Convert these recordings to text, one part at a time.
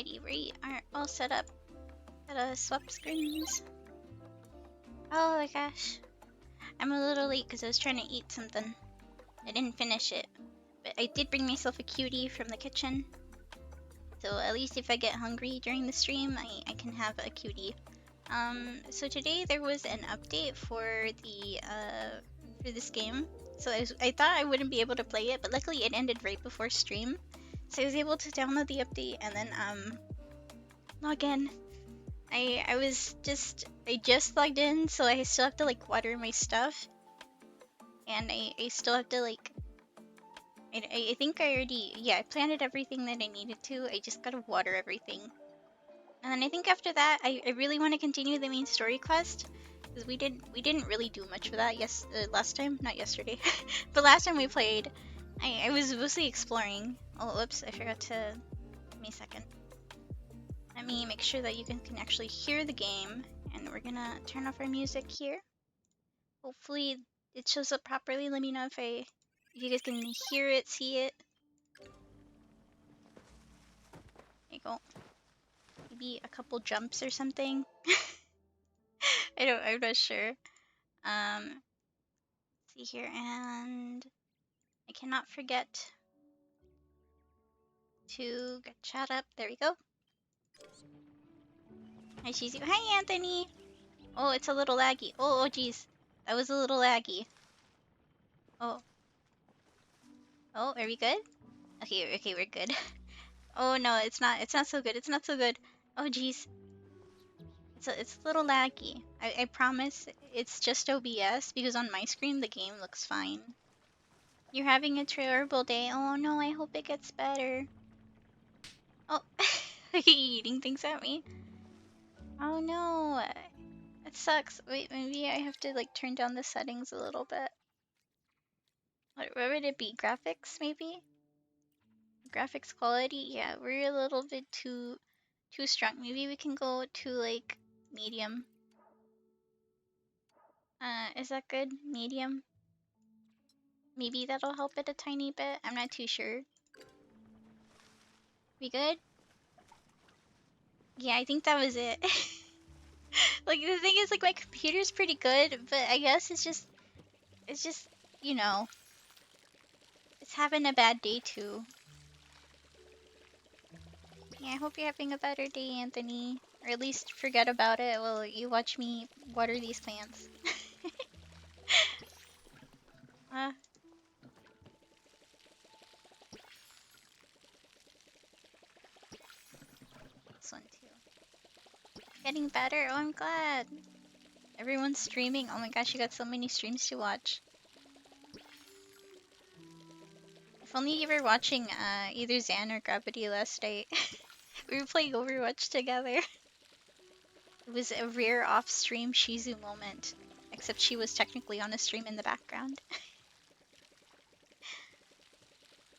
Alrighty, we are all set up. Gotta swap screens. Oh my gosh. I'm a little late because I was trying to eat something. I didn't finish it. But I did bring myself a cutie from the kitchen. So at least if I get hungry during the stream, I can have a cutie. So today there was an update for this game. So I thought I wouldn't be able to play it, but luckily it ended right before stream. So I was able to download the update and then log in. I just logged in, so I still have to like water my stuff. And I still have to like I think I already I planted everything that I needed to. I just gotta water everything. And then I think after that I really want to continue the main story quest. Because we didn't really do much for that last time, not yesterday. But last time we played, I was mostly exploring. Oh whoops, I forgot to give me a second. Let me make sure that you can actually hear the game, and we're gonna turn off our music here. Hopefully it shows up properly. Let me know if you guys can hear it, see it. There you go. Maybe a couple jumps or something. I'm not sure. See here, and I cannot forget to get chat up. There we go. Hi Shizu. Hi Anthony. Oh, it's a little laggy. Oh geez. That was a little laggy. Oh. Oh, are we good? Okay, we're good. Oh no, it's not so good. It's not so good. Oh geez. It's a little laggy. I promise it's just OBS because on my screen the game looks fine. You're having a terrible day. Oh no, I hope it gets better. Oh, are you eating things at me? Oh no, it sucks. Wait, maybe I have to like turn down the settings a little bit. What would it be? Graphics maybe? Graphics quality? Yeah, we're a little bit too strong. Maybe we can go to like medium. Is that good? Medium? Maybe that'll help it a tiny bit. I'm not too sure. We good? Yeah, I think that was it. Like the thing is, like my computer's pretty good, but I guess it's just, you know, it's having a bad day too. Yeah, I hope you're having a better day, Anthony. Or at least forget about it while you watch me water these plants. uh, this one too. Getting better? Oh, I'm glad. Everyone's streaming. Oh my gosh, you got so many streams to watch. If only you were watching either Zan or Gravity last night. We were playing Overwatch together. It was a rare off-stream Shizu moment. Except she was technically on a stream in the background.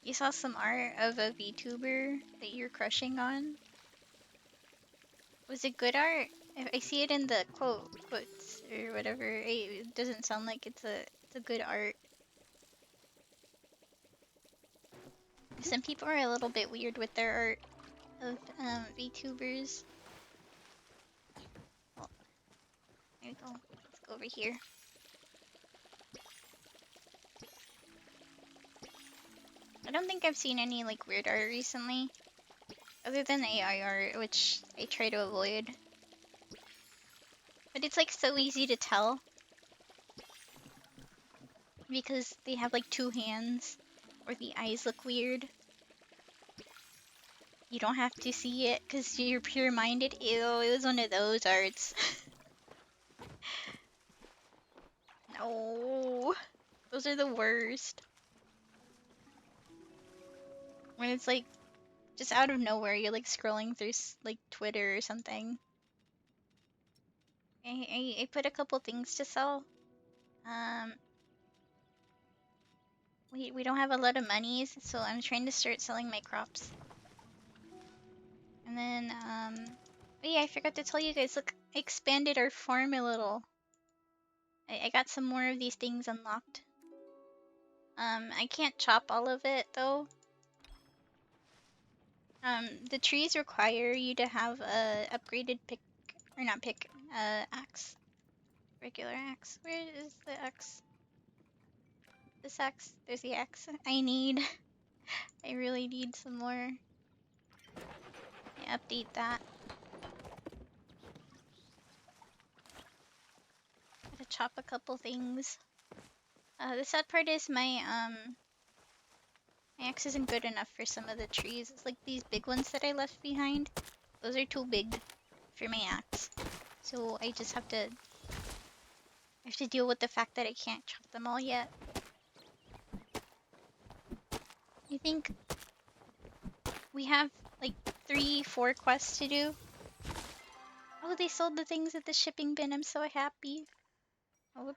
You saw some art of a VTuber that you're crushing on? Was it good art? I see it in the quotes or whatever. It doesn't sound like it's a good art. Some people are a little bit weird with their art of VTubers. Oh, there we go. Let's go over here. I don't think I've seen any like weird art recently. Other than AI art, which I try to avoid. But it's like so easy to tell. Because they have like two hands. Or the eyes look weird. You don't have to see it because you're pure-minded. Ew, it was one of those arts. No. Those are the worst. When it's like, just out of nowhere, you're like scrolling through like Twitter or something. I put a couple things to sell. We don't have a lot of monies, so I'm trying to start selling my crops. And then, oh yeah, I forgot to tell you guys, look, I expanded our farm a little. I got some more of these things unlocked. I can't chop all of it, though. The trees require you to have a upgraded pick, or not pick, axe. Regular axe. Where is the axe? This axe. There's the axe. I really need some more. Yeah, update that. Gotta chop a couple things. The sad part is my axe isn't good enough for some of the trees. It's like these big ones that I left behind. Those are too big for my axe. So I just have to deal with the fact that I can't chop them all yet. I think we have like 3-4 quests to do. Oh, they sold the things at the shipping bin. I'm so happy. Oh,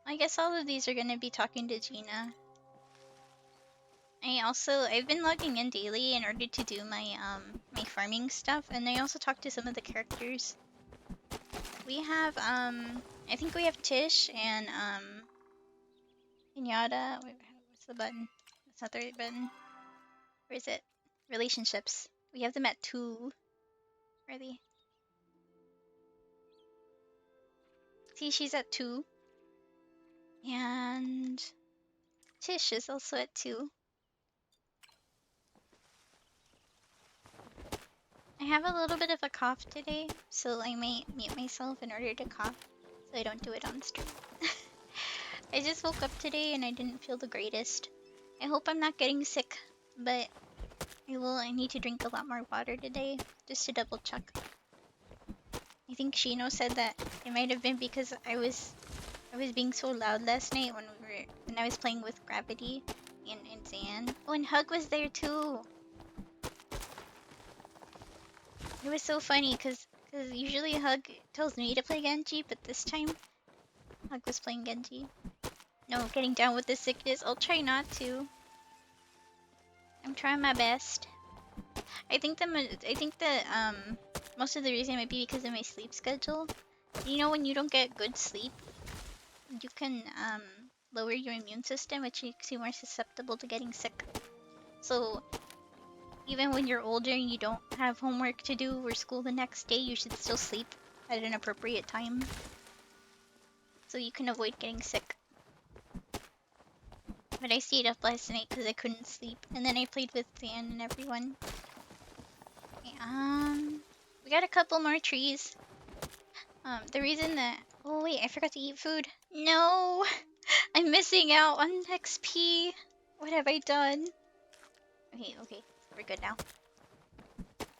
I guess all of these are gonna be talking to Gina. I've been logging in daily in order to do my farming stuff, and I also talk to some of the characters. We have I think we have Tish and Pinata. Wait, what's the button? That's not the right button. Where is it? Relationships. We have them at 2. Where are they? See, she's at 2. And Tish is also at 2. I have a little bit of a cough today, so I might mute myself in order to cough, so I don't do it on stream. I just woke up today and I didn't feel the greatest. I hope I'm not getting sick, but I need to drink a lot more water today, just to double check. I think Shino said that it might have been because I was being so loud last night when I was playing with Gravity and Zan. Oh, and Hug was there too. It was so funny because usually Hug tells me to play Genji, but this time Hug was playing Genji. No, getting down with the sickness. I'll try not to. I'm trying my best. I think most of the reason might be because of my sleep schedule. You know, when you don't get good sleep, you can lower your immune system, which makes you more susceptible to getting sick. So even when you're older and you don't have homework to do or school the next day, you should still sleep at an appropriate time, so you can avoid getting sick. But I stayed up last night because I couldn't sleep, and then I played with Dan and everyone. Okay, we got a couple more trees. The reason that... Oh wait, I forgot to eat food. No! I'm missing out on XP! What have I done? Okay, we're good now.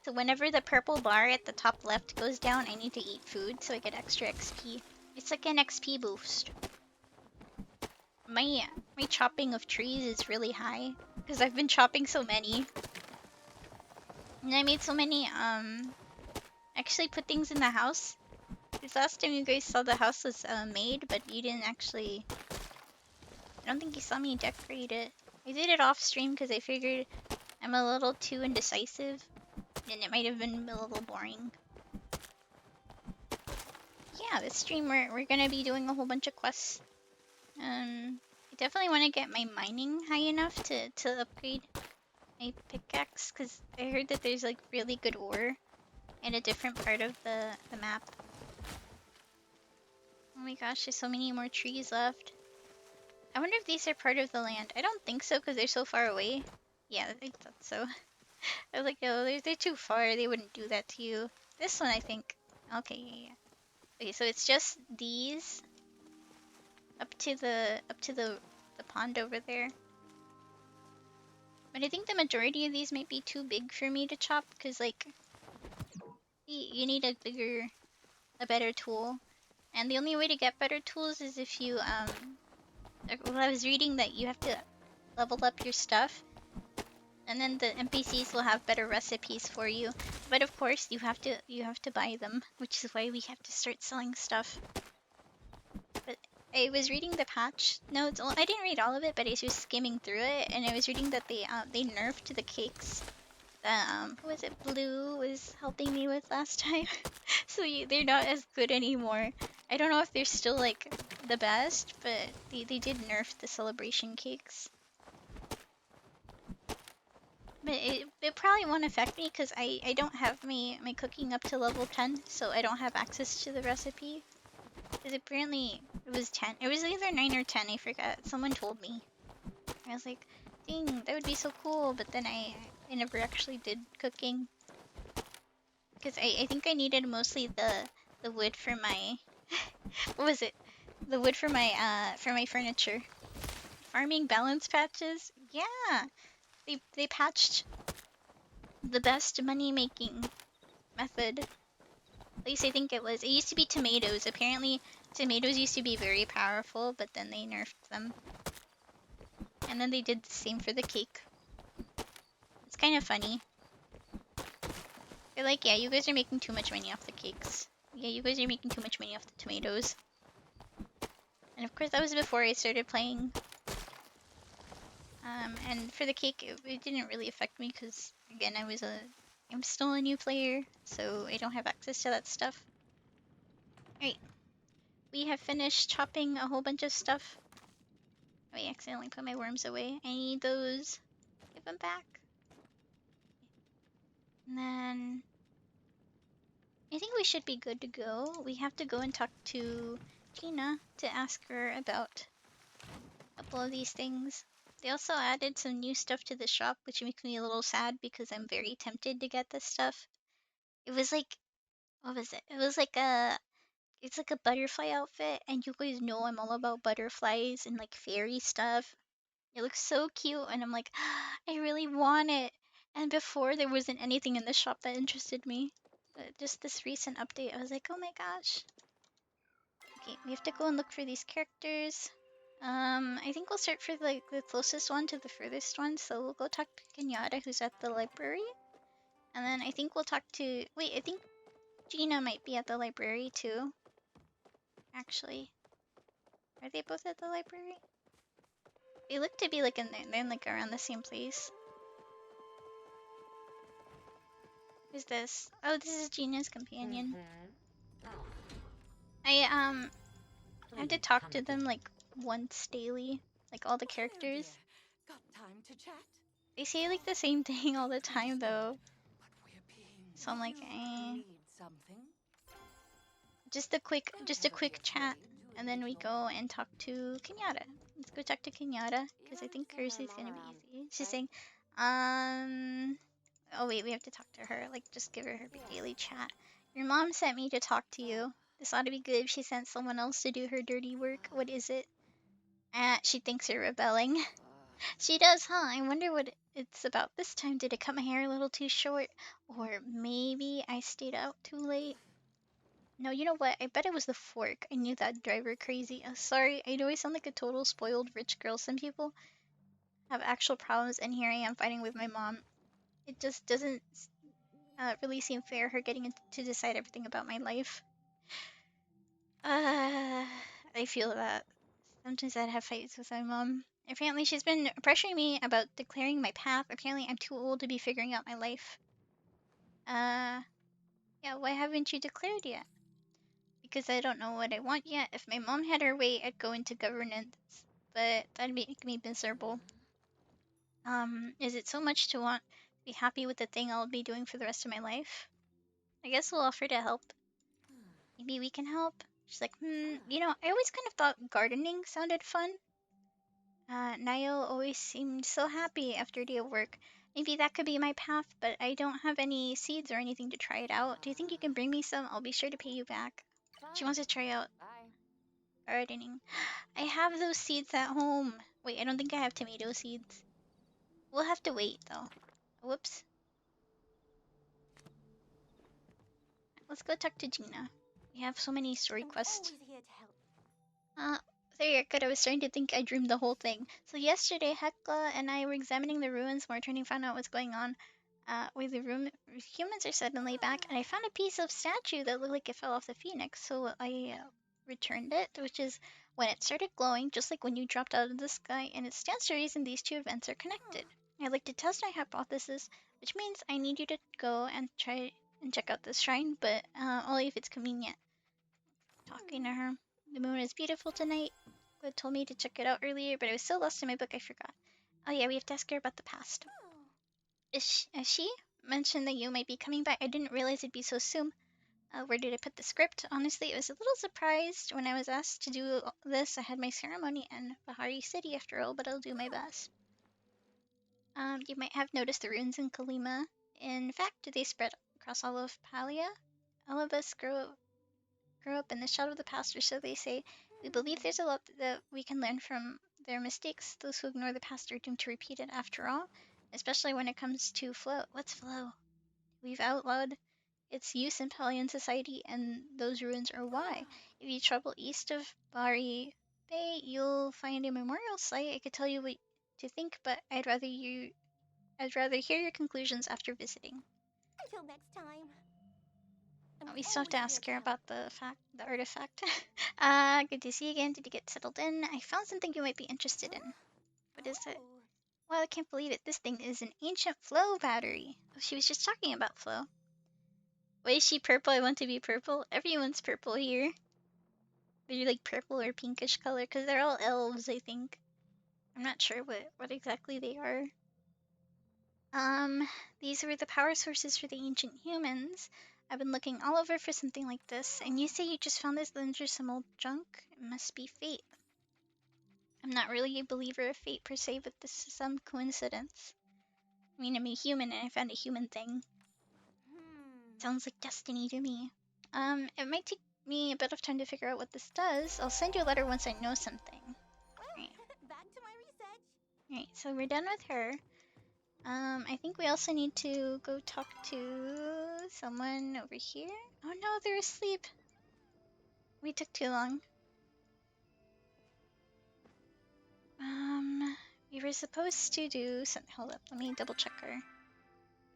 So whenever the purple bar at the top left goes down, I need to eat food so I get extra XP. It's like an XP boost. My chopping of trees is really high because I've been chopping so many. And I made so many, actually put things in the house. Because last time you guys saw the house was made, but you didn't actually... I don't think you saw me decorate it. I did it off stream because I figured I'm a little too indecisive. And it might have been a little boring. Yeah, this stream we're gonna be doing a whole bunch of quests. I definitely want to get my mining high enough to upgrade my pickaxe, because I heard that there's like really good ore in a different part of the map. Oh my gosh, there's so many more trees left. I wonder if these are part of the land. I don't think so because they're so far away. Yeah, I thought so. I was like, oh, they're too far. They wouldn't do that to you. This one, I think. Okay, yeah. Okay, so it's just these up to the pond over there. But I think the majority of these might be too big for me to chop because, like, you need a better tool. And the only way to get better tools is if you, well, I was reading that you have to level up your stuff. And then the NPCs will have better recipes for you. But of course, you have to buy them, which is why we have to start selling stuff. But I was reading the patch notes. Well, I didn't read all of it, but I was just skimming through it, and I was reading that they nerfed the cakes that who was it? Blue was helping me with last time. So they're not as good anymore. I don't know if they're still like the best, but they did nerf the celebration cakes. But it probably won't affect me because I don't have my cooking up to level 10, so I don't have access to the recipe. Because apparently it was 10. It was either 9 or 10, I forgot. Someone told me. I was like, dang, that would be so cool, but then I never actually did cooking. Because I think I needed mostly the wood for my what was it? The wood for my furniture. Farming balance patches? Yeah. They patched the best money making method. At least I think it was. It used to be tomatoes. Apparently tomatoes used to be very powerful, but then they nerfed them. And then they did the same for the cake. It's kind of funny. They're like, yeah, you guys are making too much money off the cakes. Yeah, you guys are making too much money off the tomatoes. And of course that was before I started playing. And for the cake, it didn't really affect me because, again, I'm still a new player, so I don't have access to that stuff. Alright, we have finished chopping a whole bunch of stuff. Oh, I accidentally put my worms away. I need those. Give them back. And then I think we should be good to go. We have to go and talk to Gina to ask her about a couple of these things. They also added some new stuff to the shop, which makes me a little sad because I'm very tempted to get this stuff. It was like, what was it? It was like it's like a butterfly outfit, and you guys know I'm all about butterflies and like fairy stuff. It looks so cute, and I'm like, I really want it. And before, there wasn't anything in the shop that interested me. But just this recent update, I was like, oh my gosh. Okay, we have to go and look for these characters. I think we'll start for like the closest one to the furthest one. So we'll go talk to Kenyatta, who's at the library. And then I think we'll talk to, wait, I think Gina might be at the library too. Actually, are they both at the library? They look to be like they're in like around the same place. Who's this? Oh, this is Gina's companion. I have to talk to them like once daily, like all the characters. Got time to chat? They say like the same thing all the time though. So I'm like, just a quick chat, and then we go and talk to Kenyatta. Let's go talk to Kenyatta because I think hers is gonna be easy. She's saying, oh wait, we have to talk to her. Like, just give her daily chat. Your mom sent me to talk to you. This ought to be good if she sent someone else to do her dirty work. What is it? She thinks you're rebelling. She does, huh? I wonder what it's about this time. Did it cut my hair a little too short? Or maybe I stayed out too late? No, you know what? I bet it was the fork. I knew that drive her crazy. Sorry, I know I sound like a total spoiled rich girl. Some people have actual problems, and here I am fighting with my mom. It just doesn't really seem fair, her getting to decide everything about my life. I feel that. Sometimes I'd have fights with my mom. Apparently, she's been pressuring me about declaring my path. Apparently, I'm too old to be figuring out my life. Yeah, why haven't you declared yet? Because I don't know what I want yet. If my mom had her way, I'd go into governance, but that'd make me miserable. Is it so much to want to be happy with the thing I'll be doing for the rest of my life? I guess we'll offer to help. Maybe we can help? She's like, you know, I always kind of thought gardening sounded fun. Niall always seemed so happy after a day of work. Maybe that could be my path, but I don't have any seeds or anything to try it out. Do you think you can bring me some? I'll be sure to pay you back. She wants to try out gardening. I have those seeds at home. Wait, I don't think I have tomato seeds. We'll have to wait, though. Whoops. Let's go talk to Gina. We have so many story quests. There, good. I was starting to think I dreamed the whole thing. So yesterday, Hecla and I were examining the ruins more, trying to find out what's going on. Where the humans are suddenly back, and I found a piece of statue that looked like it fell off the phoenix. So I returned it, which is when it started glowing, just like when you dropped out of the sky, and it stands to reason these two events are connected. I'd like to test my hypothesis, which means I need you to go and try and check out this shrine, but only if it's convenient. Talking to her. The moon is beautiful tonight. Glib told me to check it out earlier, but I was so lost in my book I forgot. Oh yeah, we have to ask her about the past. She mentioned that you might be coming by. I didn't realize it'd be so soon. Where did I put the script? Honestly, I was a little surprised when I was asked to do this. I had my ceremony in Bahari City after all, but I'll do my best. You might have noticed the ruins in Kalima. In fact, they spread across all of Palia. All of us grow up in the shadow of the past, or so they say. We believe there's a lot that we can learn from their mistakes. Those who ignore the past are doomed to repeat it after all, especially when it comes to flow. What's flow? We've outlawed its use in Palian society, and those ruins are why. If you travel east of Bari Bay, you'll find a memorial site. I could tell you what to think, but I'd rather hear your conclusions after visiting. Until next time. I'm We still have always to here ask her help. about the artifact. Good to see you again. Did you get settled in? I found something you might be interested in. What is it? Oh. Well, I can't believe it. This thing is an ancient flow battery. Oh, she was just talking about flow. Why is she purple? I want to be purple. Everyone's purple here. They're like purple or pinkish color because they're all elves, I think. I'm not sure what exactly they are. These were the power sources for the ancient humans. I've been looking all over for something like this, and you say you just found this under some old junk? It must be fate. I'm not really a believer of fate per se, but this is some coincidence. I mean, I'm a human and I found a human thing. Sounds like destiny to me. It might take me a bit of time to figure out what this does. I'll send you a letter once I know something. Right. Back to my research. Right, so we're done with her. I think we also need to go talk to someone over here. Oh no, they're asleep. We took too long. We were supposed to do something. Hold up, let me double check her.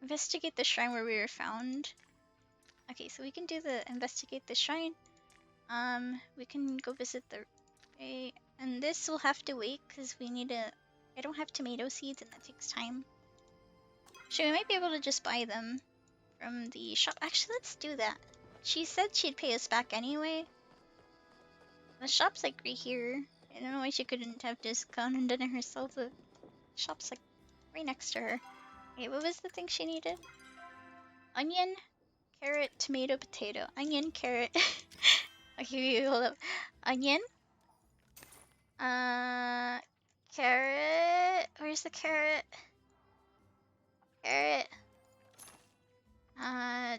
Investigate the shrine where we were found. Okay, so we can do the investigate the shrine. We can go visit the and this will have to wait because we need a. I don't have tomato seeds and that takes time. So we might be able to just buy them from the shop. Actually, let's do that. She said she'd pay us back anyway. The shop's like right here. I don't know why she couldn't have just gone and done it herself. The shop's like right next to her. Okay, what was the thing she needed? Onion, carrot, tomato, potato. Onion, carrot. Okay, hold up. Onion. Carrot. Where's the carrot? Carrot.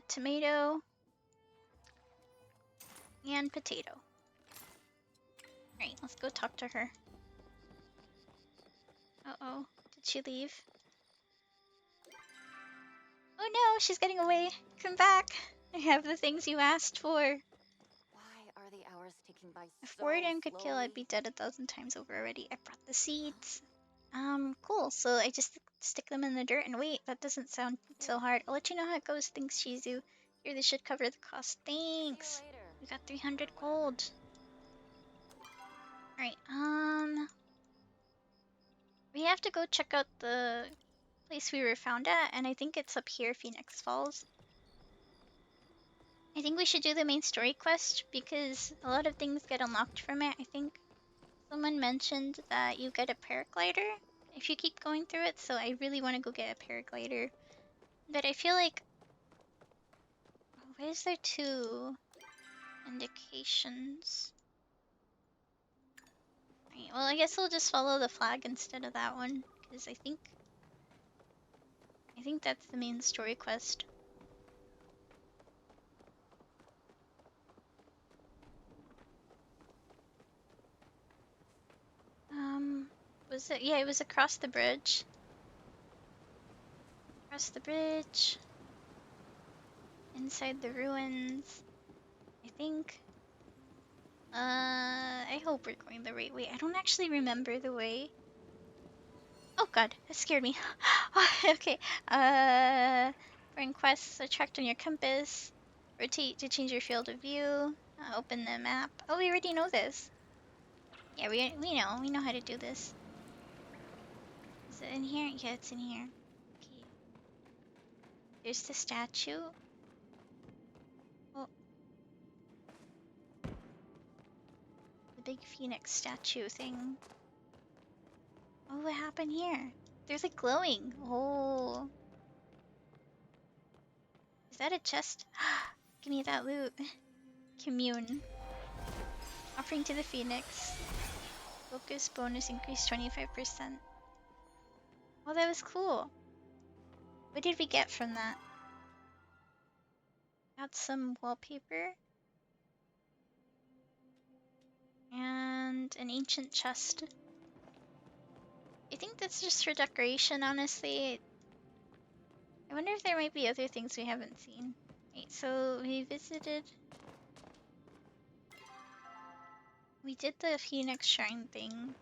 Tomato. And potato. Alright, let's go talk to her. Uh-oh. Did she leave? Oh no, she's getting away. Come back. I have the things you asked for. Why are the hours ticking by If so boredom could kill, I'd slowly? be dead 1,000 times over already. I brought the seeds. Cool. So I just stick them in the dirt and wait. That doesn't sound so hard. I'll let you know how it goes. Thanks, Shizu. Here, this should cover the cost. Thanks. See you later. We got 300 or whatever. gold. Alright, we have to go check out the place we were found at, and I think it's up here, Phoenix Falls. I think we should do the main story quest because a lot of things get unlocked from it. I think someone mentioned that you get a paraglider if you keep going through it, so I really want to go get a paraglider. But I feel like... Why is there two indications? Right, well, I guess we'll just follow the flag instead of that one, because I think that's the main story quest. Was it? Yeah, it was across the bridge. Across the bridge. Inside the ruins. I think. I hope we're going the right way. I don't actually remember the way. Oh god, that scared me. Okay. Bring quests attract on your compass. Rotate to change your field of view. Open the map. Oh, we already know this. Yeah, we know how to do this. Is it in here? Yeah, it's in here. Okay. There's the statue. Oh, the big phoenix statue thing. Oh, what happened here? There's like glowing. Oh. that a chest? Give me that loot. Commune. Offering to the Phoenix. Focus bonus increased 25%. Oh, that was cool. What did we get from that? Got some wallpaper. And an ancient chest. I think that's just for decoration, honestly. I wonder if there might be other things we haven't seen. Right, so we visited... We did the Phoenix Shrine thing.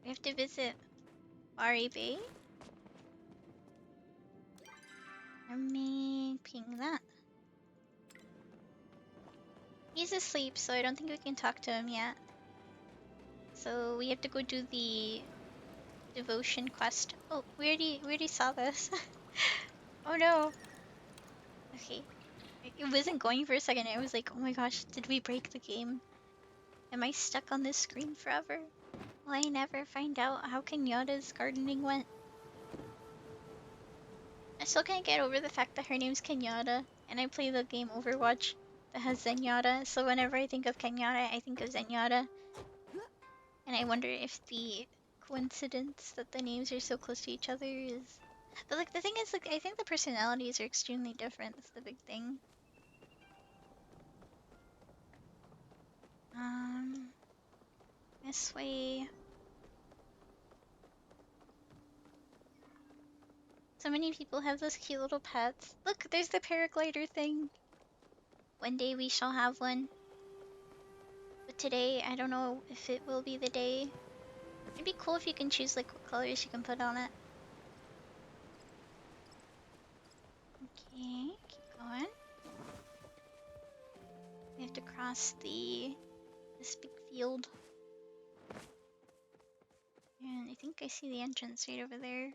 We have to visit Amari Bay. Let me ping that. He's asleep, so I don't think we can talk to him yet. So we have to go do the devotion quest. Oh, we already saw this. Oh no. Okay. It wasn't going for a second. I was like, oh my gosh, did we break the game? Am I stuck on this screen forever? Will I never find out how Kenyatta's gardening went? I still can't get over the fact that her name's Kenyatta, and I play the game Overwatch that has Zenyatta, so whenever I think of Kenyatta, I think of Zenyatta. And I wonder if the coincidence that the names are so close to each other is... But like, the thing is, like, I think the personalities are extremely different. That's the big thing. This way. So many people have those cute little pets. Look, there's the paraglider thing. One day we shall have one. But today, I don't know if it will be the day. It'd be cool if you can choose like what colors you can put on it. Okay, keep going. We have to cross this big field. And I think I see the entrance right over there.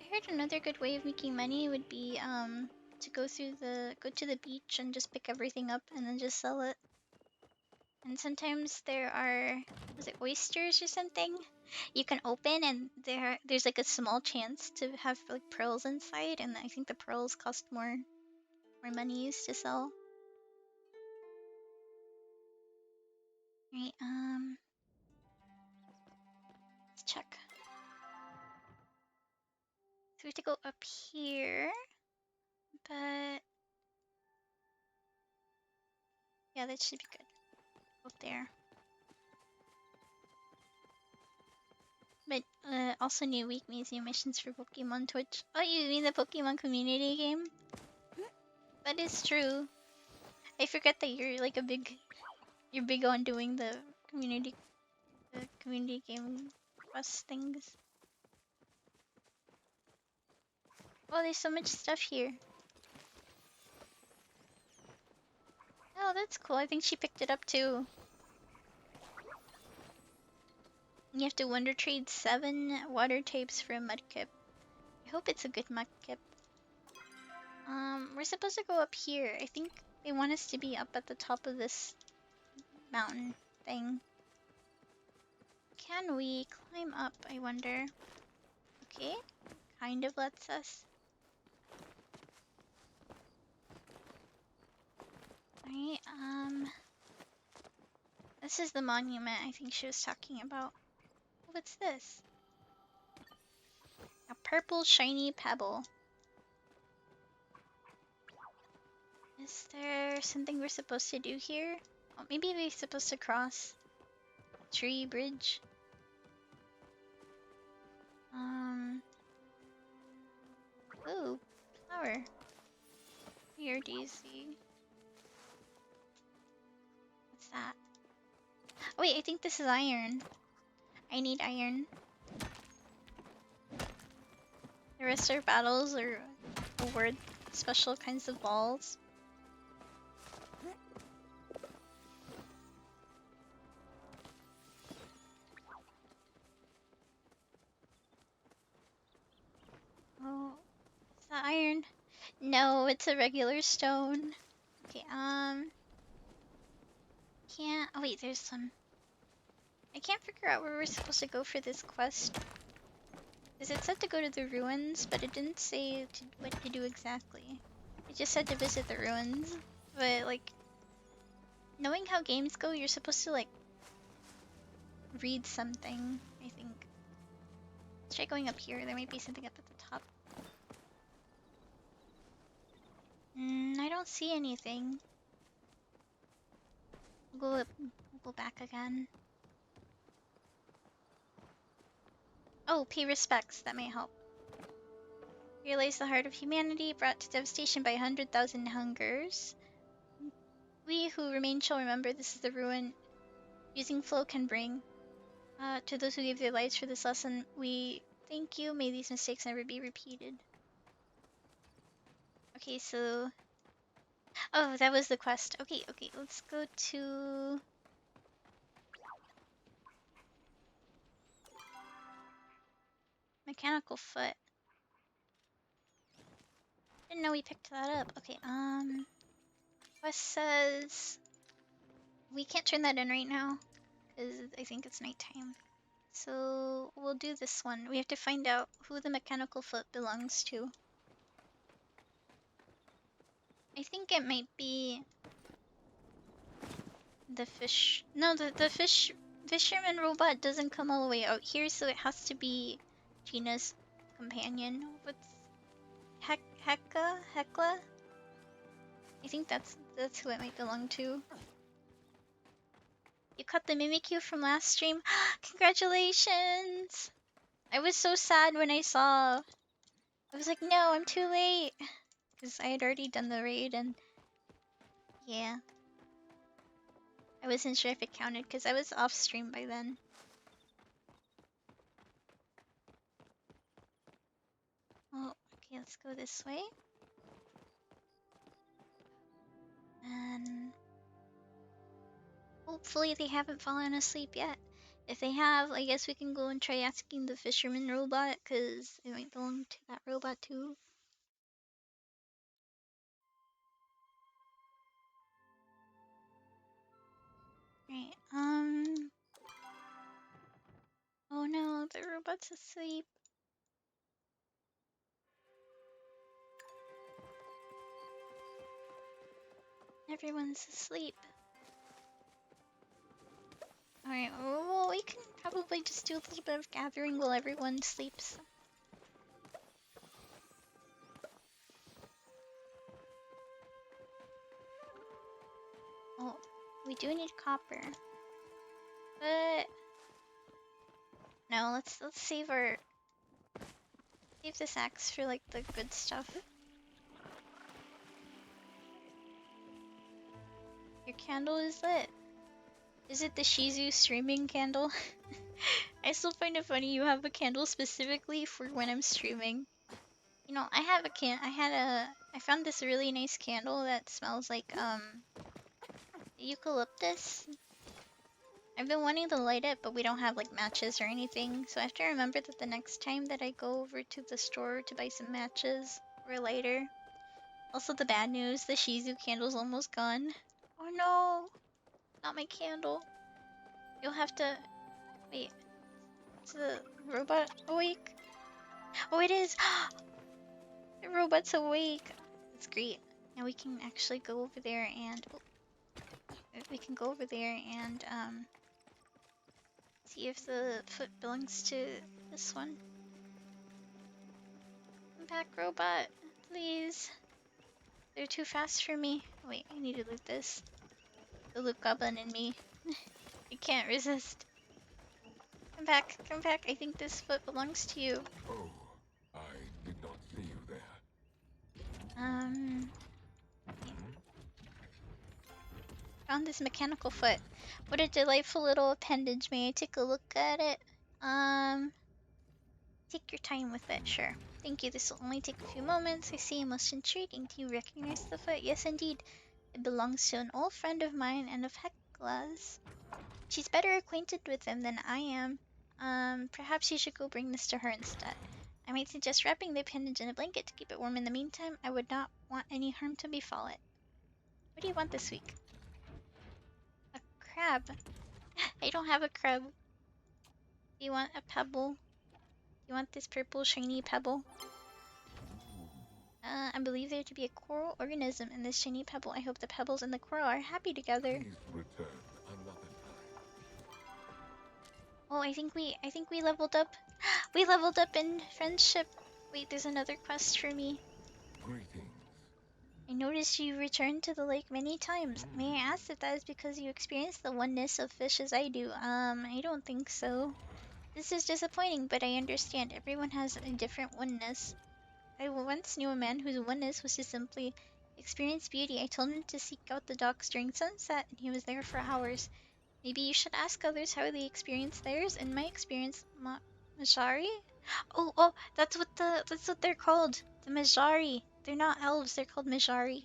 I heard another good way of making money would be to go to the beach and just pick everything up and then just sell it. And sometimes there are, was it oysters or something? You can open and there's like a small chance to have like pearls inside, and I think the pearls cost more monies to sell. Right, let's check. So we have to go up here, but yeah, that should be good. Up there. But also new week means new missions for Pokemon Twitch. Oh, you mean the Pokemon community game? That is true. I forget that you're like you're big on doing the community game quest things. Oh, there's so much stuff here. Oh, that's cool. I think she picked it up too. You have to wonder trade 7 water types for a mudkip. I hope it's a good mudkip. We're supposed to go up here. I think they want us to be up at the top of this mountain thing. Can we climb up, I wonder? Okay, kind of lets us. Alright, this is the monument I think she was talking about. What's this? A purple shiny pebble. Is there something we're supposed to do here? Oh, maybe we're supposed to cross tree bridge. Ooh, flower. Here, Daisy. What's that? Oh, wait, I think this is iron. I need iron. The rest of our battles are award special kinds of balls. Oh, is that iron? No, it's a regular stone. Okay, can't. Oh, wait, there's some. I can't figure out where we're supposed to go for this quest. Because it said to go to the ruins, but it didn't say what to do exactly. It just said to visit the ruins. But, like, knowing how games go, you're supposed to, like, read something, I think. Let's try going up here. There might be something up at the top. I don't see anything. We'll go back again. Oh, pay respects. That may help. Here lays the heart of humanity, brought to devastation by 100,000 hungers. We who remain shall remember this is the ruin using flow can bring. To those who gave their lives for this lesson, we thank you. May these mistakes never be repeated. Okay, so... Oh, that was the quest. Okay, let's go to... Mechanical foot. Didn't know we picked that up. Okay, quest says... We can't turn that in right now, because I think it's nighttime. So, we'll do this one. We have to find out who the mechanical foot belongs to. I think it might be... the fish... No, the fisherman robot doesn't come all the way out here, so it has to be Gina's companion. What's... Hekla? I think that's who it might belong to. You caught the Mimikyu from last stream? Congratulations! I was so sad when I saw... I was like, no, I'm too late! Because I had already done the raid and... Yeah. I wasn't sure if it counted because I was off stream by then. Oh, okay, let's go this way. And... hopefully they haven't fallen asleep yet. If they have, I guess we can go and try asking the fisherman robot, because it might belong to that robot too. Right, oh no, the robot's asleep. Everyone's asleep. Alright, well, we can probably just do a little bit of gathering while everyone sleeps. Oh, we do need copper. But... no, let's save this axe for, like, the good stuff. Your candle is lit. Is it the Shizu streaming candle? I still find it funny you have a candle specifically for when I'm streaming. You know, I found this really nice candle that smells like, eucalyptus. I've been wanting to light it, but we don't have, like, matches or anything, so I have to remember that the next time that I go over to the store to buy some matches or lighter. Also, the bad news, the Shizu candle's almost gone. Oh no! Not my candle. You'll have to... wait. Is the robot awake? Oh, it is! The robot's awake! That's great. Now we can actually go over there and... we can go over there and, see if the foot belongs to this one. Come back, robot. Please. They're too fast for me. Wait, I need to loot this. The loot goblin in me. I can't resist. Come back, come back. I think this foot belongs to you. Oh, I did not see you there. Found this mechanical foot. What a delightful little appendage. May I take a look at it? Take your time with it, sure. Thank you, this will only take a few moments. I see, most intriguing. Do you recognize the foot? Yes, indeed. It belongs to an old friend of mine and of Hekla's. She's better acquainted with him than I am. Perhaps you should go bring this to her instead. I might suggest wrapping the appendage in a blanket to keep it warm in the meantime. I would not want any harm to befall it. What do you want this week? A crab? I don't have a crab. Do you want a pebble? You want this purple shiny pebble? I believe there to be a coral organism in this shiny pebble. I hope the pebbles and the coral are happy together. Please return another time. Oh, I think we leveled up. We leveled up in friendship. Wait, there's another quest for me. Greetings. I noticed you returned to the lake many times. May I ask if that is because you experience the oneness of fish as I do? I don't think so. This is disappointing, but I understand. Everyone has a different oneness. I once knew a man whose oneness was to simply experience beauty. I told him to seek out the docks during sunset, and he was there for hours. Maybe you should ask others how they experience theirs. In my experience, Majari? Oh, that's what they're called. The Majari. They're not elves, they're called Majari.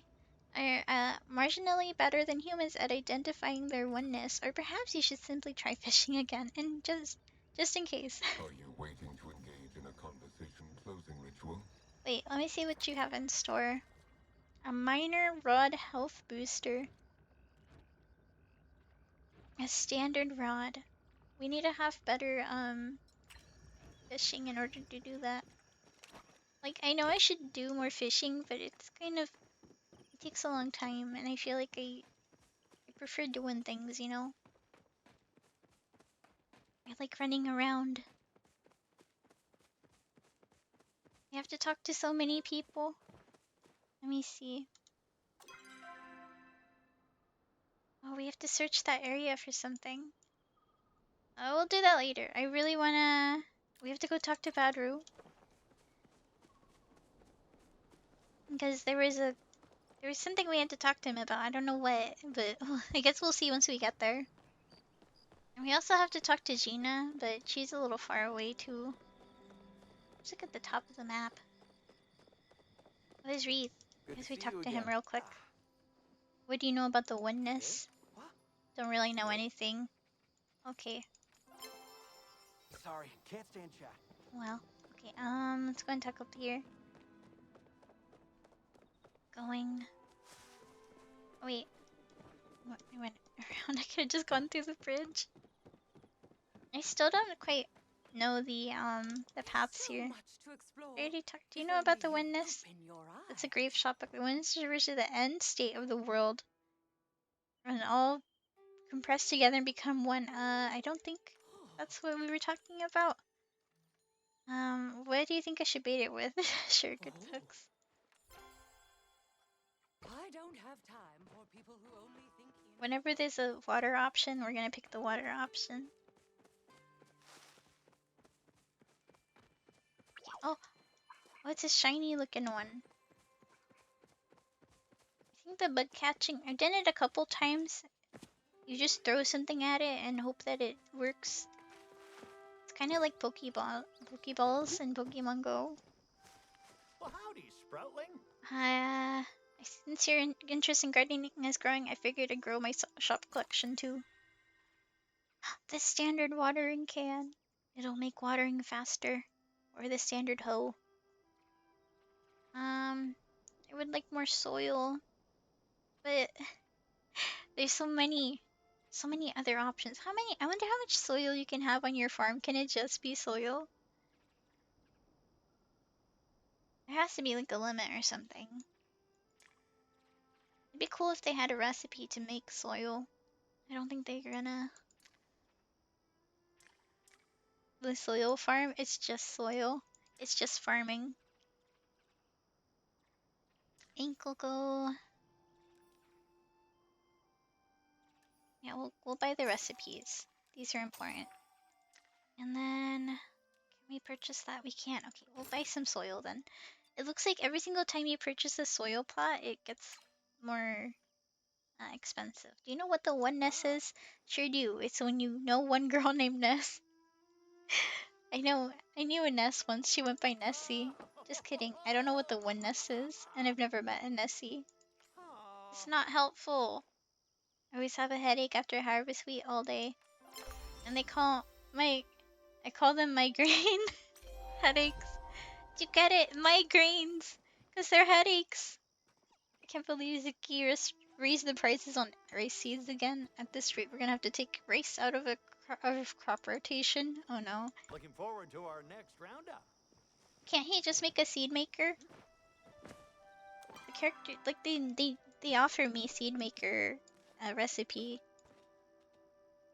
Are marginally better than humans at identifying their oneness, or perhaps you should simply try fishing again, and just in case. Are you waiting to engage in a conversation closing ritual? Wait, let me see what you have in store. A minor rod health booster. A standard rod. We need to have better fishing in order to do that. Like, I know I should do more fishing, but it's kind of, it takes a long time, and I feel like I prefer doing things, you know? I like running around. I have to talk to so many people. Let me see. Oh, we have to search that area for something. We'll do that later. I really wanna... We have to go talk to Badru. Because there was something we had to talk to him about. I don't know what, but I guess we'll see once we get there. And we also have to talk to Gina, but she's a little far away too. Let's look at the top of the map. What is Reed? I guess we talk to him real quick. What do you know about the oneness? Don't really know anything. Okay. Sorry, can't stand chat. Well, okay, let's go and talk up here. Going. Oh, wait. I went around. I could have just gone through the bridge. I still don't quite know the paths here. I already talked. Do you know about the oneness? It's a grave shot, but the oneness refers to the end state of the world. And all compressed together and become one. I don't think that's what we were talking about. What do you think I should bait it with? Sure, good hooks. I don't have time for people who only think in... Whenever there's a water option, we're gonna pick the water option. Oh, it's a shiny looking one. I think the bug catching, I've done it a couple times. You just throw something at it and hope that it works. It's kind of like Pokeballs in Pokemon Go. Well, howdy, Sproutling. Since your interest in gardening is growing, I figured I'd grow my shop collection too. The standard watering can. It'll make watering faster. Or the standard hoe. I would like more soil. But there's so many other options. I wonder how much soil you can have on your farm. Can it just be soil? There has to be like a limit or something. It'd be cool if they had a recipe to make soil. I don't think they're gonna. The soil farm, it's just soil. It's just farming. Ankle go. Yeah, we'll buy the recipes. These are important. And then, can we purchase that? We can't. Okay, we'll buy some soil then. It looks like every single time you purchase a soil plot, it gets more expensive. Do you know what the oneness is? Sure do. It's when you know one girl named Ness. I knew a Ness once. She went by Nessie. Just kidding. I don't know what the oneness is, and I've never met a Nessie. It's not helpful. I always have a headache after Harvest Wheat all day. And I call them migraine headaches. Do you get it? Migraines! Because they're headaches. I can't believe Zaki raised the prices on rice seeds again. At this rate, we're gonna have to take rice out of a of crop rotation. Oh no. Looking forward to our next roundup. Can't he just make a seed maker? The character, like they offer me seed maker recipe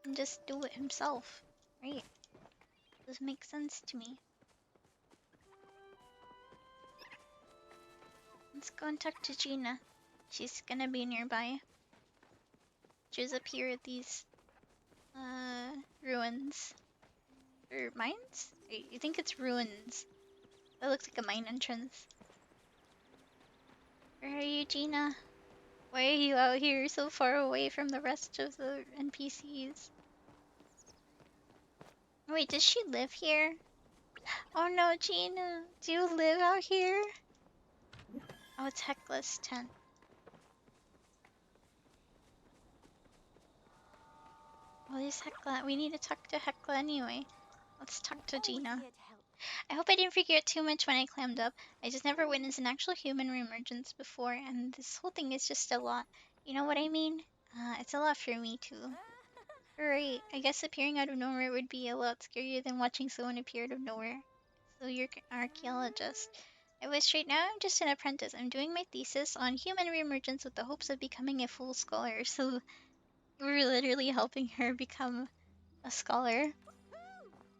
and just do it himself, right? Doesn't make sense to me. Let's go and talk to Gina. She's gonna be nearby. She's up here at these ruins or mines. I think it's ruins. That looks like a mine entrance. Where are you, Gina? Why are you out here so far away from the rest of the NPCs? Wait, does she live here? Oh no, Gina. Do you live out here? Oh, it's Hecla's tent. Well, there's Hecla. We need to talk to Hecla anyway. Let's talk to Always Gina. here to help. I hope I didn't forget too much when I clammed up. I just never witnessed an actual human reemergence before, and this whole thing is just a lot. You know what I mean? It's a lot for me too. Right, I guess appearing out of nowhere would be a lot scarier than watching someone appear out of nowhere. So you're an archaeologist. I was straight now, I'm just an apprentice. I'm doing my thesis on human reemergence with the hopes of becoming a full scholar. So we're literally helping her become a scholar.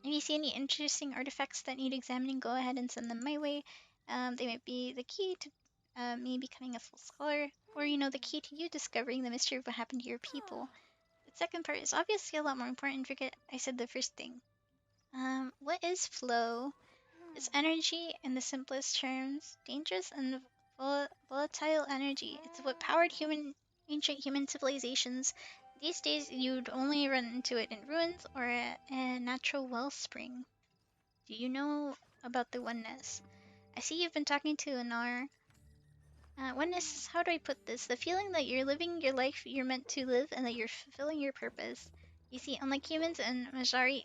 If you see any interesting artifacts that need examining, go ahead and send them my way. They might be the key to me becoming a full scholar, or the key to you discovering the mystery of what happened to your people. The second part is obviously a lot more important. Forget I said the first thing. What is flow? It's energy in the simplest terms, dangerous and volatile energy. It's what powered ancient human civilizations. These days, you'd only run into it in ruins or a natural wellspring. Do you know about the oneness? I see you've been talking to Anar. Oneness is, how do I put this? The feeling that you're living your life you're meant to live and that you're fulfilling your purpose. You see, unlike humans and Majari,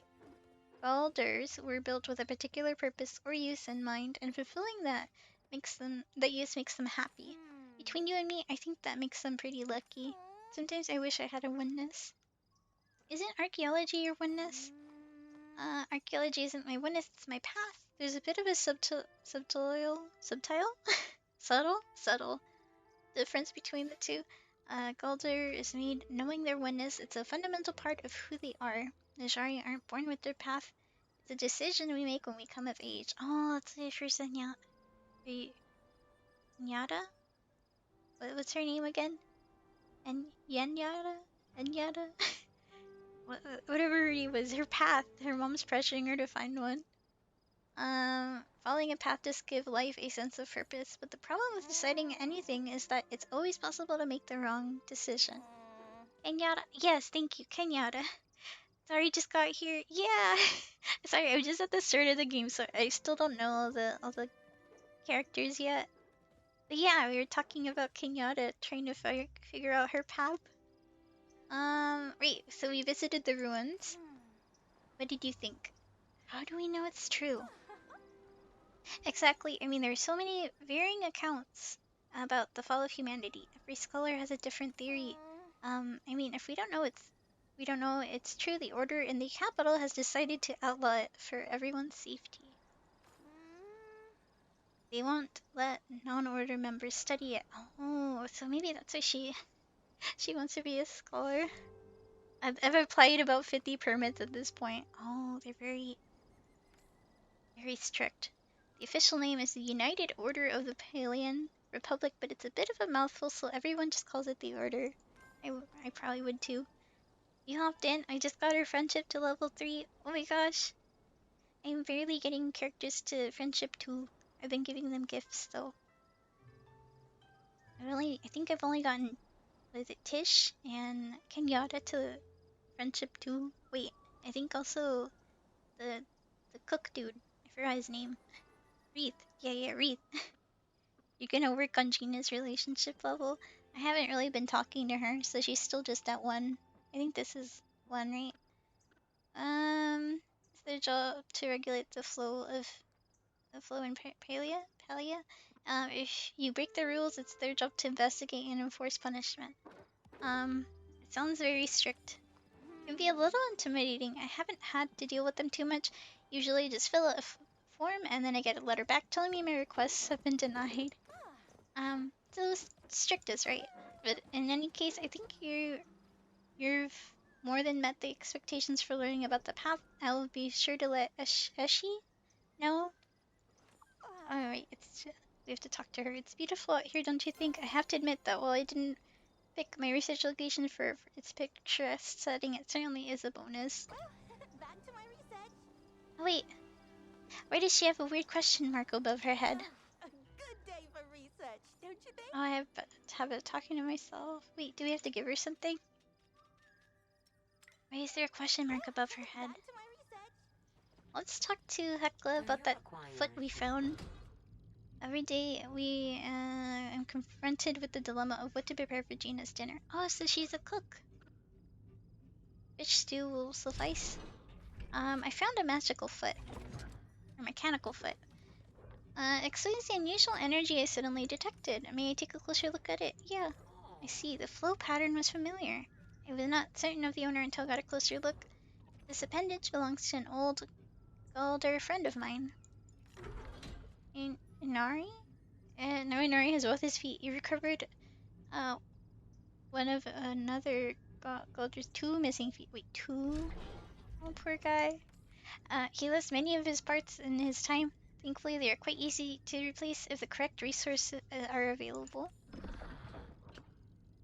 Balders were built with a particular purpose or use in mind, and fulfilling that use makes them happy. Between you and me, I think that makes them pretty lucky. Sometimes I wish I had a oneness. Isn't archaeology your oneness? Archaeology isn't my oneness, it's my path. There's a bit of a subtle difference between the two. Galder is made knowing their oneness. It's a fundamental part of who they are. Najari aren't born with their path. It's a decision we make when we come of age. Oh, let's say for Nyada? What's her name again? And Yenyada? Enyada? Whatever her name was, her path. Her mom's pressuring her to find one. Following a path does give life a sense of purpose, but the problem with deciding anything is that it's always possible to make the wrong decision. Kenyatta, yes, thank you, Kenyatta. Sorry, just got here. Yeah, sorry, I'm just at the start of the game, so I still don't know all the characters yet. But yeah, we were talking about Kenyatta trying to figure out her path. Wait, so we visited the ruins. What did you think? How do we know it's true? Exactly. I mean, there's so many varying accounts about the fall of humanity. Every scholar has a different theory. I mean, if we don't know it's true. The Order in the capital has decided to outlaw it for everyone's safety. They won't let non-Order members study it. Oh, so maybe that's why she wants to be a scholar. I've applied about 50 permits at this point. Oh, they're very, very strict. The official name is the United Order of the Palean Republic, but it's a bit of a mouthful, so everyone just calls it the Order. I probably would too. You hopped in. I just got her friendship to level 3. Oh my gosh. I'm barely getting characters to friendship 2. I've been giving them gifts though. I think I've only gotten, was it Tish and Kenyatta to friendship 2. Wait, I think also the cook dude. I forgot his name. Reeth. Yeah, Reeth. You're gonna work on Gina's relationship level. I haven't really been talking to her, so she's still just at 1. I think this is 1, right? It's their job to regulate the flow in Palia. If you break the rules, it's their job to investigate and enforce punishment. It sounds very strict. can be a little intimidating. I haven't had to deal with them too much. Usually just fill out a form and then I get a letter back telling me my requests have been denied. So strict is right. But in any case, I think you've more than met the expectations for learning about the path. I will be sure to let Eshi know. Alright, we have to talk to her. It's beautiful out here, don't you think? I have to admit that while I didn't pick my research location for its picturesque setting, it certainly is a bonus. Back to my research. Oh wait, why does she have a weird question mark above her head? A good day for research, don't you think? Oh, I have to have it talking to myself. Wait, do we have to give her something? Why is there a question mark above her head? Back to my research. Let's talk to Hecla about that foot we found. Every day we am confronted with the dilemma of what to prepare for Gina's dinner. Oh, so she's a cook. Fish stew will suffice. I found a magical foot. Or mechanical foot. Explains the unusual energy I suddenly detected. May I take a closer look at it? Yeah. I see. The flow pattern was familiar. I was not certain of the owner until I got a closer look. This appendage belongs to an older friend of mine. Inari? No, Inari has both his feet. He recovered one of another Golder's two missing feet. Wait, two? Oh, poor guy. He lost many of his parts in his time. Thankfully, they are quite easy to replace if the correct resources are available.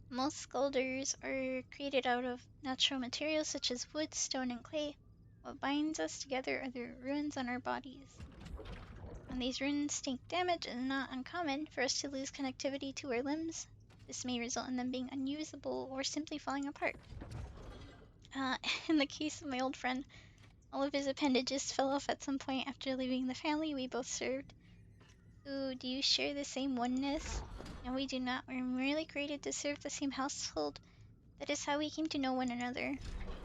Most skulders are created out of natural materials such as wood, stone, and clay. What binds us together are the runes on our bodies. When these runes take damage, it is not uncommon for us to lose connectivity to our limbs. This may result in them being unusable or simply falling apart. In the case of my old friend, all of his appendages fell off at some point after leaving the family we both served. So, do you share the same oneness? No, we do not. We're merely created to serve the same household. That is how we came to know one another.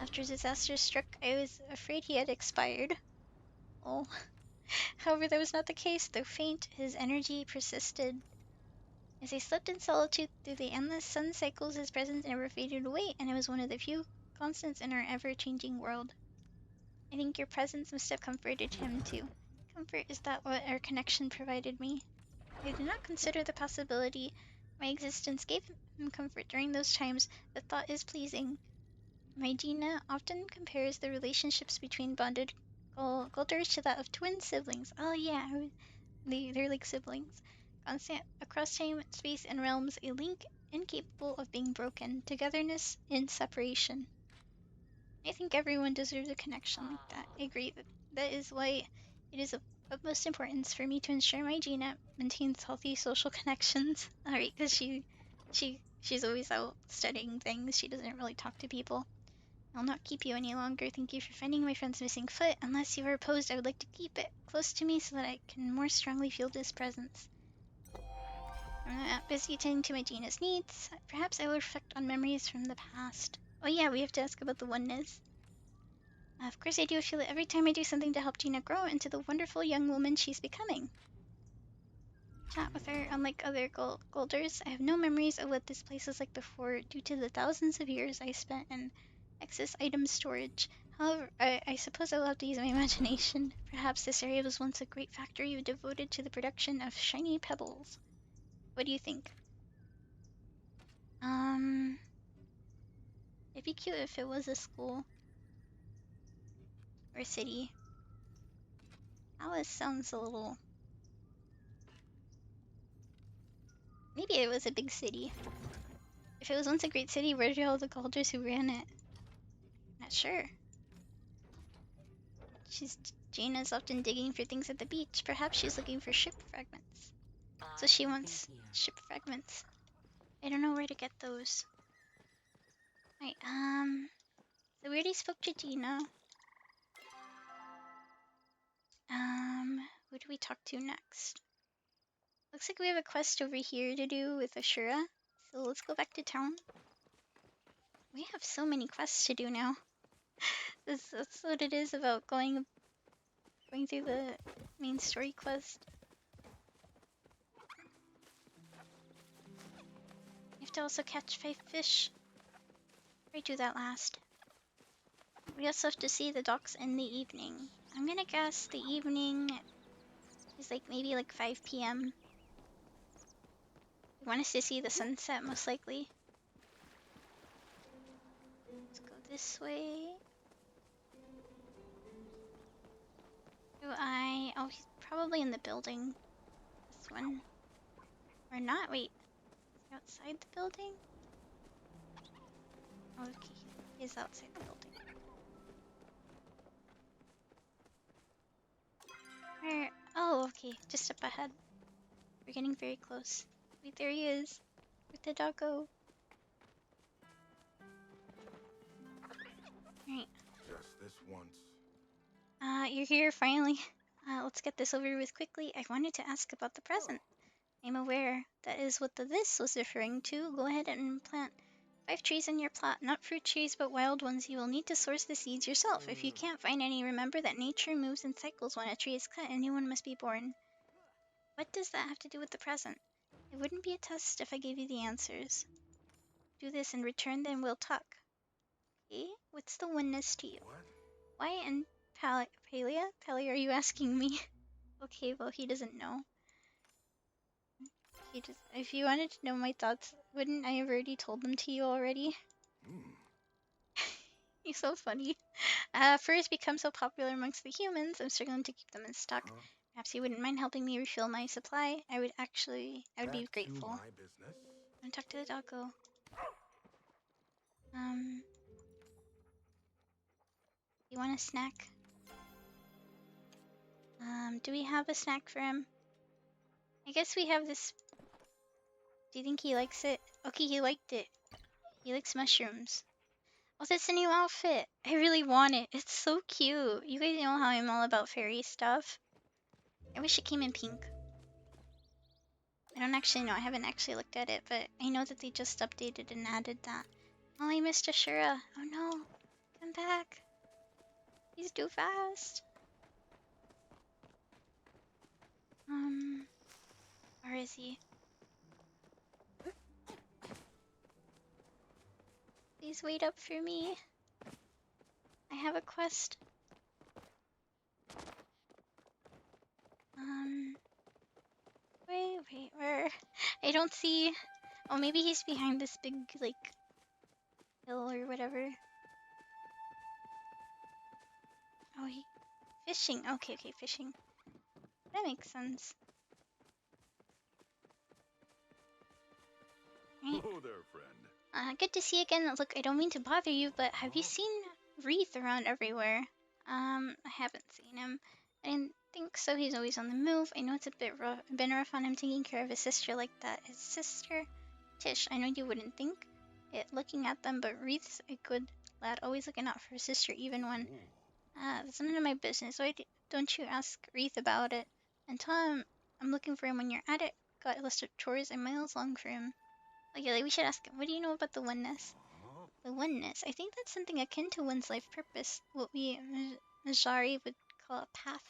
After disaster struck, I was afraid he had expired. Oh. However, that was not the case. Though faint, his energy persisted. As I slept in solitude through the endless sun cycles, his presence never faded away, and it was one of the few constants in our ever-changing world. I think your presence must have comforted him, too. Comfort is that what our connection provided me. I did not consider the possibility my existence gave him comfort during those times. The thought is pleasing. My Gina often compares the relationships between bonded Gulders to that of twin siblings. Oh yeah, they're like siblings. Constant across time, space, and realms, a link incapable of being broken. Togetherness in separation. I think everyone deserves a connection like that. I agree that is why it is of utmost importance for me to ensure my Gina maintains healthy social connections. Alright, because she's always out studying things. She doesn't really talk to people. I'll not keep you any longer. Thank you for finding my friend's missing foot. Unless you are opposed, I would like to keep it close to me so that I can more strongly feel his presence. I'm not busy attending to my Gina's needs. Perhaps I will reflect on memories from the past. Oh yeah, we have to ask about the oneness. Of course I do feel it every time I do something to help Gina grow into the wonderful young woman she's becoming. Chat with her, unlike other Golders, I have no memories of what this place was like before due to the thousands of years I spent in excess item storage. However, I suppose I will have to use my imagination. Perhaps this area was once a great factory devoted to the production of shiny pebbles. What do you think? It'd be cute if it was a school. Or a city. Alice sounds a little... Maybe it was a big city. If it was once a great city, where did all the Golders who ran it? Not sure. Gina's often digging for things at the beach. Perhaps she's looking for ship fragments. So she wants ship fragments. I don't know where to get those. Right, so we already spoke to Gina. Who do we talk to next? Looks like we have a quest over here to do with Ashura. So let's go back to town. We have so many quests to do now. That's what it is about going through the main story quest. You have to also catch 5 fish. I do that last. We also have to see the docks in the evening. I'm gonna guess the evening is like maybe like 5 p.m. We want us to see the sunset most likely. Let's go this way. Oh, he's probably in the building. This one. Or not, wait. Is he outside the building? Oh, okay, he's outside the building. Where? Oh, okay, just up ahead. We're getting very close. Wait, there he is. Where'd the dog go? Alright. Just this once. You're here finally. Let's get this over with quickly. I wanted to ask about the present. I'm aware that is what the this was referring to. Go ahead and plant 5 trees in your plot. Not fruit trees, but wild ones. You will need to source the seeds yourself. If you can't find any, remember that nature moves in cycles. When a tree is cut, a new one must be born. What does that have to do with the present? It wouldn't be a test if I gave you the answers. Do this in return, then we'll talk. Okay? What's the oneness to you? What? Why and Palia? Palia, are you asking me? Okay, well, he doesn't know. If you wanted to know my thoughts, wouldn't I have already told them to you already? You're so funny. Furs become so popular amongst the humans, I'm struggling to keep them in stock. Huh? Perhaps you wouldn't mind helping me refill my supply. I would be Back grateful. to my business. I'm gonna talk to the doggo. You want a snack? Do we have a snack for him? I guess we have this. Do you think he likes it? Okay, he liked it. He likes mushrooms. Oh, that's a new outfit. I really want it. It's so cute. You guys know how I'm all about fairy stuff. I wish it came in pink. I don't actually know. I haven't actually looked at it, but I know that they just updated and added that. Oh, I missed Ashura. Oh no. Come back. He's too fast. Where is he? Please wait up for me. I have a quest. Where? I don't see. Oh, maybe he's behind this big, like, hill or whatever. Oh, fishing. Okay, fishing. That makes sense. Right. Hello there, friend. Good to see you again. Look, I don't mean to bother you, but have you seen Wreath around everywhere? I haven't seen him. I didn't think so. He's always on the move. I know it's been rough on him taking care of his sister like that. His sister? Tish, I know you wouldn't think it looking at them, but Wreath's a good lad, always looking out for his sister, even when... that's none of my business. Why don't you ask Wreath about it? And tell him I'm looking for him when you're at it. Got a list of chores a miles long for him. Okay, like we should ask him, what do you know about the oneness? The oneness. I think that's something akin to one's life purpose, what we Majari would call a path.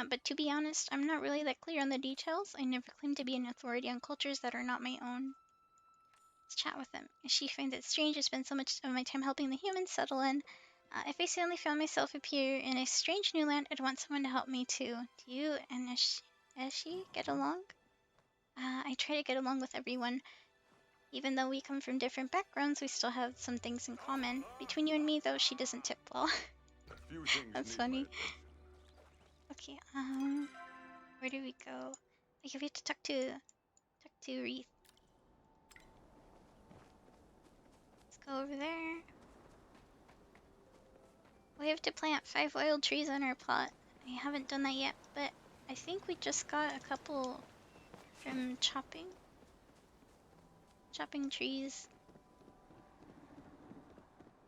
But to be honest, I'm not really that clear on the details. I never claimed to be an authority on cultures that are not my own. Let's chat with him. If she finds it strange I spend so much of my time helping the humans settle in, if I suddenly found myself up here in a strange new land, I'd want someone to help me too. Do you and Eshi get along? I try to get along with everyone. Even though we come from different backgrounds, we still have some things in common. Between you and me, though, she doesn't tip well. That's funny. Okay, where do we go? Okay, we have to talk to Wreath. Let's go over there. We have to plant 5 wild trees on our plot. I haven't done that yet, but I think we just got a couple from chopping trees.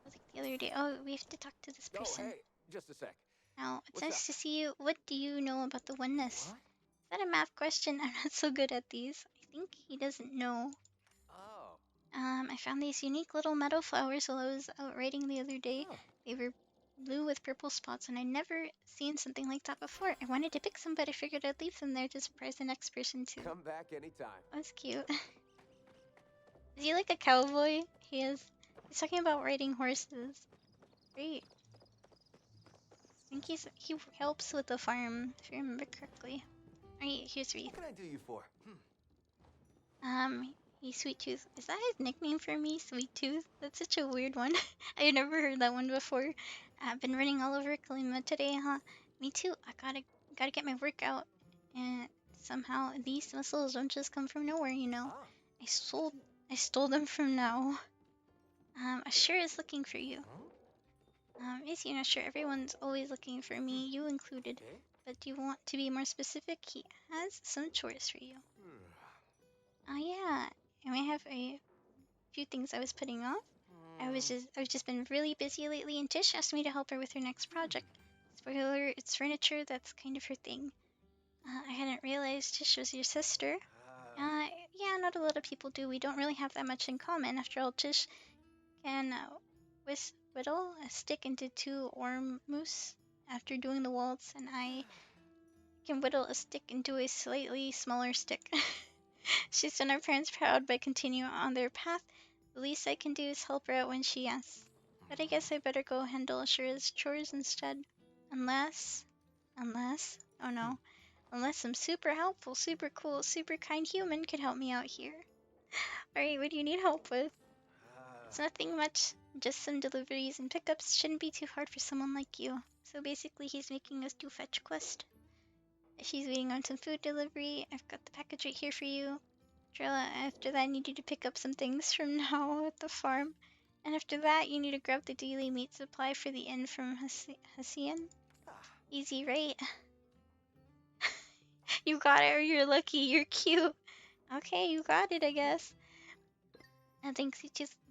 Like the other day. Oh, we have to talk to this person. Oh, hey, just a sec. Now, it's What's nice up? to see you. What do you know about the oneness? What? Is that a math question? I'm not so good at these. I think he doesn't know. Oh. I found these unique little meadow flowers while I was out raiding the other day. Huh. They were blue with purple spots, and I'd never seen something like that before. I wanted to pick some, but I figured I'd leave them there to surprise the next person too. Come back anytime. That's cute. Is he like a cowboy? He is. He's talking about riding horses. Great. I think he helps with the farm, if I remember correctly. Alright, here's Reed. What can I do you for? He's Sweet Tooth. Is that his nickname for me? Sweet Tooth? That's such a weird one. I never heard that one before. I've been running all over Kalima today, huh? Me too. I gotta get my workout. And somehow these muscles don't just come from nowhere, you know. Ah. I stole them from now. Ashur is looking for you. Is you know, sure everyone's always looking for me, you included. Okay. But do you want to be more specific? He has some chores for you. Oh yeah, and I have a few things I was putting off. I've just been really busy lately, and Tish asked me to help her with her next project. Spoiler, it's furniture, that's kind of her thing. I hadn't realized Tish was your sister. Yeah, not a lot of people do. We don't really have that much in common. After all, Tish can whittle a stick into 2 orm moose after doing the waltz, and I can whittle a stick into a slightly smaller stick. She's done our parents proud by continuing on their path. The least I can do is help her out when she asks. But I guess I better go handle Ashura's chores instead. Unless, oh no, unless some super helpful, super cool, super kind human could help me out here. Alright, what do you need help with? It's nothing much, just some deliveries and pickups. Shouldn't be too hard for someone like you. So basically he's making us do fetch quest. She's waiting on some food delivery. I've got the package right here for you. Trilla, after that I need you to pick up some things from now at the farm. And after that you need to grab the daily meat supply for the inn from Hassian. Easy, right? You got it, or you're lucky, you're cute. Okay, you got it, I guess. I think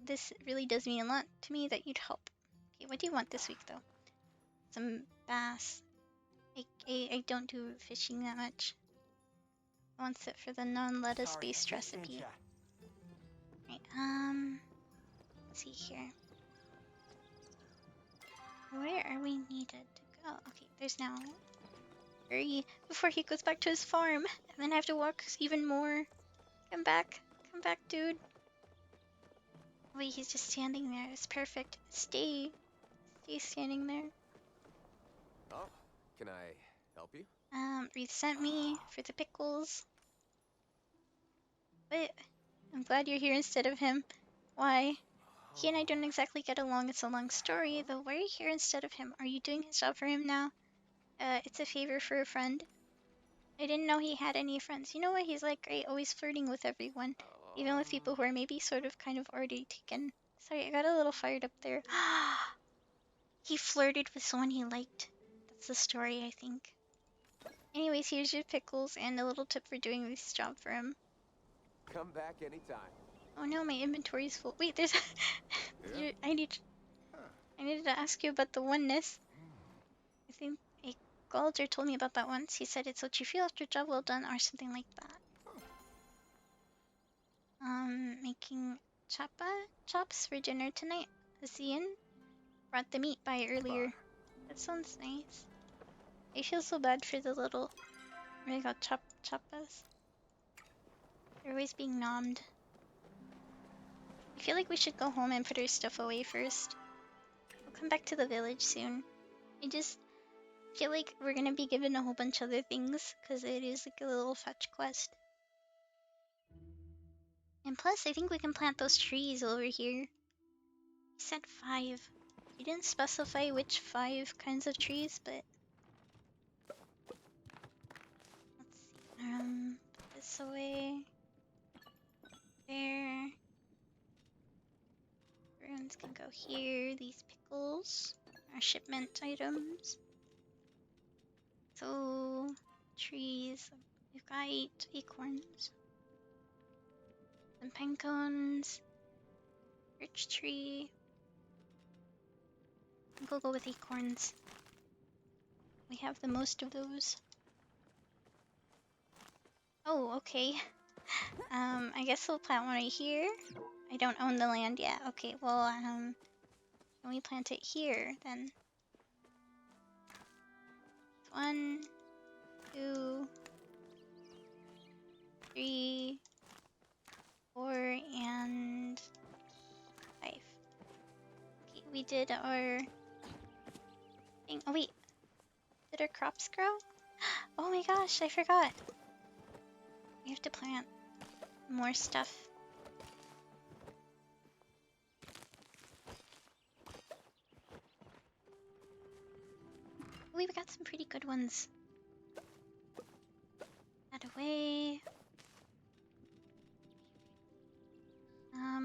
this really does mean a lot to me that you'd help. Okay, what do you want this week, though? Some bass. I don't do fishing that much. I want it for the non-lettuce based recipe. Right, let's see here. Where are we needed to go? Okay, there's now. Hurry, before he goes back to his farm, and then I have to walk even more. Come back, dude. Wait, he's just standing there. It's perfect. Stay standing there. Oh, can I help you? Reed sent me for the pickles. But I'm glad you're here instead of him. Why? He and I don't exactly get along. It's a long story, though. Why are you here instead of him? Are you doing his job for him now? It's a favor for a friend. I didn't know he had any friends. You know what he's like, right? Always flirting with everyone. Even with people who are maybe sort of kind of already taken. Sorry, I got a little fired up there. He flirted with someone he liked. That's the story, I think. Anyways, here's your pickles and a little tip for doing this job for him. Come back anytime. Oh no, my inventory's full. Wait, there's... I needed to ask you about the oneness. I think a Galder told me about that once. He said it's what you feel after a job well done or something like that. Making chops for dinner tonight. Zian brought the meat by earlier. That sounds nice. I feel so bad for the little, what do they call choppas? They're always being nommed. I feel like we should go home and put our stuff away first. We'll come back to the village soon. I just feel like we're gonna be given a whole bunch of other things, because it is like a little fetch quest. And plus, I think we can plant those trees over here. He said 5. He didn't specify which 5 kinds of trees, but... Let's see. Put this away. There. Runes can go here. These pickles are shipment items. So, trees. We've got 8 acorns. Some pine cones. Birch tree. I think we'll go with acorns. We have the most of those. Oh, okay. I guess we'll plant one right here. I don't own the land yet. Okay, well, can we plant it here, then? 1, 2, 3, 4, and 5. Okay, we did our Oh wait, did our crops grow? Oh my gosh, I forgot. We have to plant more stuff. We got some pretty good ones. That away.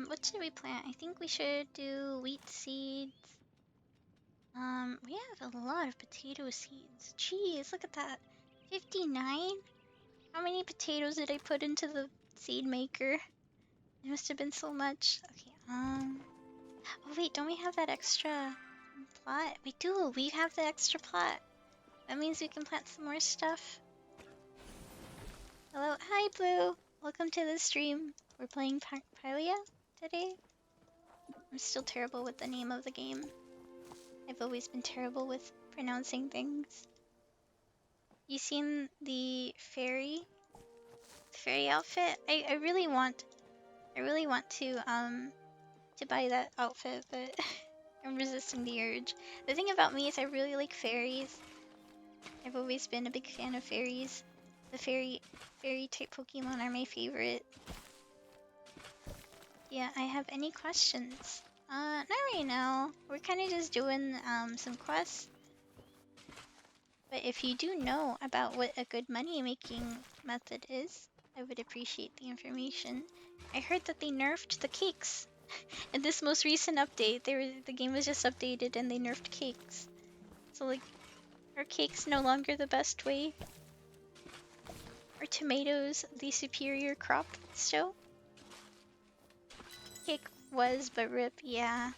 What should we plant? I think we should do wheat seeds. We have a lot of potato seeds. Jeez, look at that. 59? How many potatoes did I put into the seed maker? It must have been so much. Okay, oh wait, don't we have that extra plot? We do, we have the extra plot. That means we can plant some more stuff. Hello, hi Blue! Welcome to the stream. We're playing Pylia today. I'm still terrible with the name of the game. I've always been terrible with pronouncing things. You seen the fairy outfit? I really want to buy that outfit, but I'm resisting the urge. The thing about me is I really like fairies. I've always been a big fan of fairies. The fairy type Pokemon are my favorite. Yeah, I have any questions? Not right now. We're kind of just doing some quests. But if you do know about what a good money making method is, I would appreciate the information. I heard that they nerfed the cakes. In this most recent update, the game was just updated and they nerfed cakes. So like, are cakes no longer the best way? Are tomatoes the superior crop still? Cake was, but rip, yeah.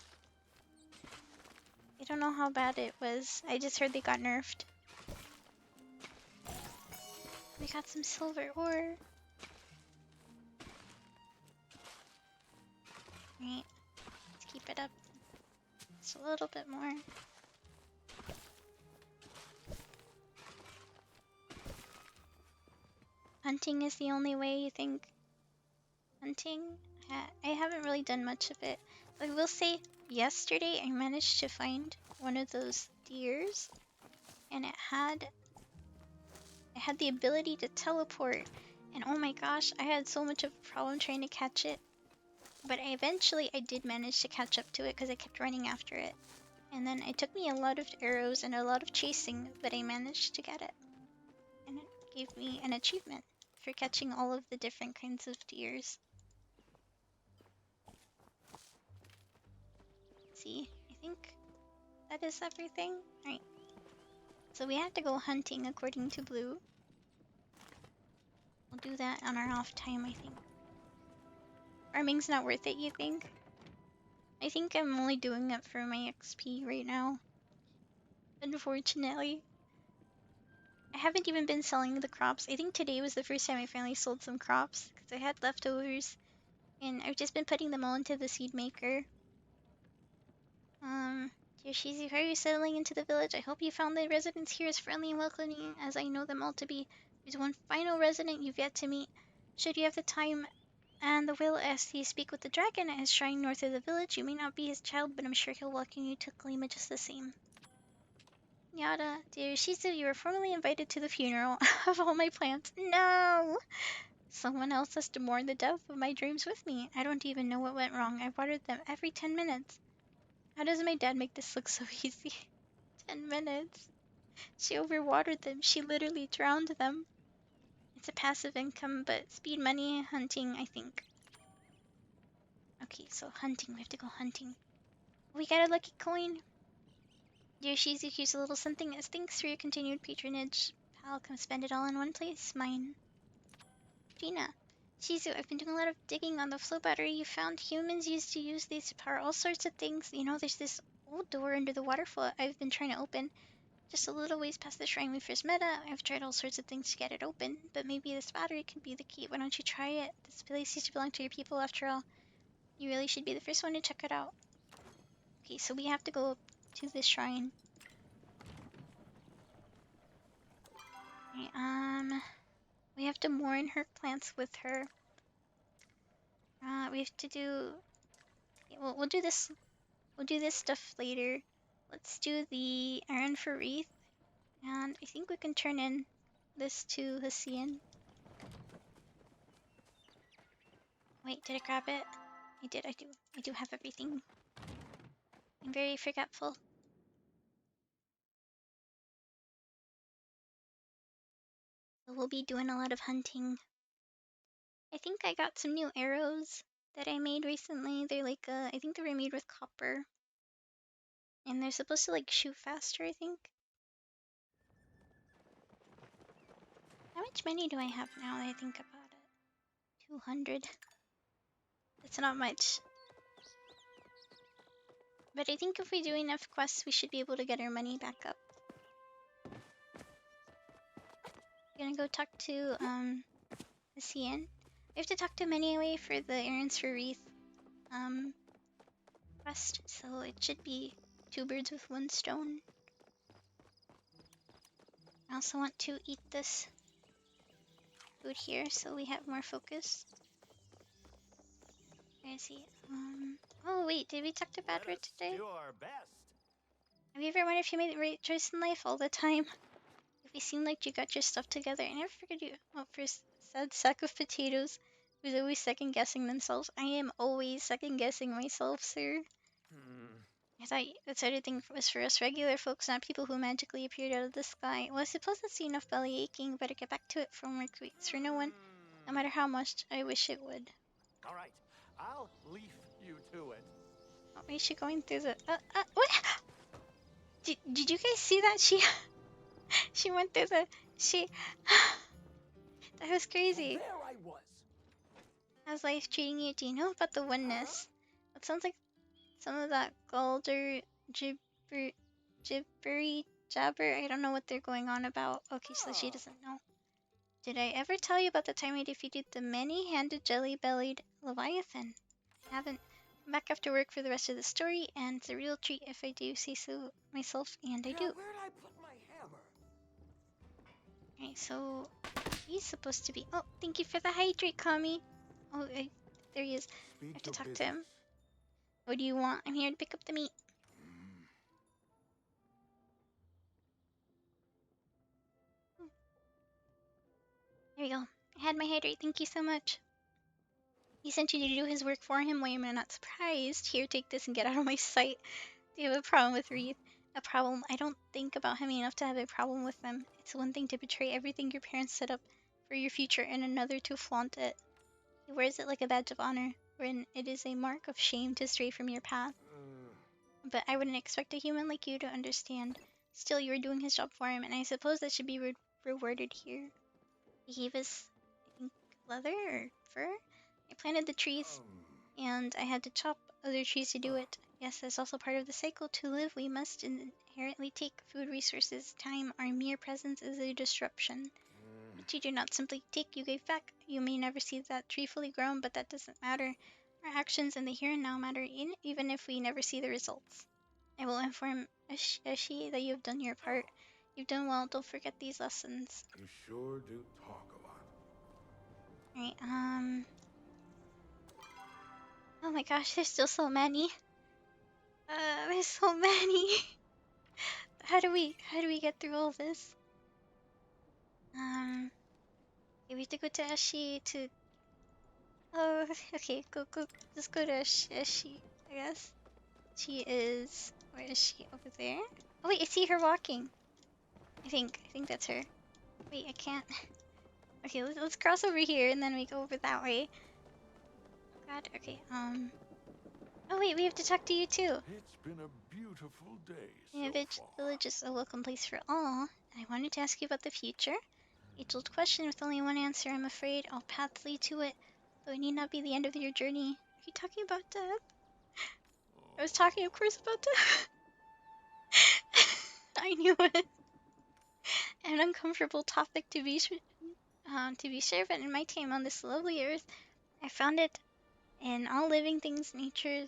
I don't know how bad it was. I just heard they got nerfed. We got some silver ore. Right, let's keep it up. Just a little bit more. Hunting is the only way, you think? Hunting? I haven't really done much of it. I will say, yesterday I managed to find one of those deers, and it had the ability to teleport. And oh my gosh, I had so much of a problem trying to catch it. But eventually I did manage to catch up to it because I kept running after it. And then it took me a lot of arrows and a lot of chasing, but I managed to get it. And it gave me an achievement for catching all of the different kinds of deers. See, I think that is everything. Alright. So we have to go hunting according to Blue. We'll do that on our off time, I think. Farming's not worth it, you think? I think I'm only doing it for my XP right now. Unfortunately. I haven't even been selling the crops. I think today was the first time I finally sold some crops because I had leftovers. And I've just been putting them all into the seed maker. Dear Shizu, how are you settling into the village? I hope you found the residents here as friendly and welcoming as I know them all to be. There's one final resident you've yet to meet. Should you have the time and the will, ask you speak with the dragon at his shrine north of the village. You may not be his child, but I'm sure he'll welcome you to Kalima just the same. Yada, dear Shizu, you were formally invited to the funeral of all my plants. No! Someone else has to mourn the death of my dreams with me. I don't even know what went wrong. I watered them every 10 minutes. How does my dad make this look so easy? 10 minutes. She overwatered them. She literally drowned them. It's a passive income, but speed money, hunting, I think. Okay, so hunting. We have to go hunting. We got a lucky coin. Dear Shizu, here's a little something as thanks for your continued patronage. Pal, come spend it all in one place. Mine. Gina. Shizu, I've been doing a lot of digging on the flow battery you found. Humans used to use these to power all sorts of things. You know, there's this old door under the waterfall I've been trying to open. Just a little ways past the shrine we first met at. I've tried all sorts of things to get it open, but maybe this battery could be the key. Why don't you try it? This place used to belong to your people after all. You really should be the first one to check it out. Okay, so we have to go to this shrine. Okay, we have to mourn her plants with her. We have to do... We'll do this. We'll do this stuff later. let's do the errand for Wreath, and I think we can turn in this to Hessian. Wait, did I grab it? I did, I do have everything. I'm very forgetful. So we'll be doing a lot of hunting. I think I got some new arrows that I made recently. They're like, I think they were made with copper. And they're supposed to like shoot faster, I think. How much money do I have now that I think about it? 200. That's not much. But I think if we do enough quests, we should be able to get our money back up. Gonna go talk to, the CN. We have to talk to him anyway for the errands for Wreath, quest. So it should be 2 birds with 1 stone. I also want to eat this food here so we have more focus. Where is he? Oh wait, did we talk to Badward today? Do our best. Have you ever wondered if you made the right choice in life all the time? If you seem like you got your stuff together, I never forget you. Oh, first, sad sack of potatoes who's always second guessing themselves. I am always second guessing myself, sir. I thought the sort of thing was for us regular folks, not people who magically appeared out of the sky. Well, I suppose that's enough belly aching. Better get back to it for work weeks for no one, no matter how much I wish it would. All right, I'll leave you to it. Oh, is she going through the? What? Did you guys see that? She went through the. That was crazy. There I was. How's life treating you? Do you know about the oneness? It sounds like some of that Galder gibbery jabber. I don't know what they're going on about. Okay, so she doesn't know. Did I ever tell you about the time I defeated the many-handed jelly-bellied Leviathan? I haven't. Come back after work for the rest of the story, and it's a real treat if I do say so myself, and I do. Now, where'd I put my hammer? Okay, so he's supposed to be. Oh, thank you for the hydrate, Kami. Oh, there he is. I have to talk to him. What do you want? I'm here to pick up the meat. There we go. I had my hydrate. Thank you so much. He sent you to do his work for him. Why am I not surprised? Here, take this and get out of my sight. Do you have a problem with Wreath? A problem? I don't think about him enough to have a problem with them. It's one thing to betray everything your parents set up for your future, and another to flaunt it. He wears it like a badge of honor, wherein it is a mark of shame to stray from your path. But I wouldn't expect a human like you to understand. Still, you were doing his job for him, and I suppose that should be rewarded here. He gave us, I think, leather or fur? I planted the trees, and I had to chop other trees to do it. Yes, that's also part of the cycle. To live, we must inherently take food resources. Time, our mere presence is a disruption. But you do not simply take, you give back. You may never see that tree fully grown, but that doesn't matter. Our actions in the here and now matter, even if we never see the results. I will inform Eshi that you have done your part. You've done well. Don't forget these lessons. You sure do talk a lot. Alright, oh my gosh, there's still so many. There's so many. How do we get through all this? Okay, we have to go to Eshi to. Oh, okay, go. Just go to Eshi, I guess. She is. Where is she? Over there? Oh wait, I see her walking. I think that's her. Wait, I can't. Okay, let's cross over here and then we go over that way. Oh god, okay, oh wait, we have to talk to you too. It's been a beautiful day Yeah, so far. village is a welcome place for all. I wanted to ask you about the future. Age-old question with only one answer, I'm afraid. All paths lead to it, though it need not be the end of your journey. Are you talking about death? I was talking, of course, about death. I knew it. An uncomfortable topic to be sure, but in my time on this lovely earth, I found it in all living things, nature,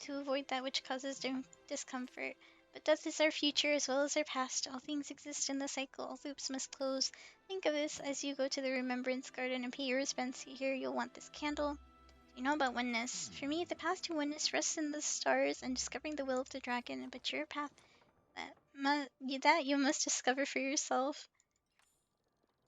to avoid that which causes discomfort. But death is our future as well as our past. All things exist in the cycle. All loops must close. Think of this as you go to the Remembrance Garden and pay your respects. Here, you'll want this candle. You know about oneness. For me, the path to oneness rests in the stars and discovering the will of the dragon, but your path, that you must discover for yourself.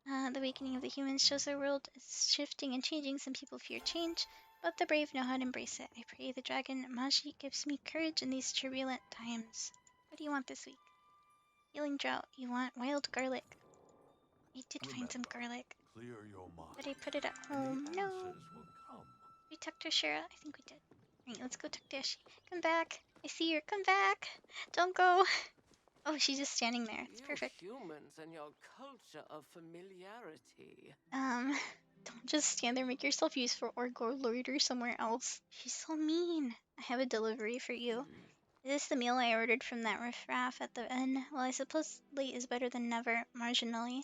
The awakening of the humans shows our world is shifting and changing. Some people fear change, but the brave know how to embrace it. I pray the dragon Maji gives me courage in these turbulent times. What do you want this week? Healing drought. You want wild garlic. I did find some garlic, Clear your mind. but I put it at And home. the No. answers will come. We talked to Shira. I think we did. Alright, let's go talk to Ashi. Come back. I see her. Come back. Don't go. Oh, she's just standing there. It's perfect. humans and your culture of familiarity. Don't just stand there, make yourself useful, or go loiter somewhere else. She's so mean. I have a delivery for you. Is this the meal I ordered from that riffraff at the inn? Well, I suppose late is better than never, marginally.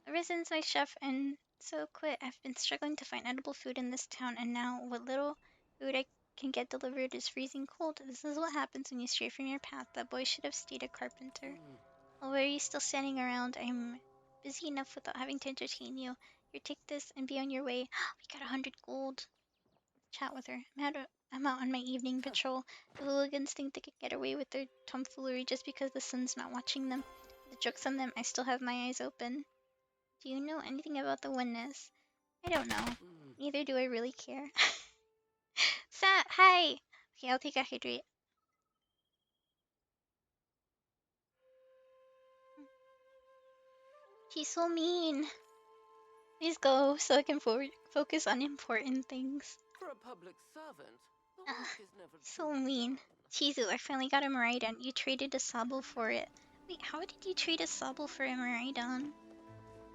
Ever since my chef and so quit, I've been struggling to find edible food in this town, and now what little food I can get delivered is freezing cold. This is what happens when you stray from your path. That boy should have stayed a carpenter. Well, why are you still standing around? I'm busy enough without having to entertain you. Here, take this and be on your way. We got 100 gold. Chat with her. I'm out on my evening patrol. The hooligans think they could get away with their tomfoolery just because the sun's not watching them. The joke's on them. I still have my eyes open. Do you know anything about the oneness? I don't know. Neither do I really care. Sat, hi! Okay, I'll take a hydrate. She's so mean. Please go so I can focus on important things. For a public servant, the Ugh, work is never so truly mean. done. Chizu, I finally got a Miraidon. You traded a Sabo for it. Wait, how did you trade a Sabo for a Miraidon?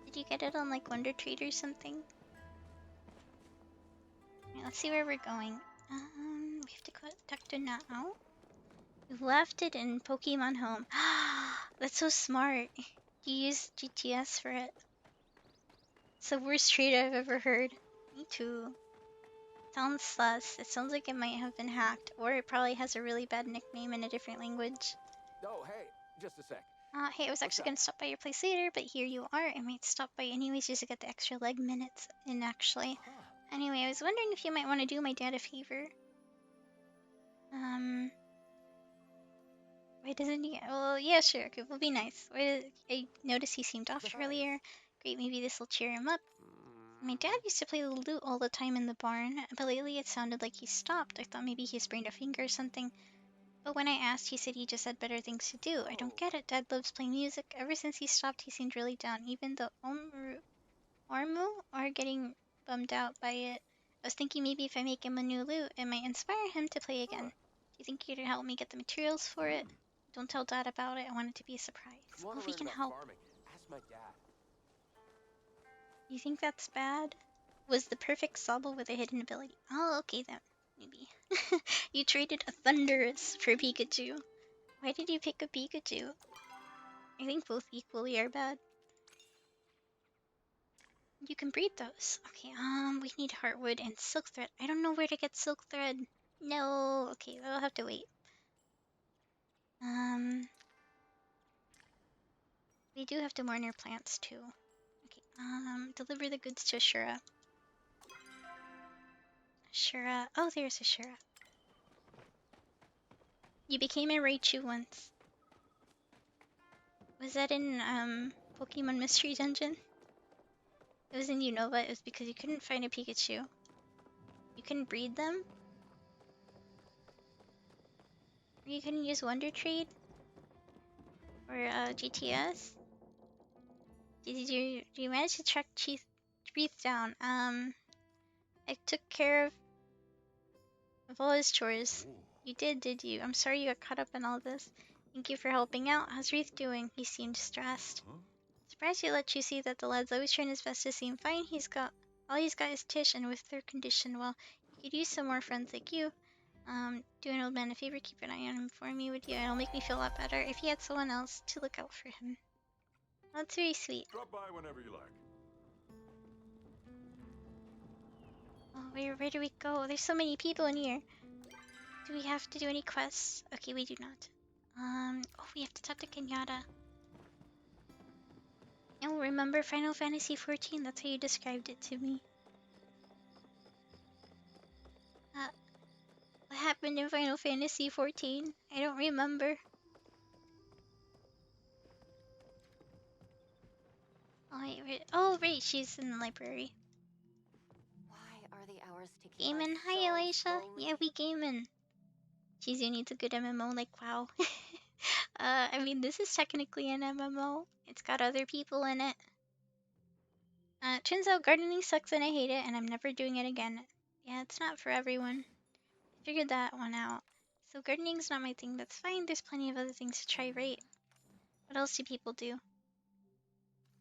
Did you get it on like Wonder Trade or something? Alright, let's see where we're going. We have to talk to now. You left it in Pokemon Home. That's so smart. You used GTS for it. It's the worst trade I've ever heard. Me too. Sounds sus. It sounds like it might have been hacked, or it probably has a really bad nickname in a different language. Oh, hey, just a sec. Hey, I was actually gonna stop by your place later, but here you are. I might stop by anyways just to get the extra leg minutes in, actually. Anyway, I was wondering if you might want to do my dad a favor. Why doesn't he? Well, yeah, sure. It will be nice. I noticed he seemed off earlier. Great, maybe this will cheer him up. My dad used to play the lute all the time in the barn, but lately it sounded like he stopped. I thought maybe he sprained a finger or something. But when I asked, he said he just had better things to do. I don't get it. Dad loves playing music. Ever since he stopped, he seemed really down. Even the Ormu are getting bummed out by it. I was thinking maybe if I make him a new lute, it might inspire him to play again. Do you think you could help me get the materials for it? Don't tell Dad about it. I want it to be a surprise. Want Oh, to we learn can about help. farming? Ask my dad. You think that's bad? Was the perfect Sobble with a hidden ability. Oh, okay then. Maybe. You traded a Thundurus for Pikachu. Why did you pick a Pikachu? I think both equally are bad. You can breed those. Okay, we need Heartwood and Silk Thread. I don't know where to get Silk Thread. No. Okay, I'll have to wait. We do have to mourn our plants too. Okay, deliver the goods to Ashura. Ashura. Oh, there's Ashura. You became a Raichu once. Was that in, Pokemon Mystery Dungeon? It was in Unova. It was because you couldn't find a Pikachu. You couldn't breed them? Or you couldn't use Wonder Trade? Or, GTS? Did you manage to track Treeth down? I took care of all his chores. You did you? I'm sorry you got caught up in all this. Thank you for helping out. How's Reeth doing? He seemed stressed. Surprised he let you see that the lad's always trying his best to seem fine. All he's got is Tish, and with their condition, well, he could use some more friends like you. Do an old man a favor, keep an eye on him for me, would you? It'll make me feel a lot better if he had someone else to look out for him. Well, that's very sweet. Drop by whenever you like. Oh, where do we go? There's so many people in here. Do we have to do any quests? Okay, we do not. Oh, we have to talk to Kenyatta. Oh, remember Final Fantasy XIV? That's how you described it to me. What happened in Final Fantasy 14? I don't remember. Oh, wait, oh, right, she's in the library. Why are the hours ticking by Gaming. so Hi, Elisha. slowly? Yeah, we gaming. Cheesy needs a good MMO, like, wow. I mean, this is technically an MMO. It's got other people in it. Turns out gardening sucks and I hate it, and I'm never doing it again. Yeah, it's not for everyone. I figured that one out. So gardening's not my thing, that's fine. There's plenty of other things to try, right? What else do people do?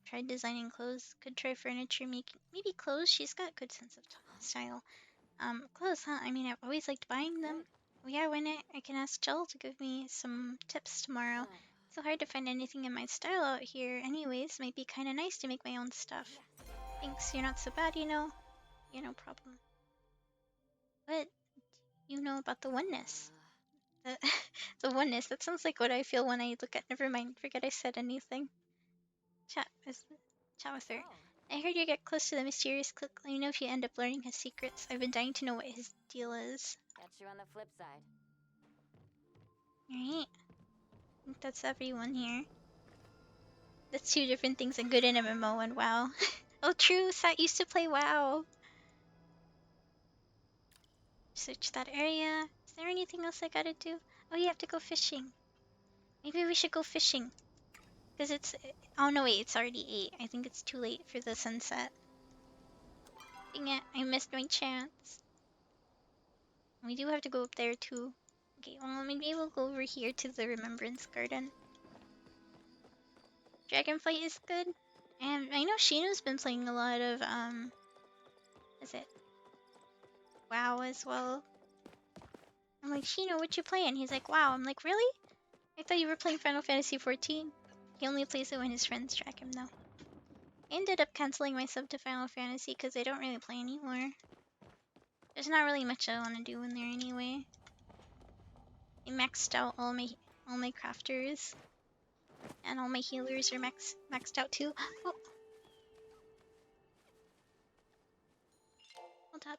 Tried designing clothes. Could try furniture making. Maybe clothes. She's got good sense of style. Clothes, huh? I mean, I've always liked buying them. Oh, yeah, why not? I can ask Jill to give me some tips tomorrow. It's so hard to find anything in my style out here. Anyways, might be kind of nice to make my own stuff. Thanks, you're not so bad, you know. Yeah, no problem. What you know about the oneness? The, the oneness. That sounds like what I feel when I look at. Never mind. Forget I said anything. Chat with her. I heard you get close to the mysterious Click. Let me know if you end up learning his secrets. I've been dying to know what his deal is. Catch you on the flip side. Alright. I think that's everyone here. That's two different things, a good in MMO and WoW. Oh, true. Sat used to play WoW. Search that area. Is there anything else I gotta do? Oh, you have to go fishing. Maybe we should go fishing. Because it's... Oh, no, wait. It's already 8. I think it's too late for the sunset. Dang it. I missed my chance. We do have to go up there, too. Okay, well, maybe we'll go over here to the Remembrance Garden. Dragonflight is good. And I know Shino's been playing a lot of, is it WoW as well? I'm like, Shino, what you playing? He's like, WoW. I'm like, really? I thought you were playing Final Fantasy 14. He only plays it when his friends track him, though. I ended up canceling my sub to Final Fantasy because I don't really play anymore. There's not really much I want to do in there anyway. I maxed out all my crafters. And all my healers are maxed out too. Oh. Hold up.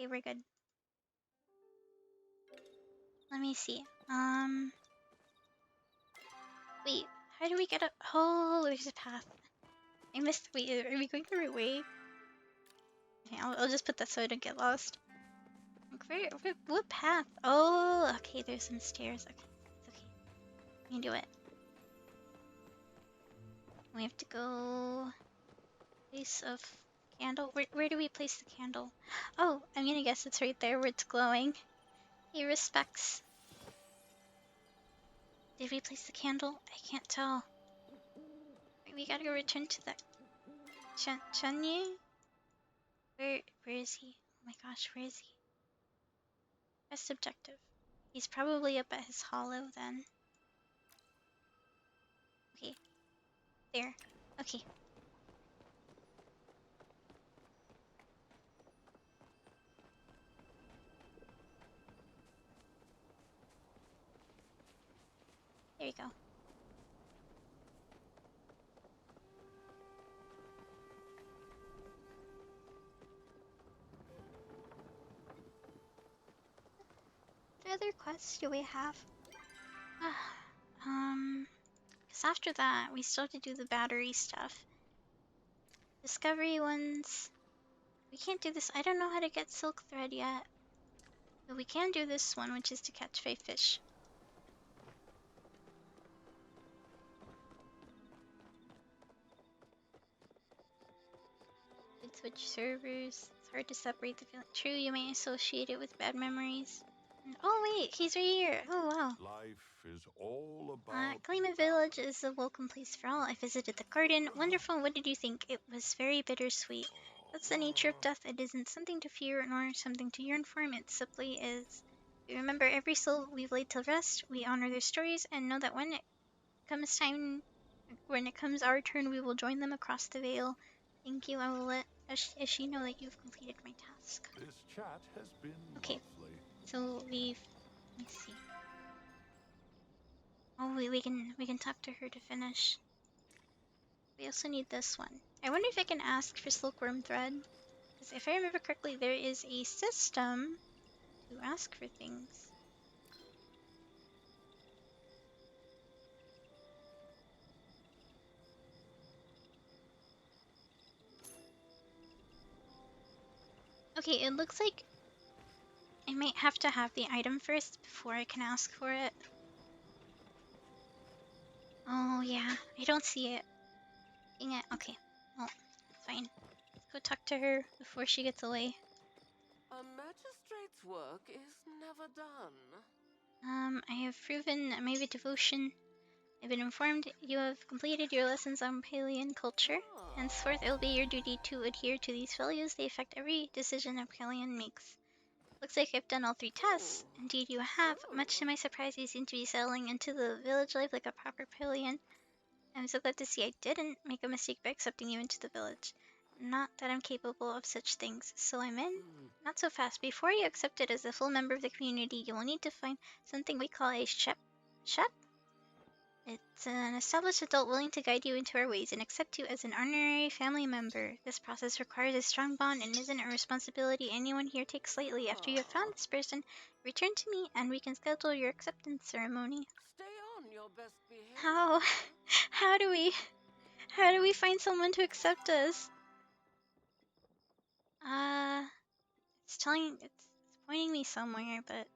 Okay, we're good. Let me see. Wait, how do we get up? Oh, there's a path. I missed. Wait, are we going the right way? Okay, I'll just put that so I don't get lost. Like, what path? Oh, okay, there's some stairs. Okay, it's okay. We can do it. We have to go. Place of candle. Where do we place the candle? Oh, I'm gonna guess it's right there where it's glowing. He respects. Did we place the candle? I can't tell. We gotta go return to that Chunye? Where is he? Oh my gosh, where is he? Best objective. He's probably up at his hollow then. Okay. There. Okay. There you go. What other quests do we have? Because after that, we still have to do the battery stuff. Discovery ones. We can't do this. I don't know how to get silk thread yet. But we can do this one, which is to catch 5 fish. Could switch servers. It's hard to separate the feeling. True, you may associate it with bad memories. Oh wait, he's right here. Oh wow. Life is all about Claimant Village is a welcome place for all. I visited the garden. Wonderful. What did you think? It was very bittersweet. That's the nature of death. It isn't something to fear nor something to yearn for. It simply is. We remember every soul we've laid to rest. We honor their stories and know that when it comes our turn, we will join them across the veil. Thank you. I will let she know that you've completed my task. This chat has been Okay. lovely. So we've. Let me see. Oh, we can talk to her to finish. We also need this one. I wonder if I can ask for silkworm thread, because if I remember correctly, there is a system to ask for things. Okay, it looks like I might have to have the item first before I can ask for it. Oh yeah, I don't see it. Dang it. Okay. Well, fine. Let's go talk to her before she gets away. A magistrate's work is never done. I have proven my devotion. I've been informed you have completed your lessons on Palean culture. Henceforth, it will be your duty to adhere to these values. They affect every decision a Palean makes. Looks like I've done all 3 tests. Indeed, you have. Much to my surprise, you seem to be settling into the village life like a proper Palean. I'm so glad to see I didn't make a mistake by accepting you into the village. Not that I'm capable of such things, so I'm in. Not so fast. Before you accepted as a full member of the community, you will need to find something we call a shep. Shep? It's an established adult willing to guide you into our ways and accept you as an honorary family member. This process requires a strong bond and isn't a responsibility anyone here takes lightly. After you have found this person, return to me and we can schedule your acceptance ceremony. Stay on your best behavior. How? How do we find someone to accept us? It's pointing me somewhere, but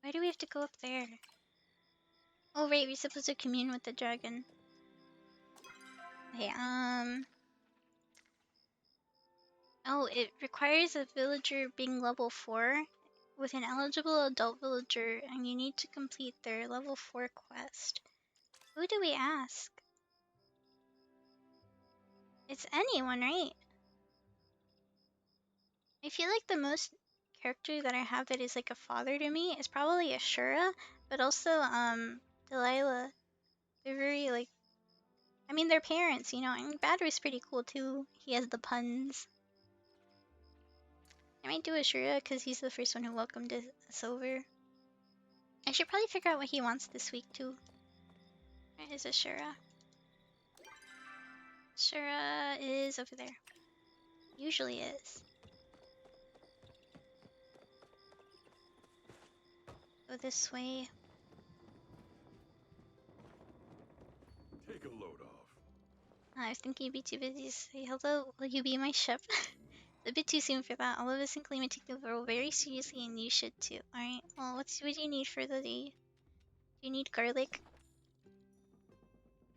why do we have to go up there? Oh right, we're supposed to commune with the dragon. Okay, oh, it requires a villager being level 4 with an eligible adult villager, and you need to complete their level 4 quest. Who do we ask? It's anyone, right? I feel like the most character that I have that is like a father to me is probably Ashura, but also Delilah. They're very like, I mean they're parents, you know. I mean Badru's pretty cool too. He has the puns. I might do Ashura because he's the first one who welcomed us over. I should probably figure out what he wants this week too. Where is Ashura? Ashura is over there. Usually is. Go this way. Take a load off. I was thinking you'd be too busy to say hello. Will you be my ship? It's a bit too soon for that. All of us in Claimant take the role very seriously, and you should too. Alright, well, what do you need for the day? Do you need garlic?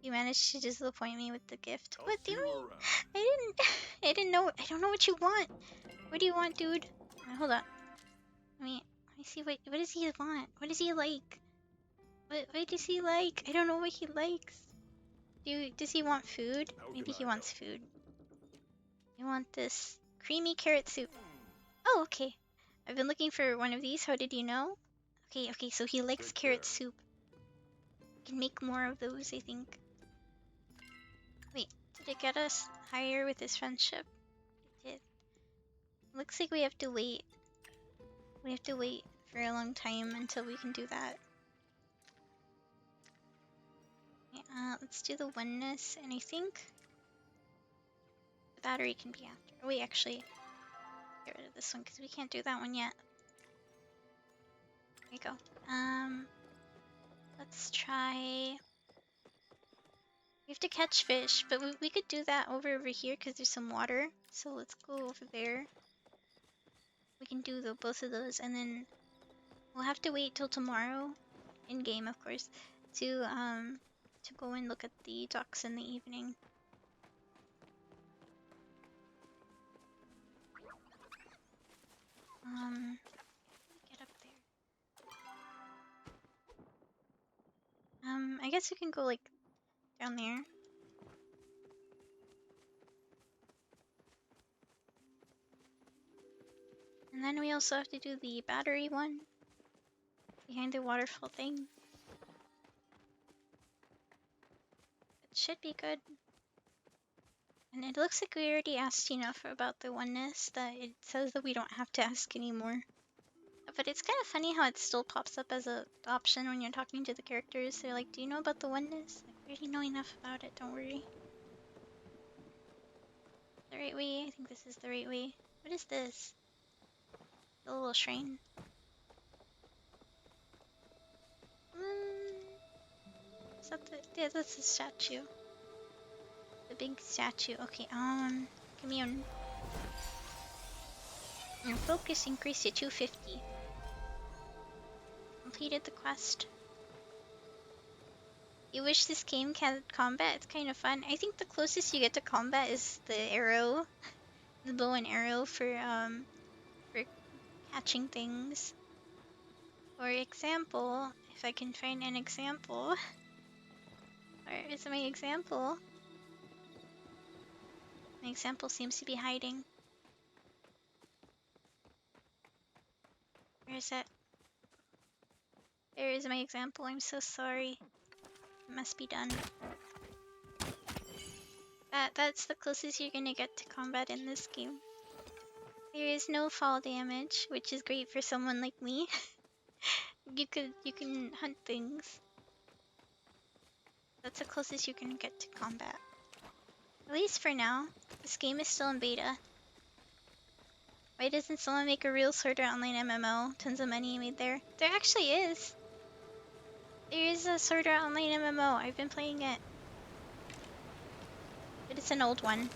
You managed to disappoint me with the gift. I'll What do see you you mean? around. I didn't know. I don't know what you want. What do you want, dude? Hold on. Let me see. What does he want? What does he like? What does he like? I don't know what he likes. Does he want food? How Maybe can he I wants help? food. You want this creamy carrot soup. Oh, okay. I've been looking for one of these. How did you know? Okay, so he likes Take carrot care. soup. We can make more of those, I think. Wait, did it get us higher with his friendship? It did. Looks like we have to wait. We have to wait for a long time until we can do that. Okay, let's do the oneness, and I think the battery can be after. Oh wait, actually, get rid of this one because we can't do that one yet. There you go. Let's try. We have to catch fish, but we could do that over here because there's some water. So let's go over there. We can do both of those, and then we'll have to wait till tomorrow, in game of course, to go and look at the docks in the evening. Get up there. I guess we can go like down there. And then we also have to do the battery one behind the waterfall thing. It should be good. And it looks like we already asked enough about the oneness that it says that we don't have to ask anymore. But it's kind of funny how it still pops up as an option when you're talking to the characters. They're like, do you know about the oneness? Like, we already know enough about it, don't worry. The right way? I think this is the right way. What is this? A little shrine. Is that the... Yeah, that's the statue. The big statue. Okay, commune. And focus increased to 250. Completed the quest. You wish this game had combat? It's kind of fun. I think the closest you get to combat is the arrow. The bow and arrow for catching things. For example, if I can find an example. Where is my example? My example seems to be hiding. Where is it? There is my example. I'm so sorry. It must be done. That's the closest you're gonna get to combat in this game. There is no fall damage, which is great for someone like me. You can hunt things. That's the closest you can get to combat. At least for now. This game is still in beta. Why doesn't someone make a real Sword Art Online MMO? Tons of money made there. There actually is. There is a Sword Art Online MMO. I've been playing it. But it's an old one.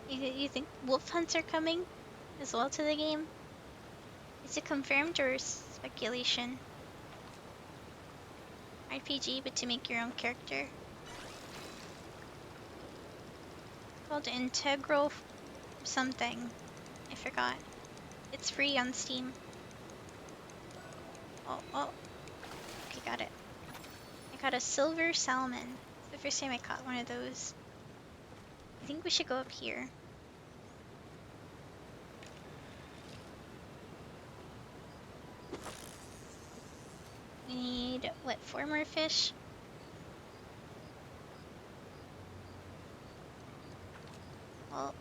You think wolf hunts are coming as well to the game? Is it confirmed or speculation? RPG, but to make your own character. Called Integral something. I forgot. It's free on Steam. Oh. Okay, got it. I got a silver salmon. It's the first time I caught one of those. I think we should go up here. We need, what, 4 more fish? Well,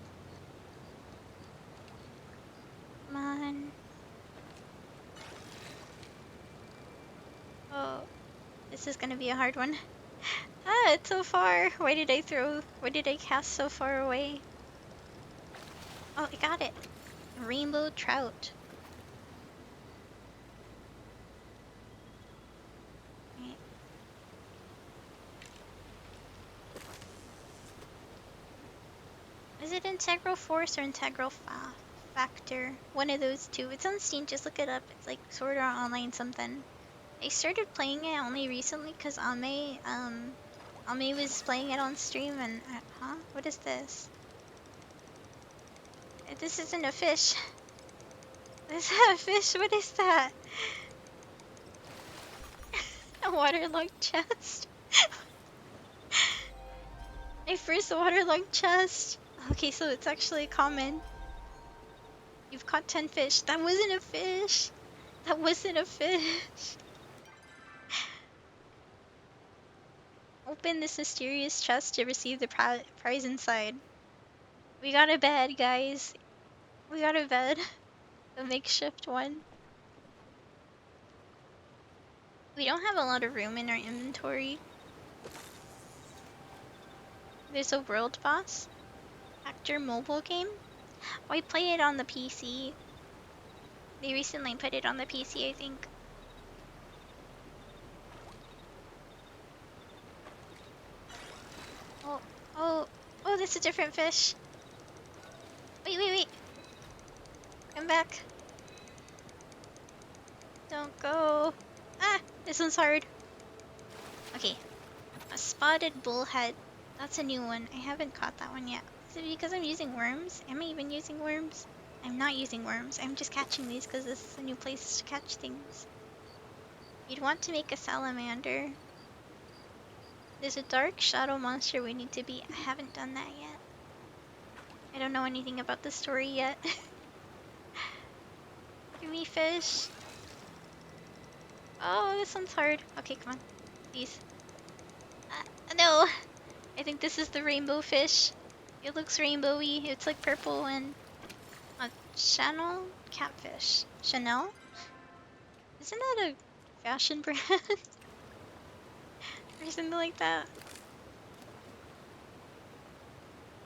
come on. Oh, this is gonna be a hard one. Ah, it's so far. Why did I cast so far away? Oh, I got it. Rainbow trout. Right. Is it integral force or integral factor? One of those two. It's on Steam, just look it up. It's like Sword Art Online something. I started playing it only recently because Ame was playing it on stream and... huh? What is this? This isn't a fish. This isn't a fish. What is that? A waterlogged chest. My first waterlogged chest. Okay, so it's actually common. You've caught 10 fish. That wasn't a fish. That wasn't a fish. Open this mysterious chest to receive the prize inside. We got a bed, guys. We got a bed. A makeshift one. We don't have a lot of room in our inventory. There's a world boss. Actor mobile game. Oh, I play it on the PC. They recently put it on the PC, I think. Oh, that's a different fish. Wait. Come back. Don't go. Ah, this one's hard. Okay. A spotted bullhead. That's a new one. I haven't caught that one yet. Is it because I'm using worms? Am I even using worms? I'm not using worms. I'm just catching these because this is a new place to catch things. You'd want to make a salamander. There's a dark shadow monster we need to beat. I haven't done that yet. I don't know anything about the story yet. Give me fish. Oh, this one's hard. Okay, come on. Please. No. I think this is the rainbow fish. It looks rainbowy. It's like purple and a Chanel catfish. Chanel? Isn't that a fashion brand? Or something like that?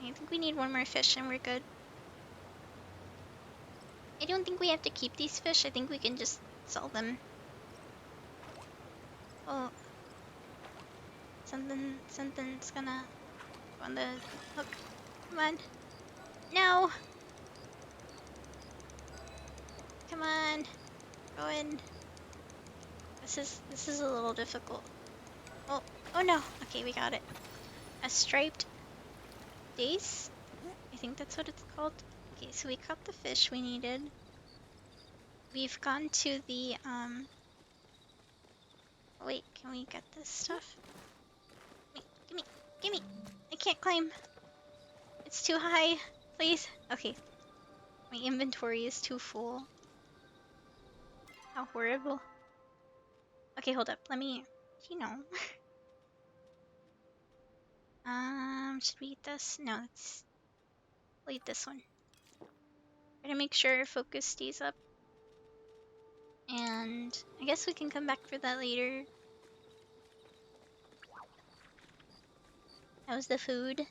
I think we need one more fish and we're good. I don't think we have to keep these fish. I think we can just sell them. Oh, something's gonna go on the hook. Come on. No! Come on. Go in. This is a little difficult. Oh, oh no. Okay, we got it. A striped dace? I think that's what it's called. Okay, so we caught the fish we needed. We've gone to the, wait, can we get this stuff? Gimme, gimme! I can't climb! It's too high! Please! Okay. My inventory is too full. How horrible. Okay, hold up. Let me, you know. Should we eat this? No, we'll eat this one. Gotta make sure our focus stays up. And I guess we can come back for that later. How's the food?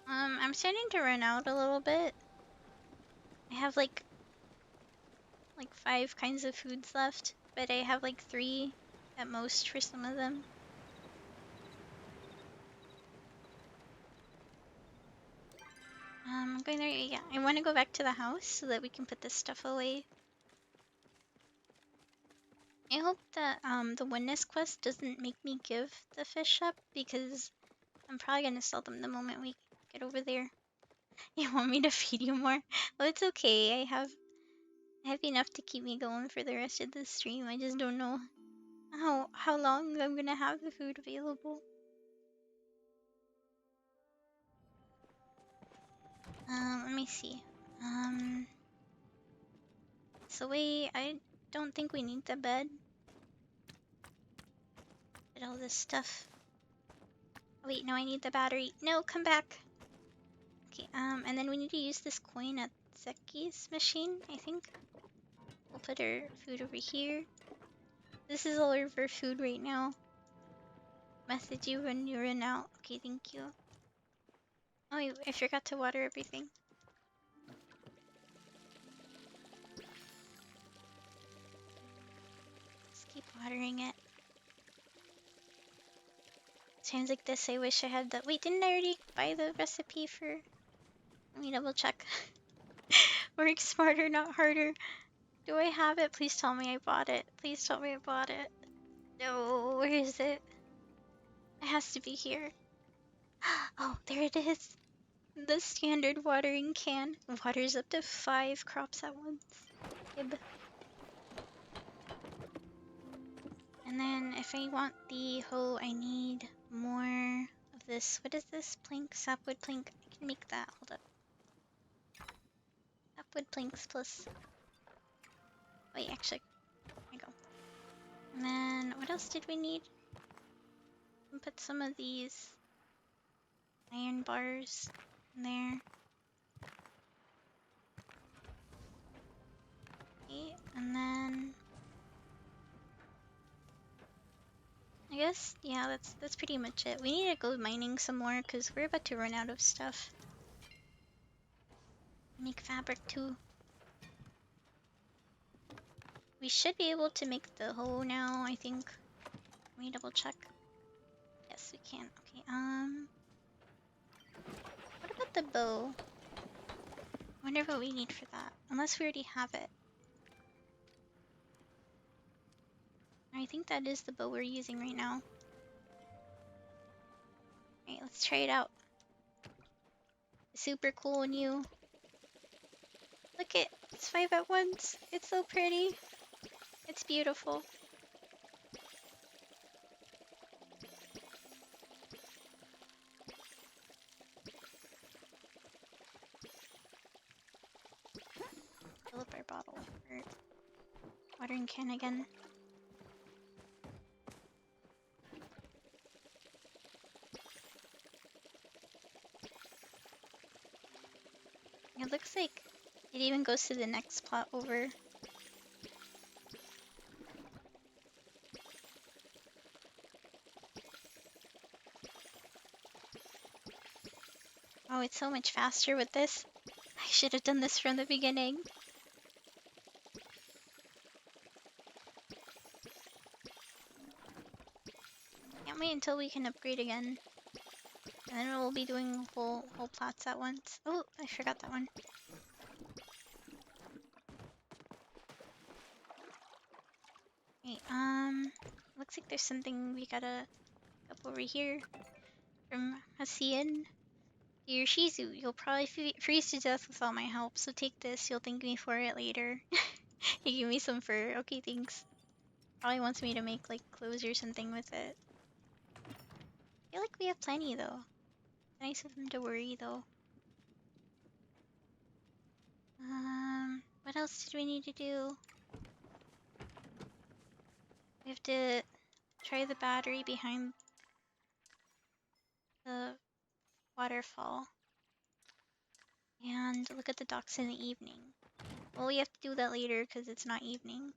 I'm starting to run out a little bit. I have like 5 kinds of foods left, but I have like 3 at most for some of them. I'm going there. Yeah, I want to go back to the house so that we can put this stuff away. I hope that the oneness quest doesn't make me give the fish up because I'm probably gonna sell them the moment we get over there. You want me to feed you more? Well, it's okay. I have enough to keep me going for the rest of the stream. I just don't know how long I'm gonna have the food available. Let me see. So wait, I don't think we need the bed. Get all this stuff. Oh, wait, no, I need the battery. No, come back. Okay, and then we need to use this coin at Zeki's machine, I think. We'll put our food over here. This is all of our food right now. Message you when you run out. Okay, thank you. Oh, I forgot to water everything. Just keep watering it. Times like this, I wish I had that. Wait, didn't I already buy the recipe for... Let me double check. Work smarter, not harder. Do I have it? Please tell me I bought it. Please tell me I bought it. No, where is it? It has to be here. Oh, there it is. The standard watering can. Waters up to 5 crops at once. Yib. And then if I want the hoe, I need more of this. What is this? Plank? Sapwood plank. I can make that. Hold up. Sapwood planks plus... Wait, actually. There we go. And then what else did we need? We can put some of these iron bars in there. Okay, and then... I guess, yeah, that's pretty much it. We need to go mining some more because we're about to run out of stuff. Make fabric too. We should be able to make the hoe now, I think. Let me double check. Yes, we can. Okay, what about the bow? I wonder what we need for that. Unless we already have it. I think that is the bow we're using right now. Alright, let's try it out. Super cool new. Look it, it's 5 at once. It's so pretty. It's beautiful. Fill up our bottle or watering can again. looks like it even goes to the next plot over. Oh, it's so much faster with this. I should have done this from the beginning. Can't wait until we can upgrade again. And then we'll be doing whole plots at once. Oh, I forgot that one. Wait, looks like there's something we gotta up over here from Hasian. Dear Shizu, you'll probably freeze to death with all my help, so take this. You'll thank me for it later. He gave me some fur. Okay, thanks. Probably wants me to make like clothes or something with it. I feel like we have plenty though. Nice of him to worry though. What else did we need to do? We have to try the battery behind the waterfall. And look at the docks in the evening. Well, we have to do that later because it's not evening.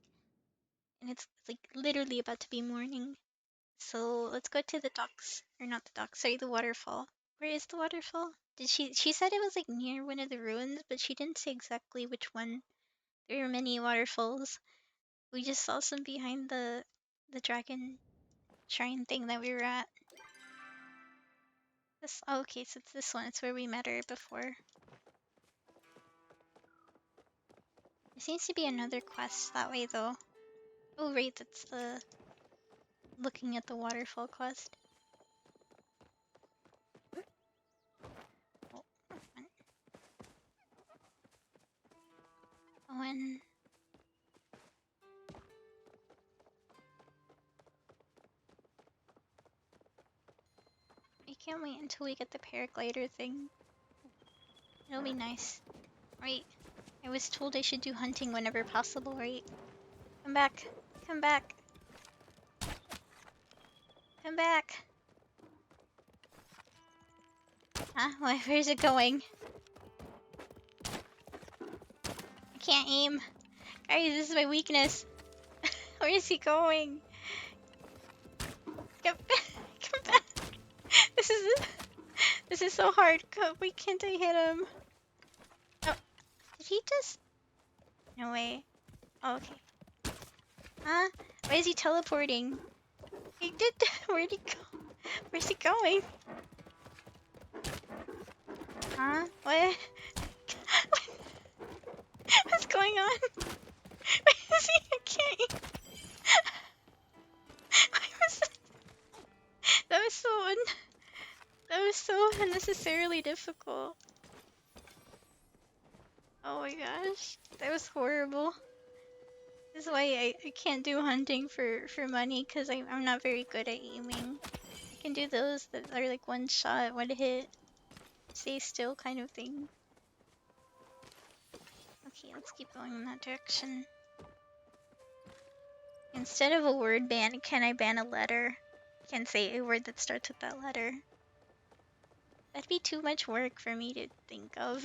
And it's like literally about to be morning. So let's go to the docks. Or not the docks, sorry, the waterfall. Where is the waterfall? She said it was like near one of the ruins, but she didn't say exactly which one. There are many waterfalls. We just saw some behind the dragon shrine thing that we were at. This, oh, okay, so it's this one. It's where we met her before. There seems to be another quest that way though. Oh right, that's the looking at the waterfall quest. Oh, Owen. I can't wait until we get the paraglider thing. It'll be nice. Right. I was told I should do hunting whenever possible, right? Come back. Come back. Come back. Huh? Where's it going? I can't aim. Guys, this is my weakness. Where is he going? Come back. Come back. This is so hard. Why can't I hit him? Oh, did he just? No way. Oh, okay. Huh? Why is he teleporting? He did. Where'd he go? Where's he going? Huh? What? What's going on? Where is he? I can't. Why was that? That was so unnecessarily difficult. Oh my gosh, that was horrible. This is why I can't do hunting for money, because I'm not very good at aiming. I can do those that are like one shot, one hit, stay still kind of thing. Okay, let's keep going in that direction. Instead of a word ban, can I ban a letter? I can say a word that starts with that letter. That'd be too much work for me to think of.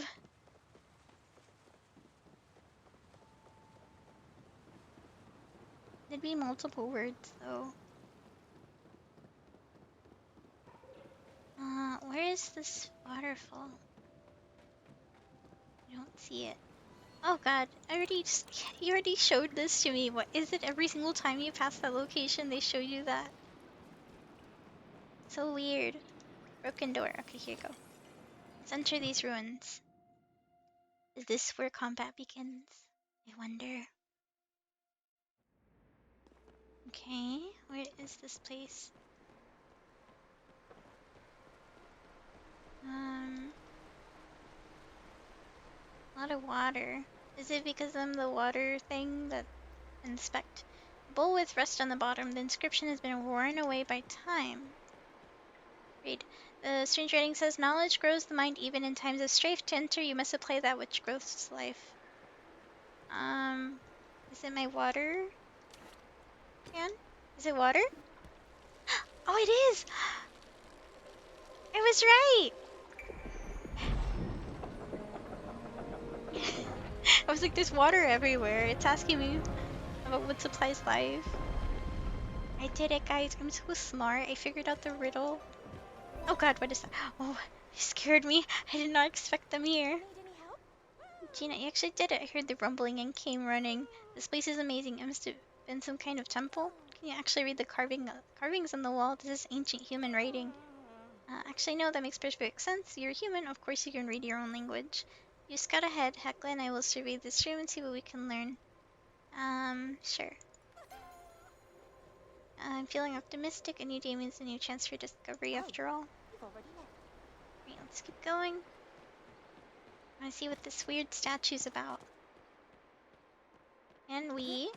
There'd be multiple words though. Where is this waterfall? I don't see it. Oh god, you already showed this to me. What is it every single time you pass that location they show you that? So weird. Broken door. Okay, here you go. Let's enter these ruins. Is this where combat begins? I wonder. Okay, where is this place? A lot of water. Is it because I'm the water thing that inspect? Bowl with rust on the bottom. The inscription has been worn away by time. Read. The strange writing says, knowledge grows the mind even in times of strife. To enter, you must apply that which grows life. Is it my water can? Is it water? Oh, it is! I was right! I was like, there's water everywhere. It's asking me about what supplies life. I did it, guys. I'm so smart. I figured out the riddle. Oh god, what is that? Oh, you scared me. I did not expect them here. Gina, you actually did it. I heard the rumbling and came running. This place is amazing. It must have been some kind of temple. Can you actually read the carvings on the wall? This is ancient human writing. Actually, no, that makes perfect sense. You're human. Of course you can read your own language. You scout ahead. Hecla and I will survey this room and see what we can learn. Sure. I'm feeling optimistic. A new day means a new chance for discovery after all. Right, let's keep going. I want to see what this weird statue's about. Can we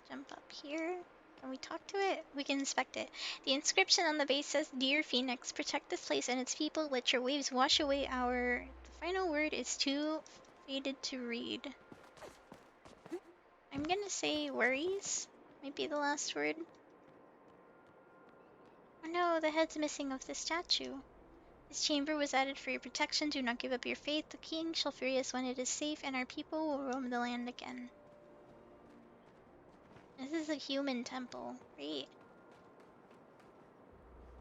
jump up here? Can we talk to it? We can inspect it. The inscription on the base says, Dear Phoenix, protect this place and its people. Let your waves wash away our... The final word is too faded to read. I'm gonna say worries. Might be the last word. Oh no, the head's missing of the statue. This chamber was added for your protection. Do not give up your faith. The king shall free us when it is safe, and our people will roam the land again. This is a human temple. Great.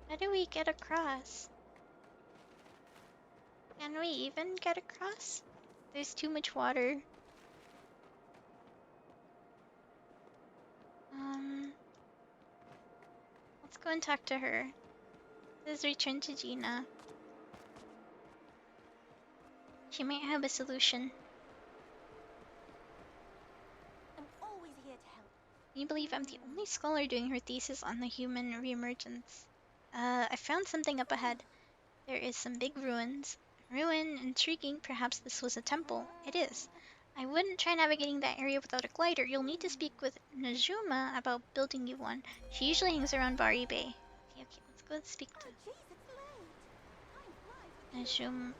How do we get across? Can we even get across? There's too much water. Let's go and talk to her. Let's return to Gina. She might have a solution. I'm always here to help. Can you believe I'm the only scholar doing her thesis on the human reemergence? I found something up ahead. There is some big ruins. Ruin, intriguing. Perhaps this was a temple. It is. I wouldn't try navigating that area without a glider. You'll need to speak with Najuma about building you one. She usually hangs around Bari Bay. Okay, let's go speak to Najuma.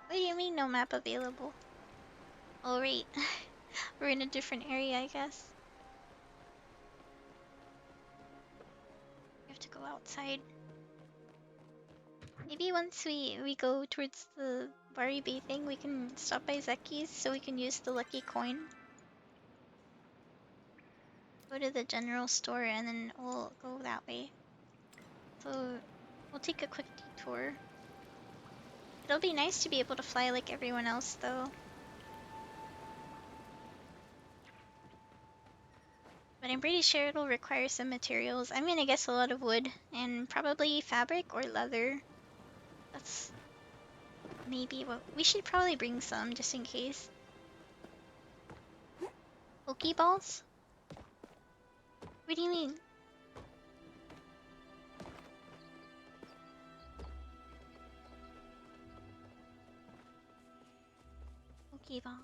What do you mean no map available? Oh, right. We're in a different area, I guess. We have to go outside. Maybe once we go towards the Bari Bay thing, we can stop by Zeki's so we can use the lucky coin. Go to the general store and then we'll go that way. So we'll take a quick detour. It'll be nice to be able to fly like everyone else though. But I'm pretty sure it'll require some materials. I'm gonna guess a lot of wood and probably fabric or leather. That's maybe what we should probably bring some just in case. Pokeballs? What do you mean? Pokeball.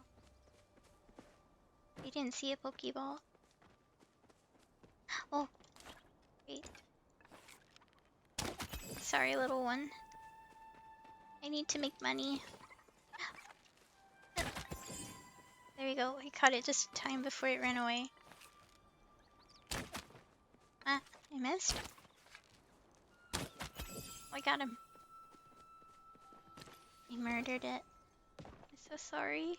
You didn't see a Pokeball? Oh, wait. Sorry, little one. I need to make money. There we go. I caught it just in time before it ran away. Ah, I missed. Oh, I got him. I murdered it. I'm so sorry.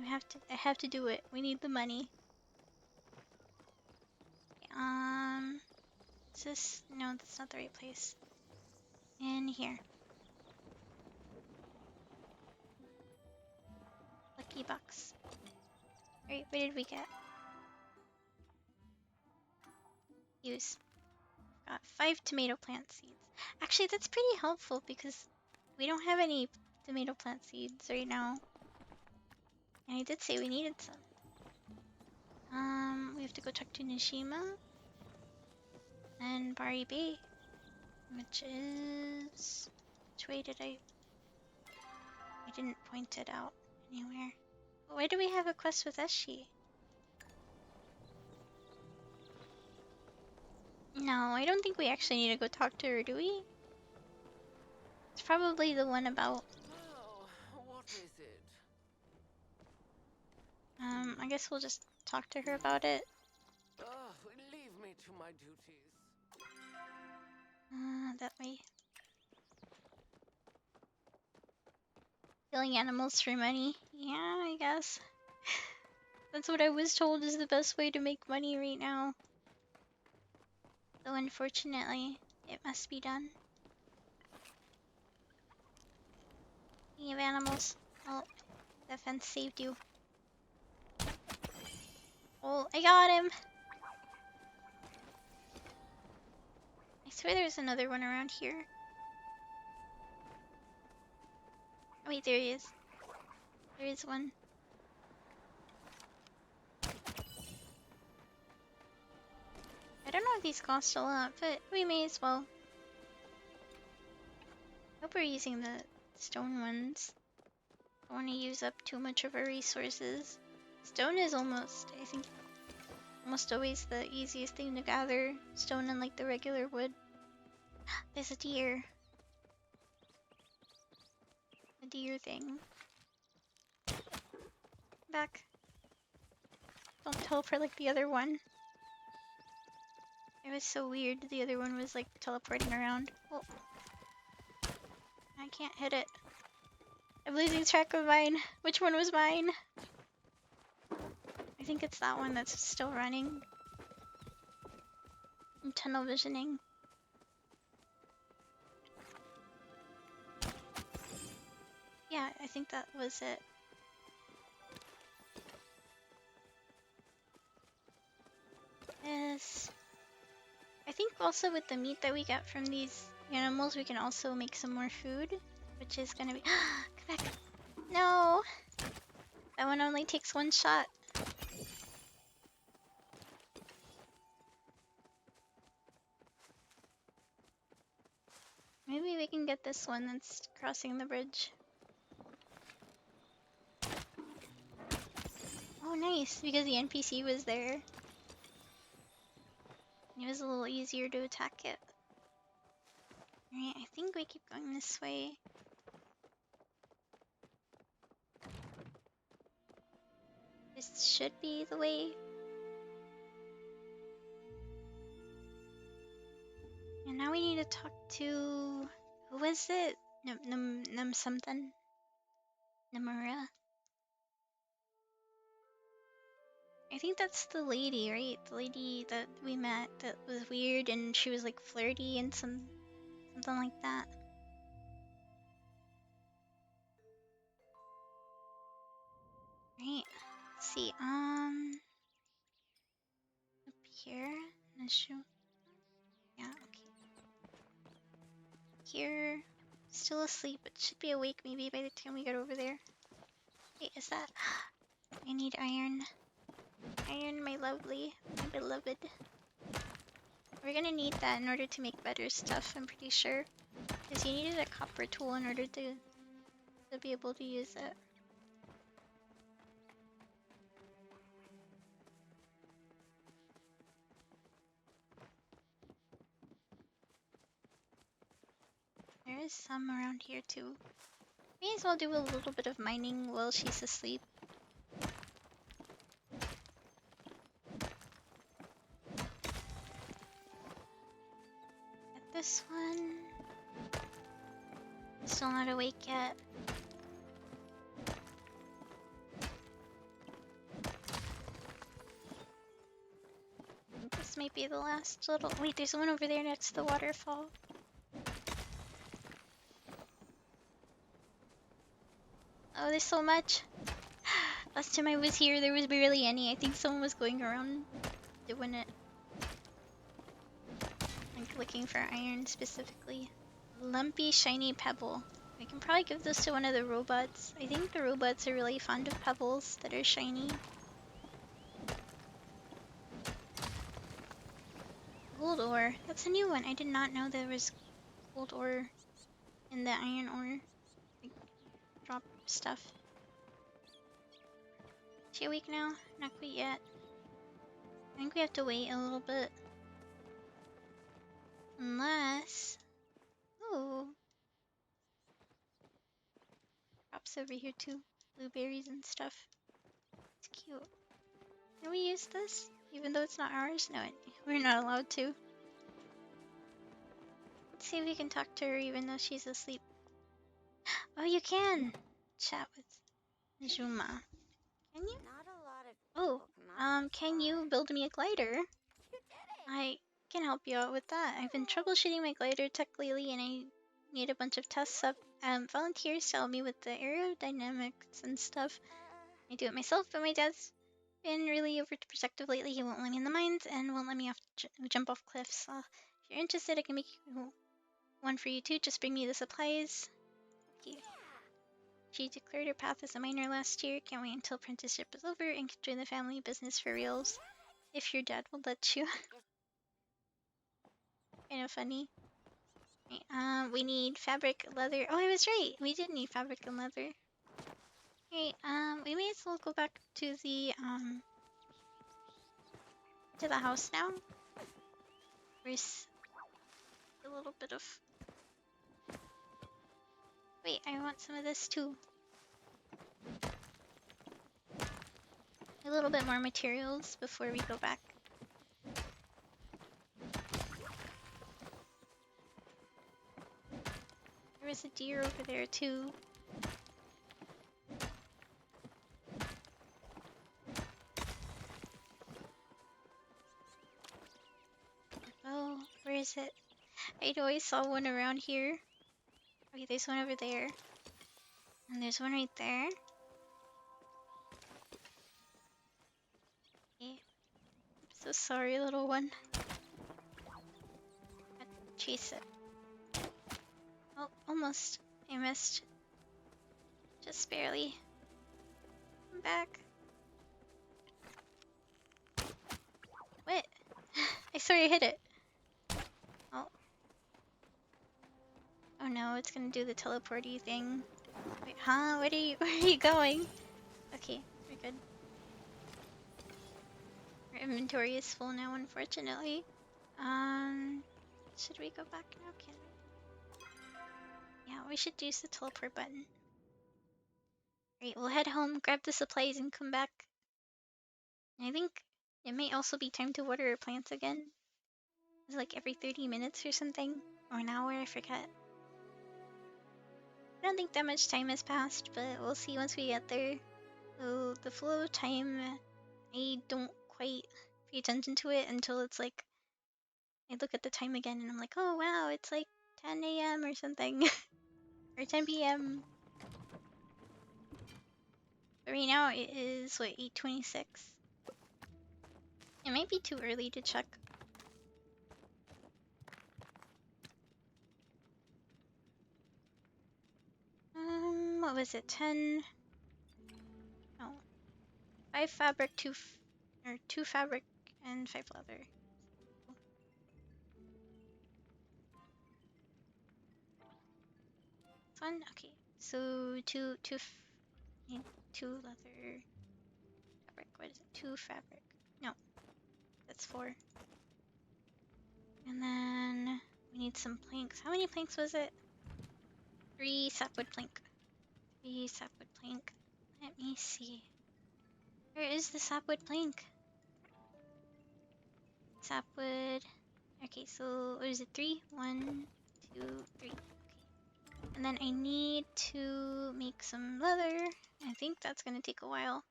I have to do it. We need the money. Is this? No, that's not the right place. In here. Lucky bucks. Alright, what did we get? Use. Got 5 tomato plant seeds. Actually, that's pretty helpful because we don't have any tomato plant seeds right now. And I did say we needed some. We have to go talk to Nishima. And Bari Bay. Which is... Which way did I didn't point it out anywhere. Why do we have a quest with Eshi? No, I don't think we actually need to go talk to her, do we? It's probably the one about... Well, what is it? I guess we'll just talk to her about it. Leave me to my duties. That way. Killing animals for money. Yeah, I guess. That's what I was told is the best way to make money right now. So unfortunately, it must be done. Speaking of animals, oh, the fence saved you. Oh, I got him! I swear there's another one around here. Oh wait, there he is. There is one. I don't know if these cost a lot, but we may as well. Hope we're using the stone ones. Don't want to use up too much of our resources. Stone is almost, I think, almost always the easiest thing to gather. Stone and like the regular wood. There's a deer. A deer thing. Back. Don't teleport like the other one. It was so weird. The other one was like teleporting around. Oh. I can't hit it. I'm losing track of mine. Which one was mine? I think it's that one that's still running. I'm tunnel visioning. Yeah, I think that was it. Yes. I think also with the meat that we get from these animals, we can also make some more food, which is gonna be. Come back! No! That one only takes one shot. Maybe we can get this one that's crossing the bridge. Oh, nice, because the NPC was there. It was a little easier to attack it. Alright, I think we keep going this way. This should be the way. And now we need to talk to... Who was it? Num something? Namura? I think that's the lady, right? The lady that we met that was weird and she was like flirty and something like that. Right. Let's see. Up here. Nashu. Yeah, okay. Here. Still asleep, but should be awake maybe by the time we get over there. Wait, is that? I need iron. Iron, my lovely, my beloved. We're gonna need that in order to make better stuff, I'm pretty sure. Because you needed a copper tool in order to be able to use it. There is some around here too. May as well do a little bit of mining while she's asleep. Get this one. Still not awake yet. This might be the last little. Wait, there's one over there next to the waterfall. Oh, there's so much. Last time I was here, there was barely any. I think someone was going around doing it. Like looking for iron specifically. Lumpy, shiny pebble. We can probably give this to one of the robots. I think the robots are really fond of pebbles that are shiny. Gold ore. That's a new one. I did not know there was gold ore in the iron ore. Like, drop stuff. Is she awake now? Not quite yet. I think we have to wait a little bit. Unless... Ooh. Crops over here too. Blueberries and stuff. It's cute. Can we use this? Even though it's not ours? No, we're not allowed to. Let's see if we can talk to her even though she's asleep. Oh, you can! Chat with Juma. Can you? Not a lot of Oh, people come out can this you far. build me a glider? You did it! I can help you out with that. I've been troubleshooting my glider tech lately, and I need a bunch of tests up. Volunteers to help me with the aerodynamics and stuff. I do it myself, but my dad's been really overprotective lately. He won't let me in the mines and won't let me jump off cliffs. If you're interested, I can make one for you too. Just bring me the supplies. Okay. She declared her path as a miner last year. Can't wait until apprenticeship is over and can join the family business for reals. If your dad will let you. Kind of funny. Right, we need fabric, leather. Oh, I was right. We did need fabric and leather. Okay, we may as well go back to the house now. There's a little bit of. Wait, I want some of this too. A little bit more materials before we go back. There was a deer over there too. Oh, where is it? I always saw one around here. Okay, there's one over there. And there's one right there. Okay. I'm so sorry, little one. Chase it. Oh, almost. I missed. Just barely. I'm back. What? I swear I hit it. Oh. Oh no, it's gonna do the teleporty thing. Wait, huh? Where are you going? Okay, we're good. Our inventory is full now, unfortunately. Should we go back now? Can we? Yeah, we should use the teleport button. Right, we'll head home, grab the supplies, and come back. And I think it may also be time to water our plants again. It's like every 30 minutes or something. Or an hour, I forget. I don't think that much time has passed, but we'll see once we get there. So the flow of time, I don't quite pay attention to it until it's like, I look at the time again and I'm like, oh wow, it's like 10 a.m. or something. Or 10 p.m. But right now it is, what, 8:26? It might be too early to check. What was it? 10? No. 5 fabric, 2 fabric, and 5 leather. This one? Okay. So, need 2 leather, fabric. What is it? 2 fabric. No. That's 4. And then we need some planks. How many planks was it? 3 sapwood plank. 3 sapwood plank. Let me see. Where is the sapwood plank? Sapwood. Okay, so what is it? 3? 1, 2, 3. Okay. And then I need to make some leather. I think that's gonna take a while.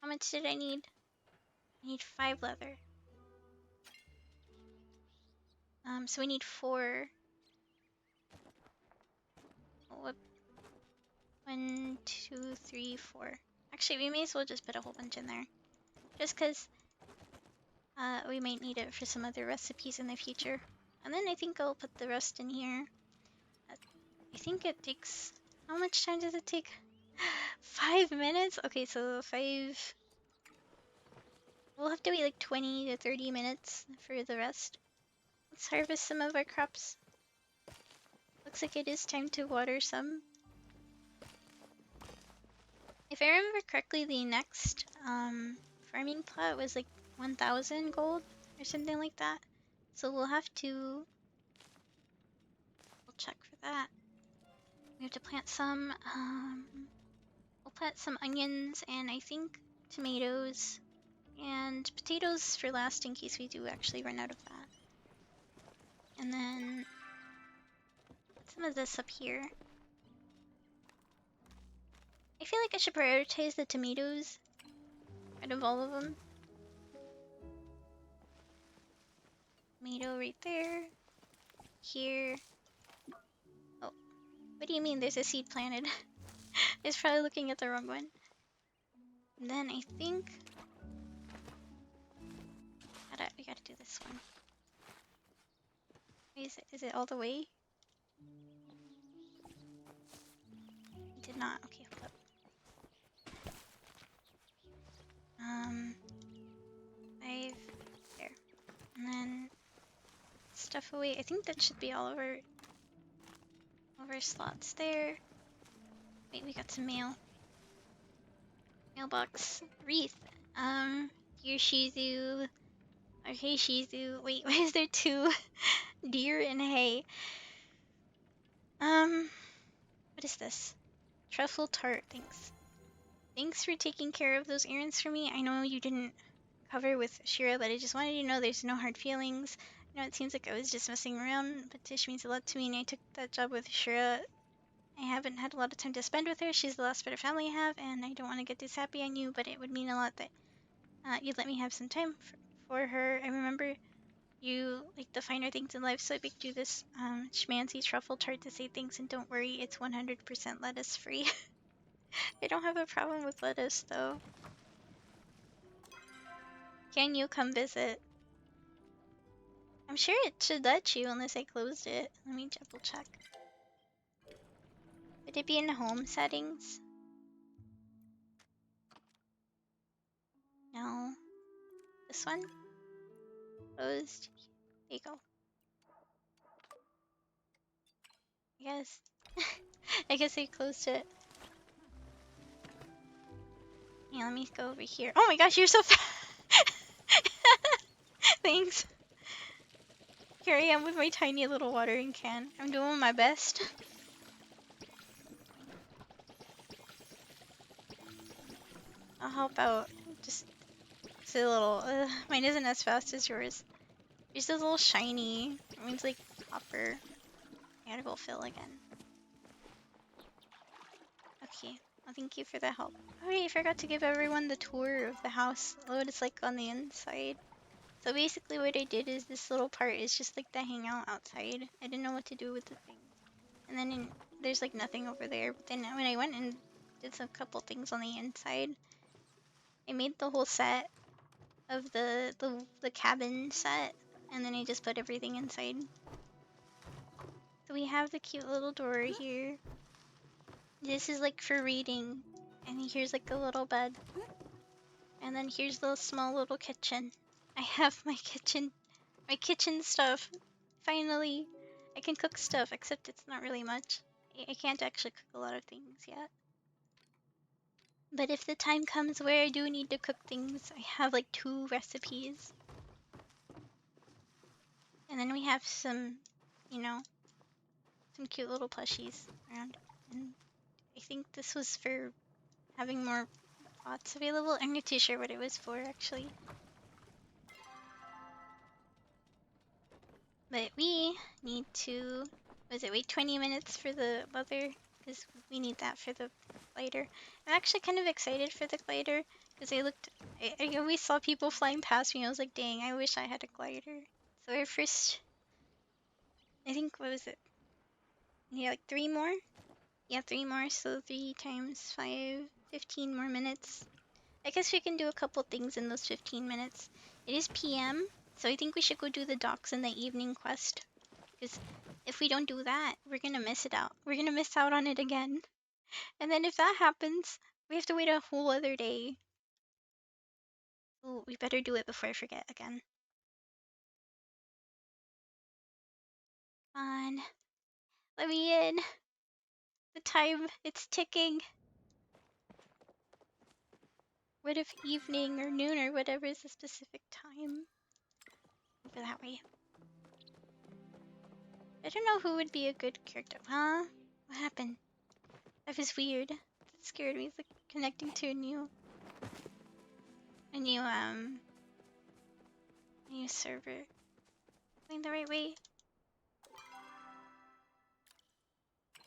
How much did I need? I need 5 leather. So we need 4. What? 1, 2, 3, 4. Actually, we may as well just put a whole bunch in there. Just because we might need it for some other recipes in the future. And then I think I'll put the rest in here. I think it takes... How much time does it take? 5 minutes? Okay, so 5... We'll have to wait like 20 to 30 minutes for the rest. Let's harvest some of our crops. Looks like it is time to water some. If I remember correctly, the next farming plot was like 1,000 gold or something like that. So we'll have to... We'll check for that. We have to plant some... We'll plant some onions and I think tomatoes. And potatoes for last in case we do actually run out of that. And then... Put some of this up here. I feel like I should prioritize the tomatoes out of all of them. Tomato right there. Here. Oh, what do you mean there's a seed planted? I was probably looking at the wrong one. And then I think we gotta do this one. Is it all the way? It did not. Okay, hold up. 5 there. And then stuff away. I think that should be all over slots there. Wait, we got some mail. Mailbox. Wreath. Dear Shizu. Okay, Shizu. Wait, why is there 2 deer and hay? What is this? Truffle tart, thanks. Thanks for taking care of those errands for me. I know you didn't cover with Shira, but I just wanted you to know there's no hard feelings. I know it seems like I was just messing around, but Tish means a lot to me, and I took that job with Shira. I haven't had a lot of time to spend with her. She's the last bit of family I have, and I don't want to get this happy on you, but it would mean a lot that you'd let me have some time for her. I remember you like the finer things in life, so I baked you this schmancy truffle tart to say thanks, and don't worry, it's 100% lettuce free. I don't have a problem with lettuce, though. Can you come visit? I'm sure it should let you unless I closed it. Let me double check. Would it be in home settings? No. This one? Closed. There you go. I guess. I guess I closed it. Yeah, let me go over here. Oh my gosh, you're so fast! Thanks. Here I am with my tiny little watering can. I'm doing my best. I'll help out. Just it's a little. Mine isn't as fast as yours. Yours is a little shiny. It means like copper. I gotta go fill again. Okay. Well, thank you for the help. Alright, I forgot to give everyone the tour of the house. What it's like on the inside. So basically what I did is this little part is just like the hangout outside. I didn't know what to do with the thing. And then there's like nothing over there. But then when I went and did some couple things on the inside, I made the whole set of the cabin set. And then I just put everything inside. So we have the cute little door here. This is like for reading. And here's like a little bed. And then here's the small little kitchen. I have my kitchen stuff. Finally, I can cook stuff, except it's not really much. I can't actually cook a lot of things yet. But if the time comes where I do need to cook things, I have like 2 recipes. And then we have some, you know, some cute little plushies around. And I think this was for having more pots available. I'm not too sure what it was for, actually. But we need to, wait 20 minutes for the mother? Because we need that for the glider. I'm actually kind of excited for the glider, because I always saw people flying past me. I was like, dang, I wish I had a glider. So our first, I think, what was it? Yeah, like 3 more? Yeah, 3 more, so 3 times 5, 15 more minutes. I guess we can do a couple things in those 15 minutes. It is PM, so I think we should go do the docks in the evening quest. Because if we don't do that, we're gonna miss it out. We're gonna miss out on it again. And then if that happens, we have to wait a whole other day. Ooh, we better do it before I forget again. Come on. Let me in. The time, it's ticking. What if evening or noon or whatever is the specific time? Over that way. I don't know who would be a good character. Huh? What happened? That was weird. That scared me. It's like connecting to a new server. Going the right way?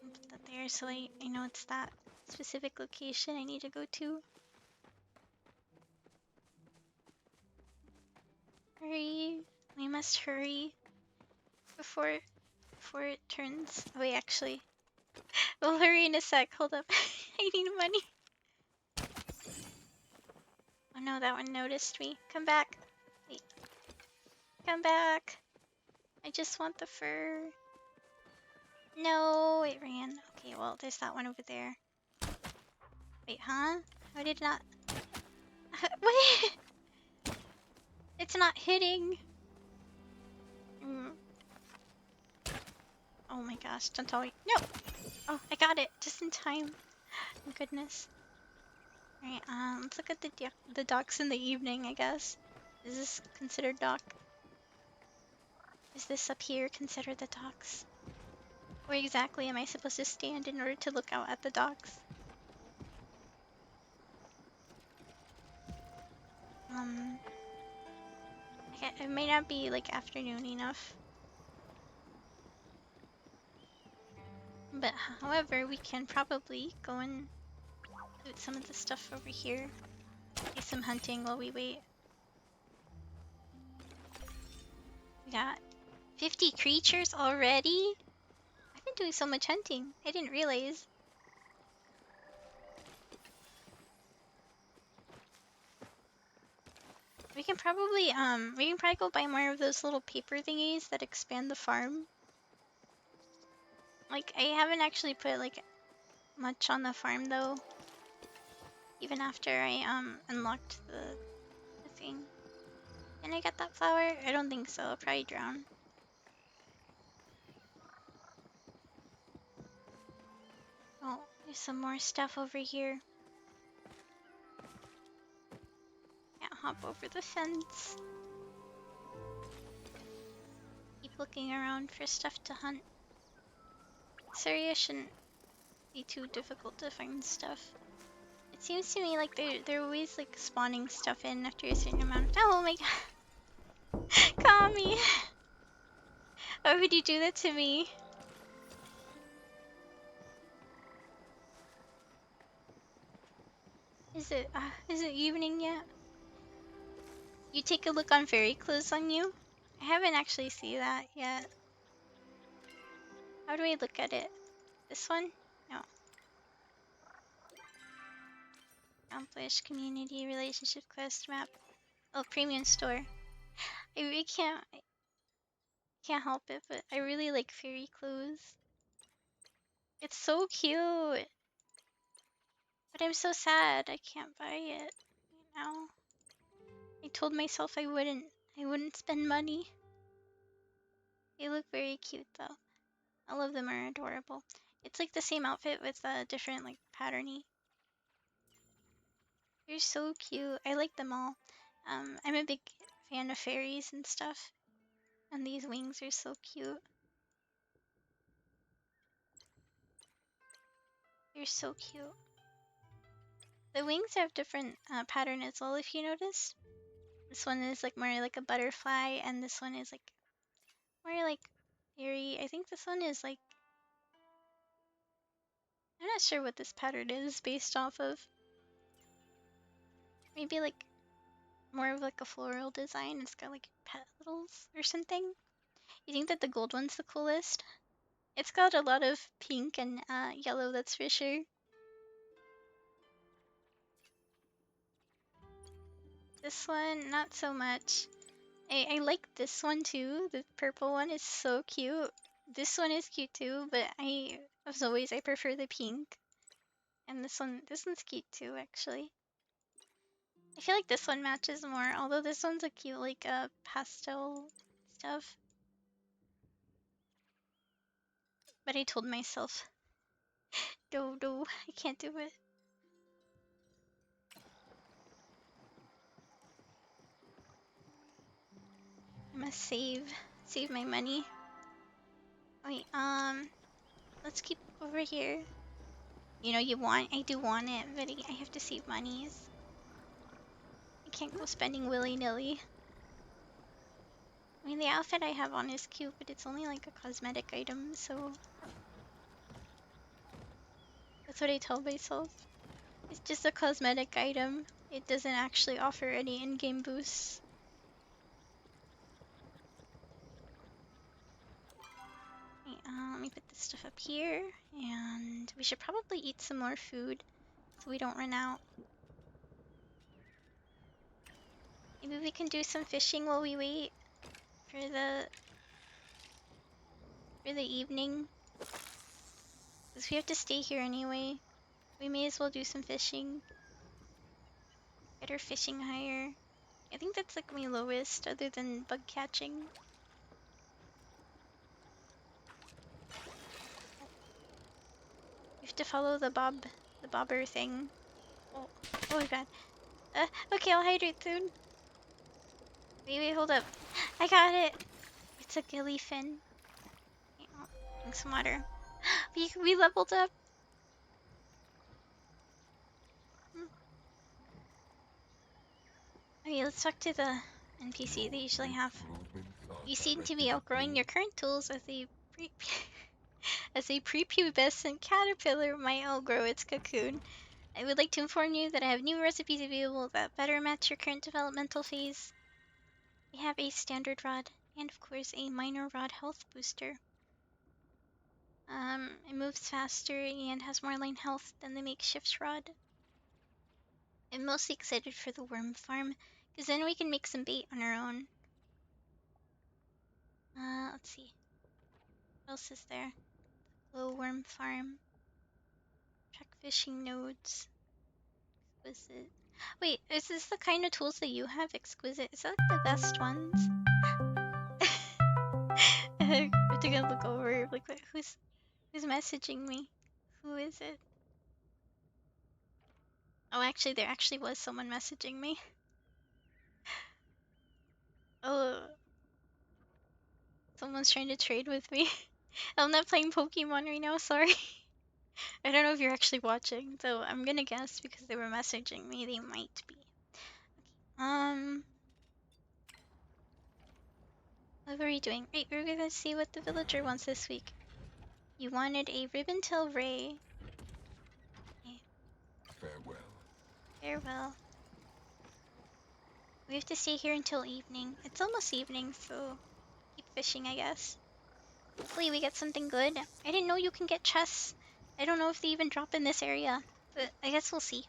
I'll put that there so I know it's that. specific location I need to go to. Hurry. We must hurry before it turns. Oh, wait, actually. We'll hurry in a sec. Hold up. I need money. Oh no, that one noticed me. Come back. Wait. Come back. I just want the fur. No, it ran. Okay, well, there's that one over there. Wait, huh? How did it not... What? It's not hitting. Oh my gosh, don't tell me. No! Oh, I got it just in time. Thank goodness. Alright, let's look at the docks in the evening, I guess. Is this considered dock? Is this up here considered the docks? Where exactly am I supposed to stand in order to look out at the docks? It may not be like afternoon enough. But however, we can probably go and loot some of the stuff over here. Do some hunting while we wait. We got 50 creatures already? I've been doing so much hunting. I didn't realize. We can probably go buy more of those little paper thingies that expand the farm. Like, I haven't actually put like much on the farm though. Even after I unlocked the thing. Can I get that flower? I don't think so. I'll probably drown. Oh, there's some more stuff over here. Can't hop over the fence. Keep looking around for stuff to hunt. Sorry, it shouldn't be too difficult to find stuff. It seems to me like they're always like spawning stuff in after a certain amount of time. Oh my god. Kami! Why would you do that to me? Is it evening yet? You take a look on fairy clothes on you? I haven't actually seen that yet. How do I look at it? This one? No. Accomplished community relationship quest map. Oh, premium store. I really can't help it, but I really like fairy clothes. It's so cute. But I'm so sad I can't buy it. You know? I told myself I wouldn't spend money. They look very cute though. All of them are adorable. It's like the same outfit with a different like patterny. They're so cute. I like them all. I'm a big fan of fairies and stuff. And these wings are so cute. They're so cute. The wings have different pattern as well, if you notice. This one is like more like a butterfly, and this one is like more like fairy. I think this one is like, I'm not sure what this pattern is based off of. Maybe like more of like a floral design. It's got like petals or something. You think that the gold one's the coolest? It's got a lot of pink and yellow, that's for sure. This one, not so much. I like this one too. The purple one is so cute. This one is cute too, but as always, I prefer the pink. And this one's cute too, actually. I feel like this one matches more, although this one's a cute, like, pastel stuff. But I told myself, no, I can't do it. I must save my money. Wait, let's keep over here. You know, I do want it, but I have to save monies. I can't go spending willy-nilly. I mean, the outfit I have on is cute, but it's only like a cosmetic item, so... That's what I tell myself. It's just a cosmetic item. It doesn't actually offer any in-game boosts. Okay, let me put this stuff up here, and we should probably eat some more food so we don't run out. Maybe we can do some fishing while we wait for the evening. Because we have to stay here anyway. We may as well do some fishing. Get our fishing hire. I think that's like my lowest other than bug catching. You have to follow the bobber thing. Oh, oh my god. Okay, I'll hydrate soon. Wait, hold up. I got it. It's a gilly fin. Okay, oh, drink some water. We leveled up. Okay, let's talk to the NPC they usually have. You seem to be outgrowing your current tools as a as a prepubescent caterpillar might outgrow its cocoon. I would like to inform you that I have new recipes available that better match your current developmental phase. We have a standard rod and of course a minor rod health booster. It moves faster and has more line health than the makeshift rod. I'm mostly excited for the worm farm, because then we can make some bait on our own. Let's see. What else is there? Glow worm farm. Check fishing nodes. Exquisite. Wait, is this the kind of tools that you have? Exquisite. Is that the best ones? I have to go look over. Like, who's messaging me? Who is it? Oh, actually, there actually was someone messaging me. Oh, someone's trying to trade with me. I'm not playing Pokemon right now, sorry. I don't know if you're actually watching, so I'm gonna guess because they were messaging me, they might be. What were we doing? Right, we're gonna see what the villager wants this week. You wanted a ribbon-tail ray. Okay. Farewell. Farewell. We have to stay here until evening. It's almost evening, so keep fishing, I guess. Hopefully we get something good. I didn't know you can get chests. I don't know if they even drop in this area, but I guess we'll see.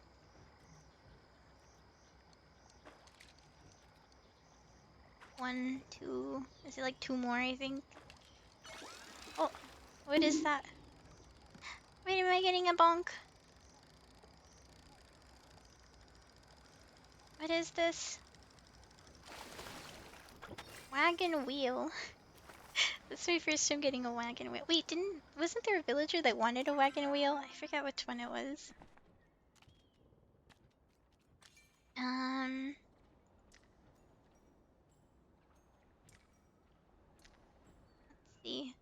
One, two, is it like two more, I think? Oh, what is that? Wait, am I getting a bonk? What is this? Wagon wheel. That's my first time getting a wagon wheel. Wait, wasn't there a villager that wanted a wagon wheel? I forgot which one it was. Let's see.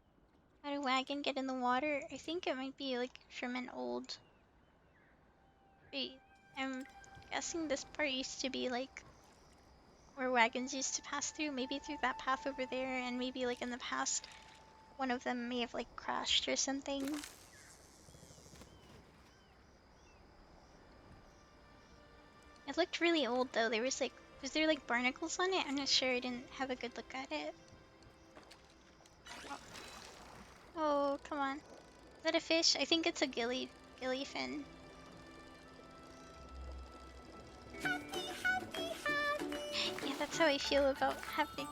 How did a wagon get in the water? I think it might be like from an old. Wait, I'm guessing this part used to be like where wagons used to pass through, maybe through that path over there, and maybe like in the past one of them may have like crashed or something. It looked really old though. There was there like barnacles on it? I'm not sure. I didn't have a good look at it. Oh, come on. Is that a fish? I think it's a gilly fin. Yeah, that's how I feel about happy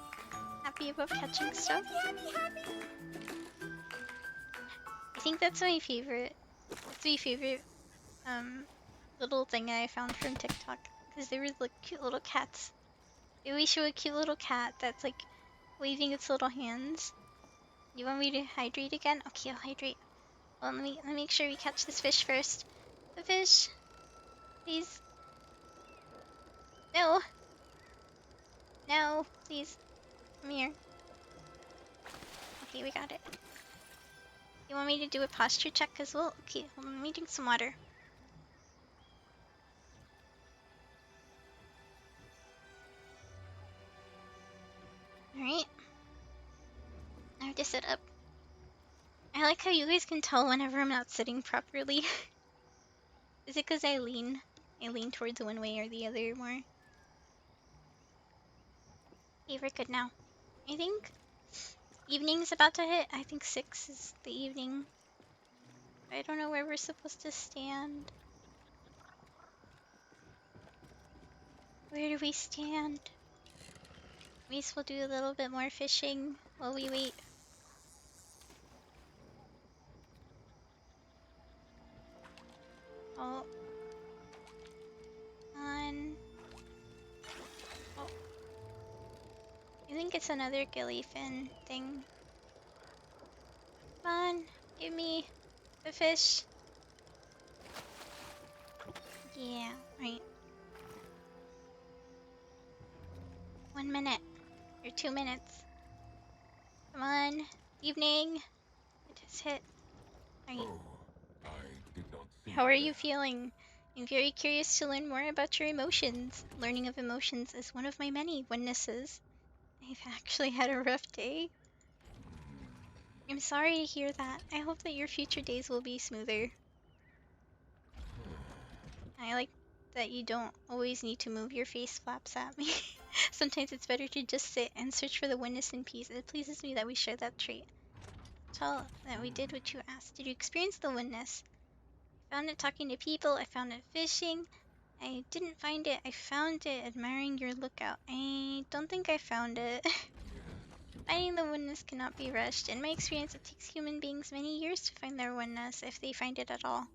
about catching stuff. I think that's my favorite. That's my favorite little thing that I found from TikTok, because there was like cute little cats. They always show a cute little cat that's like waving its little hands. You want me to hydrate again? Okay, I'll hydrate. Well, let me make sure we catch this fish first. The fish, please. No, no, please. Come here. Okay, we got it. You want me to do a posture check as well? Okay, hold on, let me drink some water. Alright. I have to sit up. I like how you guys can tell whenever I'm not sitting properly. Is it because I lean? I lean towards one way or the other more. Okay, we're good now. I think evening's about to hit. I think 6 is the evening. I don't know where we're supposed to stand. Where do we stand? At least we'll do a little bit more fishing while we wait. Oh. On. Oh. I think it's another gillyfin thing. Come on, give me the fish. Yeah, right. 1 minute. Or 2 minutes. Come on. Evening. It has hit. Right. Oh, I did not see How are you that. feeling? I'm very curious to learn more about your emotions. Learning of emotions is one of my many witnesses. I've actually had a rough day. I'm sorry to hear that. I hope that your future days will be smoother. I like that you don't always need to move your face flaps at me. Sometimes it's better to just sit and search for the oneness in peace. It pleases me that we share that trait. Tell that we did what you asked. Did you experience the oneness? I found it talking to people. I found it fishing. I didn't find it. I found it admiring your lookout. I don't think I found it. Finding the oneness cannot be rushed. In my experience, it takes human beings many years to find their oneness, if they find it at all.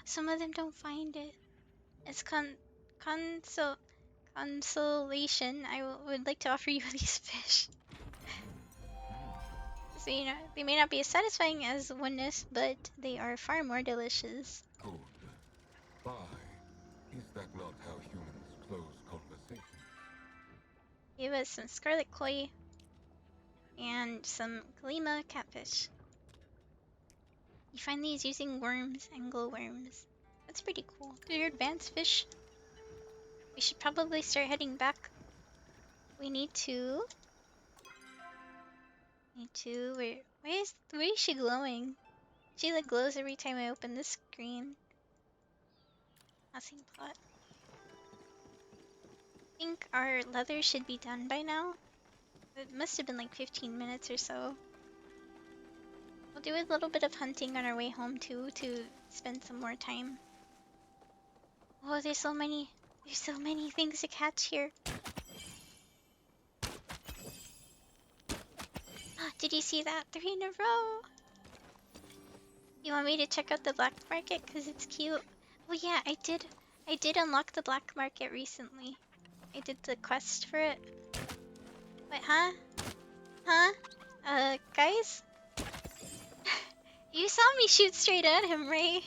Some of them don't find it. It's consol consolation. Would like to offer you these fish. So, you know, they may not be as satisfying as oneness, but they are far more delicious. Good. Bye. Is that not how humans close conversations? Give us some scarlet koi and some Kalima catfish. You find these using worms and glowworms. That's pretty cool. They're advanced fish. We should probably start heading back. We need to. Where is she glowing? She like glows every time I open the screen. Housing plot. I think our leather should be done by now. It must have been like 15 minutes or so. We'll do a little bit of hunting on our way home too to spend some more time. Oh, there's so many things to catch here. Did you see that? 3 in a row. You want me to check out the black market because it's cute? Oh yeah, I did unlock the black market recently. I did the quest for it. Wait, huh? Huh? Guys? You saw me shoot straight at him, right?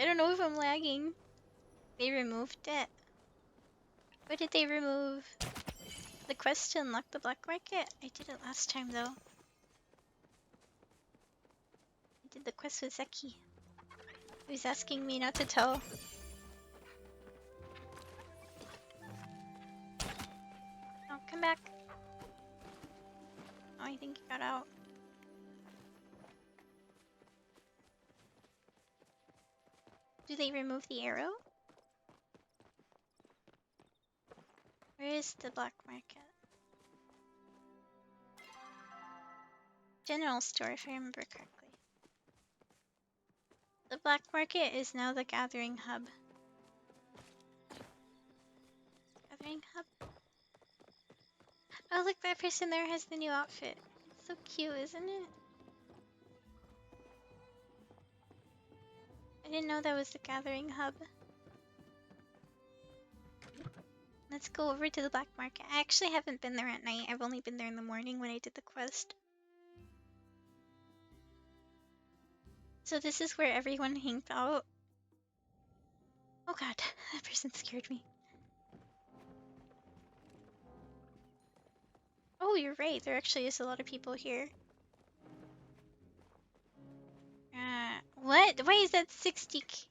I don't know if I'm lagging. They removed it. What did they remove? The quest to unlock the black market? I did it last time though. I did the quest with Zeki. He was asking me not to tell. Oh, come back. Oh, I think he got out. Do they remove the arrow? Where is the black market? General store, if I remember correctly. The black market is now the gathering hub. Gathering hub? Oh, look, that person there has the new outfit. So cute, isn't it? I didn't know that was the gathering hub. Let's go over to the black market. I actually haven't been there at night. I've only been there in the morning when I did the quest. So this is where everyone hangs out. Oh god, that person scared me. Oh, you're right. There actually is a lot of people here. What? Why is that 60k?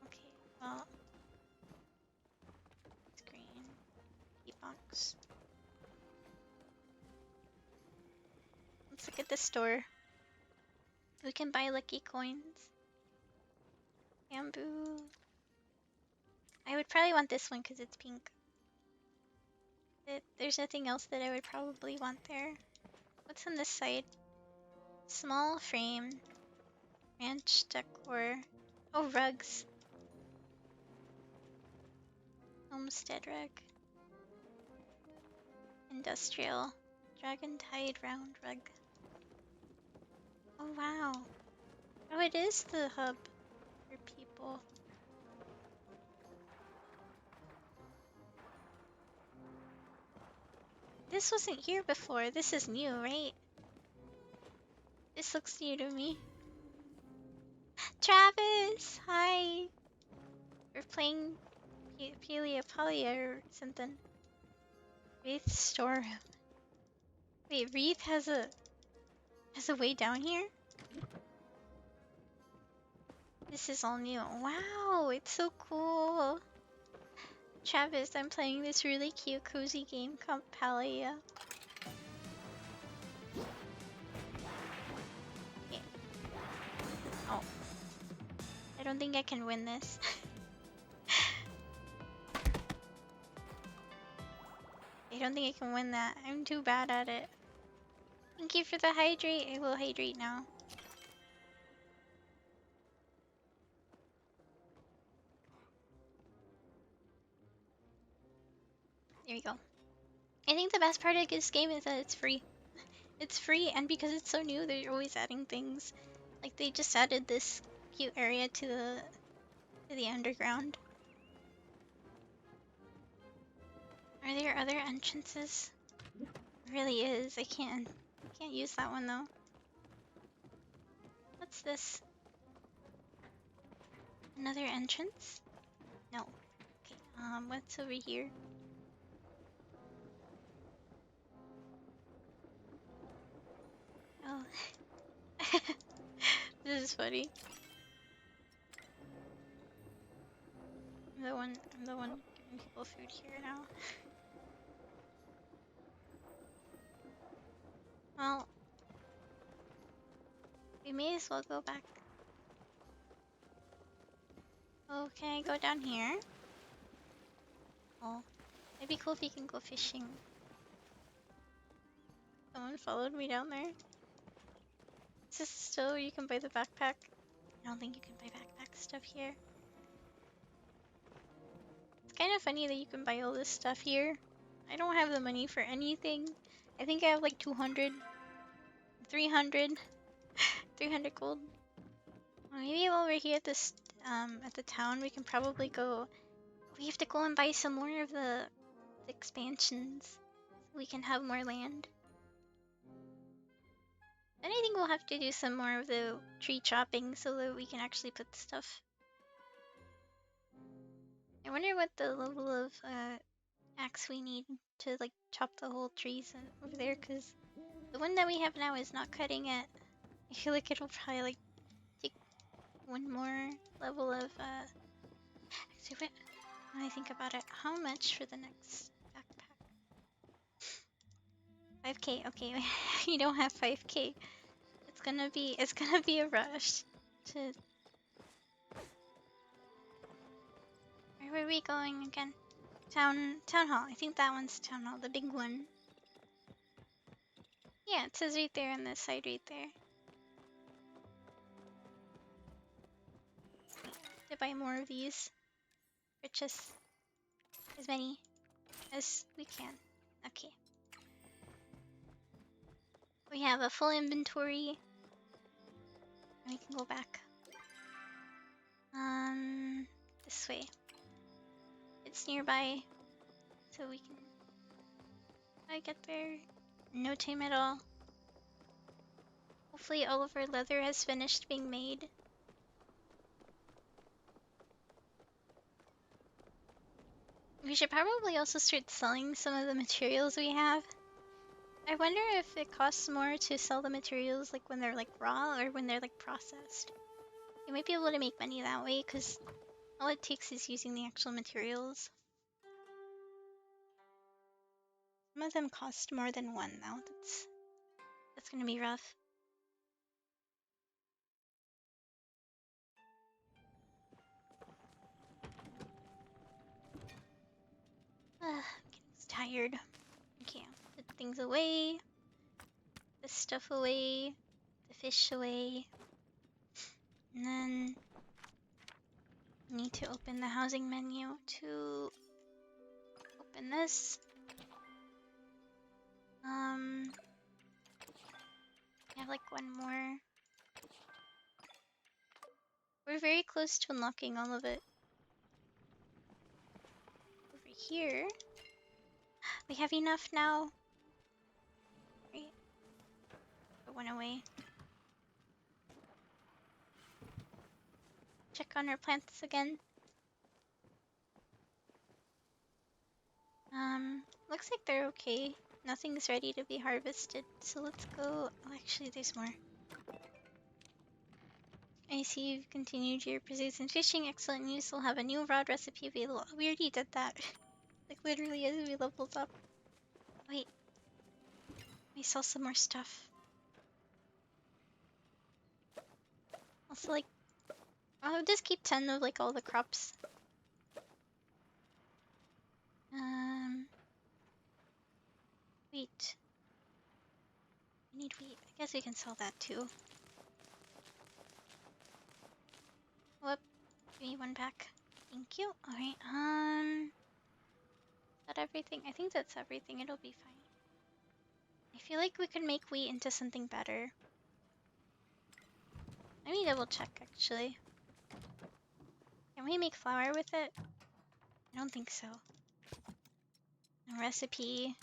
Okay, well. Screen. Box. Let's look at the store. We can buy lucky coins. Bamboo. I would probably want this one because it's pink. There's nothing else that I would probably want there. What's on this side? Small frame. Ranch decor. Oh, rugs. Homestead rug. Industrial. Dragon Tide round rug. Oh, wow. Oh, it is the hub for people. This wasn't here before. This is new, right? This looks new to me. Travis! Hi! We're playing Peleopolia or something. Wraith storeroom. Wait, Wreath has a way down here? This is all new. Wow, it's so cool. Travis, I'm playing this really cute cozy game called Palia. Okay. Oh. I don't think I can win this. I don't think I can win that. I'm too bad at it. Thank you for the hydrate. I will hydrate now. There we go. I think the best part of this game is that it's free. It's free, and because it's so new, they're always adding things. Like they just added this cute area to the underground. Are there other entrances? There really is. I can't use that one though. What's this? Another entrance? No. Okay. What's over here? Oh. This is funny. I'm the one giving people food here now. Well, we may as well go back. Oh, can I go down here? Oh, it'd be cool if you can go fishing. Someone followed me down there. Is this still where you can buy the backpack? I don't think you can buy backpack stuff here. It's kind of funny that you can buy all this stuff here. I don't have the money for anything. I think I have like 200, 300, 300 gold. Well, maybe while we're here at the town, we can probably go. We have to go and buy some more of the expansions. So we can have more land. And I think we'll have to do some more of the tree chopping so that we can actually put stuff. I wonder what the level of axe we need to like chop the whole trees over there, because the one that we have now is not cutting it. I feel like it'll probably like take one more level of actually wait, when I think about it, how much for the next backpack? 5k, okay, you don't have 5k. It's gonna be a rush to. Where were we going again? Town hall. I think that one's town hall, the big one. Yeah, it says right there on the side right there. To buy more of these. Purchase as many as we can. Okay. We have a full inventory. And we can go back. This way. It's nearby. So we can get there. No time at all. Hopefully all of our leather has finished being made. We should probably also start selling some of the materials we have. I wonder if it costs more to sell the materials like when they're like raw or when they're like processed. You might be able to make money that way because all it takes is using the actual materials. Some of them cost more than one though. That's gonna be rough. tired. Okay, put things away. The stuff away. The fish away. And then need to open the housing menu to open this. I have like one more. We're very close to unlocking all of it. Over here, we have enough now. Right? Put one away. Check on our plants again. Looks like they're okay. Nothing's ready to be harvested, so let's go. Oh, actually, there's more. I see you've continued your pursuits in fishing. Excellent news. We'll have a new rod recipe available. We already did that. Like, literally, as we leveled up. Wait. We sell some more stuff. Also, like, I'll just keep 10 of, like, all the crops. Wheat. We need wheat. I guess we can sell that too. Whoop. Give me one back. Thank you. Alright, is that everything? I think that's everything. It'll be fine. I feel like we could make wheat into something better. Let me double check, actually. Can we make flour with it? I don't think so. No recipe.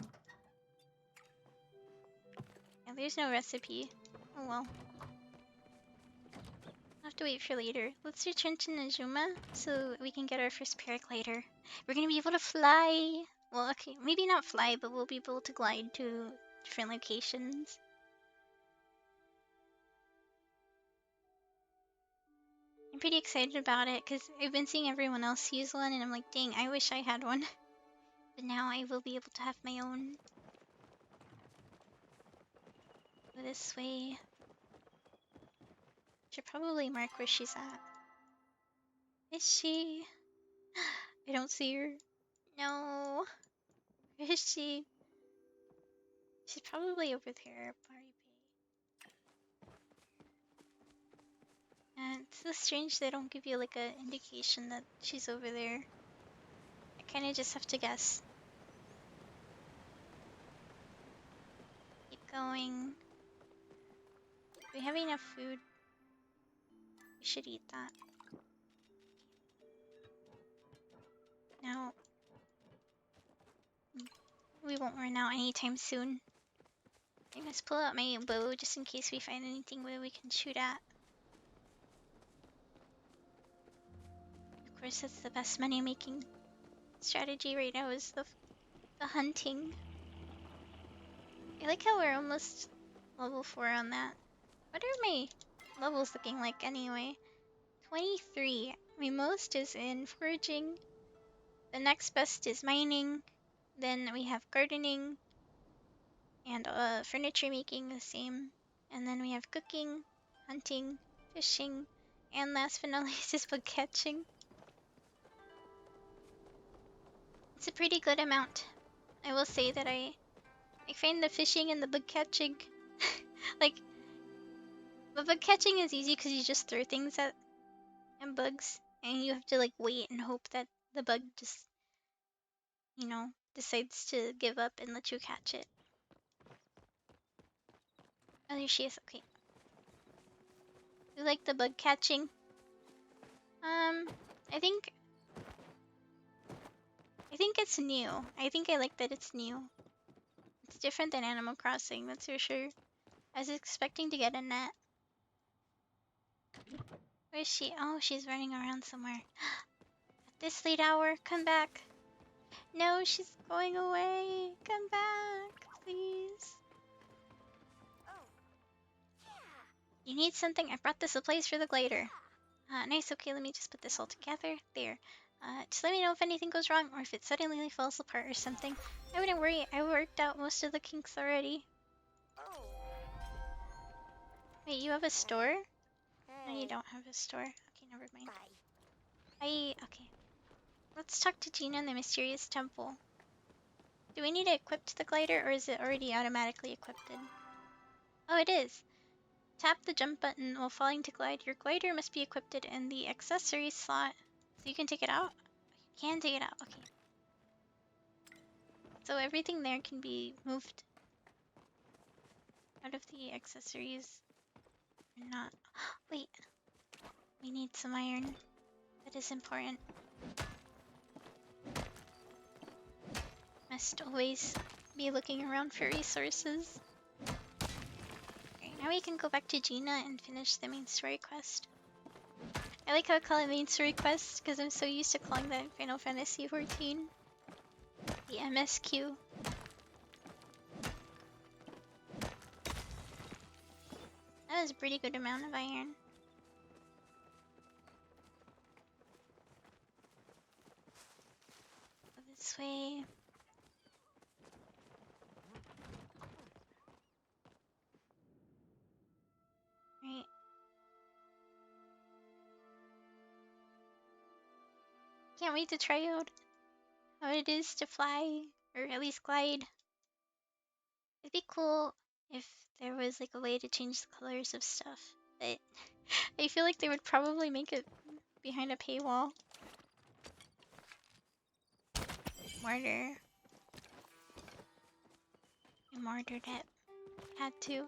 Yeah, there's no recipe. Oh well. I'll have to wait for later. Let's return to Najuma so we can get our first paraglider. We're gonna be able to fly! Well, okay, maybe not fly, but we'll be able to glide to different locations. I'm pretty excited about it because I've been seeing everyone else use one and I'm like, dang, I wish I had one. But now I will be able to have my own. Go this way. Should probably mark where she's at. Is she? I don't see her. No. Where is she? She's probably over there. And it's so strange they don't give you like an indication that she's over there. I kind of just have to guess. Keep going. Do we have enough food? We should eat that. No. We won't run out anytime soon. I must pull out my bow just in case we find anything where we can shoot at. Of course, that's the best money-making strategy right now is the hunting. I like how we're almost level 4 on that. What are my levels looking like anyway? 23. My most is in foraging. The next best is mining. Then we have gardening. And furniture making, the same. And then we have cooking, hunting, fishing. And last but not least is bug catching. It's a pretty good amount. I will say that I find the fishing and the bug catching like the bug catching is easy because you just throw things at bugs and you have to like wait and hope that the bug just, you know, decides to give up and let you catch it. Oh, there she is. Okay. You like the bug catching? I think it's new. I think I like that it's new. It's different than Animal Crossing, that's for sure. I was expecting to get a net. Where is she? Oh, she's running around somewhere. At this late hour, come back. No, she's going away. Come back, please. Oh, yeah. You need something? I brought the supplies for the glider. Nice, okay, let me just put this all together. There. Just let me know if anything goes wrong or if it suddenly falls apart or something. I wouldn't worry, I worked out most of the kinks already. Oh. Wait, you have a store? No, you Hey. don't have a store. Okay, never mind. Bye. Okay. Let's talk to Gina in the mysterious temple. Do we need to equip the glider, or is it already automatically equipped? Oh, it is. Tap the jump button while falling to glide. Your glider must be equipped in the accessories slot. So you can take it out? You can take it out, okay. So everything there can be moved out of the accessories. Or not. Wait. We need some iron. That is important. Must always be looking around for resources. Alright, now we can go back to Gina and finish the main story quest. I like how I call it main story quest because I'm so used to calling that Final Fantasy XIV. The MSQ. That was a pretty good amount of iron. Go this way. Right. Can't wait to try out how it is to fly, or at least glide. It'd be cool if there was like a way to change the colors of stuff, but I feel like they would probably make it behind a paywall. Martyr. I martyred it. Had to.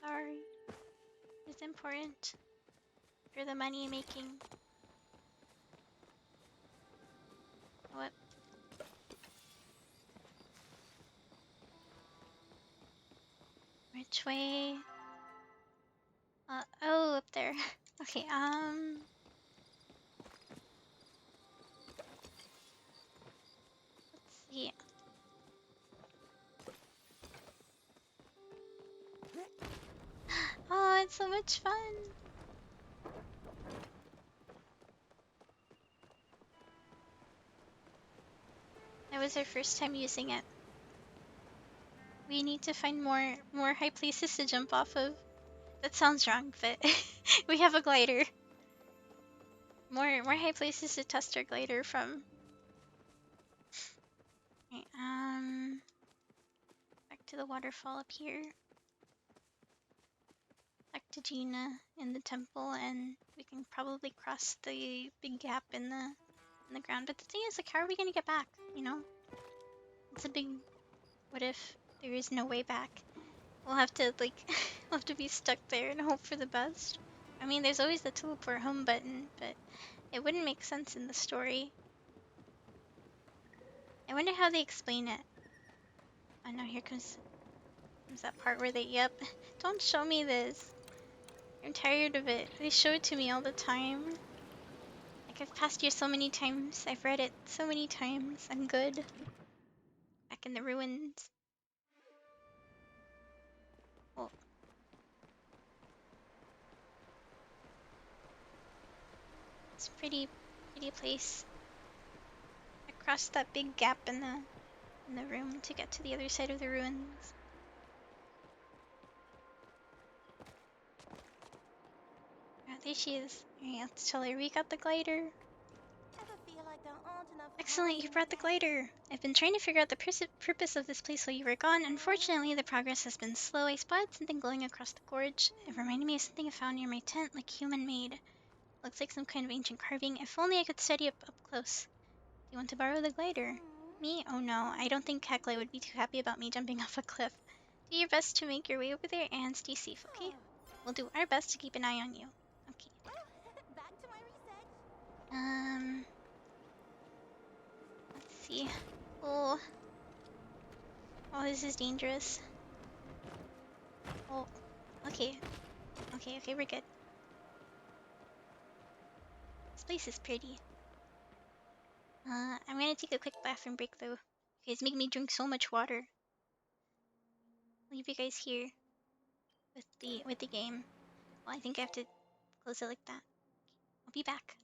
Sorry. It's important for the money making. What? Which way? Oh, up there. Okay, let's see. Oh, it's so much fun. That was our first time using it. We need to find more high places to jump off of. That sounds wrong, but we have a glider. More high places to test our glider from. Okay, back to the waterfall up here. Back to Gina in the temple, and we can probably cross the big gap in the ground. But the thing is, like, how are we gonna get back? You know, it's a big. What if there is no way back? We'll have to like, we'll have to be stuck there and hope for the best. I mean, there's always the teleport home button, but it wouldn't make sense in the story. I wonder how they explain it. Oh no, here comes that part where they, yep. Don't show me this. I'm tired of it. They show it to me all the time. Like, I've passed here so many times. I've read it so many times. I'm good. Back in the ruins. Oh. It's a pretty place. I crossed that big gap in the room to get to the other side of the ruins. Oh, there she is. Alright, let's tell her we got the glider. Ever feel like there aren't enough Excellent, you holes brought the in there? glider. I've been trying to figure out the purpose of this place while you were gone. Unfortunately, the progress has been slow. I spotted something glowing across the gorge. It reminded me of something I found near my tent, like human-made. Looks like some kind of ancient carving. If only I could study up close. Do you want to borrow the glider? Me? Oh no, I don't think Hecla would be too happy about me jumping off a cliff. Do your best to make your way over there and stay safe, okay? We'll do our best to keep an eye on you. Okay. Back to my research. Let's see. Oh. Oh, this is dangerous. Oh. Okay. Okay, we're good. This place is pretty. I'm gonna take a quick bathroom break though. You guys make me drink so much water. Leave you guys here with the game. Well, I think I have to close it like that. I'll be back.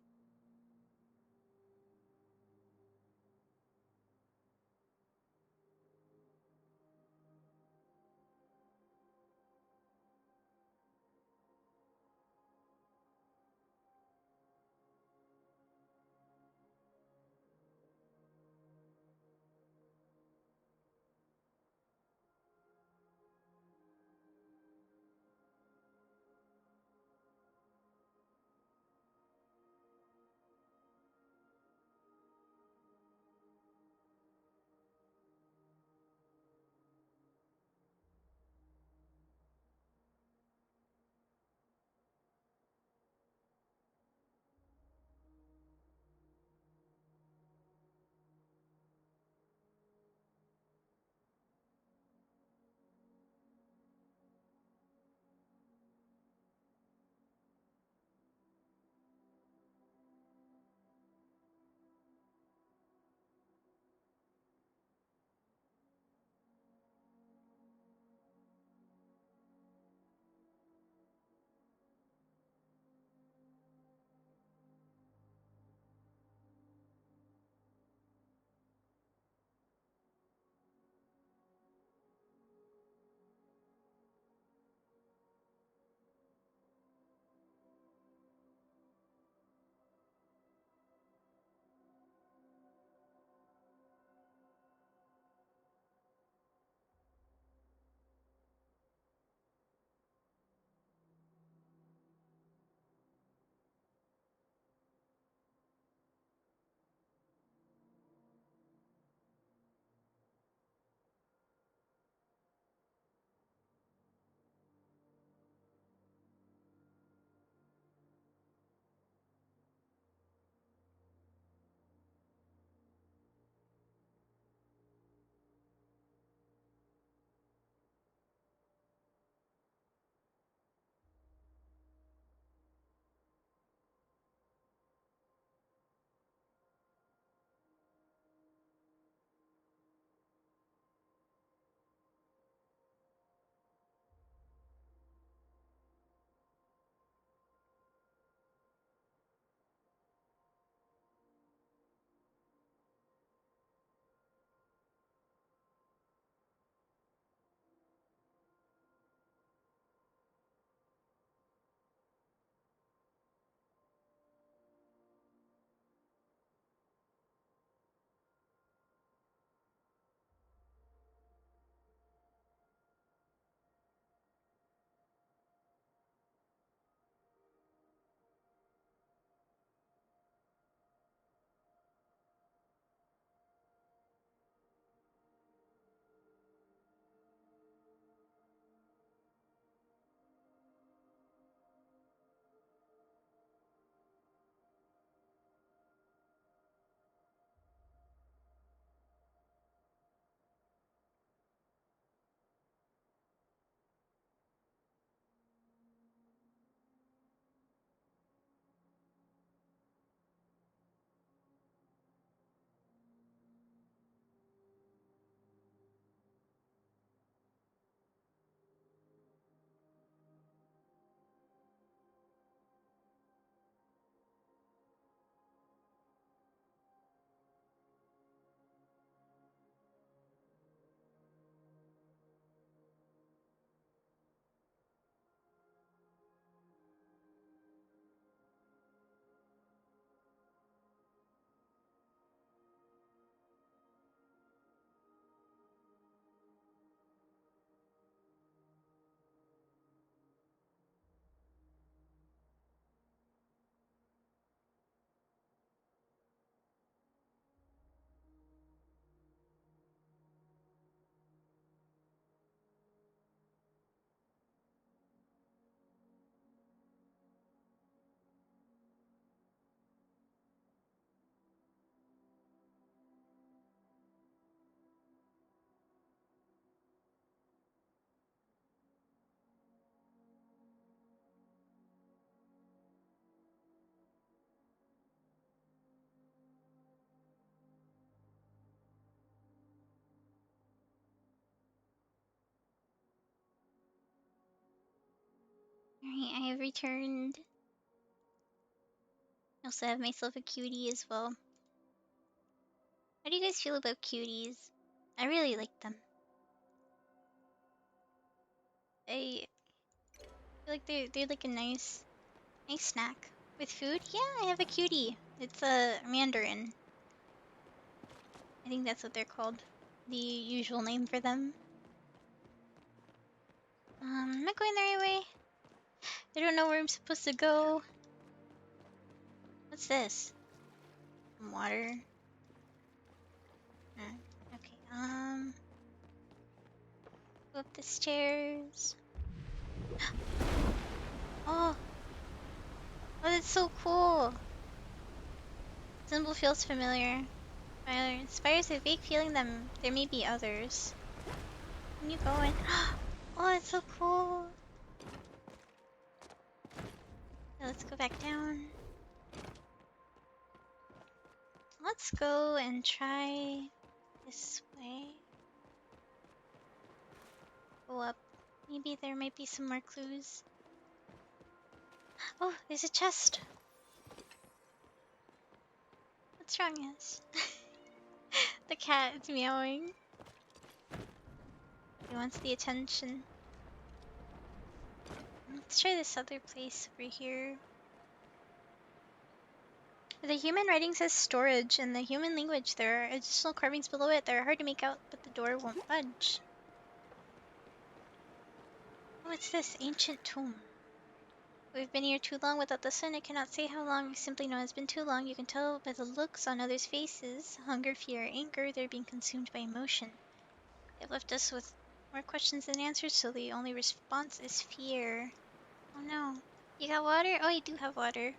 Alright, I have returned. I also have myself a cutie as well. How do you guys feel about cuties? I really like them. I feel like they're like a nice snack. With food? Yeah, I have a cutie. It's a mandarin. I think that's what they're called. The usual name for them. I'm not going the right way. I don't know where I'm supposed to go. What's this? Some water. Okay, go up the stairs. Oh, that's so cool. Symbol feels familiar. Inspires a vague feeling that there may be others. Can you go in? Oh, it's so cool. Okay, let's go back down. Let's go and try this way. Go up. Maybe there might be some more clues. Oh, there's a chest. What's wrong, Yes? The cat is meowing. He wants the attention. Let's try this other place over here. The human writing says storage. In the human language, there are additional carvings below it that are hard to make out, but the door won't budge. What's this? Ancient tomb. We've been here too long without the sun. I cannot say how long. I simply know it's been too long. You can tell by the looks on others' faces. Hunger, fear, anger. They're being consumed by emotion. They've left us with more questions than answers, so the only response is fear. Oh no. You got water? Oh, you do have water.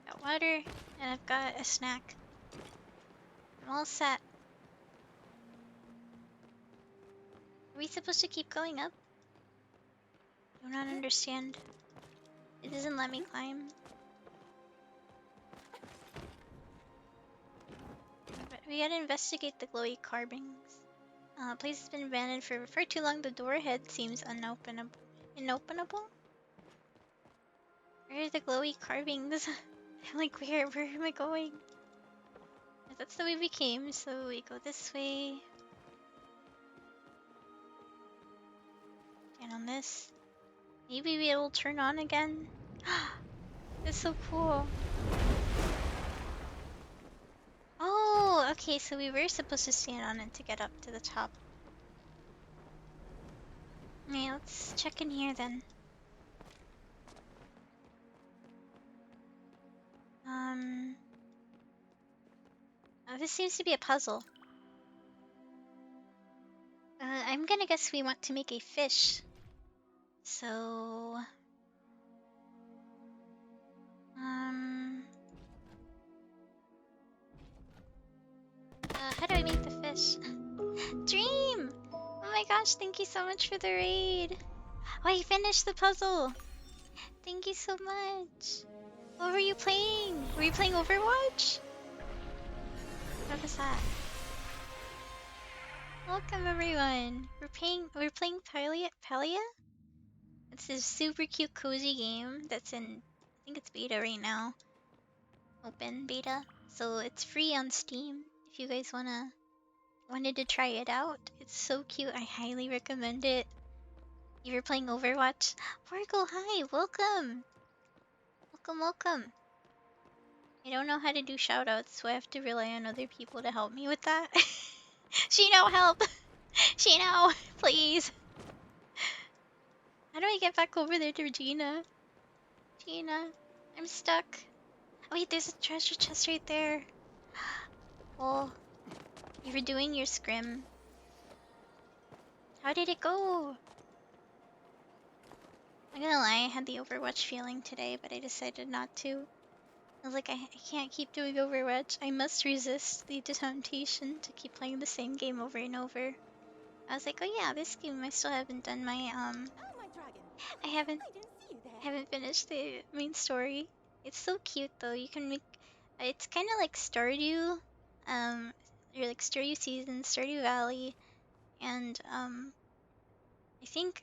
Got water, and I've got a snack. I'm all set. Are we supposed to keep going up? I do not understand. It doesn't let me climb. But we gotta investigate the glowy carvings. Place has been abandoned for far too long. The door head seems unopenable. Inopenable? Where are the glowy carvings? I'm like, where am I going? That's the way we came, so we go this way. And on this. Maybe it'll turn on again. It's so cool. Oh, okay, so we were supposed to stand on it to get up to the top. Okay, let's check in here then. Oh, this seems to be a puzzle. I'm gonna guess we want to make a fish. So... how do I make the fish? Dream! Oh my gosh, thank you so much for the raid. Oh, you finished the puzzle. Thank you so much. What were you playing? Were you playing Overwatch? What was that? Welcome everyone. We're playing Palia? It's this super cute cozy game that's in, I think it's beta right now. Open beta. So it's free on Steam if you guys wanted to try it out. It's so cute. I highly recommend it. If you're playing Overwatch. Fargo, hi, welcome. Welcome. I don't know how to do shoutouts, so I have to rely on other people to help me with that. Shino, help! Shino, please! How do I get back over there to Regina? Gina, I'm stuck. Oh, wait, there's a treasure chest right there. Well, you were doing your scrim. How did it go? I'm gonna lie, I had the Overwatch feeling today, but I decided not to. I was like, I can't keep doing Overwatch. I must resist the temptation to keep playing the same game over and over. I was like, oh yeah, this game I still haven't done my Oh, my dragon. I haven't I didn't see you there. finished the main story. It's so cute though. You can make it's kind of like Stardew, or like Stardew Season, Stardew Valley, and I think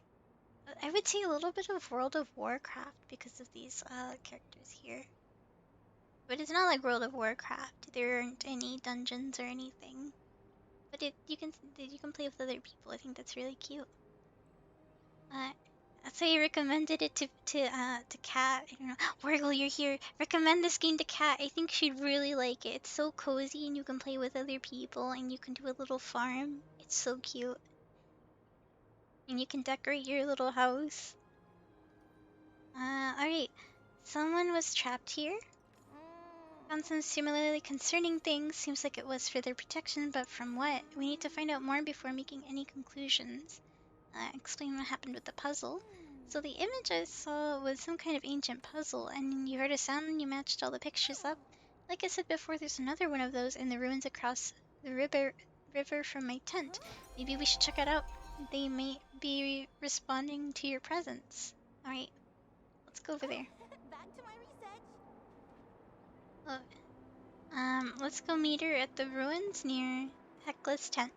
I would say a little bit of World of Warcraft because of these characters here. But it's not like World of Warcraft. There aren't any dungeons or anything. But you can play with other people. I think that's really cute. That's why I recommended it to Kat. I don't know. Wargle, you're here. Recommend this game to Kat. I think she'd really like it. It's so cozy and you can play with other people and you can do a little farm. It's so cute. And you can decorate your little house. Alright. Someone was trapped here. Found some similarly concerning things. Seems like it was for their protection, but from what? We need to find out more before making any conclusions. Explain what happened with the puzzle. So the image I saw was some kind of ancient puzzle, and you heard a sound and you matched all the pictures up. Like I said before, there's another one of those in the ruins across the river from my tent. Maybe we should check it out. They may be responding to your presence. Alright, let's go over there. Back to my research. Let's go meet her at the ruins near Hekla's tent.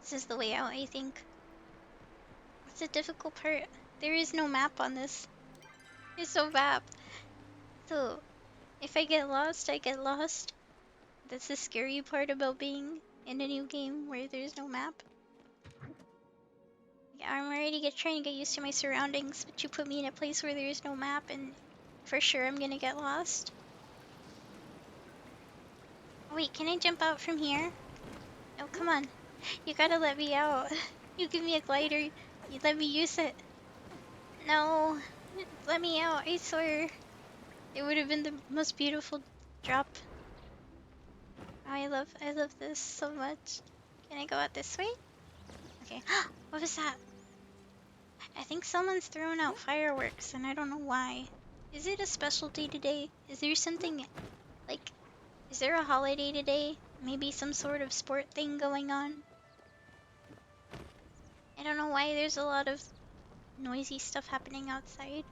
This is the way out, I think. What's the difficult part? There is no map on this. There's no map. So, if I get lost, I get lost. That's the scary part about being in a new game where there's no map. Yeah, I'm already trying to get used to my surroundings, but you put me in a place where there is no map and for sure I'm gonna get lost. Oh, wait, can I jump out from here? Oh, come on. You gotta let me out. You give me a glider. You let me use it. No. Let me out, I swear. It would have been the most beautiful drop. Oh, I love this so much. Can I go out this way? Okay. What was that? I think someone's throwing out fireworks and I don't know why. Is it a special day today? Is there something, like, is there a holiday today? Maybe some sort of sport thing going on? I don't know why there's a lot of noisy stuff happening outside.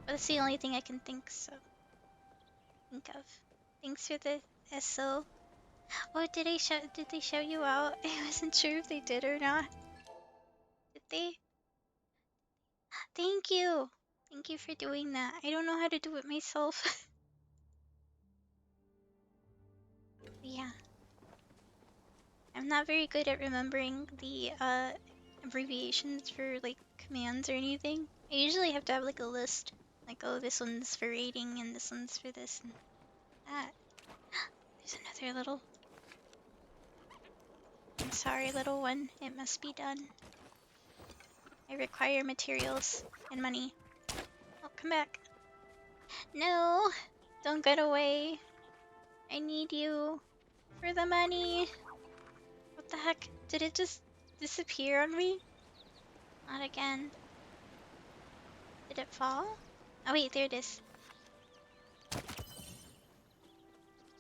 But that's the only thing I can think of. Thanks for the SO. Oh, did they shout you out? I wasn't sure if they did or not. Did they? Thank you. Thank you for doing that. I don't know how to do it myself. Yeah. I'm not very good at remembering the abbreviations for like commands or anything. I usually have to have like a list. Like, oh, this one's for raiding and this one's for this and that. There's another little... I'm sorry, little one. It must be done. I require materials and money. Oh, come back. No! Don't get away. I need you for the money. What the heck? Did it just disappear on me? Not again. Did it fall? Oh wait, there it is.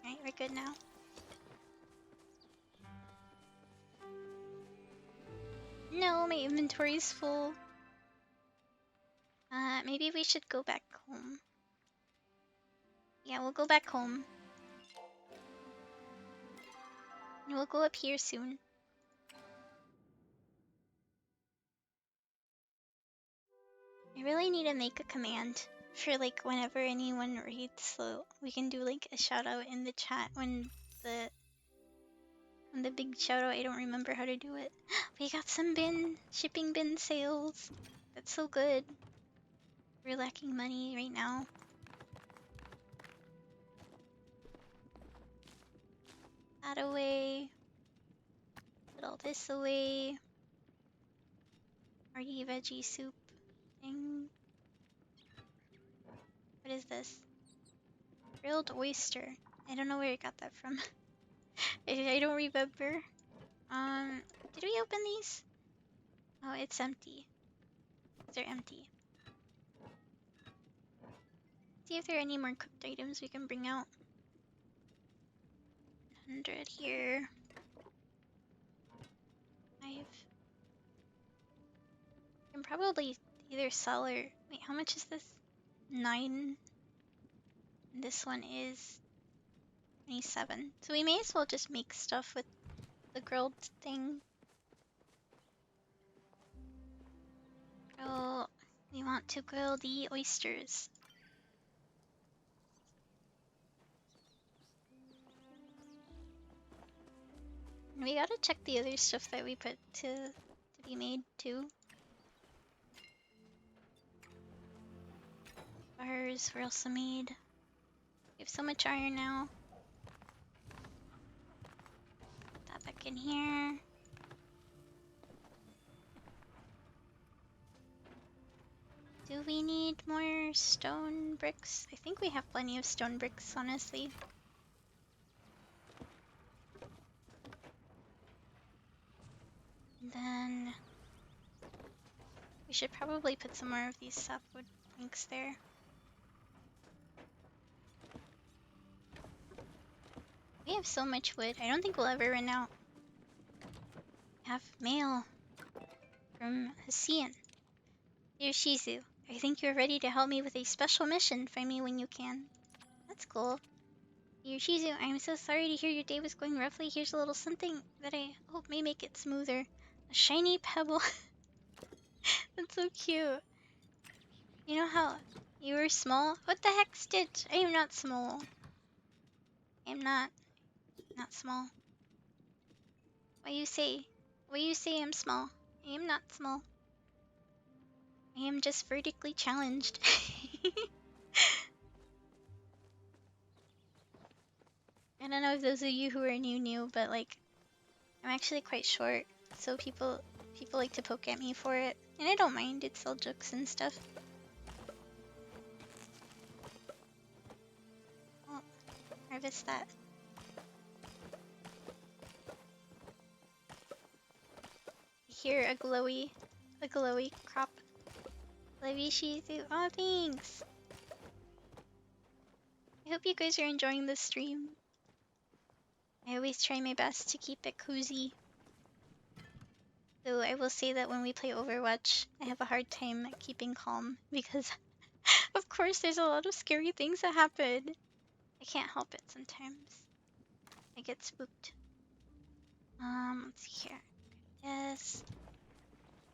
Alright, we're good now. No, my inventory's full. Maybe we should go back home. Yeah, we'll go back home. And we'll go up here soon. I really need to make a command for like whenever anyone raids, so we can do like a shout out in the chat when the big shout out. I don't remember how to do it. We got some shipping bin sales. That's so good. We're lacking money right now. That away. Put all this away. Hearty veggie soup thing. What is this? Grilled oyster. I don't know where I got that from. I don't remember. Did we open these? Oh, it's empty. They're empty. See if there are any more cooked items we can bring out. 100 here. 5. I can probably either sell or... Wait, how much is this? 9. And this one is 27. So we may as well just make stuff with the grilled thing. Oh, we want to grill the oysters. And we gotta check the other stuff that we put to be made too. Bars were also made. We have so much iron now. Put that back in here. Do we need more stone bricks? I think we have plenty of stone bricks, honestly. And then we should probably put some more of these sapwood planks there. We have so much wood. I don't think we'll ever run out. We have mail from Hasian. Dear Shizu, I think you're ready to help me with a special mission. Find me when you can. That's cool. Dear Shizu, I'm so sorry to hear your day was going roughly. Here's a little something that I hope may make it smoother. A shiny pebble. That's so cute. You know how you were small? What the heck, Stitch? I am not small. I am not small. Why you say I'm small? I am not small. I am just vertically challenged. I don't know if those of you who are new, but like, I'm actually quite short, so people like to poke at me for it, and I don't mind. It's all jokes and stuff. Oh, harvest that. Here, a glowy crop. Love you, Shizu. Oh, thanks. I hope you guys are enjoying this stream. I always try my best to keep it cozy. Though I will say that when we play Overwatch, I have a hard time keeping calm because, of course, there's a lot of scary things that happen. I can't help it sometimes. I get spooked. Let's see here. Yes.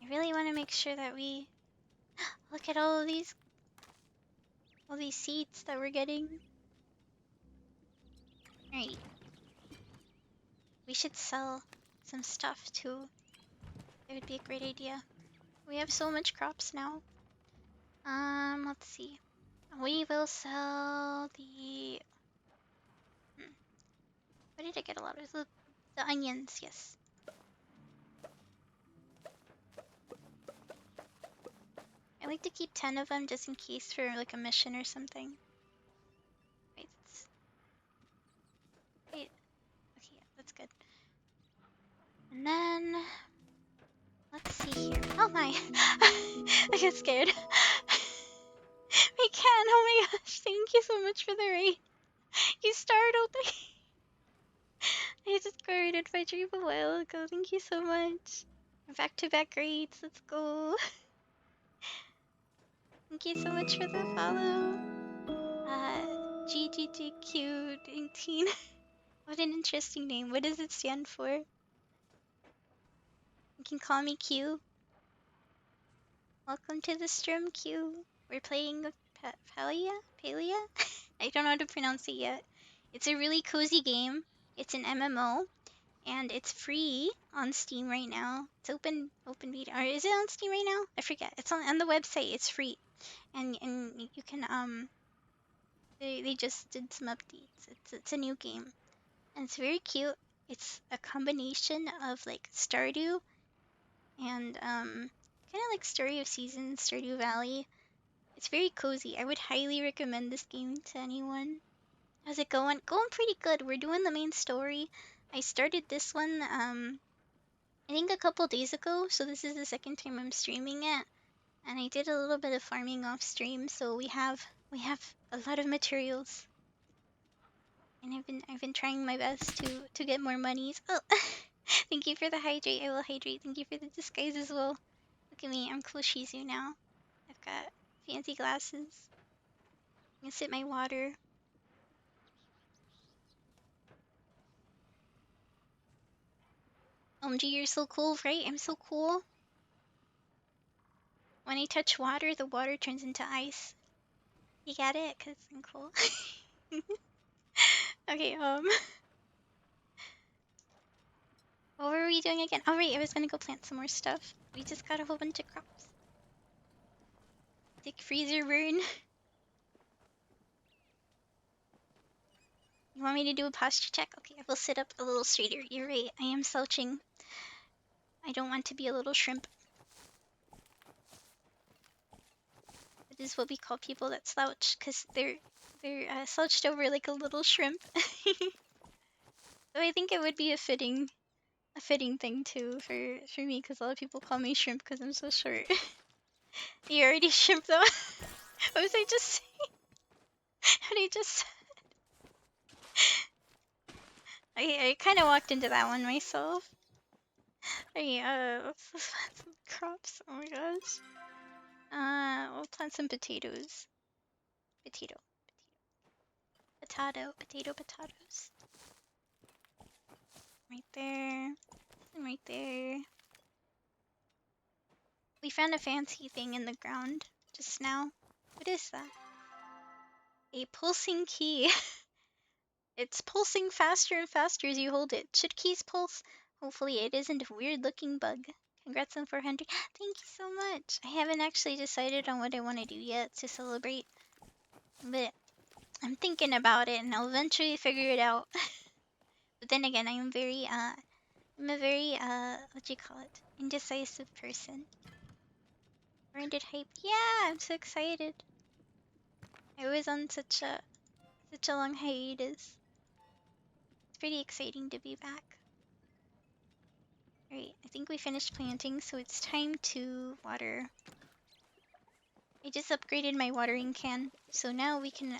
I really want to make sure that we look at all these seeds that we're getting. Alright. We should sell some stuff too. It would be a great idea. We have so much crops now. Let's see. We will sell the... What did I get a lot of? The onions, yes. I like to keep 10 of them just in case for like a mission or something. Wait. Okay, yeah, that's good. And then... Let's see here. Oh my! I get scared. I can! Oh my gosh, thank you so much for the raid. You startled me. I just got raided by Dream a while ago. Thank you so much. Back-to-back raids. Let's go. Thank you so much for the follow. GGGQ18. What an interesting name. What does it stand for? You can call me Q. Welcome to the stream, Q. We're playing Palia? I don't know how to pronounce it yet. It's a really cozy game. It's an MMO, and it's free on Steam right now. It's open beta. Or is it on Steam right now? I forget. It's on the website. It's free, and you can They just did some updates. It's a new game, and it's very cute. It's a combination of like Stardew and kind of like Story of Seasons, Stardew Valley. It's very cozy. I would highly recommend this game to anyone. How's it going? Going pretty good. We're doing the main story. I started this one I think a couple days ago, so this is the second time I'm streaming it. And I did a little bit of farming off stream, so we have a lot of materials. And I've been trying my best to get more monies. Oh, thank you for the hydrate. I will hydrate. Thank you for the disguise as well. Look at me. I'm cool Shizu now. I've got fancy glasses. I'm gonna sip my water. OMG, you're so cool, right? I'm so cool. When I touch water, the water turns into ice. You get it? Cause I'm cool. Okay, what were we doing again? Oh right, I was gonna go plant some more stuff. We just got a whole bunch of crops. Dick freezer burn. You want me to do a posture check? Okay, I will sit up a little straighter. You're right, I am slouching. I don't want to be a little shrimp. That is what we call people that slouch, cause they're slouched over like a little shrimp. So I think it would be a fitting thing too for me, cause a lot of people call me shrimp because I'm so short. You already shrimp though. What was I just saying? What did I just? I kind of walked into that one myself. Hey, let's plant some crops. Oh my gosh. We'll plant some potatoes. Potato. Potatoes. Right there. And right there. We found a fancy thing in the ground just now. What is that? A pulsing key. It's pulsing faster and faster as you hold it. Should keys pulse? Hopefully it isn't a weird looking bug. Congrats on 400. Thank you so much. I haven't actually decided on what I want to do yet to celebrate. But I'm thinking about it and I'll eventually figure it out. But then again, I'm a very, what do you call it? Indecisive person. Branded hype. Yeah, I'm so excited. I was on such a long hiatus. It's pretty exciting to be back. Alright, I think we finished planting, so it's time to water. I just upgraded my watering can, so now we can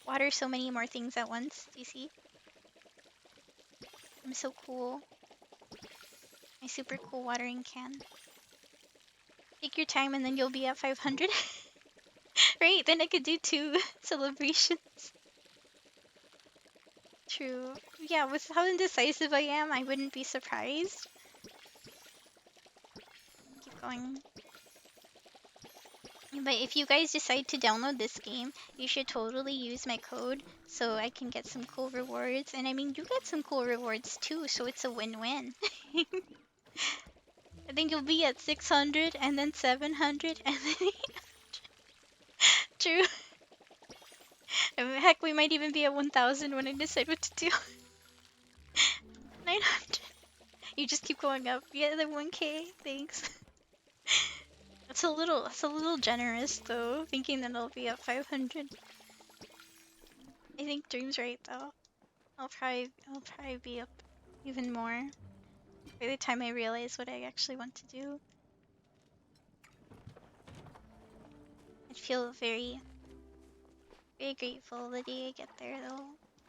water so many more things at once. Do you see? I'm so cool. My super cool watering can. Take your time and then you'll be at 500. Right, then I could do 2 celebrations. True. Yeah, with how indecisive I am, I wouldn't be surprised. Keep going. But if you guys decide to download this game, you should totally use my code so I can get some cool rewards. And I mean, you get some cool rewards too, so it's a win-win. I think you'll be at 600 and then 700 and then True. Heck, we might even be at 1000 when I decide what to do. 900. You just keep going up. Yeah, the 1k. Thanks. That's a little generous though, thinking that I'll be at 500. I think Dream's right though. I'll probably be up even more by the time I realize what I actually want to do. I'd feel very grateful the day I get there though.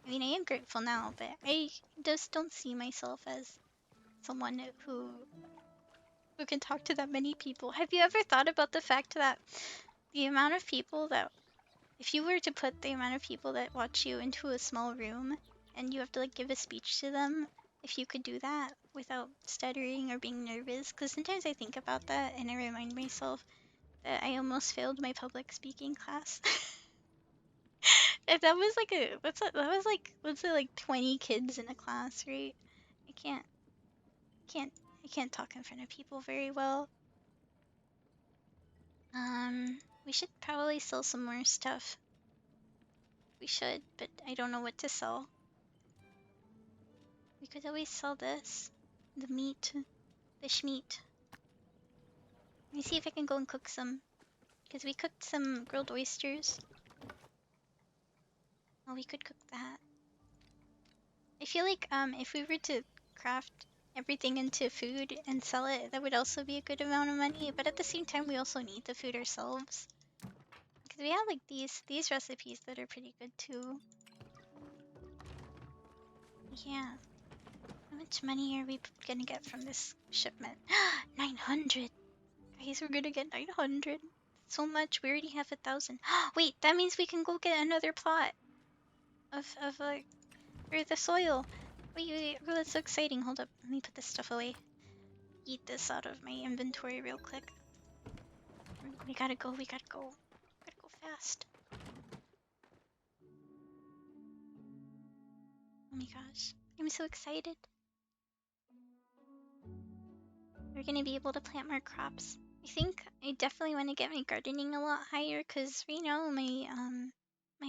I mean, I am grateful now, but I just don't see myself as someone who can talk to that many people. Have you ever thought about the fact that the amount of people that, if you were to put the amount of people that watch you into a small room and you have to like give a speech to them, if you could do that without stuttering or being nervous? Because sometimes I think about that and I remind myself that I almost failed my public speaking class. And that was like let's say like 20 kids in a class, right? I can't talk in front of people very well. We should probably sell some more stuff. We should, but I don't know what to sell. We could always sell this. The meat. The schmeat. Let me see if I can go and cook some. Because we cooked some grilled oysters. Oh, we could cook that. I feel like if we were to craft everything into food and sell it, that would also be a good amount of money. But at the same time, we also need the food ourselves. Because we have like these recipes that are pretty good too. Yeah. How much money are we gonna get from this shipment? 900! Guys, we're gonna get 900. So much. We already have 1,000. Wait, that means we can go get another plot of like, for the soil. Wait. Oh, that's so exciting. Hold up. Let me put this stuff away. Eat this out of my inventory real quick. We gotta go. Gotta go fast. Oh my gosh. I'm so excited. We're gonna be able to plant more crops. I think I definitely want to get my gardening a lot higher because right now my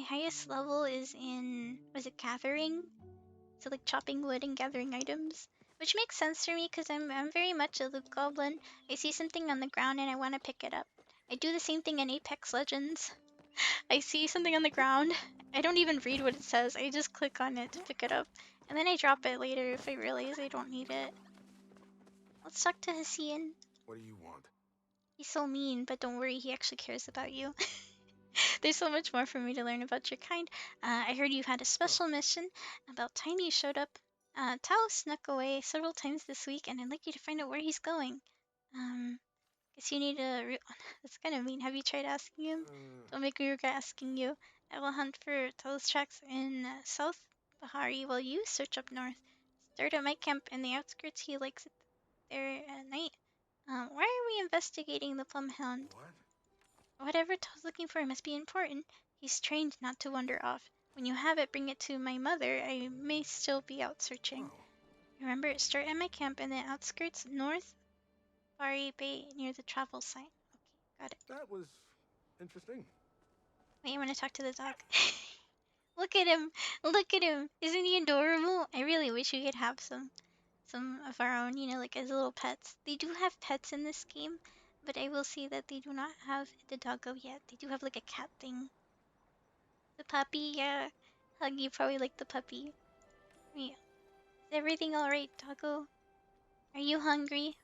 highest level is in, was it gathering? So like chopping wood and gathering items, which makes sense for me because I'm very much a loot goblin. I see something on the ground and I want to pick it up. I do the same thing in Apex Legends. I see something on the ground. I don't even read what it says. I just click on it to pick it up, and then I drop it later if I realize I don't need it. Let's talk to Hassian. What do you want? He's so mean, but don't worry, he actually cares about you. There's so much more for me to learn about your kind. I heard you had a special mission. About time you showed up. Tao snuck away several times this week, and I'd like you to find out where he's going. Guess you need to. That's kind of mean. Have you tried asking him? Don't make me regret asking you. I will hunt for Tao's tracks in South Bahari while you search up north. Start at my camp in the outskirts. He likes it there at night. Why are we investigating the plum hound? What? Whatever Toad's looking for must be important. He's trained not to wander off. When you have it, bring it to my mother. I may still be out searching. Oh, Remember, start at my camp in the outskirts, North Bari Bay, near the travel sign. Okay, got it. that was interesting. Wait, I want to talk to the dog. Look at him! Look at him! Isn't he adorable? I really wish we could have some of our own, like as little pets. They do have pets in this game, but I will say that they do not have the doggo yet. They do have like a cat thing. The puppy, yeah. Hug, you probably like the puppy. Wait, is everything alright, doggo? Are you hungry?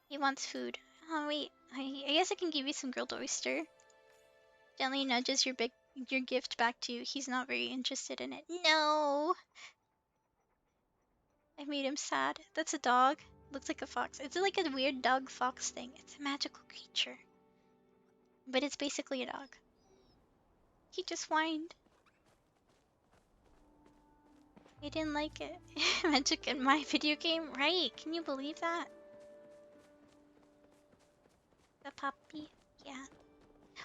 He wants food. Oh wait, I guess I can give you some grilled oyster. Gently nudges your gift back to you. He's not very interested in it. No! I made him sad. That's a dog. Looks like a fox. It's like a weird dog fox thing. It's a magical creature. But it's basically a dog. He just whined. He didn't like it. Magic in my video game? Right, can you believe that? The puppy? Yeah.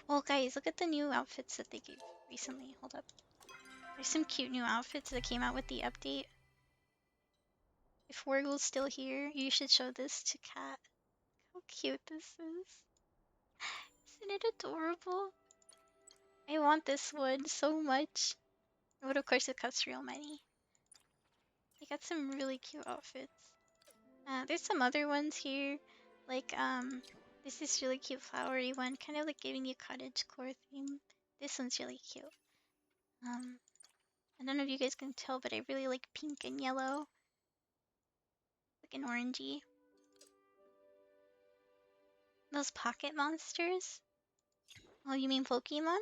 Well, guys, look at the new outfits that they gave recently. Hold up. There's some cute new outfits that came out with the update. If Wargle's still here, you should show this to Kat. How cute this is. Isn't it adorable? I want this one so much. But of course it costs real money. They got some really cute outfits. There's some other ones here. Like, this is really cute flowery one. Kind of like giving you cottagecore theme. This one's really cute. I don't know if you guys can tell, but I really like pink and yellow. Like an orangey. Those pocket monsters? Oh, you mean Pokemon?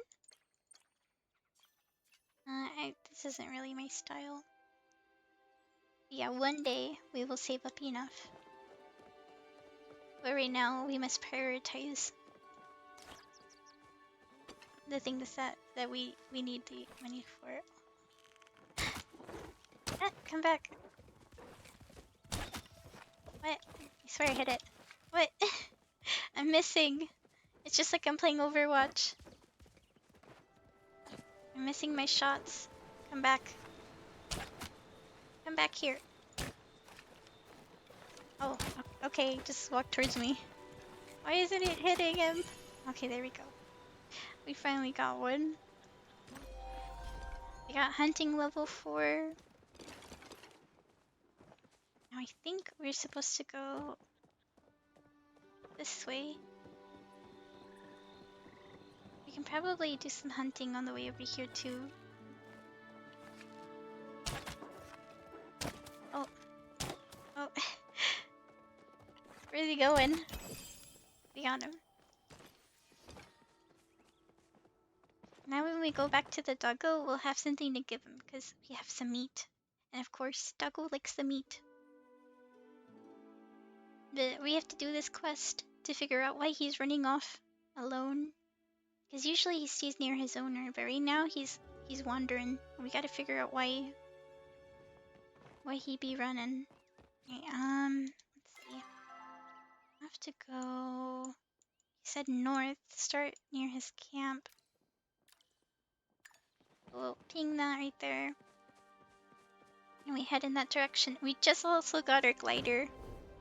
This isn't really my style. Yeah, one day we will save up enough. But right now we must prioritize the things that we need the money for. Ah, come back. What? I swear I hit it. What? I'm missing. It's just like I'm playing Overwatch. I'm missing my shots. Come back. Come back here. Oh, okay, just walk towards me. Why isn't it hitting him? Okay, there we go. We finally got one. We got hunting level 4. Now I think we're supposed to go this way. We can probably do some hunting on the way over here too. Oh. Oh. Where's he going? We got him. Now when we go back to the doggo, we'll have something to give him because we have some meat. And of course, doggo likes the meat. But we have to do this quest to figure out why he's running off alone. Because usually he stays near his owner, but right now he's wandering. We gotta figure out why. Why he be running? Okay, let's see. I have to go. He said north. Start near his camp. We'll ping that right there. And we head in that direction. We just also got our glider.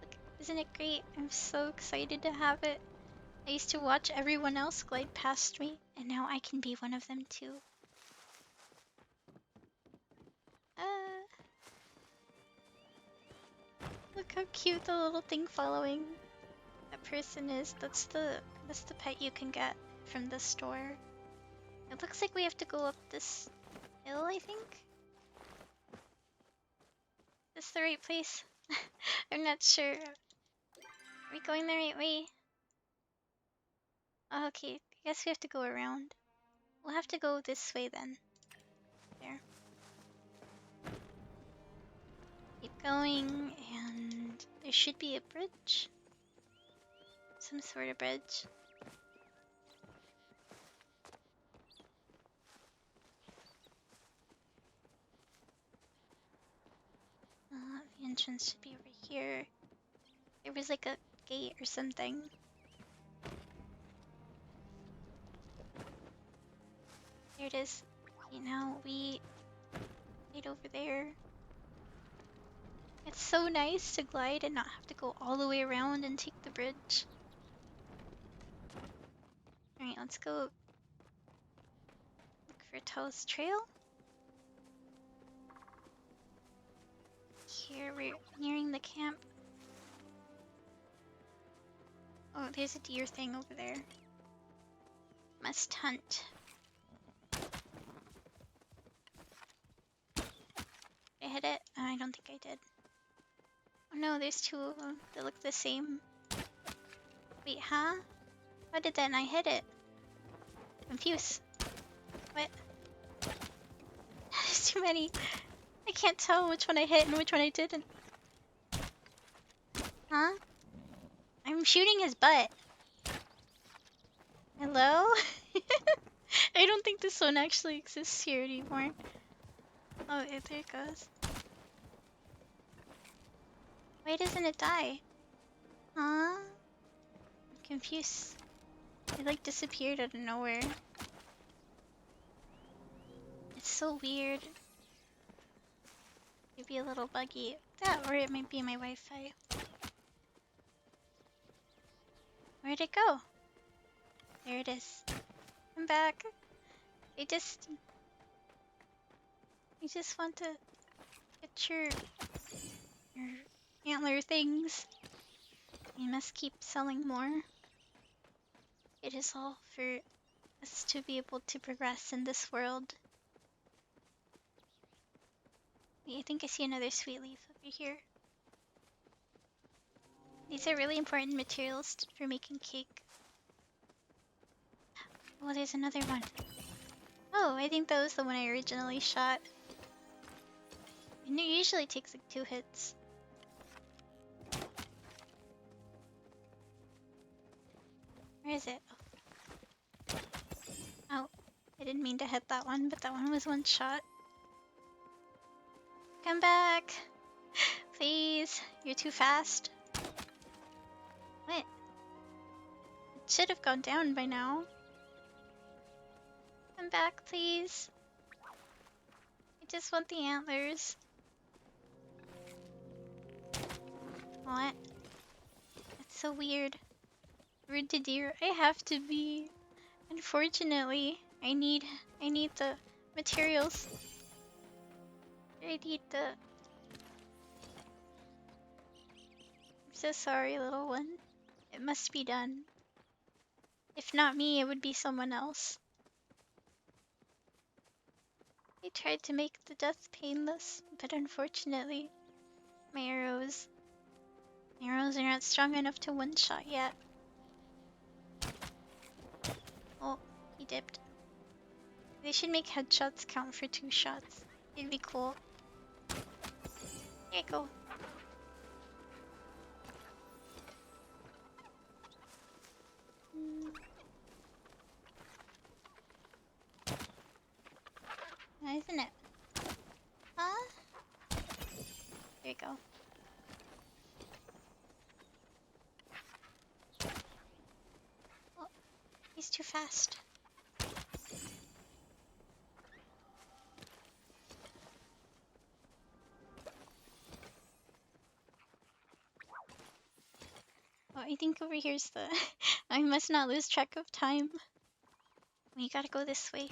Look, isn't it great? I'm so excited to have it. I used to watch everyone else glide past me, and now I can be one of them too. Look how cute the little thing following that person is. That's the pet you can get from the store. It looks like we have to go up this hill, I think. Is this the right place? I'm not sure. Are we going the right way? Oh, okay, I guess we have to go around. We'll have to go this way then. There. Keep going, and there should be a bridge. Some sort of bridge. The entrance should be over here. There was like a gate or something. There it is. Okay, now we get over there. It's so nice to glide and not have to go all the way around and take the bridge. Alright, let's go look for Toast Trail. Here, we're nearing the camp. Oh, there's a deer thing over there. Must hunt. Did I hit it? I don't think I did. Oh no, there's two of them that look the same. Wait, huh? How did then I hit it? Confused. What? There's too many. I can't tell which one I hit and which one I didn't. Huh? I'm shooting his butt. Hello? I don't think this one actually exists here anymore. Oh, there it goes. Why doesn't it die? Huh? I'm confused. It like disappeared out of nowhere. It's so weird. Maybe a little buggy. That, or it might be my Wi-Fi. Where'd it go? There it is. I'm back. I just want to get your antler things. We must keep selling more. It is all for us to be able to progress in this world. Wait, I think I see another sweet leaf over here. These are really important materials for making cake. Oh, there's another one. Oh, I think that was the one I originally shot. It usually takes like 2 hits. Where is it? Oh, I didn't mean to hit that one, but that one was one shot. Come back! Please, you're too fast. What? It should have gone down by now. Come back, please. I just want the antlers. What? That's so weird. Rude to deer. I have to be. Unfortunately, I need the materials. I need the. I'm so sorry, little one. It must be done. If not me, it would be someone else. I tried to make the death painless, but unfortunately, my arrows are not strong enough to one-shot yet. Oh, he dipped. They should make headshots count for 2 shots. It'd be cool. Here you go. Isn't it? Huh? There you go. Oh, he's too fast. Oh, I think over here's the... I must not lose track of time. We gotta go this way.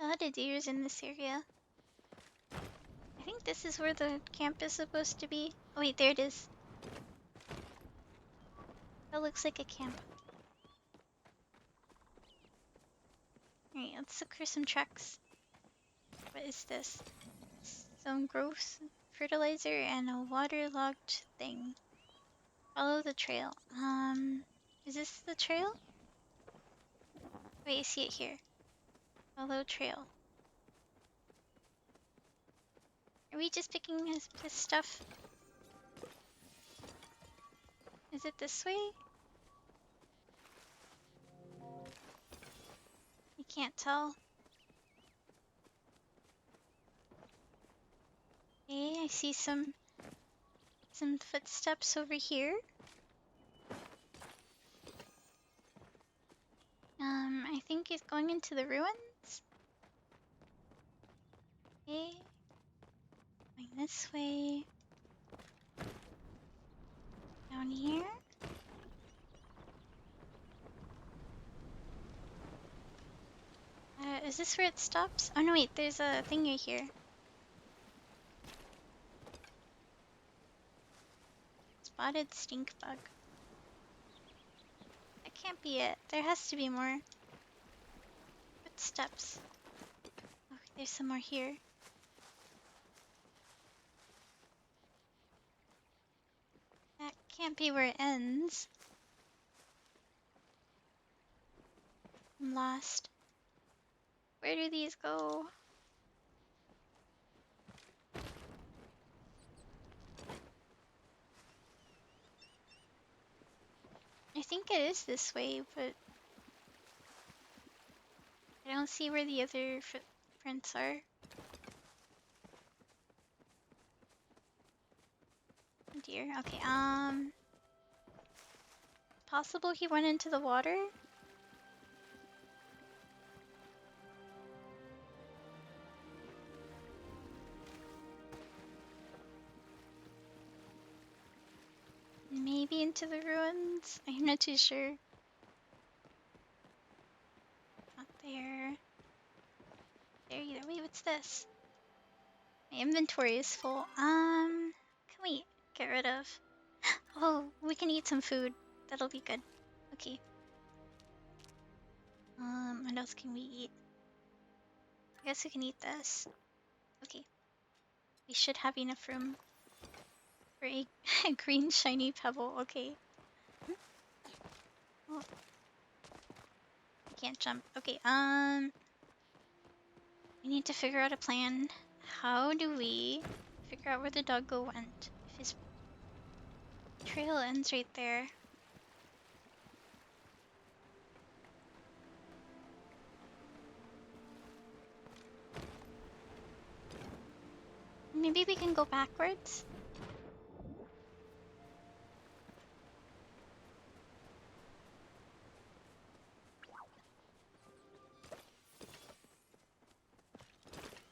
A lot of deers in this area. I think this is where the camp is supposed to be. Oh wait, there it is. That looks like a camp. Alright, let's look for some tracks. What is this? Some gross fertilizer and a waterlogged thing. Follow the trail. Is this the trail? Wait, I see it here. Follow trail. Are we just picking his stuff? Is it this way? I can't tell. Okay, I see some footsteps over here. I think he's going into the ruins. Okay. Going this way. Down here. Is this where it stops? Oh no, wait, there's a thing right here. Spotted stink bug. That can't be it. There has to be more. Footsteps. Oh, there's some more here. That can't be where it ends. I'm lost. Where do these go? I think it is this way, but I don't see where the other footprints are. Oh dear. Okay, possible he went into the water? Maybe into the ruins? I'm not too sure. Not there. There either. Wait, what's this? My inventory is full. Can we get rid of? Oh, we can eat some food. That'll be good. Okay. What else can we eat? I guess we can eat this. Okay. We should have enough room for a green shiny pebble. Okay. Oh. I can't jump. Okay, we need to figure out a plan. How do we figure out where the doggo went? If his trail ends right there. Maybe we can go backwards?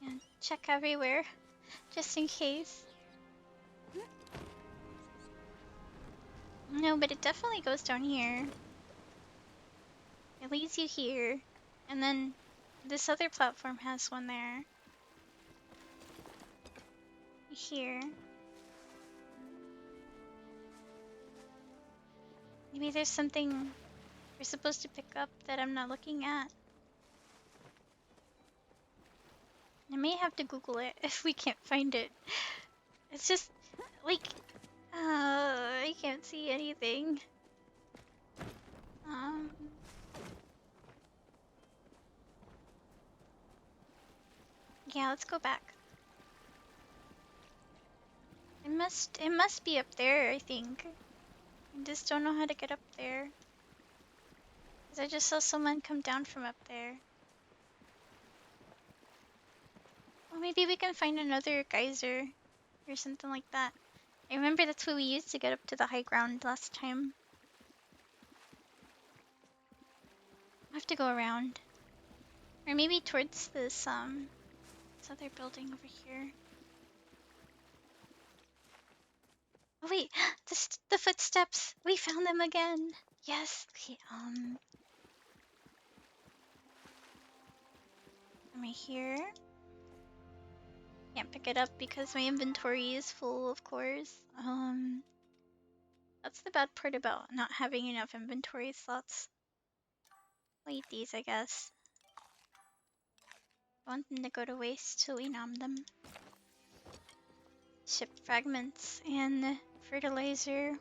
And check everywhere, just in case. No, but it definitely goes down here. It leads you here. And then this other platform has one there. Here. Maybe there's something we're supposed to pick up that I'm not looking at. I may have to Google it if we can't find it. It's just, like, I can't see anything. Yeah, let's go back. It must be up there, I think. I just don't know how to get up there. Cause I just saw someone come down from up there. Well, maybe we can find another geyser or something like that. I remember that's what we used to get up to the high ground last time. I have to go around. Or maybe towards this other building over here. Oh wait, the footsteps! We found them again! Yes, okay, am I here? Can't pick it up because my inventory is full, of course. That's the bad part about not having enough inventory slots. I'll eat these, I guess. I want them to go to waste, so we nom them. Ship fragments and fertilizer.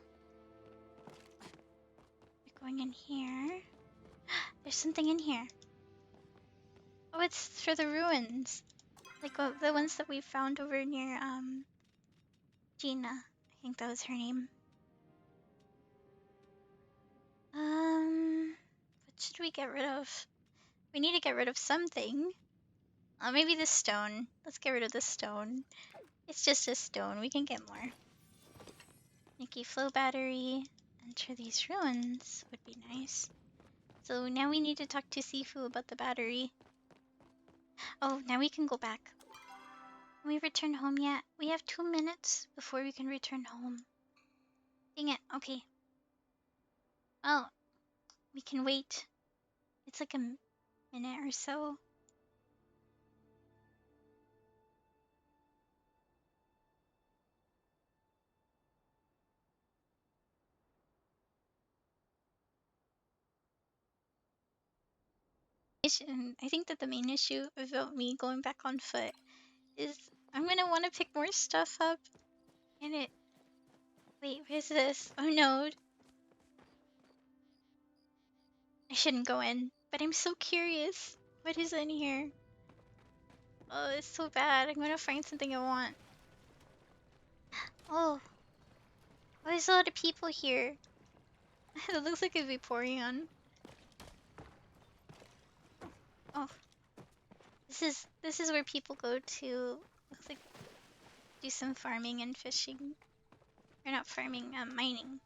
We're going in here. There's something in here. Oh, it's for the ruins. Like the ones that we found over near, Gina. I think that was her name. What should we get rid of? We need to get rid of something. Maybe the stone. Let's get rid of the stone. It's just a stone. We can get more. Nikki flow battery. Enter these ruins would be nice. So now we need to talk to Sifu about the battery. Oh, now we can go back. Can we return home yet? We have 2 minutes before we can return home. Dang it. Okay. Oh, we can wait. It's like a minute or so. I think that the main issue about me going back on foot is I'm gonna want to pick more stuff up. And it... Wait, where's this? Oh no. I shouldn't go in. But I'm so curious. What is in here? Oh, it's so bad. I'm gonna find something I want. Oh. Oh, there's a lot of people here. It looks like it'd be pouring on. Oh. This is where people go to, looks like, do some farming and fishing. Or not farming, mining.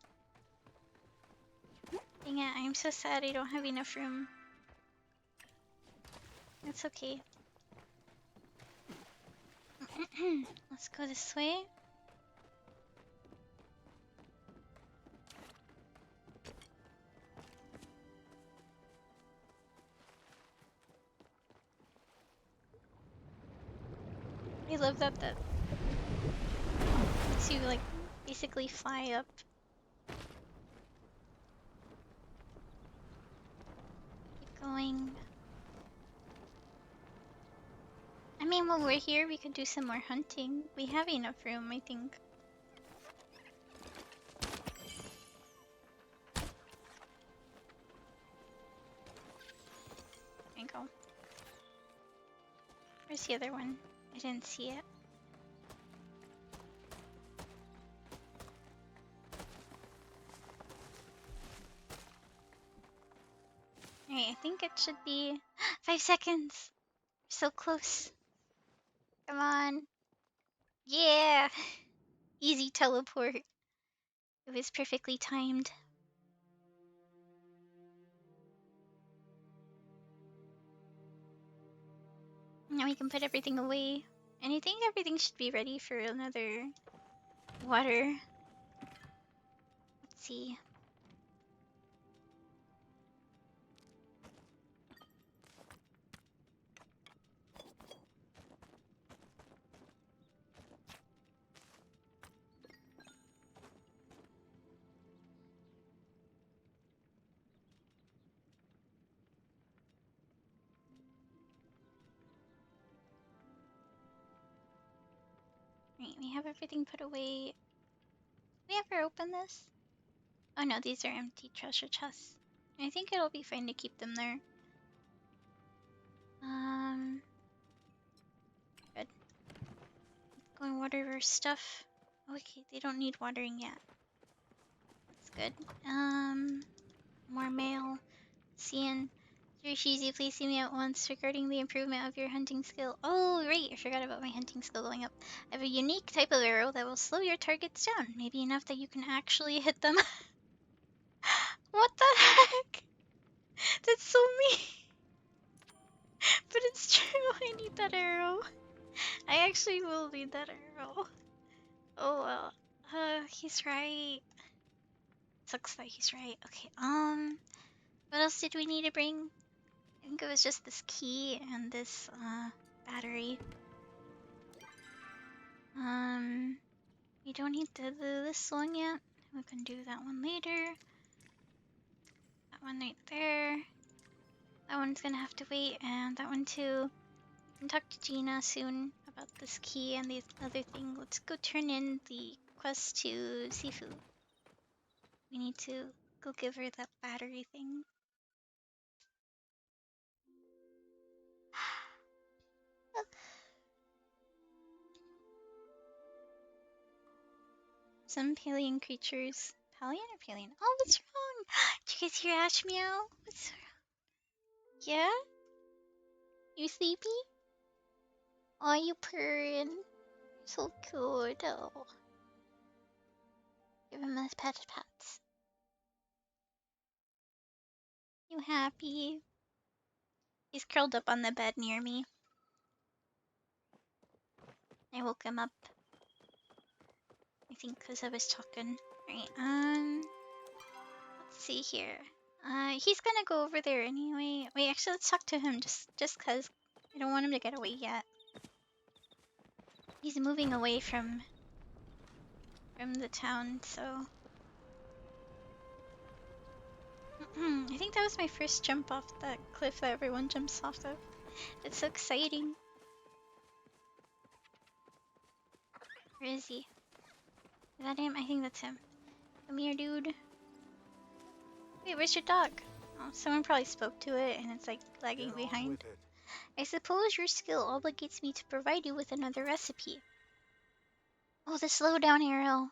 Dang it, I'm so sad I don't have enough room. That's okay. Let's go this way. I love that makes you like basically fly up. Keep going. I mean, while we're here, we could do some more hunting. We have enough room, I think. There you go. Where's the other one? I didn't see it. Alright, I think it should be 5 seconds. So close. Come on. Yeah! Easy teleport. It was perfectly timed. Now we can put everything away. And I think everything should be ready for another water. Let's see. Right, we have everything put away. Did we ever open this? Oh no, these are empty treasure chests. I think it'll be fine to keep them there. Good. Let's go and water our stuff. Okay, they don't need watering yet. That's good. More mail. Cian, Shizi, please see me at once regarding the improvement of your hunting skill. Oh, right, I forgot about my hunting skill going up. I have a unique type of arrow that will slow your targets down, maybe enough that you can actually hit them. What the heck? That's so mean. But it's true, I need that arrow. I actually will need that arrow. Oh well. He's right. Sucks that he's right. Okay, what else did we need to bring? I think it was just this key and this, battery. We don't need to do this one yet. We can do that one later. That one right there. That one's gonna have to wait, and that one too. We can talk to Gina soon about this key and the other thing. Let's go turn in the quest to Sifu. We need to go give her that battery thing. Some Palian creatures. Palian or Palian? Oh, what's wrong? Did you guys hear Ash meow? What's wrong? Yeah? You sleepy? Oh, you purring. So cute. Oh. Give him his pats. You happy? He's curled up on the bed near me. I woke him up. I think because I was talking. Alright, let's see here. He's gonna go over there anyway. Wait, actually, let's talk to him just cause I don't want him to get away yet. He's moving away from the town, so I think that was my first jump off that cliff that everyone jumps off of. It's so exciting. Where is he? Is that him? I think that's him. Come here, dude. Wait, where's your dog? Oh, someone probably spoke to it and it's like lagging Get on behind. with it. I suppose your skill obligates me to provide you with another recipe. Oh, the slowdown arrow.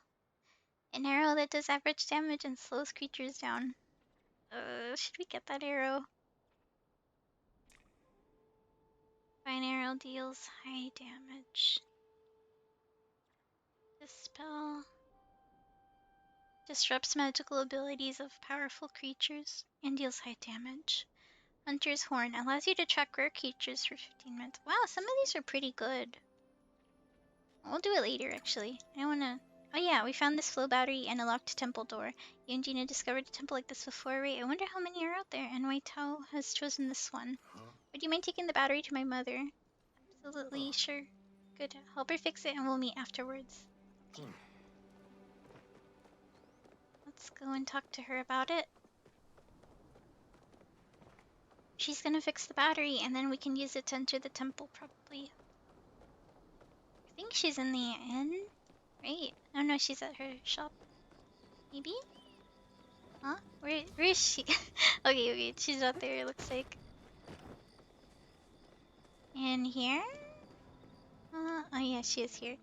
An arrow that does average damage and slows creatures down. Should we get that arrow? Fine arrow deals high damage. This spell disrupts magical abilities of powerful creatures and deals high damage. Hunter's Horn allows you to track rare creatures for 15 minutes. Wow, some of these are pretty good. We'll do it later, actually. I don't wanna... Oh yeah, we found this flow battery and a locked temple door. You and Gina discovered a temple like this before, right? I wonder how many are out there, and why Tao has chosen this one. Would you mind taking the battery to my mother? Absolutely, sure. Good. Help her fix it and we'll meet afterwards. Okay. Let's go and talk to her about it. She's gonna fix the battery and then we can use it to enter the temple, probably. I think she's in the inn, right? Oh no, she's at her shop. Maybe? Huh? Where is she? Okay, she's out there, it looks like. And here? Oh yeah, she is here.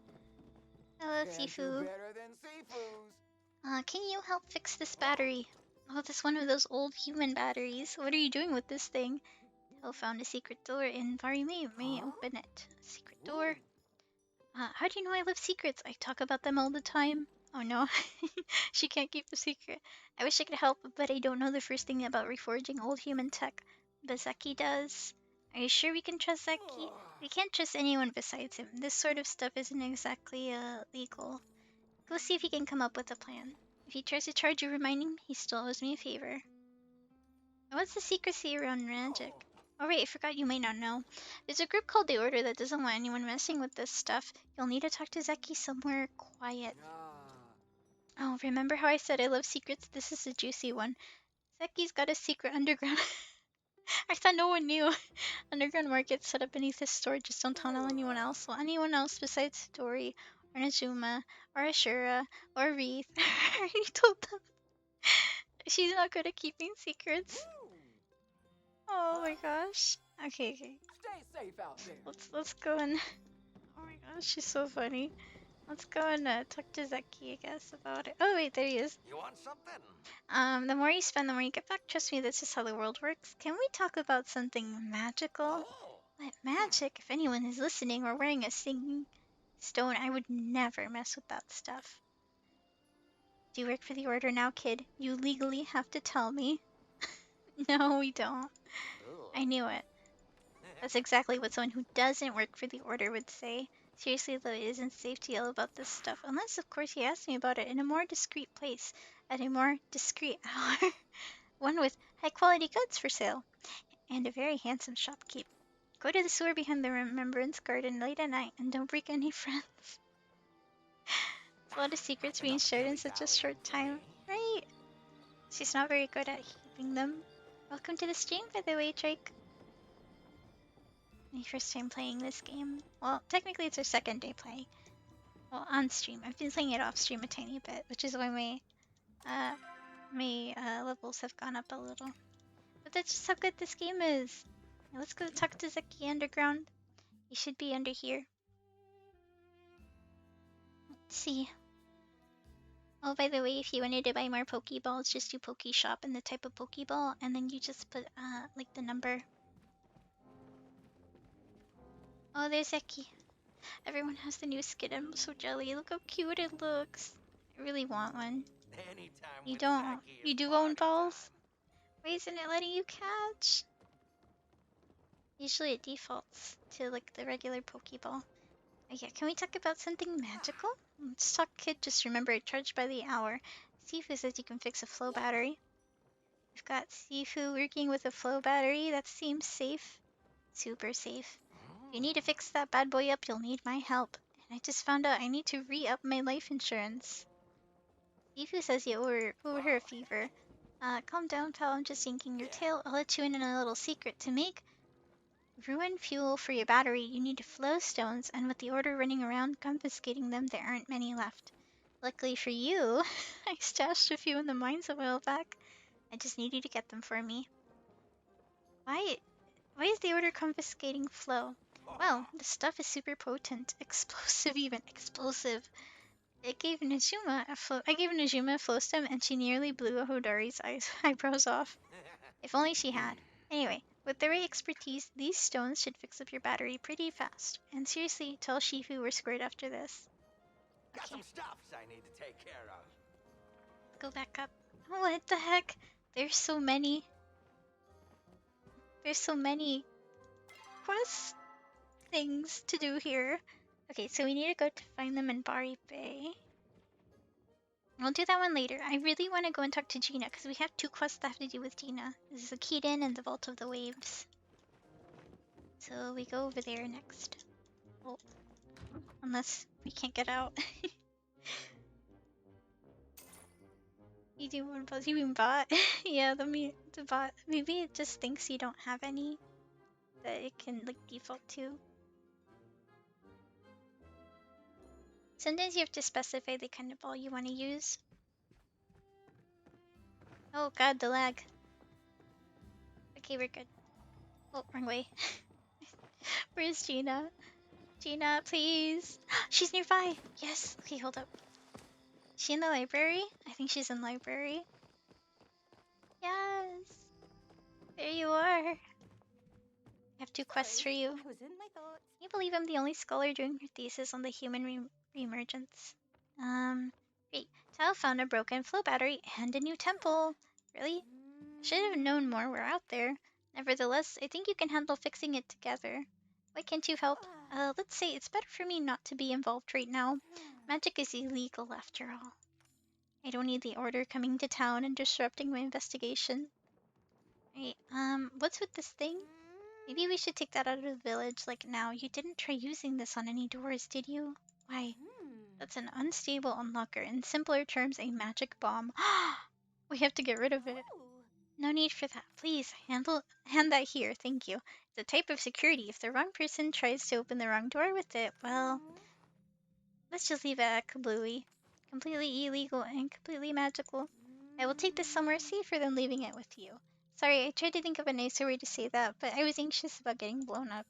Hello, Can't do Sifu. better than Sifu's. Can you help fix this battery? Oh, that's one of those old human batteries. What are you doing with this thing? Tell found a secret door in Varimay. May open it. Secret door? How do you know I love secrets? I talk about them all the time. Oh no, she can't keep the secret. I wish I could help, but I don't know the first thing about reforging old human tech. But Zeki does. Are you sure we can trust Zeki? We can't trust anyone besides him. This sort of stuff isn't exactly, legal. Go see if he can come up with a plan. If he tries to charge you reminding him, he still owes me a favor. What's the secrecy around magic? Oh right, I forgot you may not know. There's a group called the Order that doesn't want anyone messing with this stuff. You'll need to talk to Zeki somewhere quiet. Oh, remember how I said I love secrets? This is a juicy one. Zeki's got a secret underground. I thought no one knew. Underground market set up beneath his store. Just don't tell anyone else. Well, anyone else besides Dori, or Najuma, or Ashura, or Wreath. I already told them. She's not good at keeping secrets. Oh my gosh. Okay. Stay safe out there. Let's go and... Oh my gosh, she's so funny. Let's go and talk to Zeki, I guess, about it. Oh wait, there he is. You want something? The more you spend, the more you get back. Trust me, that's just how the world works. Can we talk about something magical? Oh. What magic? If anyone is listening or wearing a singing stone, I would never mess with that stuff. Do you work for the order now, kid? You legally have to tell me. No, we don't. I knew it. That's exactly what someone who doesn't work for the order would say. Seriously, though, it isn't safe to yell about this stuff, unless, of course, he asks me about it in a more discreet place, at a more discreet hour. One with high-quality goods for sale, and a very handsome shopkeep. Go to the sewer behind the Remembrance Garden late at night, and don't break any friends. It's a lot of secrets being shared in such a short time, right? She's not very good at keeping them. Welcome to the stream, by the way, Drake. My first time playing this game. Well, technically it's our second day playing. Well, on stream. I've been playing it off stream a tiny bit, which is why my levels have gone up a little. But that's just how good this game is. Now let's go talk to Zeki Underground. He should be under here. Let's see. Oh, by the way, if you wanted to buy more Pokeballs, just do Pokeshop and the type of Pokeball, and then you just put, like the number. Oh, there's Zeki. Everyone has the new skin. I'm so jelly. Look how cute it looks. I really want one. Anytime You with don't. Zaki is You do own party balls? time. Why isn't it letting you catch? Usually it defaults to like the regular Pokeball. Oh, yeah, can we talk about something magical? Let's talk, kid. Just remember, charged by the hour. Sifu says you can fix a flow battery. We've got Sifu working with a flow battery. That seems safe. Super safe. If you need to fix that bad boy up, you'll need my help. And I just found out I need to re-up my life insurance. Sifu says you owe her a favor. Calm down, pal. I'm just yanking your tail. I'll let you in on a little secret. To make ruined fuel for your battery, you need flow stones, and with the order running around confiscating them, there aren't many left. Luckily for you, I stashed a few in the mines a while back. I just need you to get them for me. Why is the order confiscating flow? Well, the stuff is super potent. Explosive even. Explosive. I gave Najuma a flow stem and she nearly blew Hodari's eyebrows off. If only she had. Anyway, with the right expertise, these stones should fix up your battery pretty fast. And seriously, tell Shifu we're squared after this. Got Okay, some stuffs I need to take care of. go back up. What the heck? There's so many. There's so many quest things to do here. Okay, so we need to go to find them in Bari Bay. We'll do that one later. I really want to go and talk to Gina because we have two quests that have to do with Gina. This is the Keaton and the Vault of the Waves. So we go over there next. Oh, unless we can't get out. You do one buzz. You mean bot? Yeah, the bot. Maybe it just thinks you don't have any that it can like default to. Sometimes you have to specify the kind of ball you want to use. Oh god, the lag. Okay, we're good. Oh, wrong way. Where's Gina? Gina, please. She's nearby. Yes. Okay, hold up. Is she in the library? I think she's in library. Yes. There you are. I have two quests for you. I was in my thoughts. Can you believe I'm the only scholar doing her thesis on the human reemergence? Great. Tao found a broken flow battery and a new temple. Really? Should have known more were out there. Nevertheless, I think you can handle fixing it together. Why can't you help? Let's say it's better for me not to be involved right now. Magic is illegal after all. I don't need the order coming to town and disrupting my investigation. Right, what's with this thing? Maybe we should take that out of the village, like now. You didn't try using this on any doors, did you? Why? That's an unstable unlocker. In simpler terms, a magic bomb. We have to get rid of it. No need for that. Please, hand that here. Thank you. It's a type of security. If the wrong person tries to open the wrong door with it, well, let's just leave it at kablooey. Completely illegal and completely magical. I will take this somewhere safer than leaving it with you. Sorry, I tried to think of a nicer way to say that, but I was anxious about getting blown up.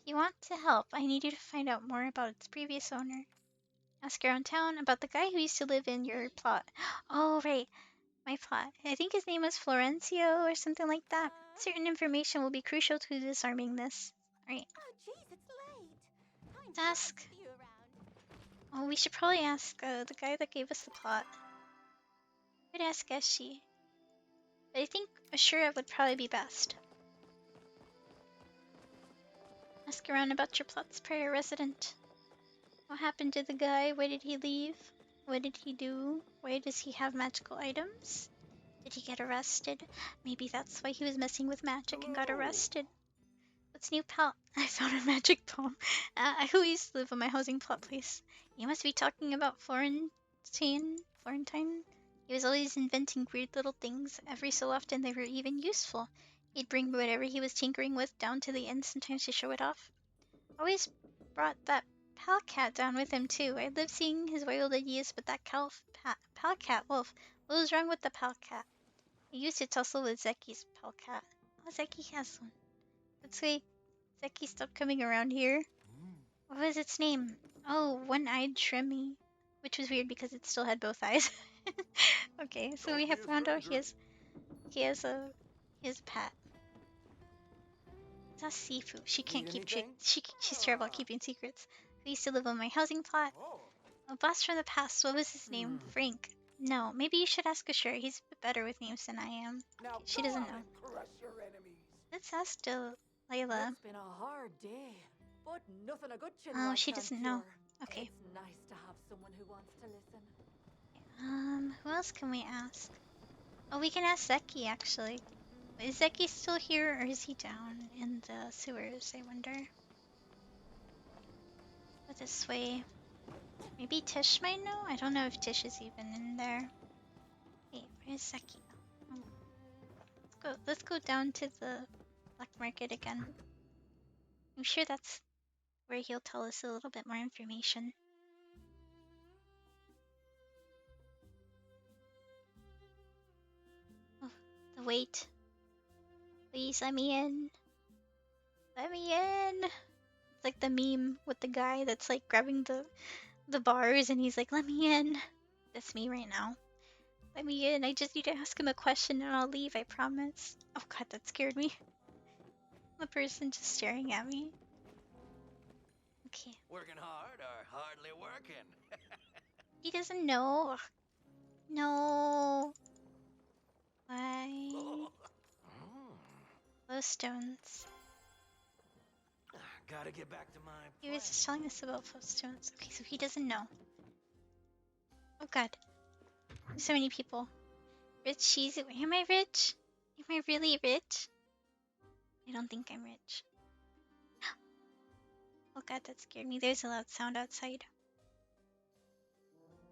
If you want to help, I need you to find out more about its previous owner. Ask around town about the guy who used to live in your plot. Oh, right. My plot. I think his name was Florencio or something like that. Certain information will be crucial to disarming this. Alright. Oh, jeez, it's late. Time Let's flies ask. with you around. Oh, we should probably ask the guy that gave us the plot. Could ask Eshi. But I think Ashura would probably be best. Ask around about your plot's prior resident. What happened to the guy? Why did he leave? What did he do? Why does he have magical items? Did he get arrested? Maybe that's why he was messing with magic and got arrested. What's new, pal? I found a magic bomb. I who used to live on my housing plot place. You must be talking about Florentine? Florentine? He was always inventing weird little things. Every so often they were even useful. He'd bring whatever he was tinkering with down to the inn sometimes to show it off. Always brought that pal cat down with him too. I lived seeing his wild ideas with that pal cat wolf. What was wrong with the pal cat? I used to tussle with Zeki's pal cat. Oh, Zeki has one. That's why Zeki stopped coming around here. What was its name? Oh, One-Eyed Shremmy. Which was weird because it still had both eyes. Okay, so we have found out he has a pet. That's Sifu. She can't Need keep anything? she's terrible at keeping secrets. We used to live on my housing plot. Oh. A boss from the past. What was his name? Frank. No, maybe you should ask Ashura. He's a bit better with names than I am. Now Okay, she go doesn't out know. and crush your enemies. Let's ask Layla. It's been a hard day, but nothing a good chin Oh, lad she can't doesn't know. cure. Okay. It's nice to have someone who wants to listen. Who else can we ask? Oh, we can ask Zeki, actually. Is Zeki still here, or is he down in the sewers, I wonder? Go this way. Maybe Tish might know? I don't know if Tish is even in there. Hey, where's Zeki? Oh. Let's go down to the black market again. I'm sure that's where he'll tell us a little bit more information. Oh, the wait. Please let me in. Let me in. It's like the meme with the guy that's like grabbing the bars and he's like, let me in. That's me right now. Let me in. I just need to ask him a question and I'll leave, I promise. Oh god, that scared me. The person just staring at me. Okay. Working hard or hardly working? He doesn't know. Ugh. No. Why? Those stones. Gotta get back to my He was just telling us about those stones. Okay, so he doesn't know. Oh god. There's so many people. Rich cheese. Am I rich? Am I really rich? I don't think I'm rich. Oh god, that scared me. There's a loud sound outside.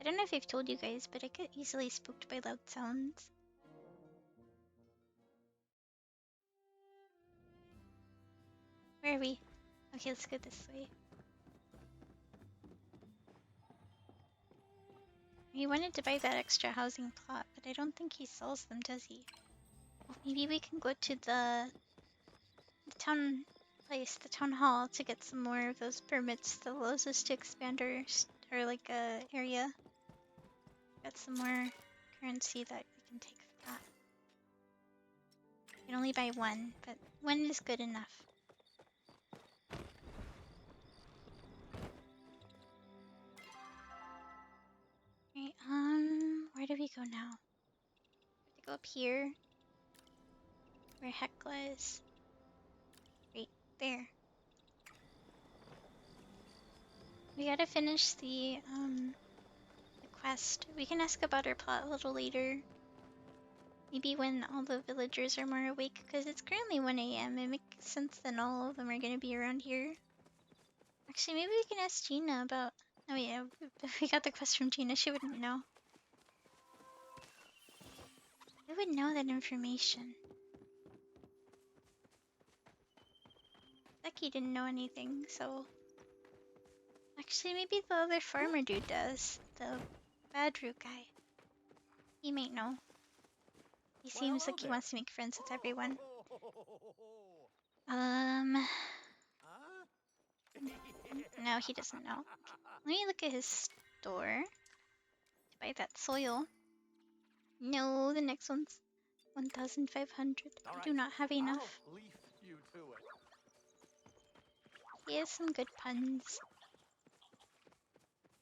I don't know if I've told you guys, but I get easily spooked by loud sounds. Where are we? Okay, let's go this way. He wanted to buy that extra housing plot, but I don't think he sells them, does he? Well, maybe we can go to the town place, the town hall, to get some more of those permits that allows us to expand our like area. Get some more currency that we can take for that. You can only buy one, but one is good enough. Right, where do we go now? We have to go up here. Where Hecla is. Right there. We gotta finish the quest. We can ask about our plot a little later. Maybe when all the villagers are more awake, because it's currently 1 AM. It makes sense that all of them are gonna be around here. Actually, maybe we can ask Gina about... Oh yeah, we got the quest from Gina. She wouldn't know. Who would know that information? Becky didn't know anything, so... Actually, maybe the other farmer dude does. The bad root guy. He might know. He seems like he wants to make friends with everyone. No, he doesn't know. Let me look at his door to buy that soil. No, the next one's 1,500. All I right, do not have enough. I'll leave you to it. He has some good puns.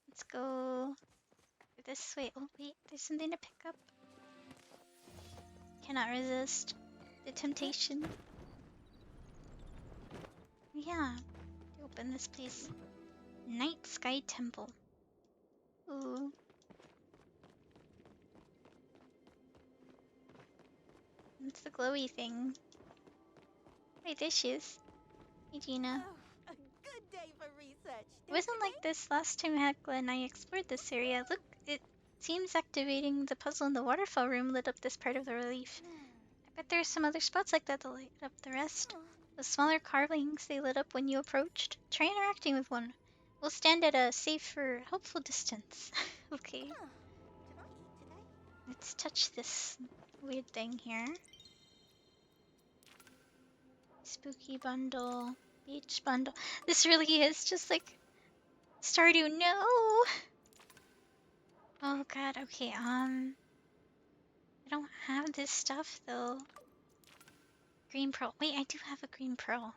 Let's go this way. Oh wait, there's something to pick up. Cannot resist the temptation. Yeah, open this place. Night Sky Temple. Ooh. What's the glowy thing? Wait, there she is. Hey, Gina. Oh, a good day for research. It wasn't like this last time Hecla and I explored this area. Look, it seems activating the puzzle in the waterfall room lit up this part of the relief. I bet there are some other spots like that light up the rest. The smaller carvings they lit up when you approached. Try interacting with one. We'll stand at a safe or helpful distance. Okay. Did I eat today? Let's touch this weird thing here. Spooky bundle. Beach bundle. This really is just like Stardew. No! Oh god, okay, I don't have this stuff though. Green pearl. Wait, I do have a green pearl.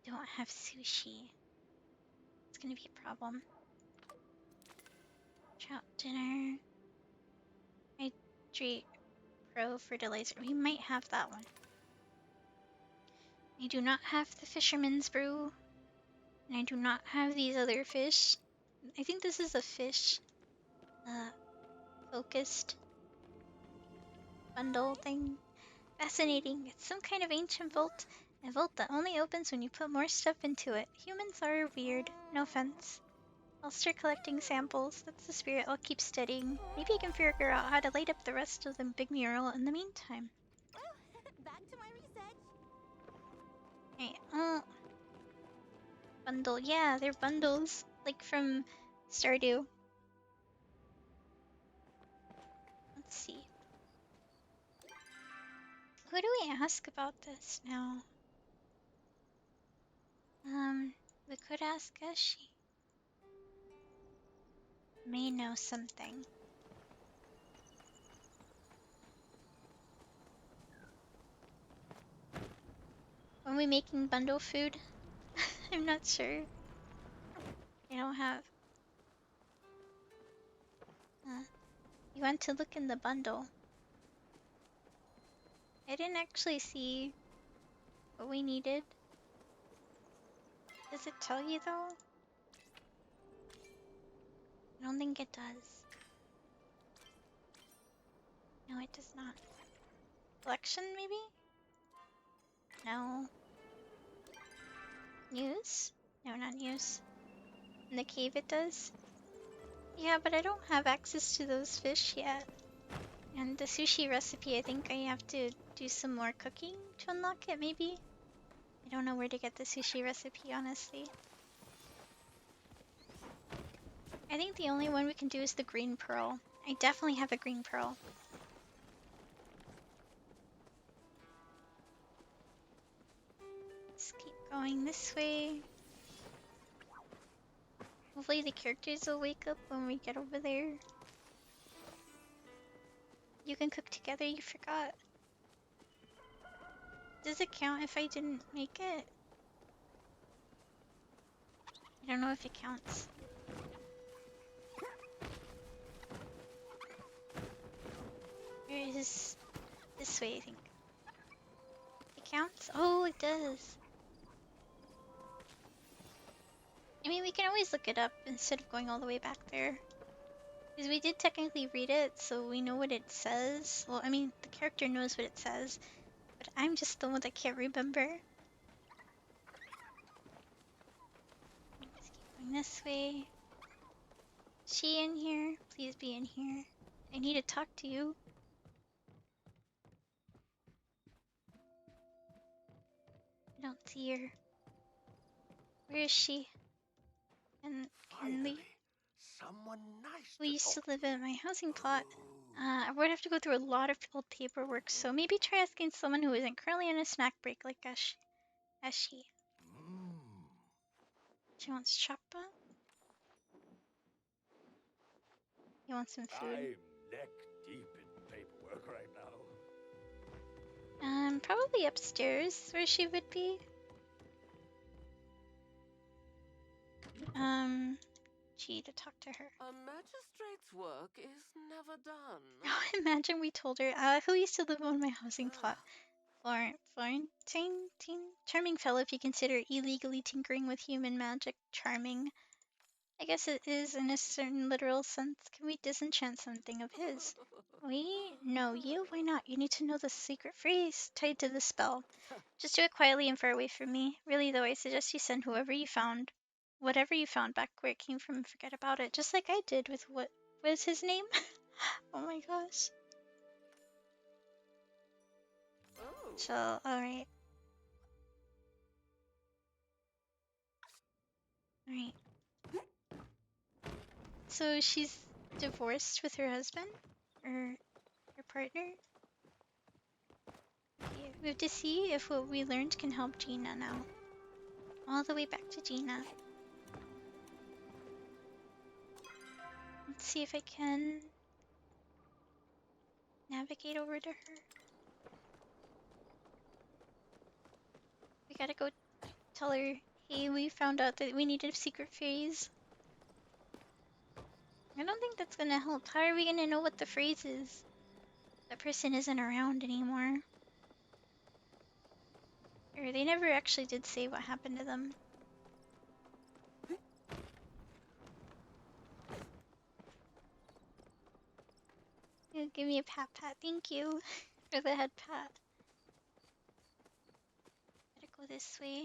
Don't have sushi. It's gonna be a problem. Trout dinner. Hydrate pro fertilizer. We might have that one. I do not have the fisherman's brew. And I do not have these other fish. I think this is a fish. Focused bundle thing. Fascinating. It's some kind of ancient vault. A vault that only opens when you put more stuff into it. Humans are weird. No offense. I'll start collecting samples. That's the spirit. I'll keep studying. Maybe I can figure out how to light up the rest of the big mural in the meantime. Well, back to my research. Hey, bundle. Yeah, they're bundles. Like from Stardew. Let's see. Who do we ask about this now? We could ask Eshi. May know something. Are we making bundle food? I'm not sure. I don't have. You want to look in the bundle. I didn't actually see what we needed. Does it tell you though? I don't think it does. No, it does not. Collection, maybe? No. News? No, not news. In the cave it does? Yeah, but I don't have access to those fish yet. And the sushi recipe, I think I have to do some more cooking to unlock it, maybe? I don't know where to get the sushi recipe, honestly. I think the only one we can do is the green pearl. I definitely have a green pearl. Let's keep going this way. Hopefully the characters will wake up when we get over there. You can cook together, you forgot. Does it count if I didn't make it? I don't know if it counts. Where is this way, I think. It counts? Oh, it does. I mean, we can always look it up instead of going all the way back there. Because we did technically read it, so we know what it says. Well, I mean, the character knows what it says, but I'm just the one that can't remember. Let's keep going this way. Is she in here? Please be in here. I need to talk to you. I don't see her. Where is she? And can we? Finally, someone nice. We used to live in my housing plot. Ooh. I would have to go through a lot of old paperwork, so maybe try asking someone who isn't currently on a snack break like Ashi. Mm. She wants choppa? He wants some food. I'm neck deep in paperwork right now. Probably upstairs where she would be. Gee, to talk to her. A magistrate's work is never done. Imagine we told her, who used to live on my housing plot? Florentine? Charming fellow if you consider illegally tinkering with human magic charming. I guess it is in a certain literal sense. Can we disenchant something of his? We? No, you? Why not? You need to know the secret phrase tied to the spell. Just do it quietly and far away from me. Really, though, I suggest you send whatever you found back where it came from and forget about it. Just like I did with what was his name? Oh my gosh. Oh. So, alright. Alright. So she's divorced with her husband? Or her partner? Okay, we have to see if what we learned can help Gina now. All the way back to Gina. Let's see if I can navigate over to her. We gotta go tell her, hey, we found out that we need a secret phrase. I don't think that's gonna help. How are we gonna know what the phrase is? That person isn't around anymore. Or they never actually did say what happened to them. Yeah, give me a pat. Thank you for the head pat. Gotta go this way.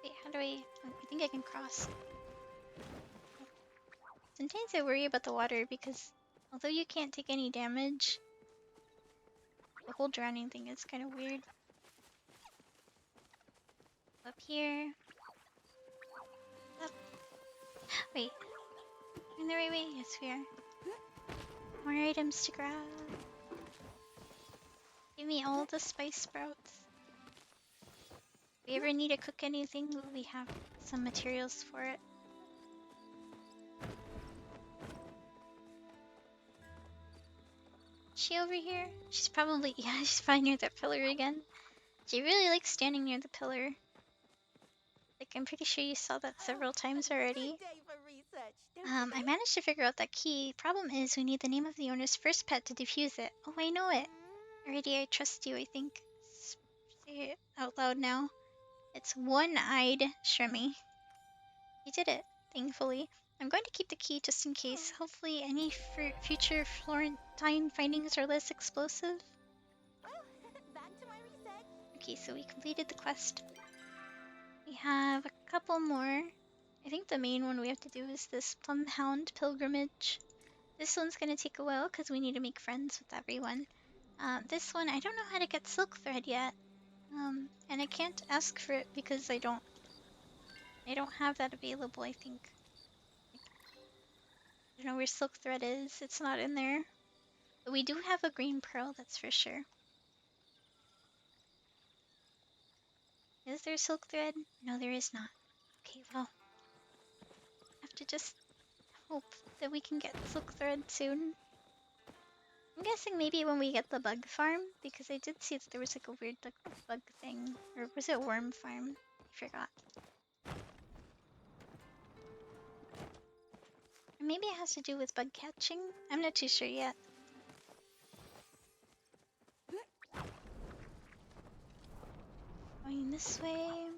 Wait, how do I... Oh, I think I can cross. Sometimes I worry about the water because although you can't take any damage, the whole drowning thing is kind of weird. Up here. Up. Wait. In the right way? Yes, we are. More items to grab. Give me all the spice sprouts. If we ever need to cook anything, we have some materials for it. Is she over here? She's probably, yeah, she's probably near that pillar again. She really likes standing near the pillar. Like, I'm pretty sure you saw that several times already. Good day for research, don't you I think? managed to figure out that key. Problem is, we need the name of the owner's first pet to defuse it. Oh, I know it. Already, I trust you, I think. Say it out loud now. It's one-eyed Shrimmy. You did it, thankfully. I'm going to keep the key just in case. Hopefully any future Florentine findings are less explosive. Well, back to my research. Okay, so we completed the quest. We have a couple more. I think the main one we have to do is this Plumhound pilgrimage. This one's gonna take a while because we need to make friends with everyone. This one, I don't know how to get silk thread yet. And I can't ask for it because I don't have that available, I think. I don't know where silk thread is. It's not in there. But we do have a green pearl, that's for sure. Is there silk thread? No, there is not. Okay, well. Have to just hope that we can get silk thread soon. I'm guessing maybe when we get the bug farm, because I did see that there was like a weird bug thing. Or was it worm farm? I forgot. Or maybe it has to do with bug catching? I'm not too sure yet. Going this way.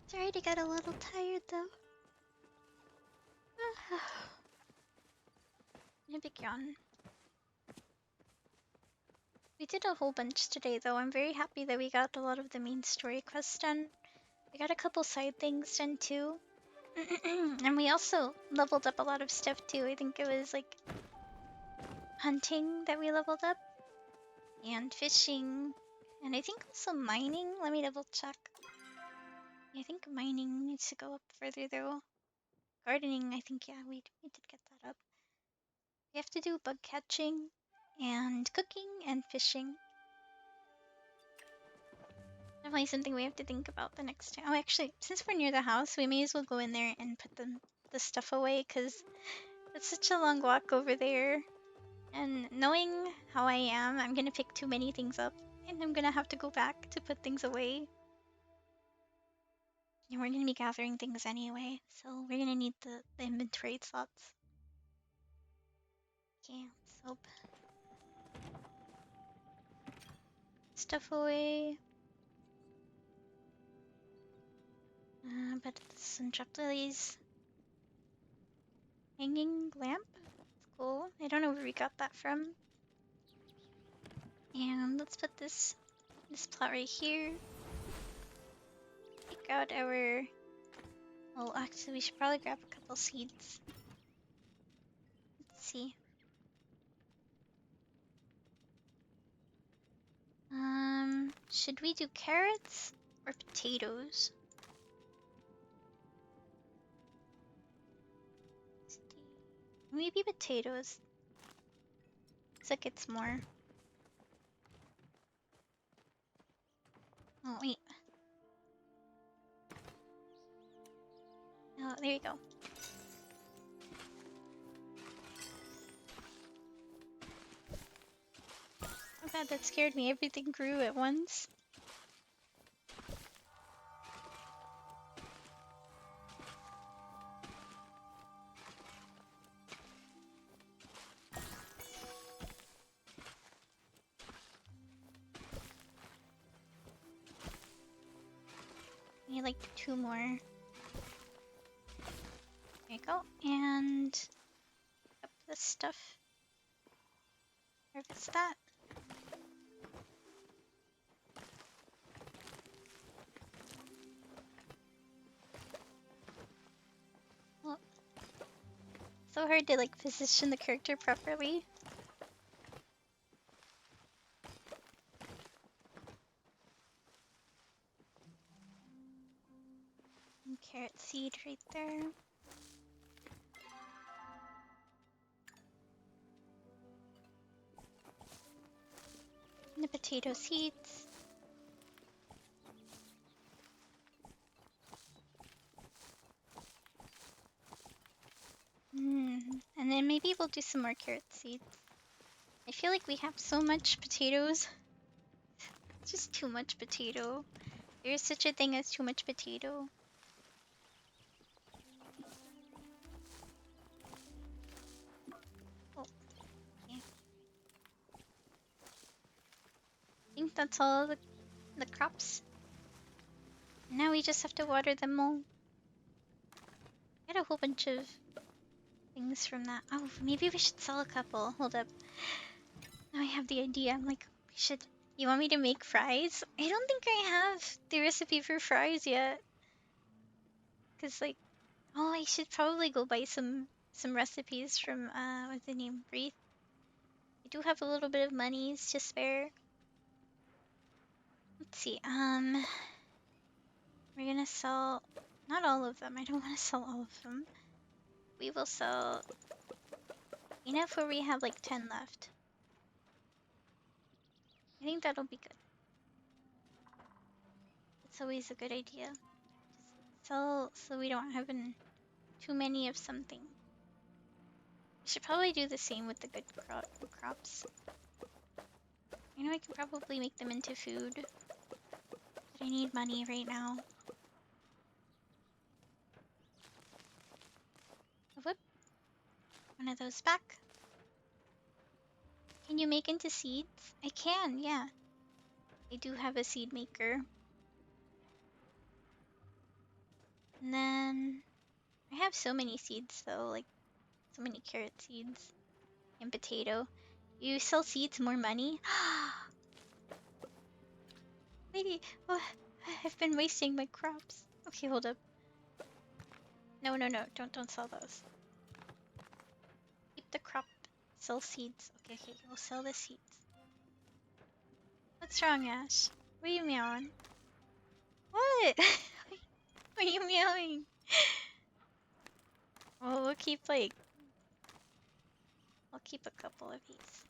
It's already got a little tired though. A big yawn. We did a whole bunch today though. I'm very happy that we got a lot of the main story quests done. We got a couple side things done too. And we also leveled up a lot of stuff too. I think it was like hunting that we leveled up. And fishing. And I think also mining. Let me double check. I think mining needs to go up further though. Gardening, I think, yeah, we did get that up. We have to do bug catching and cooking and fishing. Definitely something we have to think about the next time. Oh, actually, since we're near the house, we may as well go in there and put the stuff away, because it's such a long walk over there. And knowing how I am, I'm gonna pick too many things up, and I'm gonna have to go back to put things away. And we're gonna be gathering things anyway, so we're gonna need the inventory slots. Okay, so stuff away. But some drop lilies. Hanging lamp? It's cool. I don't know where we got that from. And let's put this plot right here. Take out our... Well, actually, we should probably grab a couple seeds. Let's see. Should we do carrots or potatoes? Maybe potatoes. Looks like it's more. Oh, wait. Oh, there you go. Oh god, that scared me. Everything grew at once. I need like 2 more. There you go. And up this stuff. Harvest that. Well, so hard to like position the character properly. And carrot seed right there. And the potato seeds. And then maybe we'll do some more carrot seeds. I feel like we have so much potatoes. Just too much potato. There is such a thing as too much potato. Oh, okay. I think that's all the crops. Now we just have to water them all. Get a whole bunch of things from that. Oh, maybe we should sell a couple. Hold up. Now I have the idea. I'm like, we should. You want me to make fries? I don't think I have the recipe for fries yet. Cause like, oh, I should probably go buy some recipes from what's the name? Breathe. I do have a little bit of monies to spare. Let's see. We're gonna sell not all of them. I don't want to sell all of them. We will sell enough where we have like 10 left. I think that'll be good. It's always a good idea. Just sell so we don't have too many of something. We should probably do the same with the good crops. I know I can probably make them into food, but I need money right now. Whoop. One of those back. Can you make into seeds? I can, yeah. I do have a seed maker. And then I have so many seeds though, like so many carrot seeds and potato. You sell seeds, more money? Lady, oh, I've been wasting my crops. Okay, hold up. No, don't sell those. Keep the crop, sell seeds. Okay, we'll sell the seeds. What's wrong, Ash? What are you meowing? What? What are you meowing? Well, we'll keep like... I'll keep a couple of these.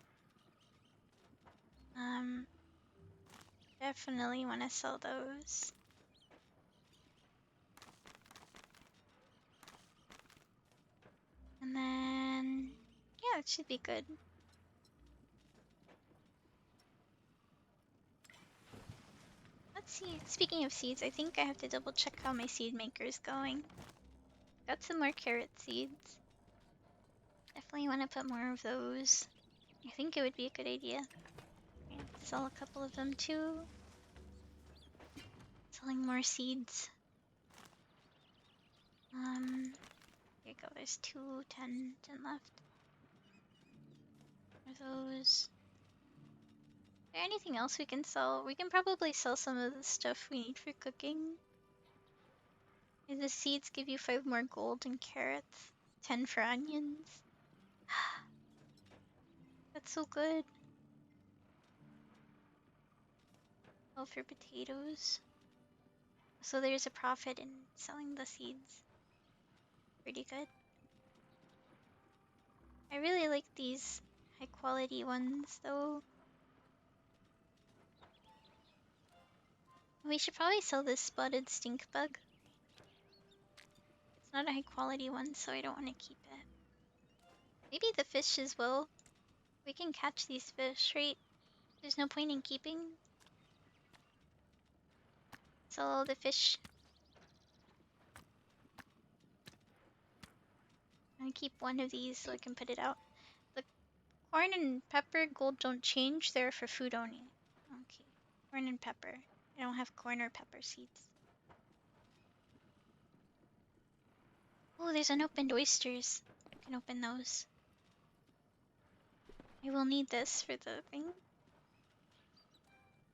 Definitely want to sell those. And then, yeah, it should be good. Let's see. Speaking of seeds, I think I have to double check how my seed maker is going. Got some more carrot seeds. Definitely want to put more of those. I think it would be a good idea. Sell a couple of them too. Selling more seeds. Here you go. There's 2, 10 left. Are those? Is there anything else we can sell? We can probably sell some of the stuff we need for cooking. The seeds give you 5 more gold and carrots. 10 for onions. That's so good. 12 for potatoes. So there's a profit in selling the seeds. Pretty good. I really like these high quality ones though. We should probably sell this spotted stink bug. It's not a high quality one, so I don't want to keep it. Maybe the fish as well. We can catch these fish, right? There's no point in keeping. Sell the fish. I'm gonna keep one of these so I can put it out. The corn and pepper gold don't change. They're for food only. Okay. Corn and pepper. I don't have corn or pepper seeds. Oh, there's unopened oysters. I can open those. I will need this for the thing.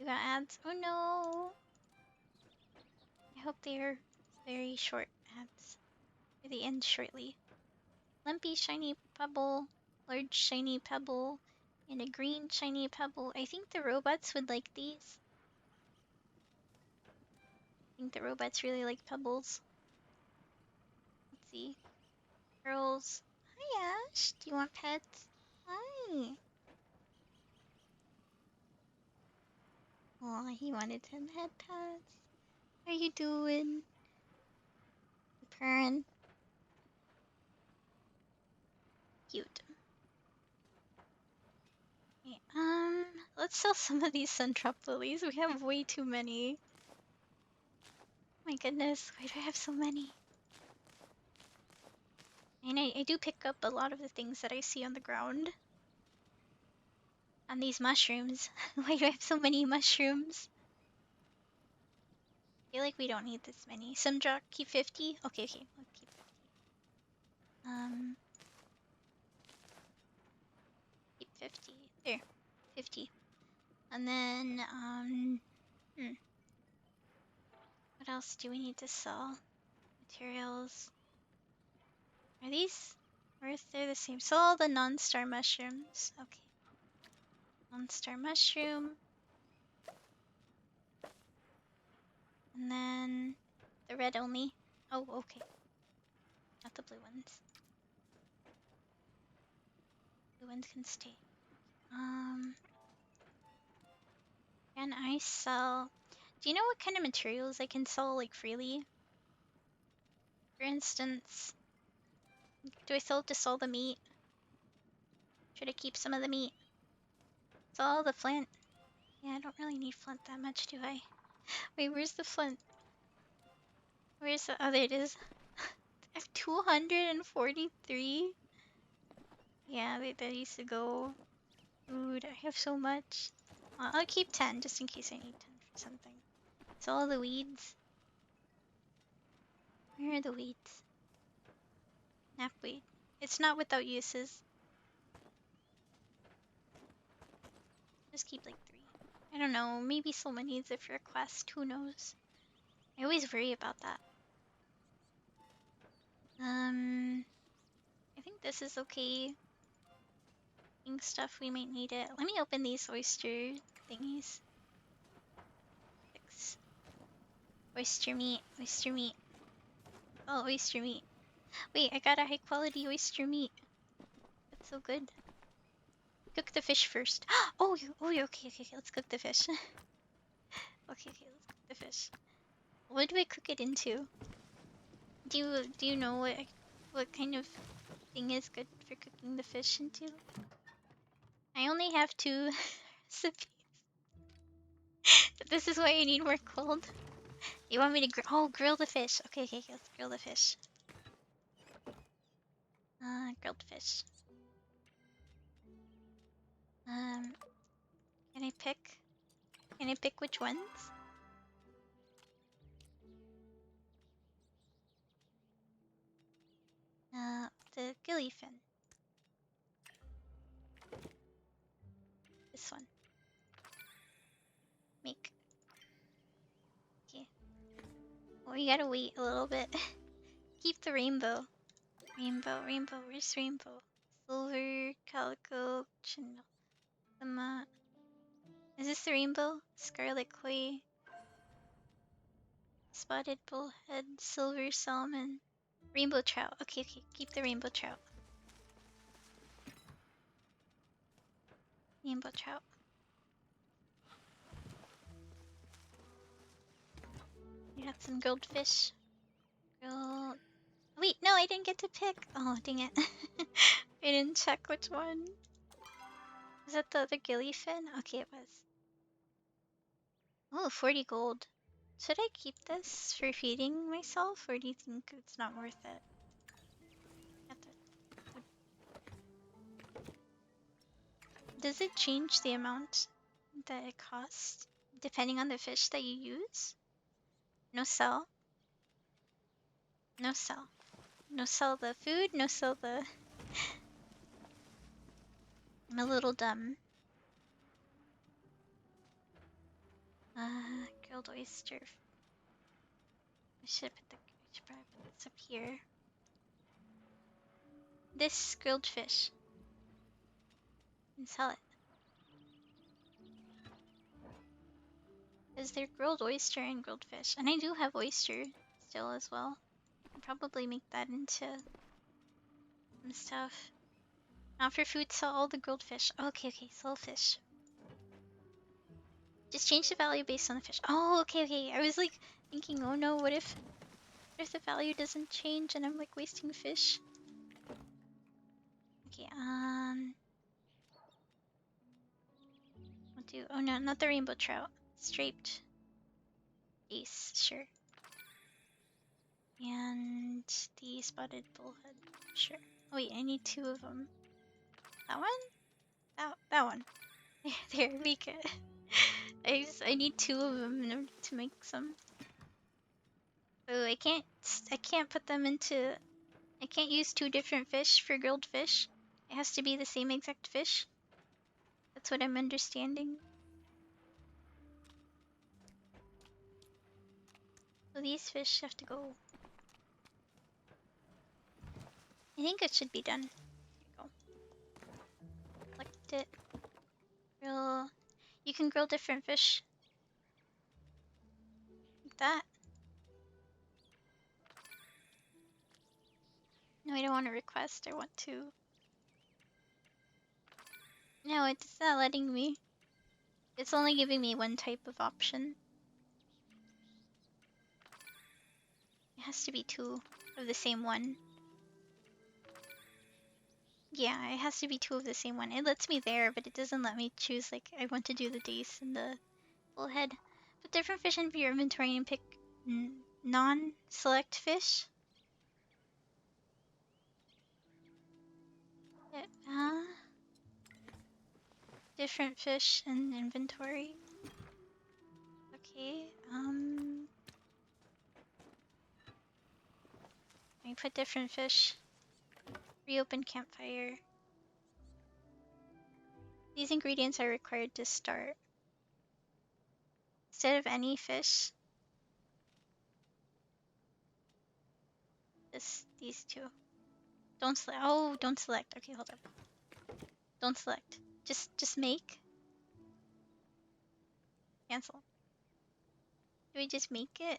You got ads? Oh no! I hope they are very short ads. Or they end shortly. Lumpy shiny pebble, large shiny pebble, and a green shiny pebble. I think the robots would like these. I think the robots really like pebbles. Let's see. Girls. Hi Ash, do you want pets? Hi. Oh, he wanted to have pets. How you doing? Purring. Cute. Okay, let's sell some of these sun-drop lilies. We have way too many. My goodness, why do I have so many? And I do pick up a lot of the things that I see on the ground. And these mushrooms. Why do I have so many mushrooms? I feel like we don't need this many. Some drop, keep 50? Okay, okay, we'll keep 50. Keep 50. There, 50. And then, what else do we need to sell? Materials. Are these worth? They're the same. Sell all the non-star mushrooms. Okay. Non-star mushroom. And then the red only. Oh, okay. Not the blue ones. Blue ones can stay. Can I sell? Do you know what kind of materials I can sell like freely? For instance, do I still have to sell the meat? Should I keep some of the meat? Sell the flint. Yeah, I don't really need flint that much, do I? Wait, where's the flint? Where's the? Oh, there it is. I have 243. Yeah, that used to go. Dude, I have so much. I'll keep 10 just in case I need 10 for something. So all the weeds. Where are the weeds? Knapweed. It's not without uses. Just keep like 3. I don't know, maybe someone needs it for a quest, who knows? I always worry about that. I think this is okay. Stuff, we might need it. Let me open these oyster thingies. 6. Oyster meat, oyster meat. Oh, oyster meat. Wait, I got a high quality oyster meat. That's so good. Cook the fish first. Oh, okay, let's cook the fish. Okay, okay, let's cook the fish. What do we cook it into? Do you know what kind of thing is good for cooking the fish into? I only have 2 recipes. This is why I need more cold. You want me to grill the fish? Okay, okay, okay, let's grill the fish. Grilled fish. Can I pick? Can I pick which ones? The gilly fin. This one. Make. Okay. Well, we gotta wait a little bit. Keep the rainbow. Rainbow, rainbow, where's rainbow? Silver, calico, chino. Is this the rainbow? Scarlet koi, spotted bullhead, silver salmon, rainbow trout. Okay, okay, keep the rainbow trout. Rainbow trout. You got some grilled fish. Grilled. Wait, no, I didn't get to pick. Oh, dang it. I didn't check which one. Was that the other gilly fin? Okay, it was. Oh, 40 gold. Should I keep this for feeding myself, or do you think it's not worth it? Does it change the amount that it costs depending on the fish that you use? No sell. No sell. No sell the food, no sell the... I'm a little dumb. Grilled oyster. I should probably put this up here. This grilled fish. And sell it. Is there grilled oyster and grilled fish? And I do have oyster still as well. I'll probably make that into some stuff. Not for food, sell all the grilled fish. Okay, okay, sell fish. Just change the value based on the fish. Oh, okay, okay. I was like thinking, oh no, what if the value doesn't change and I'm like wasting fish? Okay, we'll do, oh no, not the rainbow trout. Striped ace, sure. And the spotted bullhead, sure. Oh wait, I need 2 of them. That one? That one. There, we go. I need 2 of them in order to make some. So I can't put them into, I can't use 2 different fish for grilled fish. It has to be the same exact fish. That's what I'm understanding. So these fish have to go. I think it should be done. There you go. Select it. Grill. You can grill different fish. Like that. No, I don't want to request. I want to. No, it's not letting me. It's only giving me one type of option. It has to be 2 of the same one. Yeah, it has to be 2 of the same one. It lets me there, but it doesn't let me choose, like, I want to do the dace and the bullhead. Put different fish into your inventory and pick non-select fish. Different fish in inventory. Okay, I put different fish. Reopen campfire. These ingredients are required to start. Instead of any fish, these 2. Don't select. Oh, don't select. Okay, hold up. Don't select. Just make. Cancel. Do we just make it?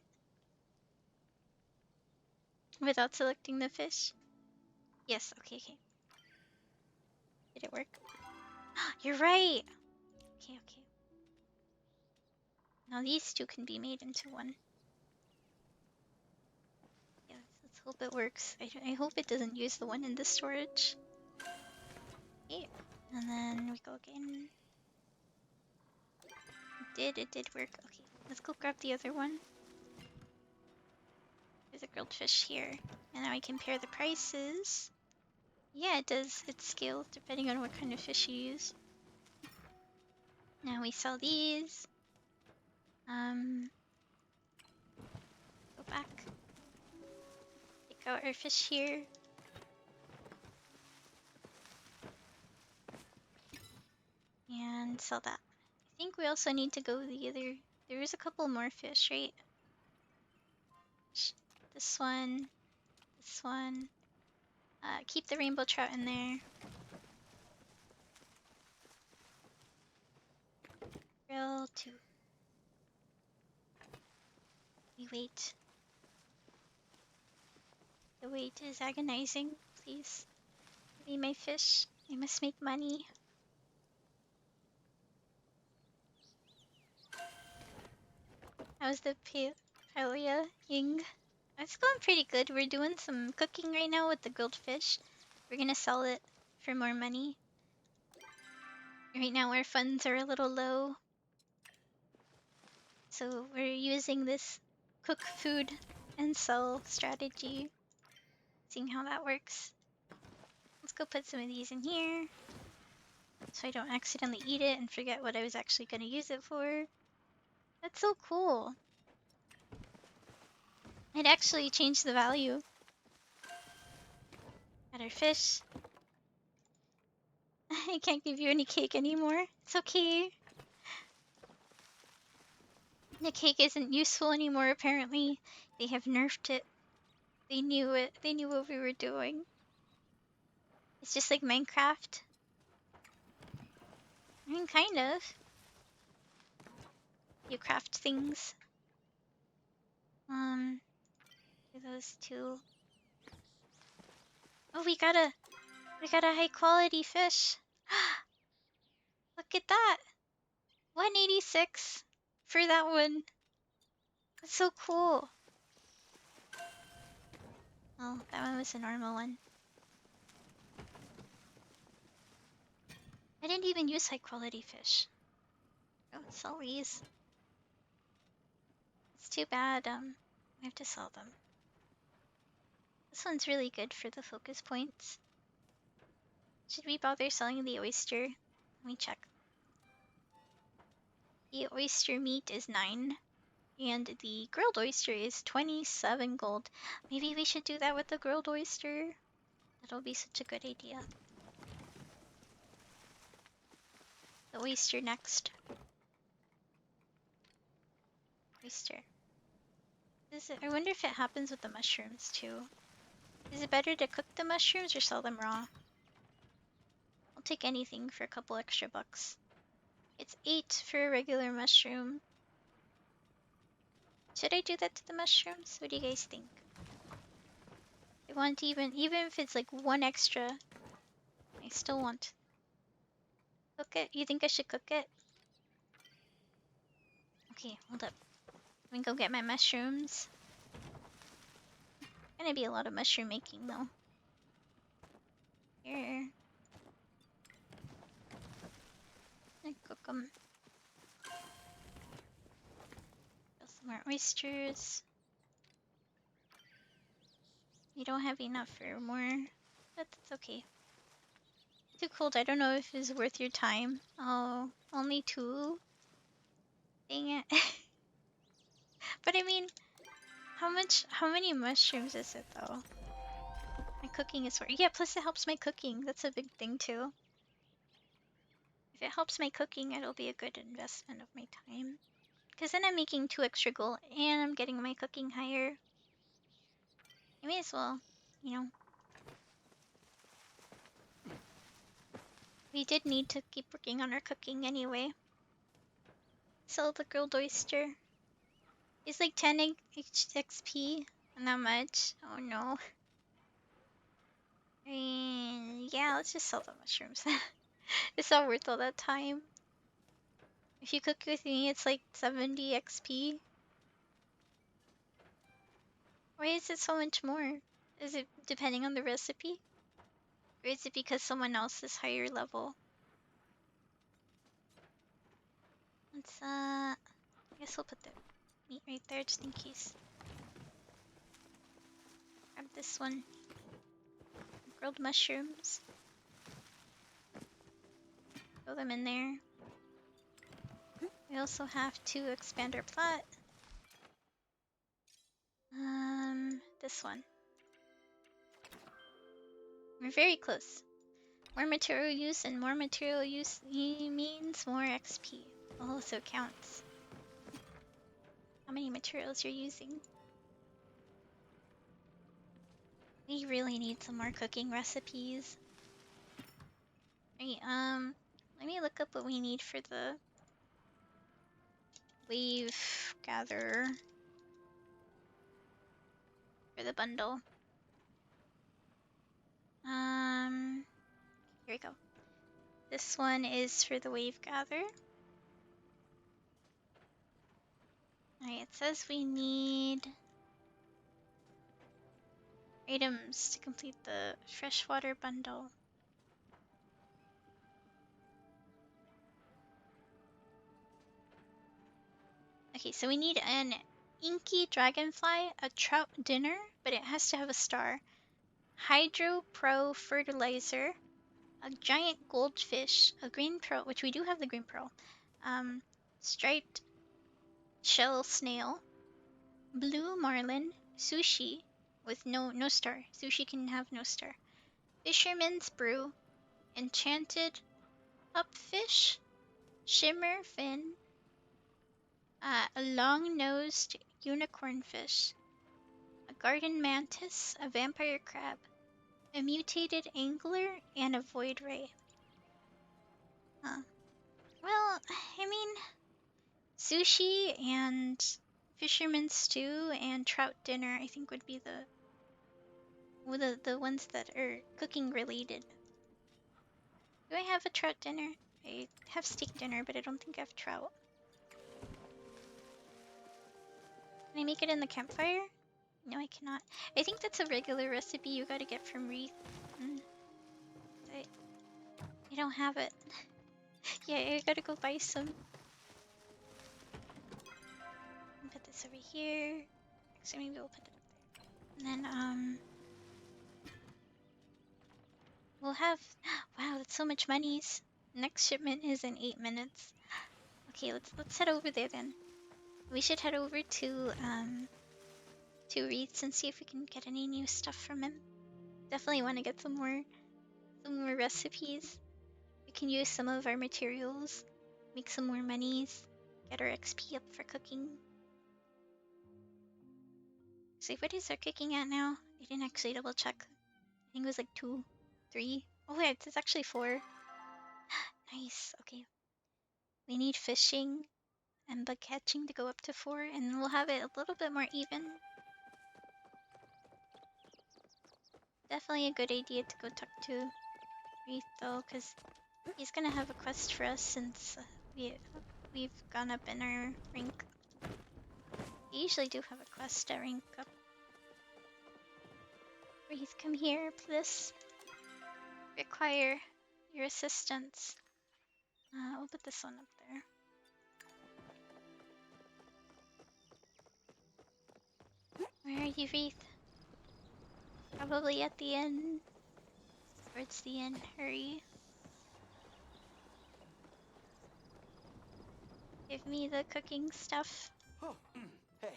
Without selecting the fish? Yes, okay, okay. Did it work? You're right! Okay, okay. Now these two can be made into one. Yeah, let's hope it works. I hope it doesn't use the one in the storage. Okay, and then we go again. It did work. Okay, let's go grab the other one. There's a grilled fish here. And now I compare the prices. Yeah, it does. It scales depending on what kind of fish you use. Now we sell these. Go back. Take out our fish here. And sell that. I think we also need to go the other... There is a couple more fish, right? This one. This one. Keep the rainbow trout in there. Grill 2. We wait. The wait is agonizing. Please. Give me my fish. I must make money. How's the paella ing? It's going pretty good. We're doing some cooking right now with the grilled fish. We're gonna sell it for more money. Right now our funds are a little low. So we're using this cook food and sell strategy. Seeing how that works. Let's go put some of these in here. So I don't accidentally eat it and forget what I was actually gonna use it for. That's so cool. It actually changed the value. Got our fish. I can't give you any cake anymore. It's okay. The cake isn't useful anymore, apparently. They have nerfed it. They knew it. They knew what we were doing. It's just like Minecraft. I mean, kind of. You craft things. Do those two. Oh, we got a high quality fish. Look at that. 186 for that one. That's so cool. Oh, that one was a normal one. I didn't even use high quality fish. Oh, sell these. It's too bad, I have to sell them. This one's really good for the focus points. Should we bother selling the oyster? Let me check. The oyster meat is 9. And the grilled oyster is 27 gold. Maybe we should do that with the grilled oyster. That'll be such a good idea. The oyster next. Oyster. I wonder if it happens with the mushrooms too. Is it better to cook the mushrooms or sell them raw? I'll take anything for a couple extra bucks. It's 8 for a regular mushroom. Should I do that to the mushrooms? What do you guys think? I want even if it's like 1 extra, I still want. Cook it? You think I should cook it? Okay, hold up. Let me go get my mushrooms. Gonna be a lot of mushroom making though. Here. I cook them. Some more oysters. We don't have enough for more, but that's okay. Too cold. I don't know if it's worth your time. Oh, only 2? Dang it. But I mean, how many mushrooms is it though? My cooking is worth. Yeah, plus it helps my cooking. That's a big thing too. If it helps my cooking, it'll be a good investment of my time. Because then I'm making 2 extra gold and I'm getting my cooking higher. I may as well, you know. We did need to keep working on our cooking anyway. Sell the grilled oyster. It's like 10 XP. Not much. Oh no. I mean, yeah, let's just sell the mushrooms. It's not worth all that time. If you cook with me, it's like 70 XP. Why is it so much more? Is it depending on the recipe? Or is it because someone else is higher level? Let's, I guess we'll put the meat right there just in case. Grab this one. Grilled mushrooms. Throw them in there. We also have to expand our plot. This one. We're very close. More material use, and more material use means more XP. Also counts. How many materials you're using? We really need some more cooking recipes. Right, let me look up what we need for the wave gatherer for the bundle. Here we go. This one is for the wave gather. Alright, it says we need items to complete the freshwater bundle. Okay, so we need an inky dragonfly, a trout dinner, but it has to have a star. Hydro Pro fertilizer, a giant goldfish, a green pearl, which we do have the green pearl, striped shell snail, blue marlin, sushi with no star. Sushi can have no star. Fisherman's brew, enchanted pupfish, shimmer fin, a long-nosed unicorn fish, a garden mantis, a vampire crab, a mutated angler, and a void ray. Huh. Well, I mean, sushi and fisherman's stew and trout dinner, I think would be the ones that are cooking related. Do I have a trout dinner? I have steak dinner, but I don't think I have trout. Can I make it in the campfire? No, I cannot. I think that's a regular recipe you gotta get from Wreath. I don't have it. Yeah, I gotta go buy some. Put this over here. Actually, maybe we'll put it up there. And then, we'll have... Wow, that's so much monies. Next shipment is in 8 minutes. Okay, let's head over there then. We should head over to Reeds and see if we can get any new stuff from him. Definitely want to get some more recipes. We can use some of our materials, make some more monies, get our XP up for cooking. So what is our cooking at now? I didn't actually double check. I think it was like 2, 3. Oh wait, it's actually 4. Nice, okay. We need fishing and bug catching to go up to 4, and then we'll have it a little bit more even. Definitely a good idea to go talk to Wreath though, because he's gonna have a quest for us since we've gone up in our rank. We usually do have a quest at rank up. Wreath, come here, please. Require your assistance. We'll put this one up there. Where are you, Wreath? Probably at the end. Towards the end, hurry. Give me the cooking stuff. Oh, hey.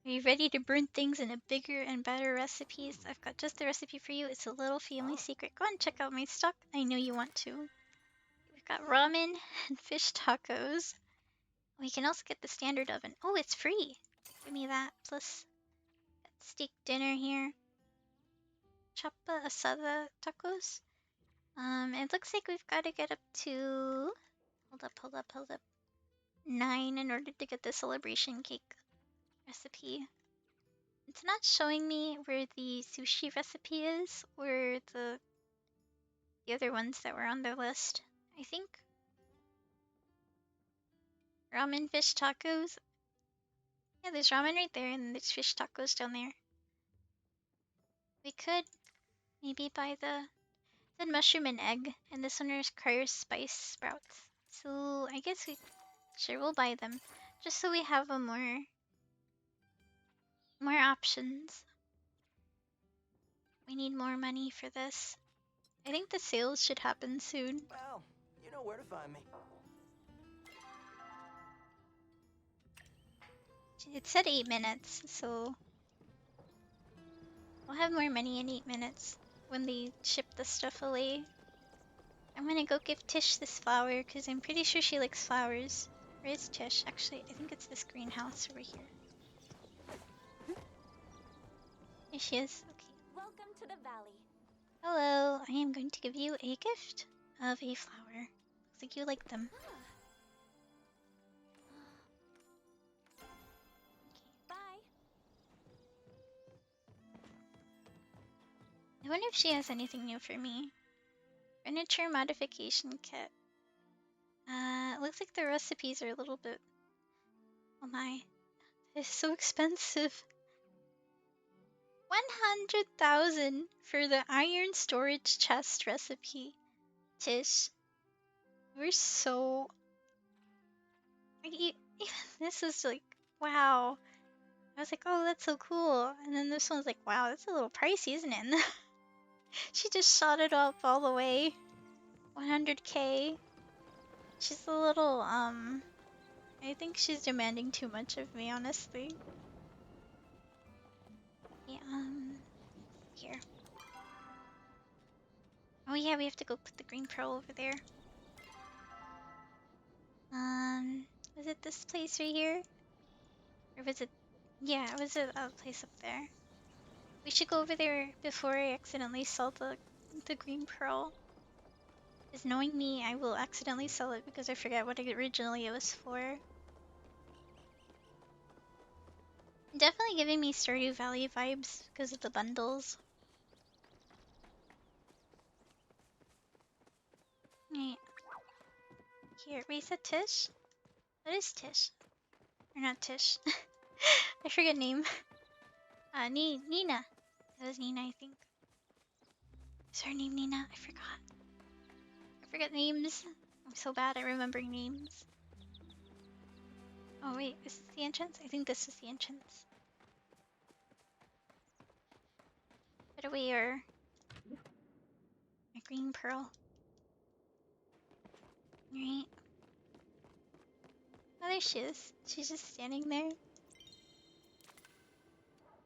Are you ready to burn things into bigger and better recipes? I've got just the recipe for you. It's a little family secret. Go and check out my stock. I know you want to. We've got ramen and fish tacos. We can also get the standard oven. Oh, it's free. Give me that. Plus, steak dinner here. Chapa asada tacos. It looks like we've got to get up to... Hold up. 9 in order to get the celebration cake recipe. It's not showing me where the sushi recipe is, or the other ones that were on their list. I think Ramen fish tacos. Yeah, there's ramen right there, and there's fish tacos down there. We could maybe buy the mushroom and egg, and this one requires spice sprouts. So I guess we'll buy them, just so we have a more options. We need more money for this. I think the sales should happen soon. Well, you know where to find me. It said 8 minutes, so we'll have more money in 8 minutes when they ship the stuff away. I'm gonna go give Tish this flower because I'm pretty sure she likes flowers. Where is Tish? Actually, I think it's this greenhouse over here. Here she is. Okay. Welcome to the valley. Hello, I am going to give you a gift of a flower. Looks like you like them. Bye. I wonder if she has anything new for me. Furniture modification kit. It looks like the recipes are a little bit... Oh my. It's so expensive. 100,000 for the iron storage chest recipe. Tish, we're so... Like, even this is like, wow. I was like, oh, that's so cool. And then this one's like, wow, that's a little pricey, isn't it? And she just shot it up all the way. 100k. She's a little, I think she's demanding too much of me, honestly. Yeah, here. Oh yeah, we have to go put the green pearl over there. Was it this place right here? Or was it, yeah, it was a place up there. We should go over there before I accidentally sell the green pearl. Because knowing me, I will accidentally sell it because I forget what originally it was for. Definitely giving me Stardew Valley vibes because of the bundles. Right. Here, wait, is that Tish? That is Tish. Or not Tish. I forget name. Nina. That was Nina, I think. Is her name Nina? I forgot. I forget names. I'm so bad at remembering names. Oh wait, is this the entrance? I think this is the entrance. Put away your green pearl. Right. Oh, there she is. She's just standing there.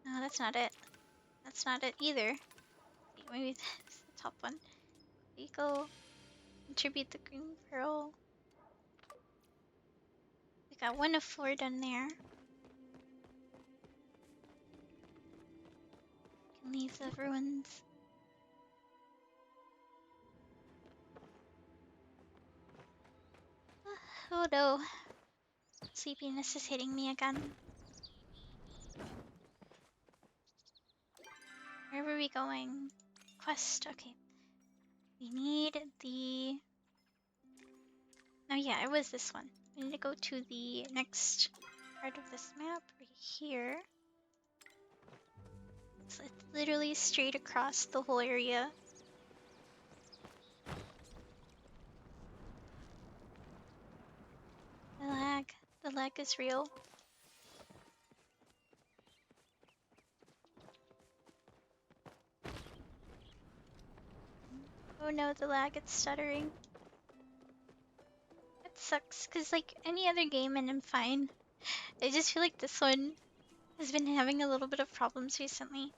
No, that's not it. That's not it either. Wait, maybe it's the top one. There you go. Contribute the green pearl. We got 1 of 4 done there. Can leave the ruins. Oh no. Sleepiness is hitting me again. Where were we going? Quest, okay. We need the... Oh yeah, it was this one. We need to go to the next part of this map right here. So it's literally straight across the whole area. The lag is real. Oh no, the lag, it's stuttering. It sucks, cause like any other game and I'm fine. I just feel like this one has been having a little bit of problems recently.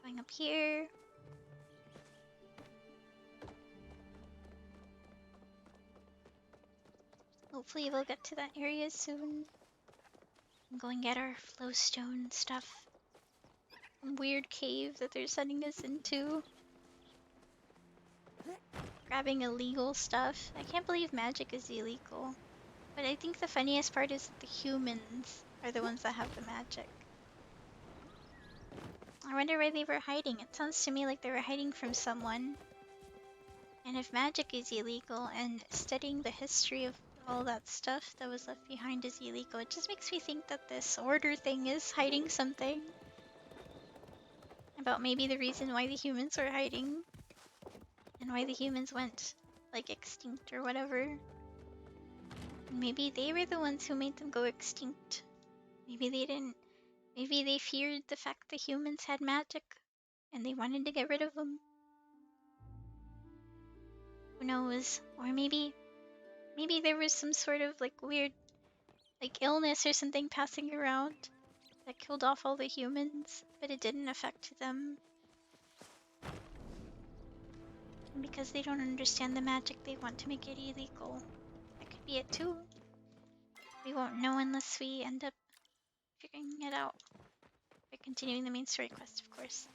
Going up here. Hopefully we'll get to that area soon. And go and get our flowstone stuff. Some weird cave that they're sending us into. Grabbing illegal stuff. I can't believe magic is illegal. But I think the funniest part is that the humans are the ones that have the magic. I wonder where they were hiding. It sounds to me like they were hiding from someone. And if magic is illegal and studying the history of all that stuff that was left behind is illegal, it just makes me think that this order thing is hiding something. About maybe the reason why the humans were hiding. And why the humans went, like, extinct or whatever. Maybe they were the ones who made them go extinct. Maybe they didn't. Maybe they feared the fact the humans had magic. And they wanted to get rid of them. Who knows? Or maybe there was some sort of like weird like illness or something passing around that killed off all the humans, but it didn't affect them. And because they don't understand the magic, they want to make it illegal. That could be it too. We won't know unless we end up figuring it out. By continuing the main story quest, of course.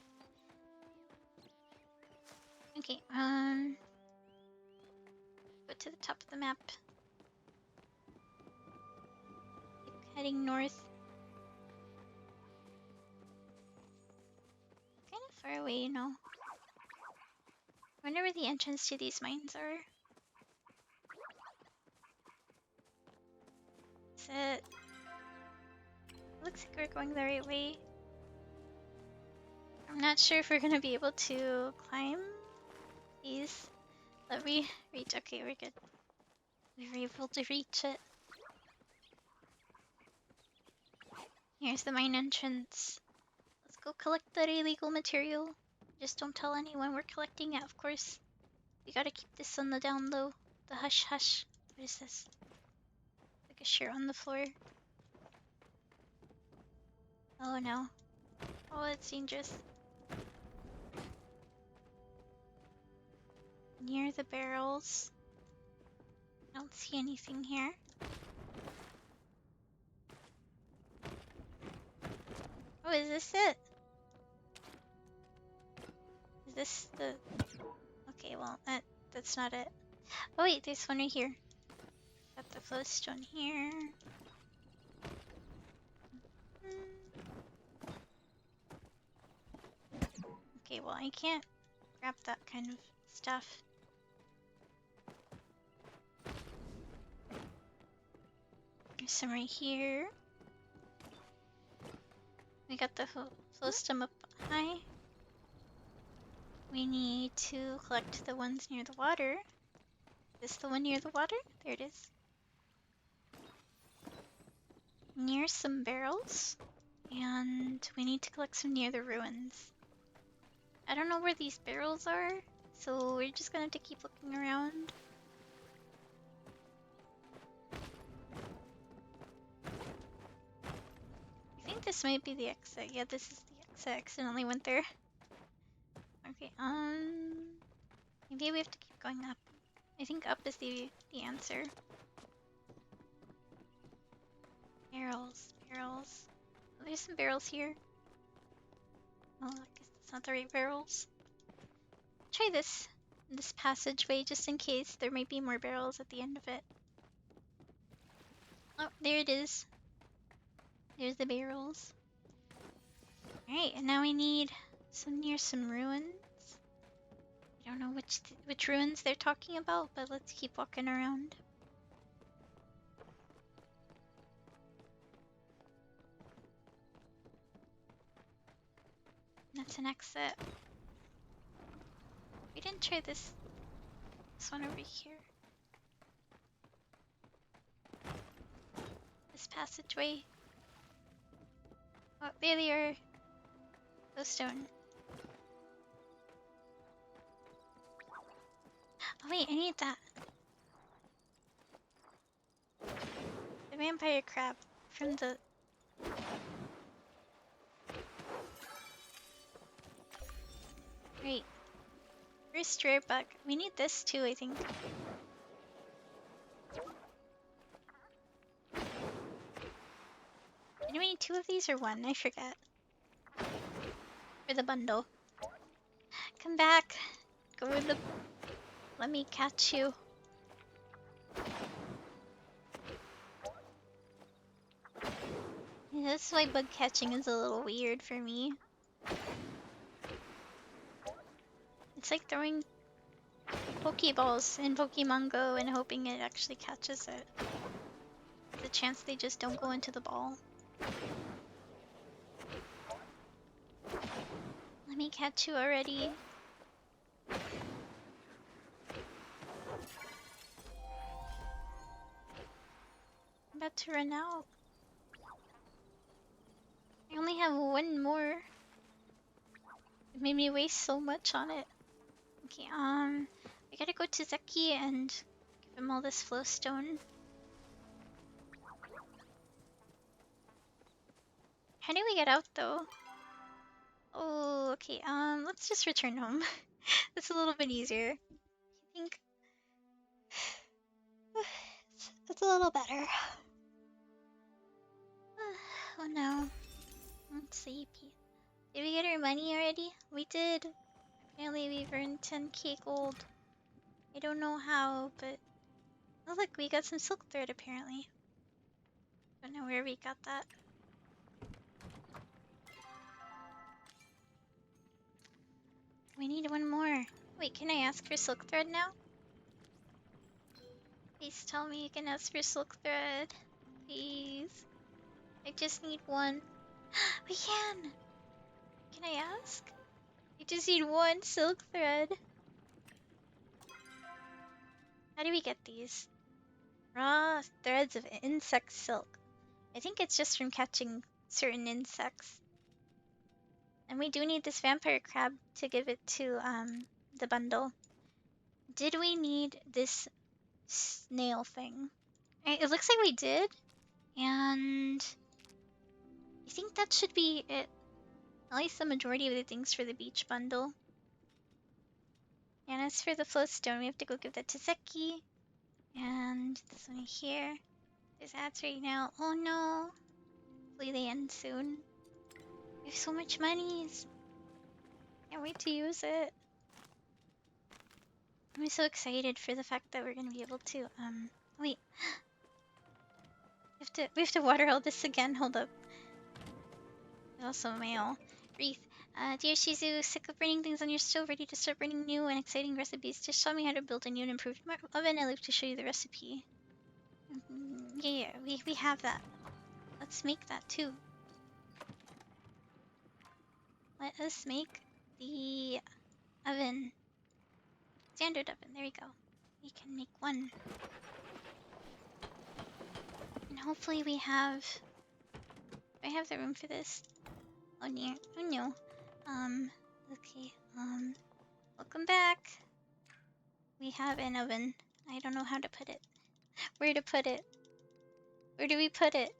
Okay, go to the top of the map. Keep heading north. Kind of far away, you know. I wonder where the entrance to these mines are. Is it? Looks like we're going the right way. I'm not sure if we're gonna be able to climb these. Let me reach. Okay, we're good. We were able to reach it. Here's the mine entrance. Let's go collect that illegal material. Just don't tell anyone we're collecting it, of course. We gotta keep this on the down low. The hush hush. What is this? Like a shirt on the floor. Oh no. Oh, it's dangerous. Near the barrels. I don't see anything here. Oh, is this it? Is this the... Okay, well, that's not it. Oh wait, there's one right here. Got the flowstone here. Okay, well, I can't grab that kind of stuff. There's some right here. We got the flowstone up high. We need to collect the ones near the water. Is this the one near the water? There it is. Near some barrels. And we need to collect some near the ruins. I don't know where these barrels are, so we're just gonna have to keep looking around. I think this might be the exit. Yeah, this is the exit. I accidentally went there. Okay, maybe we have to keep going up. I think up is the answer. Barrels, barrels. Oh, there's some barrels here. Oh, I guess that's not the right barrels. Try this passageway just in case. There might be more barrels at the end of it. Oh, there it is. There's the barrels. Alright, and now we need some near some ruins. I don't know which ruins they're talking about, but let's keep walking around. That's an exit. We didn't try this one over here. This passageway. Oh, there they are. Those stone. Oh wait, I need that. The vampire crab from the... Great. First rare bug. We need this too, I think. Do we need 2 of these or 1? I forget. For the bundle. Come back. Go with the... Let me catch you. Yeah, this is why bug catching is a little weird for me. It's like throwing Pokeballs in Pokemon Go and hoping it actually catches it. The chance they just don't go into the ball. Let me catch you already. I'm about to run out. I only have one more. It made me waste so much on it. Okay, I gotta go to Zeki and give him all this flowstone. How do we get out though? Oh, okay, let's just return home. That's a little bit easier. I think that's a little better. Oh no. Let's see. Did we get our money already? We did. Apparently we've earned 10k gold. I don't know how, but... Oh look, we got some silk thread apparently. Don't know where we got that. We need one more. Wait, can I ask for silk thread now? Please tell me you can ask for silk thread. Please. I just need one. We can! Can I ask? I just need one silk thread. How do we get these? Raw threads of insect silk. I think it's just from catching certain insects. And we do need this vampire crab to give it to the bundle. Did we need this snail thing? It looks like we did. And I think that should be it. At least the majority of the things for the beach bundle. And as for the floatstone, we have to go give that to Zeki. And this one here. There's ads right now. Oh no. Hopefully they end soon. We have so much money. Can't wait to use it. I'm so excited for the fact that we're gonna be able to wait. We have to water all this again. Hold up. There's also mail. Wreath. Dear Shizu, sick of burning things on your stove, ready to start burning new and exciting recipes. Just show me how to build a new and improved oven. I live to show you the recipe. Yeah, we have that. Let's make that too. Let us make the oven. Standard oven. There we go. We can make one. And hopefully we have... Do I have the room for this? Oh no. Oh no. Okay. Welcome back. We have an oven. I don't know how to put it. Where to put it? Where do we put it?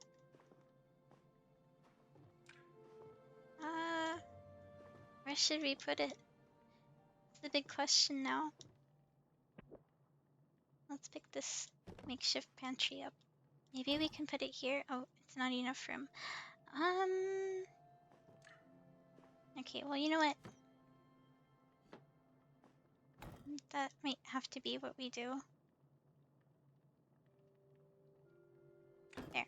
Where should we put it? It's the big question now. Let's pick this makeshift pantry up. Maybe we can put it here. Oh, it's not enough room. Okay, well, you know what? That might have to be what we do. There.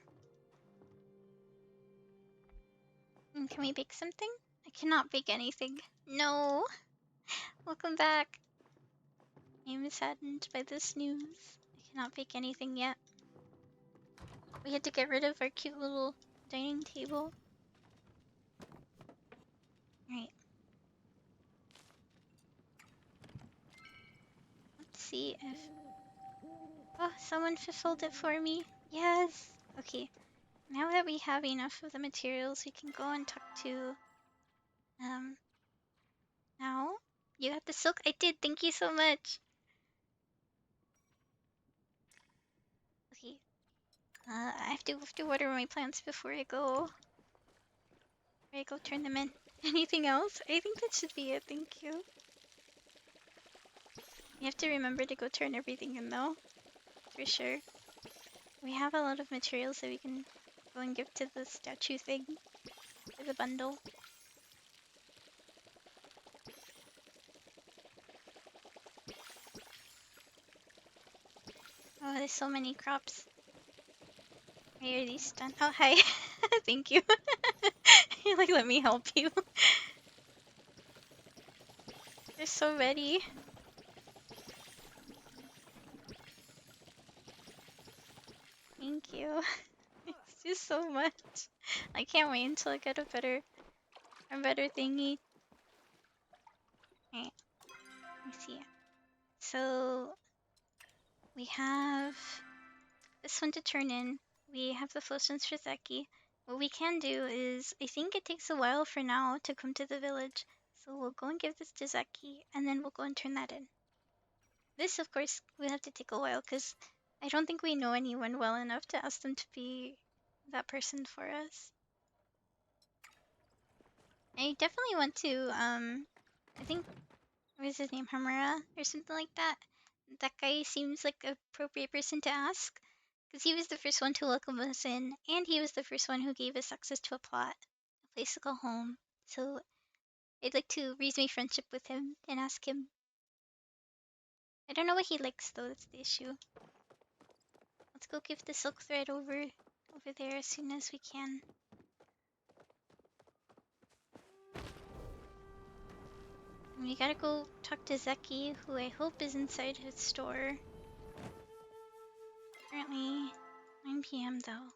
And can we bake something? I cannot bake anything. No! Welcome back. I am saddened by this news. I cannot bake anything yet. We had to get rid of our cute little dining table. Right. Let's see if... Oh, someone fulfilled it for me. Yes! Okay. Now that we have enough of the materials, we can go and talk to... Now? You got the silk? I did! Thank you so much! Okay. I have to water my plants before I go turn them in. Anything else? I think that should be it, thank you. You have to remember to go turn everything in though, for sure. We have a lot of materials that we can go and give to the statue thing, for the bundle. Oh, there's so many crops. Why are these done? Oh, hi. Thank you. You're like, let me help you. They're so ready. Thank you. It's just so much. I can't wait until I get a better thingy. Alright, let me see. So we have this one to turn in. We have the potions for Zeki. What we can do is, I think it takes a while for now to come to the village. So we'll go and give this to Zeki, and then we'll go and turn that in. This, of course, will have to take a while, because I don't think we know anyone well enough to ask them to be that person for us. I definitely want to, I think, what is his name, Hamura, or something like that? That guy seems like an appropriate person to ask, because he was the first one to welcome us in, and he was the first one who gave us access to a plot, a place to call home. So I'd like to resume friendship with him and ask him. I don't know what he likes though, that's the issue. Let's go give the silk thread over there as soon as we can. And we gotta go talk to Zeki, who I hope is inside his store. Currently 9 p.m. though.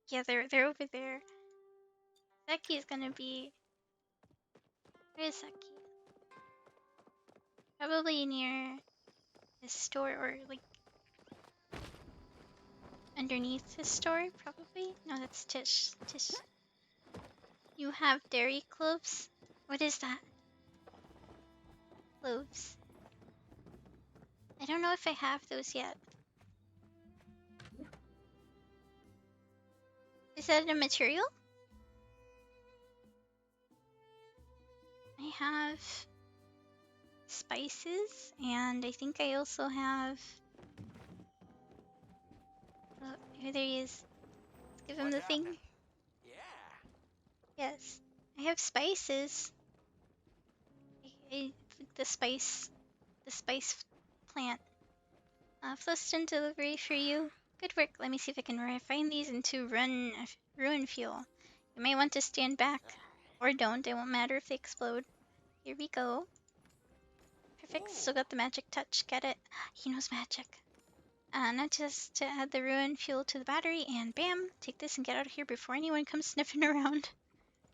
Yeah, they're over there. Zeki is gonna be. Where is Zeki? Probably near his store, or like underneath his store, probably. No, that's Tish. Tish. You have dairy cloves? What is that? Cloves. I don't know if I have those yet. Is that a material? I have spices, and I think I also have. Oh, here there he is. Let's give him What's the thing. happening? Yeah. Yes, I have spices. Like the spice plant. First in delivery for you. Good work. Let me see if I can refine these into ruin fuel. You may want to stand back, or don't. It won't matter if they explode. Here we go. Perfect. Still got the magic touch. Get it? He knows magic. Now just to add the ruin fuel to the battery, and bam! Take this and get out of here before anyone comes sniffing around.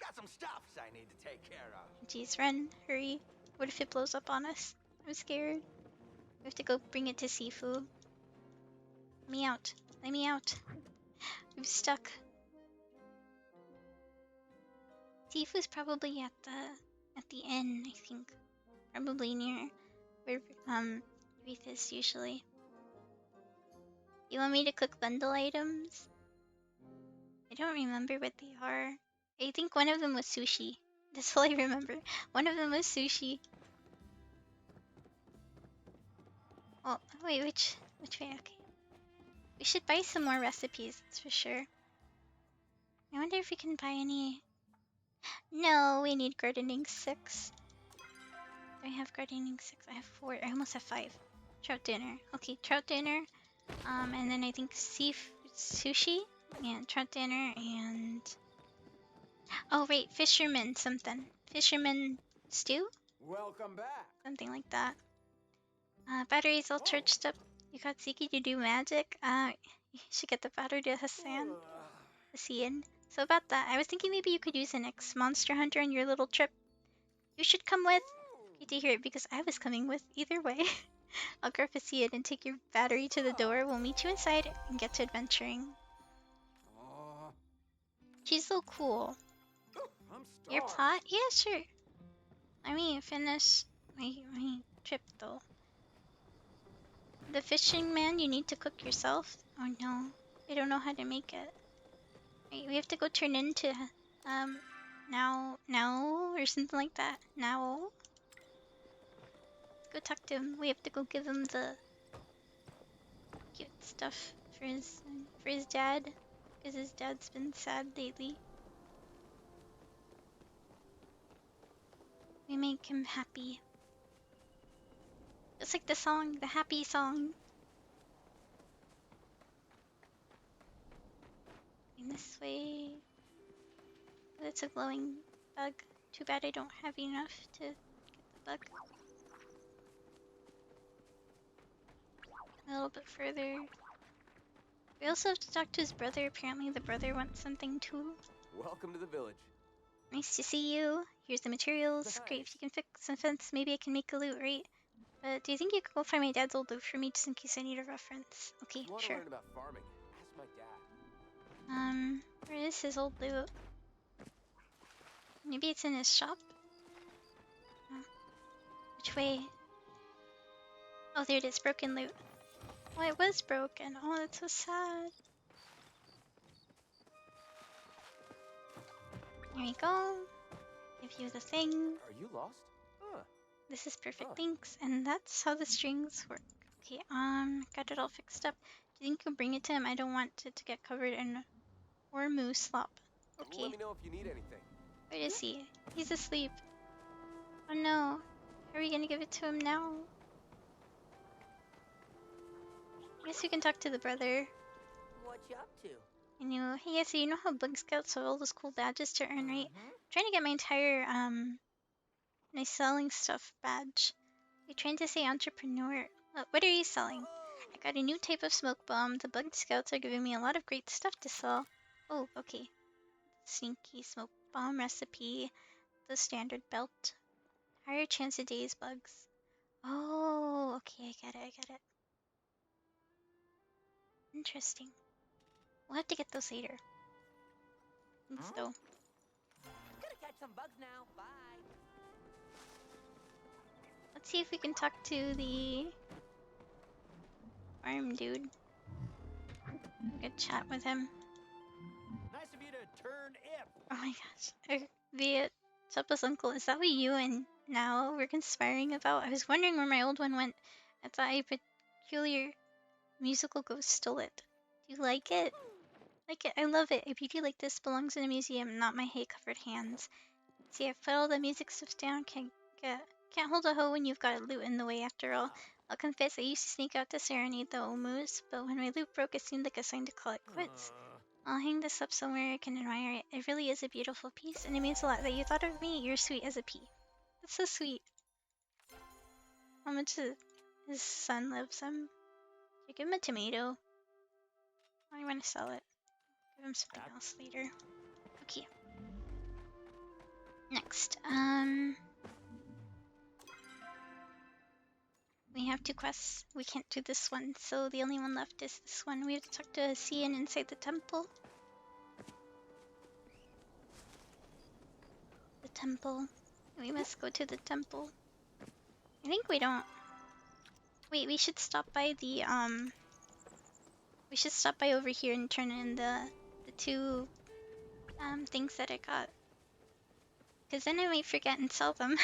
Got some stuffs I need to take care of. Jeez, run. Hurry. What if it blows up on us? I'm scared. We have to go bring it to Sifu. Let me out. Let me out. I'm stuck. Sifu's probably at the inn, I think. Probably near where Wreath is usually. You want me to cook bundle items? I don't remember what they are. I think one of them was sushi. That's all I remember. One of them was sushi. Oh wait, which way? Okay. We should buy some more recipes, that's for sure. I wonder if we can buy any. No, we need gardening 6. Do I have gardening 6? I have 4. I almost have 5. Trout dinner. Okay, trout dinner. And then I think sushi. Yeah, trout dinner and. Oh wait, fisherman something. Fisherman stew? Welcome back. Something like that. Batteries all charged up. You got Ziki to do magic. You should get the battery to Hassan. So about that, I was thinking maybe you could use an ex-monster hunter on your little trip. You should come with. Good to hear it, because I was coming with either way. I'll grab Hassan and take your battery to the door. We'll meet you inside and get to adventuring. She's so cool. I'm Your starved. plot? Yeah, sure. Let me finish my trip though. The fishing man you need to cook yourself? Oh no, I don't know how to make it. Wait, we have to go turn into now or something like that. Now let's go talk to him. We have to go give him the cute stuff for his dad, because his dad's been sad lately. We make him happy. Just like the song, the happy song. In this way. That's a glowing bug. Too bad I don't have enough to get the bug. A little bit further. We also have to talk to his brother. Apparently the brother wants something too. Welcome to the village. Nice to see you. Here's the materials. Great, if you can fix some fence, maybe I can make a loot, right? But do you think you could go find my dad's old loot for me just in case I need a reference? Okay, If you want to sure. learn about farming, ask my dad. Where is his old loot? Maybe it's in his shop? Oh. Which way? Oh, there it is, broken loot. Oh, it was broken. Oh, that's so sad. Here we go. Give you the thing. Are you lost? Huh. This is perfect, Oh. thanks. And that's how the strings work. Okay, got it all fixed up. Do you think you can bring it to him? I don't want it to get covered in or moose slop. Okay, Let me know if you need anything. where is he? He's asleep. Oh no. Are we gonna give it to him now? I guess we can talk to the brother. What you up to? And hey, yeah, so you know how Bug Scouts have all those cool badges to earn, right? I'm trying to get my entire, my selling stuff badge. You're trying to say entrepreneur. What are you selling? I got a new type of smoke bomb. The Bug Scouts are giving me a lot of great stuff to sell. Oh, okay. Sneaky smoke bomb recipe. The standard belt. Higher chance of daze bugs. Oh, okay, I get it. Interesting. We'll have to get those later. Thanks, though. Gonna catch some bugs now. Bye. Let's see if we can talk to the farm dude. Good chat with him. Nice of you to turn ip. Oh my gosh. The Suppa's uncle, is that what you and now were conspiring about? I was wondering where my old one went. I thought a peculiar musical ghost stole it. Do you like it? Like it? I love it. A beauty like this belongs in a museum, not my hay-covered hands. See, I've put all the music stuff down. Can't hold a hoe when you've got a lute in the way after all. I'll confess I used to sneak out to serenade the Omus, but when my lute broke it seemed like a sign to call it quits. I'll hang this up somewhere I can admire it. It really is a beautiful piece, and it means a lot that you thought of me. You're sweet as a pea. That's so sweet. How much his son loves him. You give him a tomato. Why do you want to sell it? Give him something else later. Okay. Next, we have 2 quests. We can't do this one, so the only one left is this one. We have to talk to Cian inside the temple. The temple. We must go to the temple. I think we don't. Wait, we should stop by the, we should stop by over here and turn in the 2, things that I got. Because then I might forget and sell them.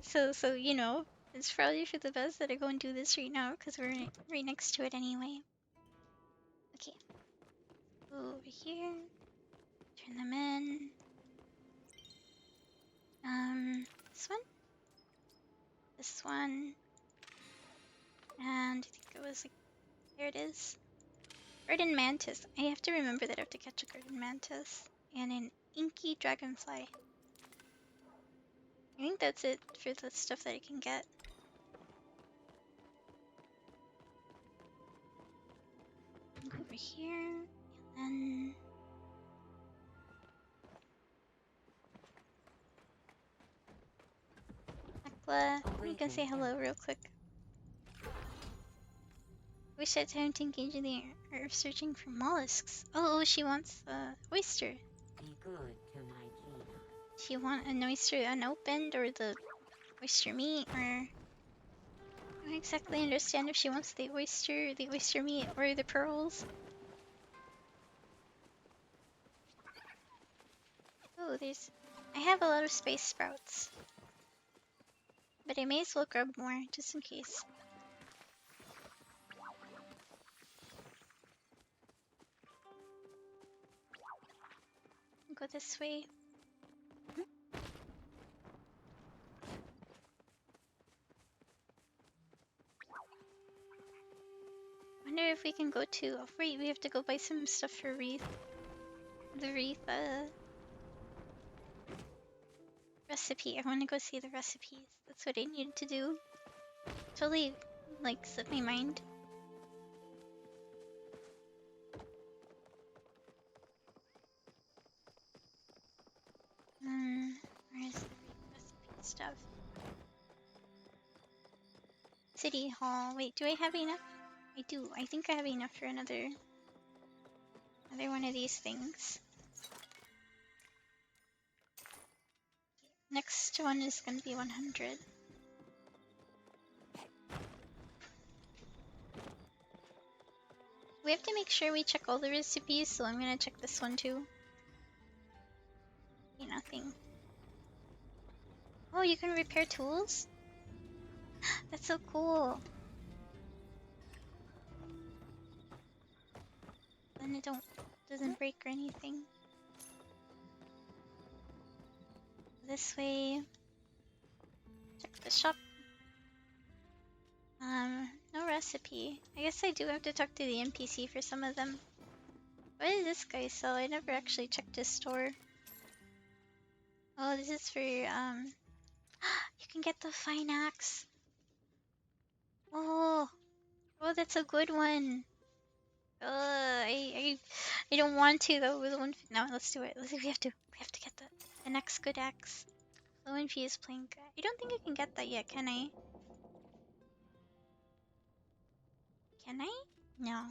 so, you know, it's probably for the best that I go and do this right now, because we're right next to it anyway. Okay. Go over here. Turn them in. This one? This one. And I think it was like, there it is. Garden mantis. I have to remember that I have to catch a garden mantis. And an inky dragonfly. I think that's it for the stuff that I can get. Go over here. And then... Hecla. You can say hello real quick. Wish I had time to engage in the art of searching for mollusks. Oh, she wants oyster. Be good to my Gina. She want an oyster unopened or the oyster meat or... I don't exactly understand if she wants the oyster meat or the pearls. Oh, there's... I have a lot of space sprouts. But I may as well grab more, just in case. Go this way. Wonder if we can go to... Oh, wait, we have to go buy some stuff for Wreath. The Wreath, recipe. I want to go see the recipes. That's what I needed to do. Totally, like, slipped my mind. stuff. City Hall. Wait, do I have enough? I do. I think I have enough for another one of these things. Next one is gonna be 100. We have to make sure we check all the recipes, so I'm gonna check this one too. Okay, nothing. Oh, you can repair tools? That's so cool. Then it doesn't break or anything. This way. Check the shop. No recipe. I guess I do have to talk to the NPC for some of them. What does this guy sell? I never actually checked his store. Oh, this is for, you can get the fine axe. Oh, that's a good one. I don't want to though. With one, no, let's do it. We have to get the next good axe. The one is playing. I don't think I can get that yet, can I? Can I? No.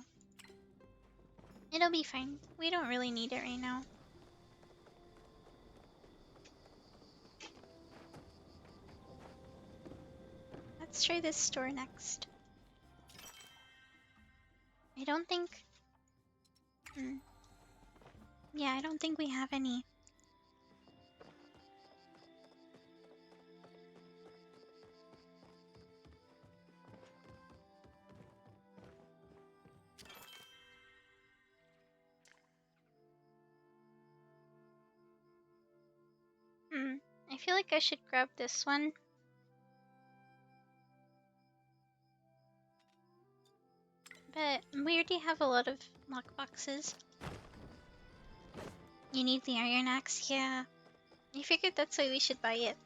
It'll be fine. We don't really need it right now. Let's try this store next. I don't think... Yeah, I don't think we have any. I feel like I should grab this one. But we already have a lot of lockboxes. You need the iron axe? Yeah. I figured that's why we should buy it.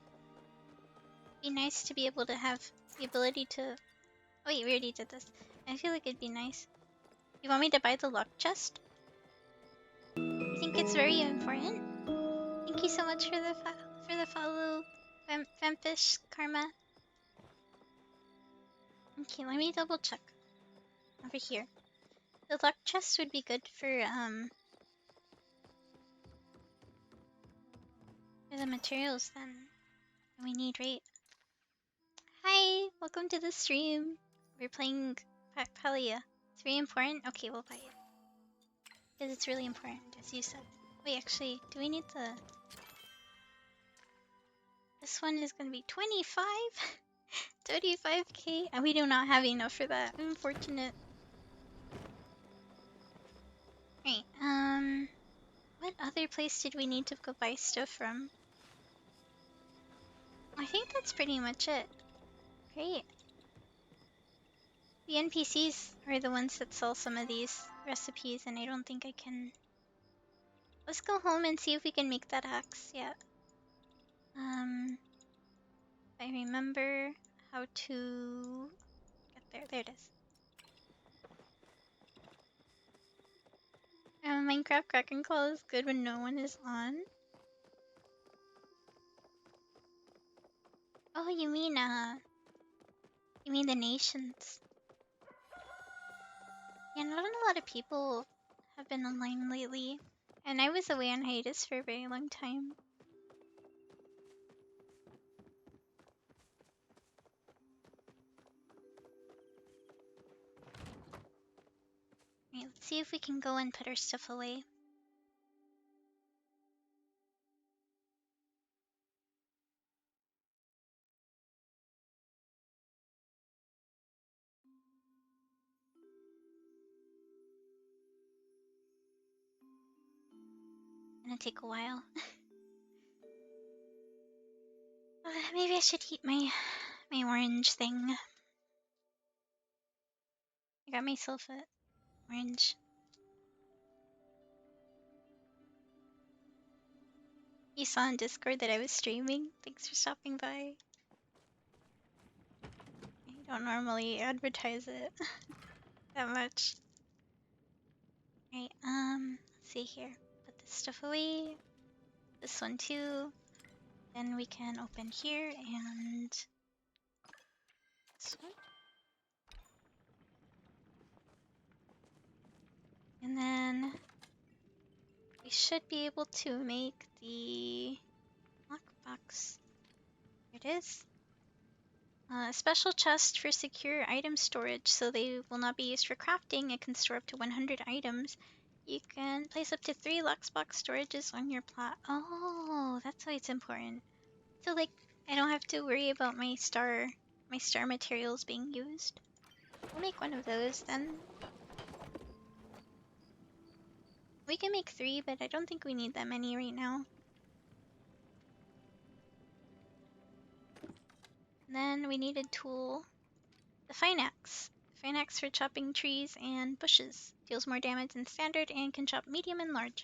Be nice to be able to have the ability to... Oh wait, we already did this. I feel like it'd be nice. You want me to buy the lock chest? I think it's very important. Thank you so much for the follow, Vampish Karma. Okay, let me double check. Over here. The lock chest would be good for the materials then. We need, right? Hi! Welcome to the stream. We're playing Palia. It's very important? Okay, we'll buy it. Because it's really important, as you said. Wait, actually, do we need the... This one is gonna be 25? 25k? And we do not have enough for that. Unfortunate. Right, what other place did we need to go buy stuff from? I think that's pretty much it. Great. The NPCs are the ones that sell some of these recipes, and I don't think I can... Let's go home and see if we can make that axe. Yeah. If I remember how to get there. There it is. Minecraft Kraken Call is good when no one is on. Oh, you mean the nations? Yeah, not a lot of people have been online lately, and I was away on hiatus for a very long time. Right, let's see if we can go and put our stuff away. Gonna take a while. Maybe I should eat my orange thing. I got myself an orange. You saw on Discord that I was streaming. Thanks for stopping by. I don't normally advertise it that much. Right, let's see here. Put this stuff away. This one too. Then we can open here and this one. And then we should be able to make the lockbox. Here it is. Special chest for secure item storage, so they will not be used for crafting. It can store up to 100 items. You can place up to 3 lockbox storages on your plot. Oh, that's why it's important. So like, I don't have to worry about my star materials being used. We'll make one of those then. We can make 3, but I don't think we need that many right now. Then we need a tool. The fine axe. Fine axe for chopping trees and bushes. Deals more damage than standard and can chop medium and large.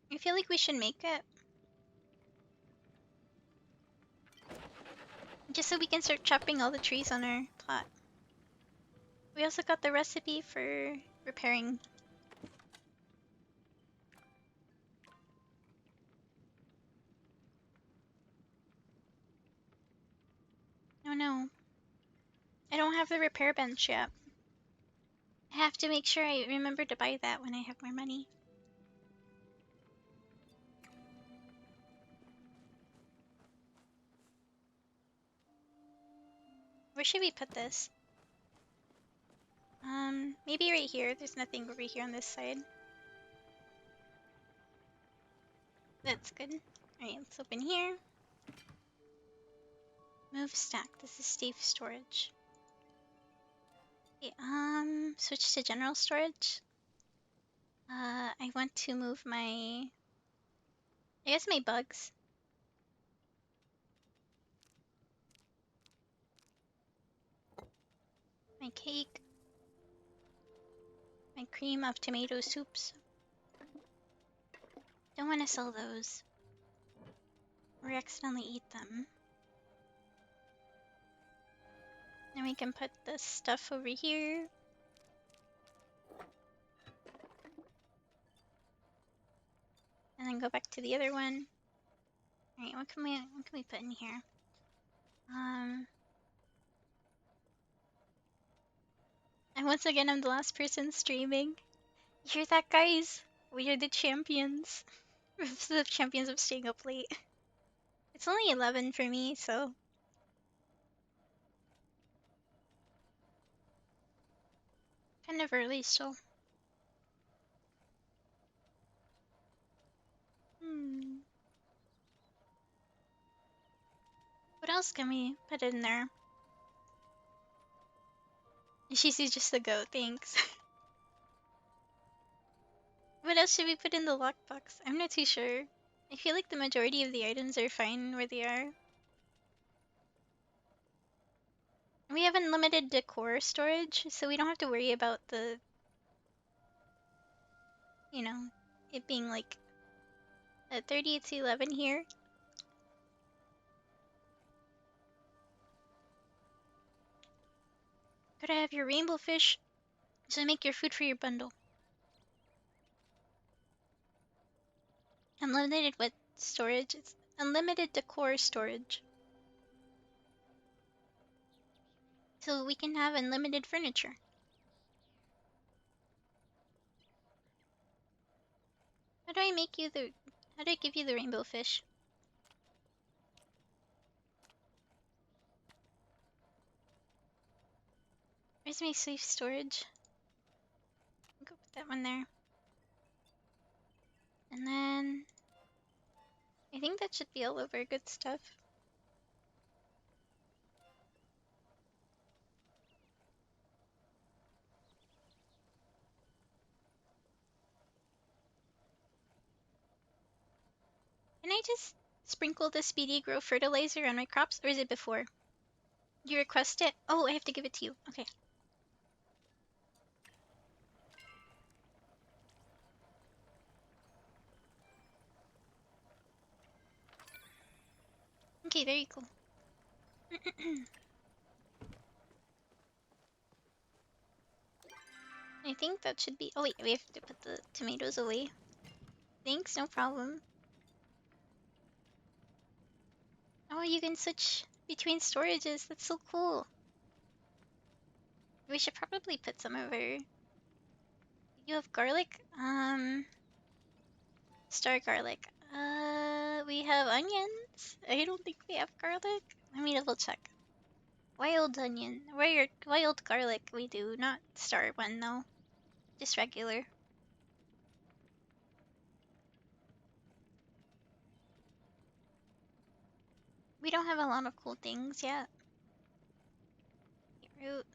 I feel like we should make it. Just so we can start chopping all the trees on our plot. We also got the recipe for repairing. Oh no. I don't have the repair bench yet. I have to make sure I remember to buy that when I have more money. Where should we put this? Maybe right here. There's nothing over here on this side. That's good. Alright, let's open here. Move stack. This is safe storage. Okay, switch to general storage. I want to move my... I guess my bugs. My cake. My cream of tomato soups. Don't want to sell those. Or accidentally eat them. Then we can put this stuff over here. And then go back to the other one. Alright, what can we put in here? And once again, I'm the last person streaming. You hear that, guys? We are the champions. We're the champions of staying up late. It's only 11 for me, so... kind of early still. What else can we put in there? She's just a goat, thanks. What else should we put in the lockbox? I'm not too sure. I feel like the majority of the items are fine where they are. We have unlimited decor storage, so we don't have to worry about the... you know, it being like... at 30 to 11 here. Could I have your rainbow fish? So make your food for your bundle. Unlimited what storage? It's unlimited decor storage. So we can have unlimited furniture. How do I make you the... how do I give you the rainbow fish? Where's my safe storage? Go put that one there. And then... I think that should be all of our good stuff. Can I just sprinkle the speedy grow fertilizer on my crops, or is it before? You request it? Oh, I have to give it to you. Okay. Okay, there you go. I think that should be. Oh wait, we have to put the tomatoes away. Thanks, no problem. Oh, you can switch between storages. That's so cool. We should probably put some over. You have garlic? Star garlic. We have onions. I don't think we have garlic. Let me double check. Wild onion. Wild garlic we do, not star one though. Just regular. We don't have a lot of cool things yet. Root.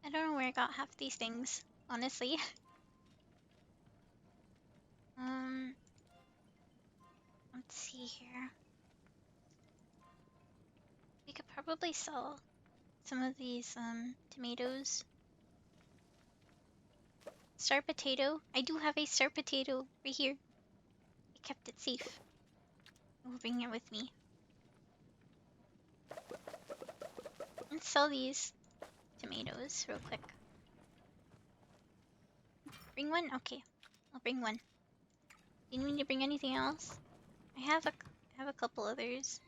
I don't know where I got half these things, honestly. um, let's see here. We could probably sell some of these tomatoes. Star potato. I do have a star potato right here. I kept it safe. I will bring it with me. Let's sell these tomatoes real quick. Bring one? Okay. I'll bring one. Do you need to bring anything else? I have a couple others.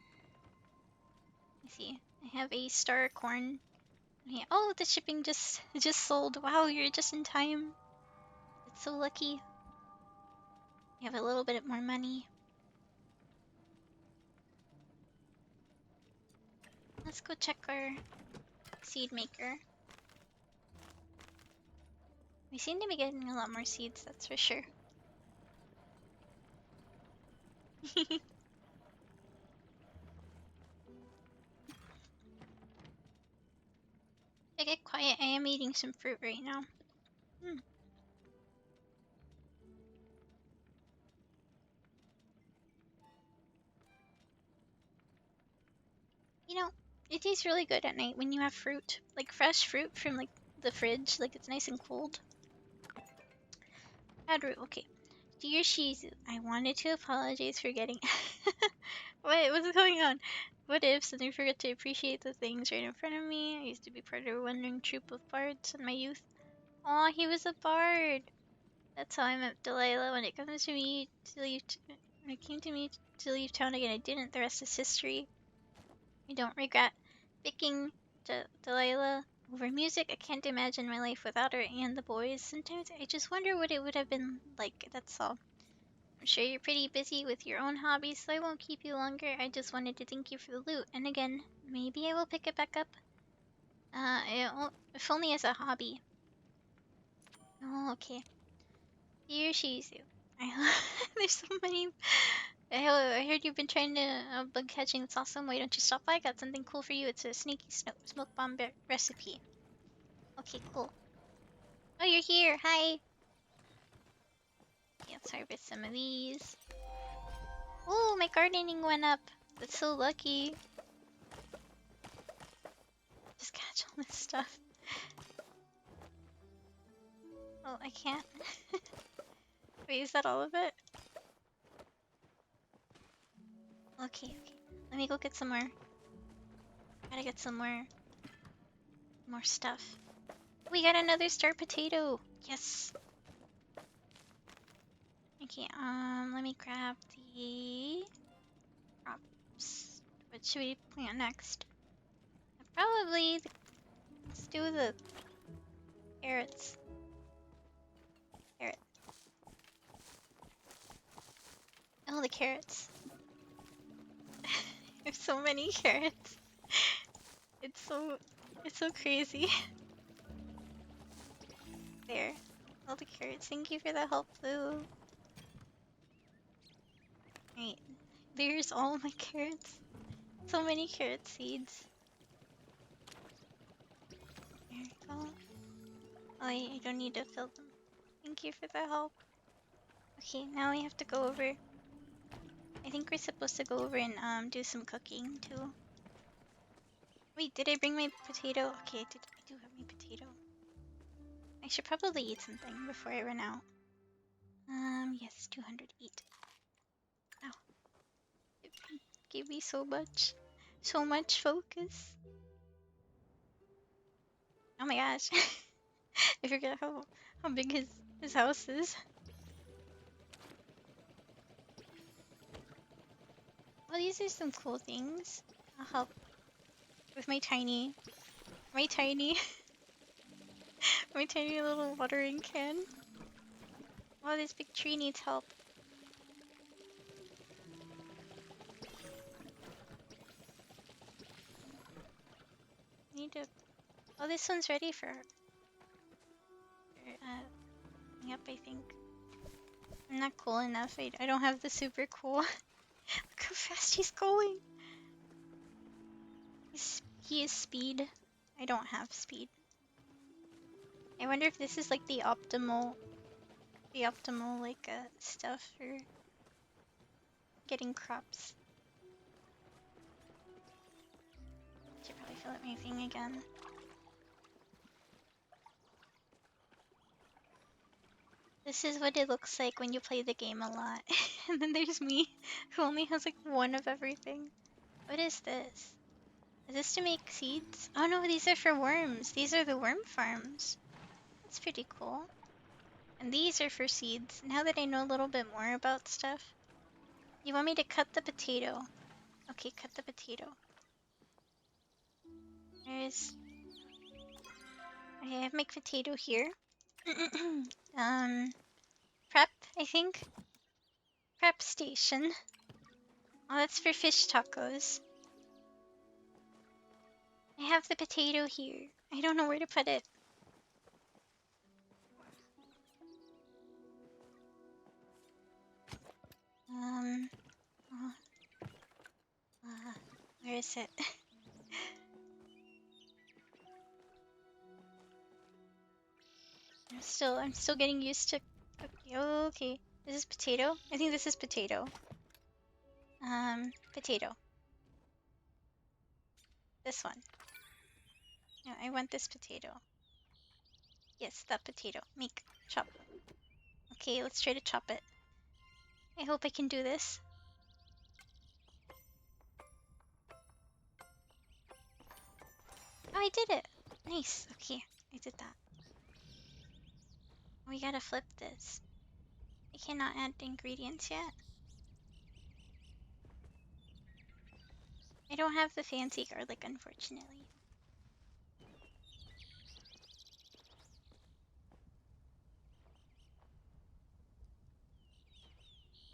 Let me see. I have a star corn. Yeah. Oh, the shipping just sold. Wow, you're just in time. It's so lucky. You have a little bit more money. Let's go check our seed maker. We seem to be getting a lot more seeds, that's for sure. I get quiet, I am eating some fruit right now. You know, it tastes really good at night when you have fruit. Like fresh fruit from like the fridge, like it's nice and cold. Add root, okay. Dear Shizu, I wanted to apologize for getting... Wait, what's going on? What if suddenly forgot to appreciate the things right in front of me? I used to be part of a wandering troupe of bards in my youth. Aw, he was a bard! That's how I met Delilah. When it comes to me to leave, when it came to me to leave town again, I didn't. The rest is history. I don't regret picking Delilah over music. I can't imagine my life without her and the boys. Sometimes I just wonder what it would have been like. That's all. I'm sure you're pretty busy with your own hobbies, so I won't keep you longer. I just wanted to thank you for the loot. And again, maybe I will pick it back up. If only as a hobby. Oh, okay. Dear Shizu, there's so many. I heard you've been trying to bug catching. It's awesome. Why don't you stop by? I got something cool for you. It's a sneaky smoke bomb recipe. Okay, cool. Oh, you're here. Hi. Yeah, let's harvest some of these. Oh, my gardening went up. That's so lucky. Just catch all this stuff. Oh, I can't. Wait, is that all of it? Okay, okay. Let me go get some more. Gotta get some more stuff. We got another star potato. Yes. Okay, let me grab the crops. What should we plant next? Probably let's do the carrots. Carrot. Oh, the carrots. There's so many carrots. It's so crazy. There. All the carrots. Thank you for the help, Lou. Right. There's all my carrots. So many carrot seeds. There we go. Oh, I don't need to fill them. Thank you for the help. Okay, now we have to go over. I think we're supposed to go over and do some cooking too. Wait, did I bring my potato? Okay, I do have my potato. I should probably eat something before I run out. Yes, 208. Ow. It gave me so much focus. Oh my gosh. I forget how big his house is. Oh, these are some cool things. I'll help with my tiny, my tiny, my tiny little watering can. Oh, this big tree needs help. I need to. Oh, this one's ready for yep, I think. I'm not cool enough. I don't have the super cool. Look how fast he's going. He is speed. I don't have speed. I wonder if this is like the optimal like stuff for getting crops. Should probably fill up my thing again. This is what it looks like when you play the game a lot. And then there's me, who only has like one of everything. What is this? Is this to make seeds? Oh no, these are for worms. These are the worm farms. That's pretty cool. And these are for seeds. Now that I know a little bit more about stuff. You want me to cut the potato? Okay, cut the potato. There's... Okay, I have my potato here. Prep, I think. Prep station. Oh, that's for fish tacos. I have the potato here. I don't know where to put it. Oh, where is it? I'm still getting used to cooking. Oh, okay. Is this potato? I think this is potato. Potato. This one. No, I want this potato. Yes, that potato. Make. Chop. Okay, let's try to chop it. I hope I can do this. Oh, I did it! Nice. Okay, I did that. We gotta flip this. I cannot add the ingredients yet. I don't have the fancy garlic, unfortunately.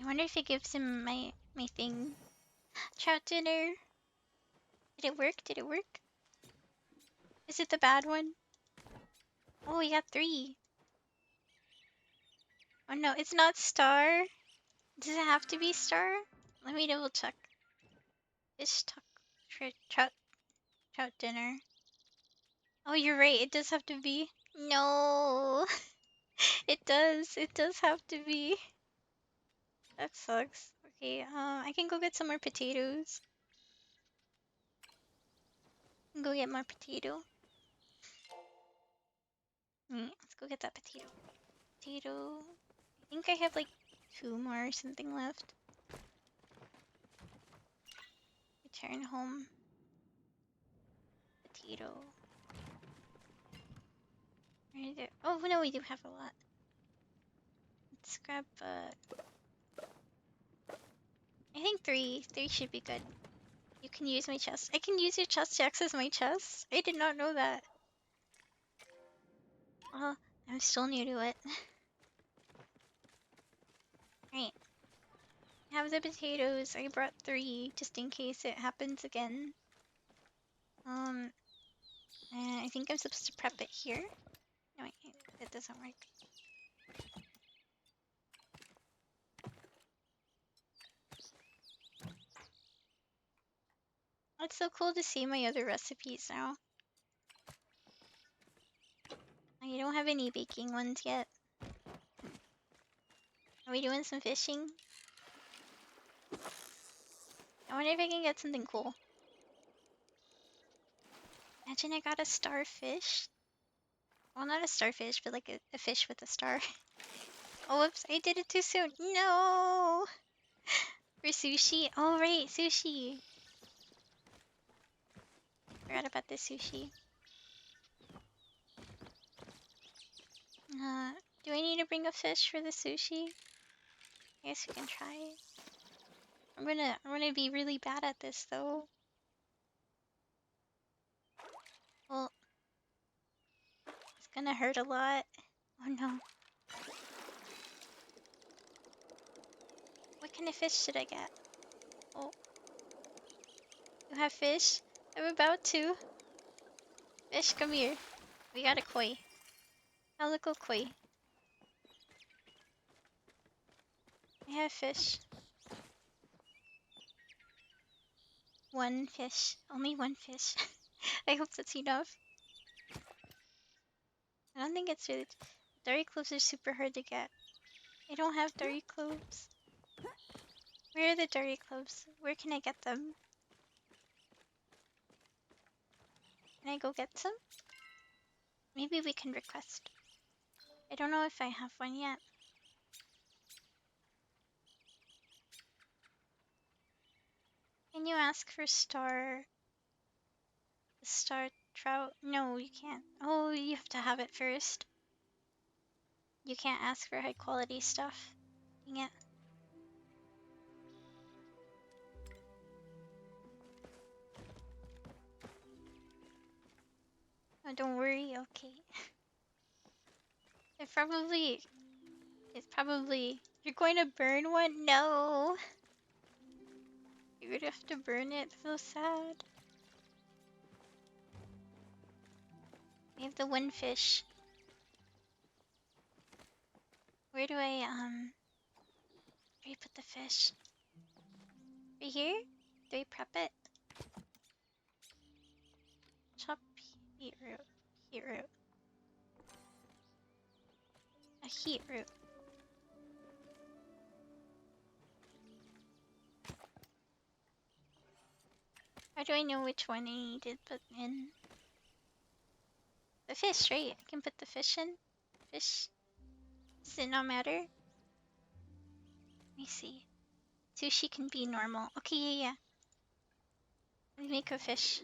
I wonder if it gives him my thing. Trout dinner. Did it work? Did it work? Is it the bad one? Oh, we got 3. Oh no, it's not star. Does it have to be star? Let me double check. Fish trout dinner. Oh, you're right. It does have to be. No, it does. It does have to be. That sucks. Okay, I can go get some more potatoes. Go get more potato. Let's go get that potato. Potato. I think I have like 2 more or something left. Return home. Potato. Where is it? Oh no, we do have a lot. Let's grab I think 3. 3 should be good. You can use my chest. I can use your chest to access my chest? I did not know that. Well, I'm still new to it. Right. Have the potatoes. I brought 3 just in case it happens again. And I think I'm supposed to prep it here. No, wait, that doesn't work. It's so cool to see my other recipes now. I don't have any baking ones yet. Are we doing some fishing? I wonder if I can get something cool. Imagine I got a starfish. Well, not a starfish, but like a fish with a star. Oh, whoops, I did it too soon. No! For sushi? Oh, right, sushi. Forgot about the sushi. Do I need to bring a fish for the sushi? I guess we can try. I'm gonna be really bad at this though. Well, it's gonna hurt a lot. Oh no. What kind of fish should I get? Oh. You have fish? I'm about to. Fish, come here. We got a koi. Calico koi. I have fish. One fish. Only one fish. I hope that's enough. I don't think it's really... Dory cloves are super hard to get. I don't have dory cloves. Where are the dory cloves? Where can I get them? Can I go get some? Maybe we can request. I don't know if I have one yet. Can you ask for star trout? No, you can't. Oh, you have to have it first. You can't ask for high quality stuff. Dang it. Oh, don't worry, okay. It's probably, you're going to burn one? No! You're gonna have to burn it, so sad. We have the one fish. Where do I put the fish? Right here? Do I prep it? Chop beetroot. Beetroot. A beetroot. How do I know which one I need to put in? The fish, right? I can put the fish in. Fish. Does it not matter? Let me see. Sushi can be normal. Okay, yeah. Let me make a fish.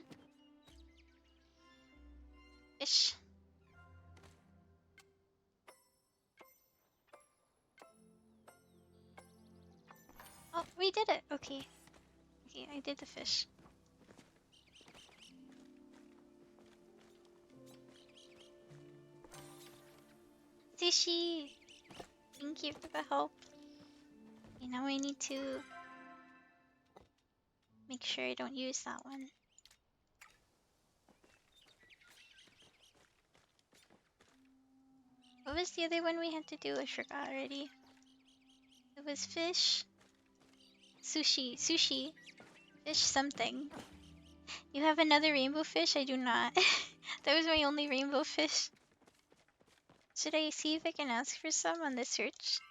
Fish. Oh, we did it. Okay. Okay, I did the fish. Sushi! Thank you for the help. Okay, now I need to make sure I don't use that one. What was the other one we had to do? I forgot already. It was fish. Sushi. Sushi. Fish something. You have another rainbow fish? I do not. That was my only rainbow fish. Should I see if I can ask for some on the search?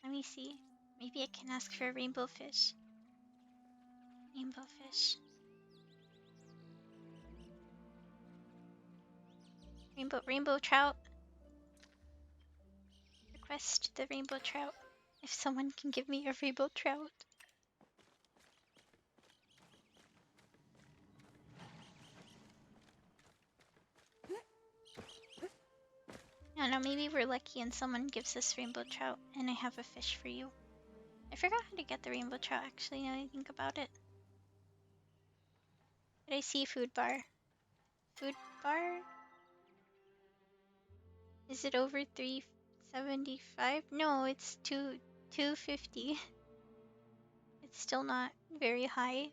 Let me see. Maybe I can ask for a rainbow fish. Rainbow fish. Rainbow trout. Request the rainbow trout. If someone can give me a rainbow trout. I don't know, maybe we're lucky and someone gives us rainbow trout and I have a fish for you. I forgot how to get the rainbow trout actually, now that I think about it. Did I see food bar? Food bar? Is it over 375? No, it's 250. It's still not very high.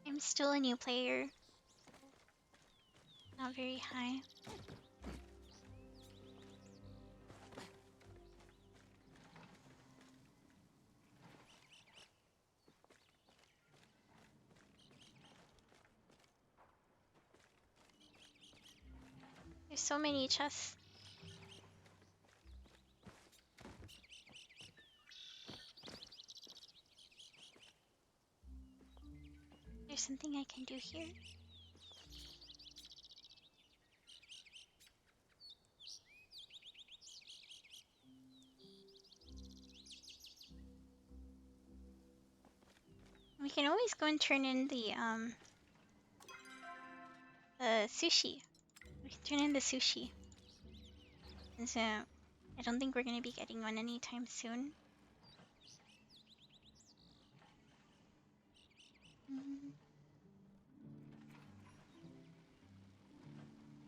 I'm still a new player. Not very high. There's so many chests. There's something I can do here. We can always go and turn in the Sushi. We can turn into sushi. And so, I don't think we're gonna be getting one anytime soon. Mm.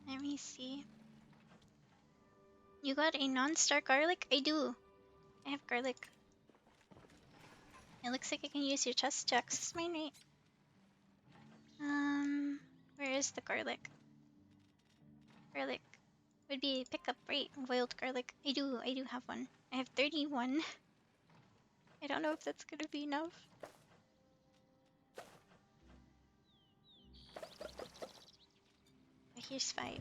Let me see. You got a non-star garlic? I do. I have garlic. It looks like I can use your chest to access my night. Where is the garlic? Garlic would be pick up, right? Boiled garlic. I do have one. I have 31. I don't know if that's gonna be enough. But here's 5.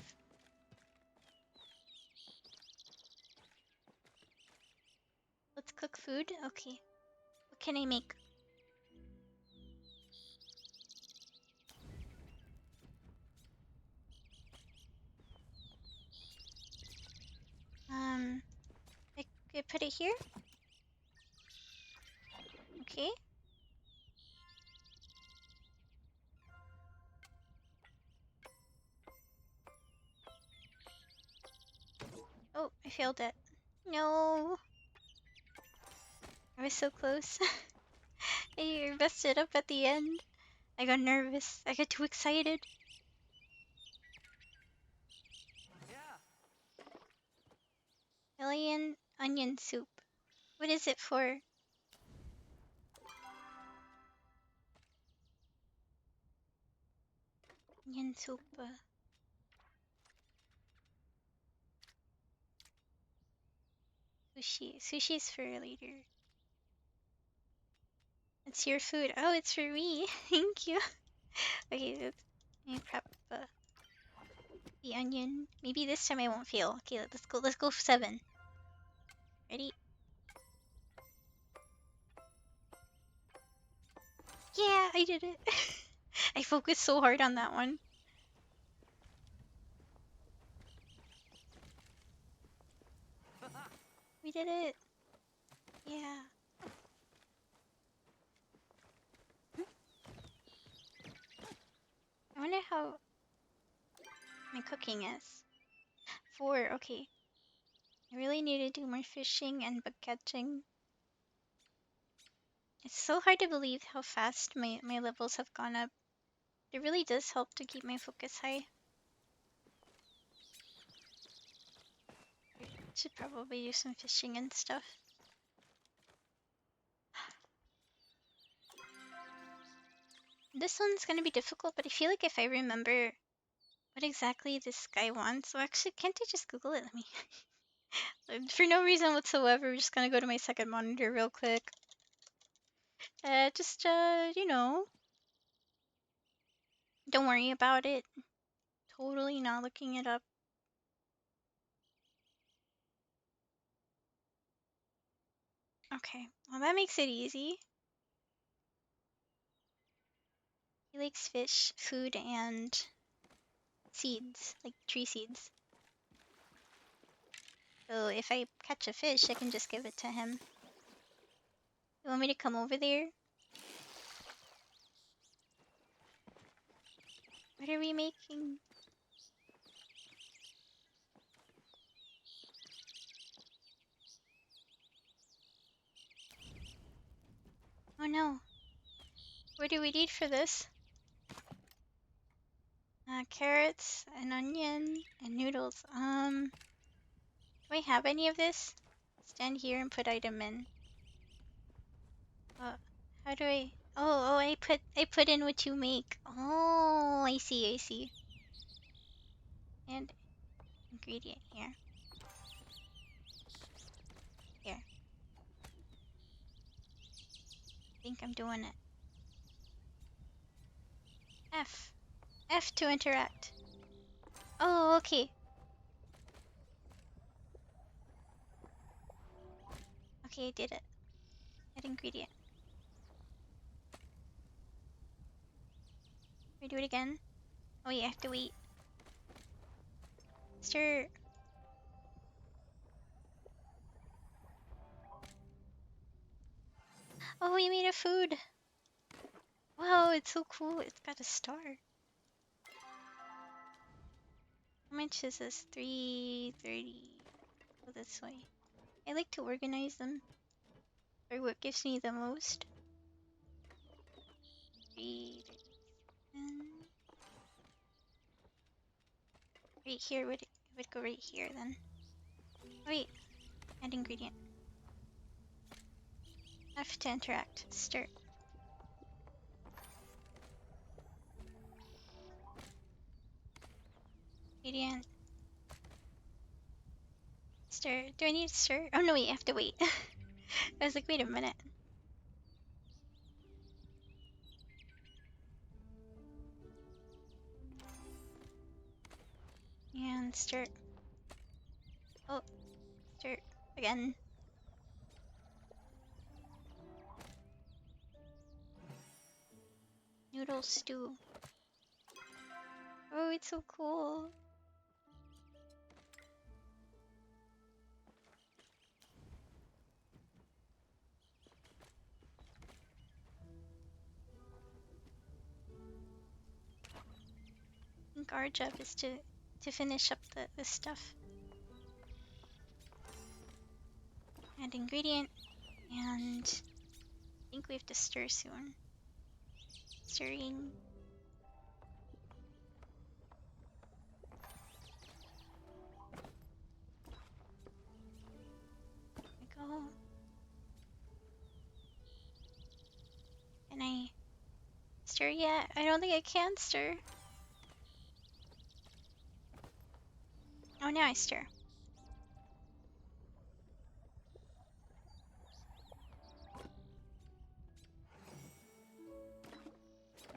Let's cook food. Okay. What can I make? I put it here. Okay. Oh, I failed it. No. I was so close. I messed it up at the end. I got nervous. I got too excited. Yeah. Alien onion soup. What is it for? Onion soup. Sushi. Sushi's for later. It's your food. Oh, it's for me. Thank you. Okay, let me prep the onion. Maybe this time I won't fail. Okay, let's go. Let's go for 7. Ready? Yeah, I did it. I focused so hard on that one. We did it. Yeah. I wonder how my cooking is. 4, okay. I really need to do more fishing and bug catching. It's so hard to believe how fast my levels have gone up. It really does help to keep my focus high. Should probably do some fishing and stuff. This one's gonna be difficult, but I feel like if I remember what exactly this guy wants. So actually, can't I just Google it? Let me. For no reason whatsoever, we're just gonna go to my second monitor real quick. You know, don't worry about it. Totally not looking it up. Okay, well that makes it easy. He likes fish, food, and seeds, like tree seeds. So if I catch a fish, I can just give it to him. You want me to come over there? What are we making? Oh no. What do we need for this? Carrots, an onion, and noodles. Do I have any of this? Stand here and put item in. How do I? Oh, I put in what you make. Oh, I see. And ingredient here. Here. I think I'm doing it. F. F to interact. Oh, okay. Okay, I did it. Add ingredient. Can we do it again? Oh yeah, I have to wait. Stir. Oh, we made a food. Wow, it's so cool. It's got a star. How much is this? 330. Go this way. I like to organize them. Or what gives me the most. 337. Right here would go right here then. Wait, add ingredient. F to interact. Stir. Ingredient. Stir. Do I need to stir? Oh no, wait, I have to wait. I was like, wait a minute. And stir. Oh, stir again. Noodle stew. Oh, it's so cool. I think our job is to finish up the stuff. Add ingredient, and I think we have to stir soon. Stirring. There we go. Can I stir yet? I don't think I can stir. Oh, now I stir.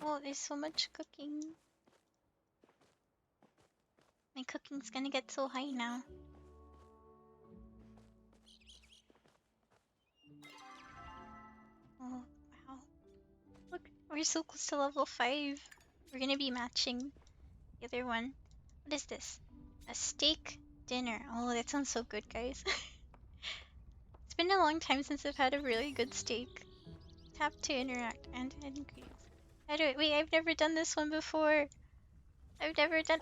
Oh, there's so much cooking. My cooking's gonna get so high now. Oh, wow. Look, we're so close to level 5. We're gonna be matching the other one. What is this? A steak dinner. Oh, that sounds so good, guys. It's been a long time since I've had a really good steak. Tap to interact and add ingredients. How do I, wait, I've never done this one before. I've never done,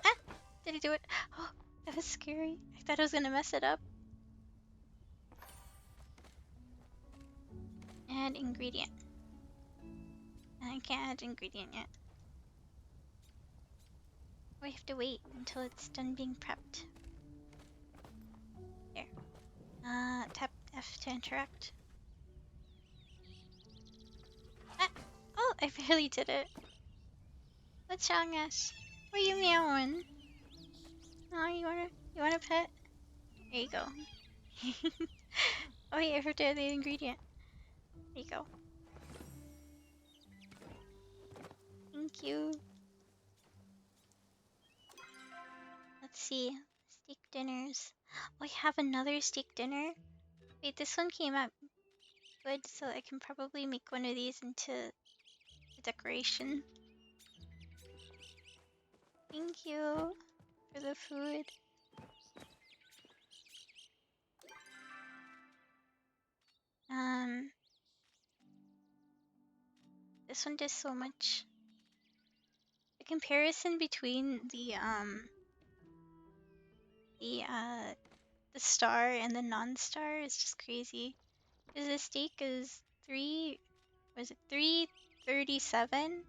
did I do it? Oh, that was scary. I thought I was gonna mess it up. Add ingredient. I can't add ingredient yet. We have to wait until it's done being prepped. There. Tap F to interact. Oh, I barely did it. What's wrong, Ash? What are you meowing? Oh, you want a pet? There you go. Oh wait, I forgot to add the ingredient. There you go. Thank you. Let's see. Steak dinners. Oh, I have another steak dinner. Wait, this one came out good, so I can probably make one of these into a decoration. Thank you for the food. This one does so much. The comparison between the star and the non-star is just crazy. Because the steak is 337,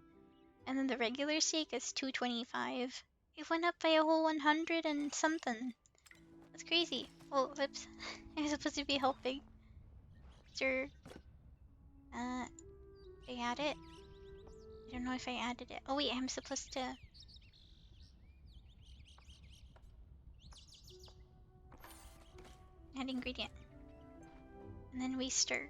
and then the regular steak is 225. It went up by a whole 100 and something. That's crazy. Oh, whoops. I'm supposed to be helping. Sir, I add it? I don't know if I added it. Oh wait, I'm supposed to... add ingredient. And then we stir.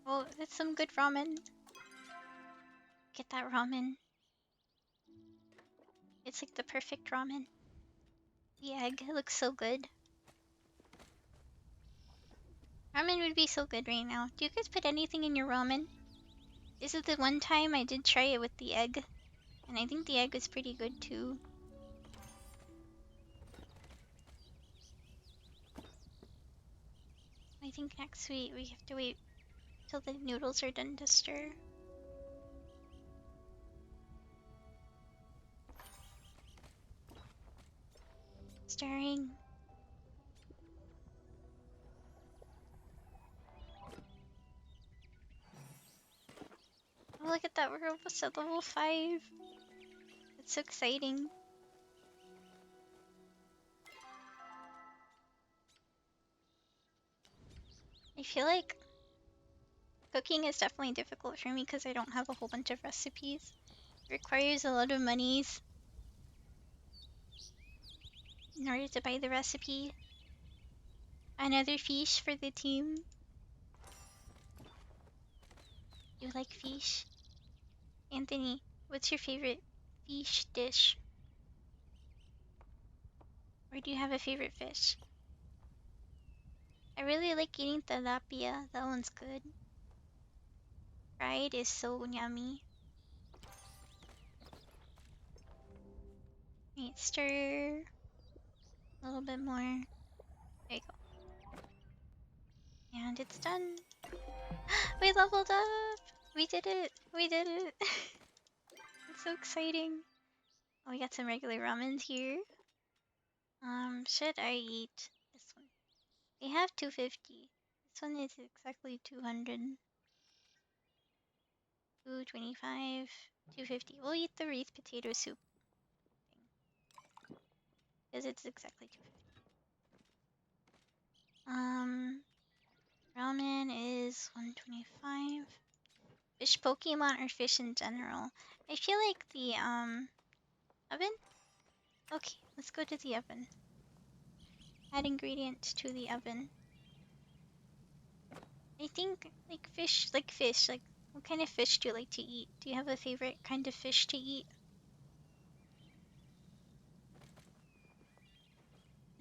Oh, that's some good ramen. Get that ramen. It's like the perfect ramen. The egg looks so good. Ramen would be so good right now. Do you guys put anything in your ramen? This is the one time I did try it with the egg. And I think the egg is pretty good too. I think next we have to wait till the noodles are done to stir. Stirring. Oh, look at that, we're almost at level 5. It's so exciting. I feel like cooking is definitely difficult for me because I don't have a whole bunch of recipes. It requires a lot of monies in order to buy the recipe. Another fish for the team. You like fish? Anthony, what's your favorite fish dish? Or do you have a favorite fish? I really like eating tilapia. That one's good. Fried is so yummy. Right, stir a little bit more. There you go. And it's done. We leveled up! We did it! We did it! It's so exciting. Oh, we got some regular ramens here. Should I eat this one? We have 250. This one is exactly 200. 225, 250. We'll eat the wreath potato soup thing. Because it's exactly 250. Ramen is 125. Fish Pokemon or fish in general? I feel like the, oven? Okay, let's go to the oven. Add ingredients to the oven. I think, like fish, like, what kind of fish do you like to eat? Do you have a favorite kind of fish to eat?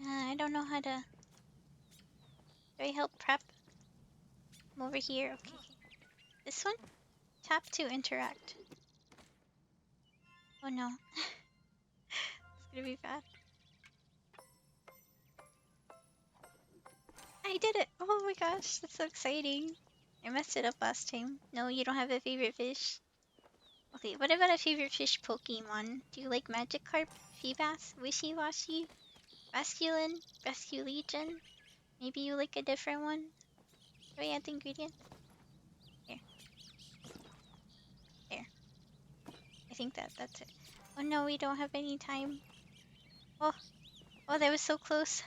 I don't know how to... Do I help prep? I'm over here, okay. This one? Tap to interact. Oh no. It's gonna be bad. I did it! Oh my gosh, that's so exciting. I messed it up last time. No, you don't have a favorite fish. Okay, what about a favorite fish Pokemon? Do you like Magikarp, Feebas, Wishy-Washy, Basculin, Basculegion? Maybe you like a different one? Do I add the ingredients? Here. There. I think that's it. Oh no, we don't have any time. Oh, oh, that was so close.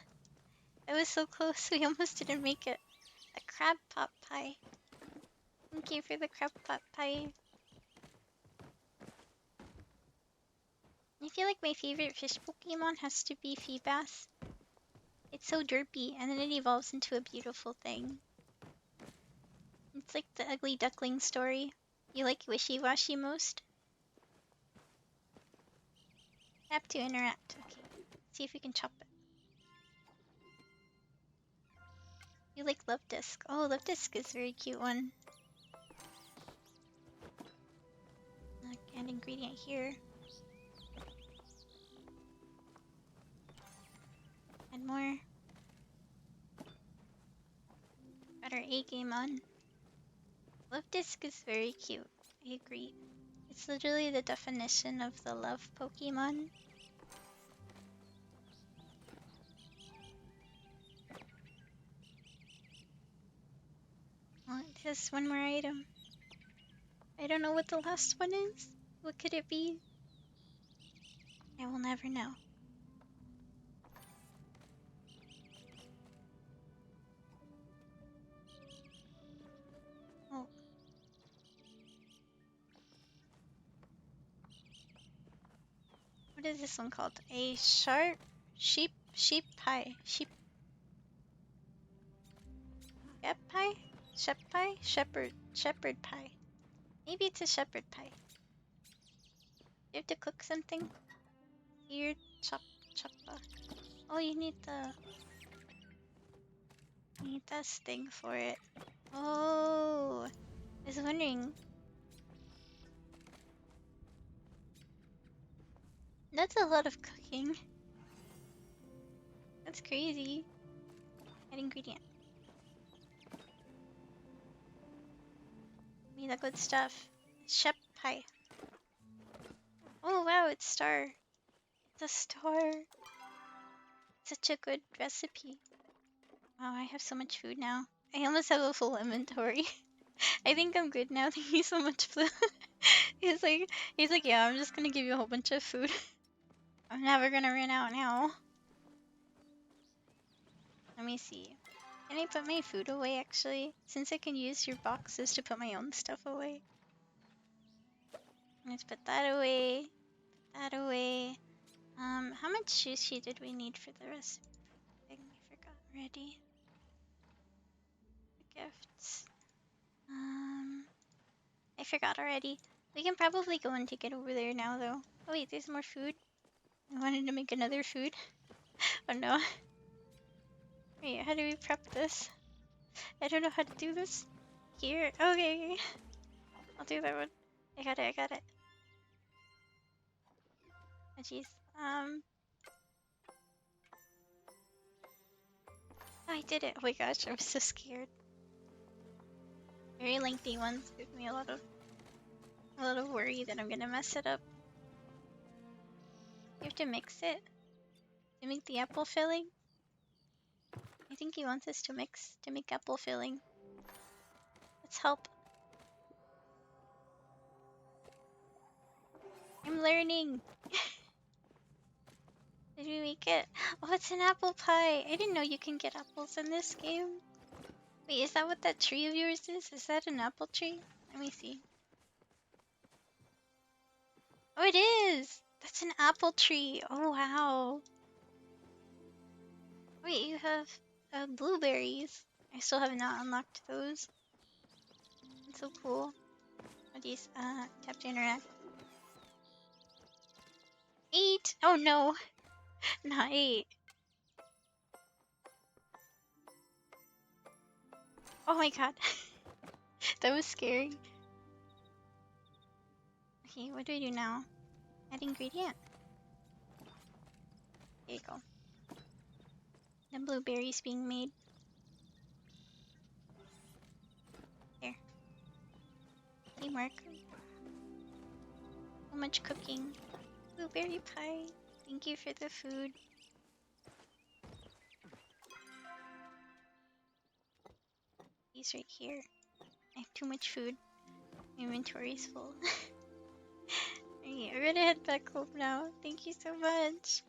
That was so close. We almost didn't make it. A crab pot pie. Thank you for the crab pot pie. I feel like my favorite fish Pokemon has to be Feebas. It's so derpy, and then it evolves into a beautiful thing. It's like the ugly duckling story. You like Wishy-Washy most? Tap to interact. Okay. See if we can chop it. You like Love Disc. Oh, Love Disc is a very cute one. Add ingredient here. Add more. Got our A game on. Love Disc is very cute. I agree. It's literally the definition of the love Pokemon. Oh, it has one more item. I don't know what the last one is. What could it be? I will never know. Oh. What is this one called? A sharp sheep pie. Sheep pie? Shepherd pie. Maybe it's a shepherd pie. You have to cook something? Here, choppa. Oh, you need this thing for it. Oh, I was wondering. That's a lot of cooking. That's crazy. Add ingredient. Me the good stuff. Shep pie. Oh wow, it's star. It's a star. Such a good recipe. Wow, I have so much food now. I almost have a full inventory. I think I'm good now. Thank you so much, Blue. he's like, yeah, I'm just gonna give you a whole bunch of food. I'm never gonna run out now. Let me see. Can I put my food away actually? Since I can use your boxes to put my own stuff away. Let's put that away. Put that away. How much sushi did we need for the rest? I forgot already. Gifts. I forgot already. We can probably go and take it over there now though. Oh wait, there's more food. I wanted to make another food. Oh no. Wait, how do we prep this? I don't know how to do this. Here. Okay. I'll do that one. I got it. Oh jeez. I did it. Oh my gosh, I'm so scared. Very lengthy ones give me a lot of worry that I'm gonna mess it up. You have to mix it to make the apple filling. I think he wants us to mix to make apple filling. Let's help. I'm learning. Did we make it? Oh, it's an apple pie. I didn't know you can get apples in this game. Wait, is that what that tree of yours is? Is that an apple tree? Let me see. Oh, it is! That's an apple tree. Oh, wow. Wait, you have blueberries. I still have not unlocked those. That's so cool. What these? Tap to interact. 8! Oh no! Not 8. Oh my god. That was scary. Okay, what do we do now? Add ingredient. There you go. The blueberries being made. There. Teamwork. So much cooking. Blueberry pie. Thank you for the food. These right here. I have too much food. My inventory's full. Alright, we're gonna head back home now. Thank you so much.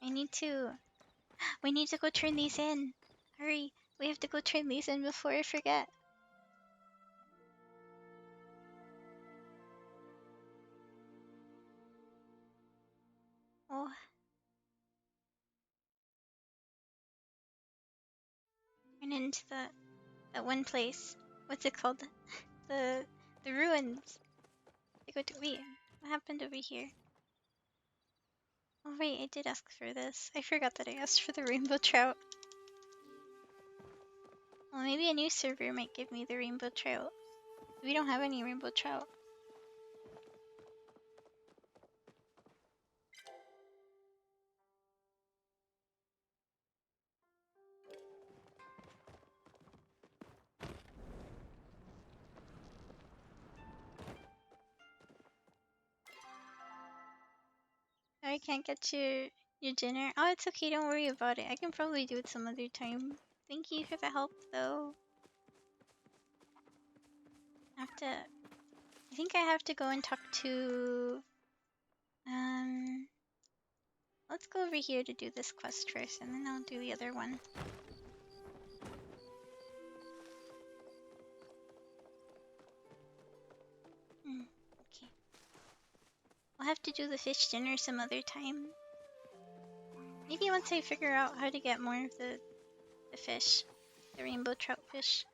We need to go turn these in. Hurry. We have to go turn these in before I forget. Oh. Run into that one place. What's it called? The ruins. I go to wait. What happened over here? Oh wait, I did ask for this. I forgot that I asked for the rainbow trout. Well, maybe a new server might give me the rainbow trout. We don't have any rainbow trout. I can't get your dinner. Oh, it's okay. Don't worry about it. I can probably do it some other time. Thank you for the help, though. I think I have to go and talk to. Let's go over here to do this quest first, and then I'll do the other one. Okay. I'll have to do the fish dinner some other time. Maybe once I figure out how to get more of the fish. The rainbow trout fish.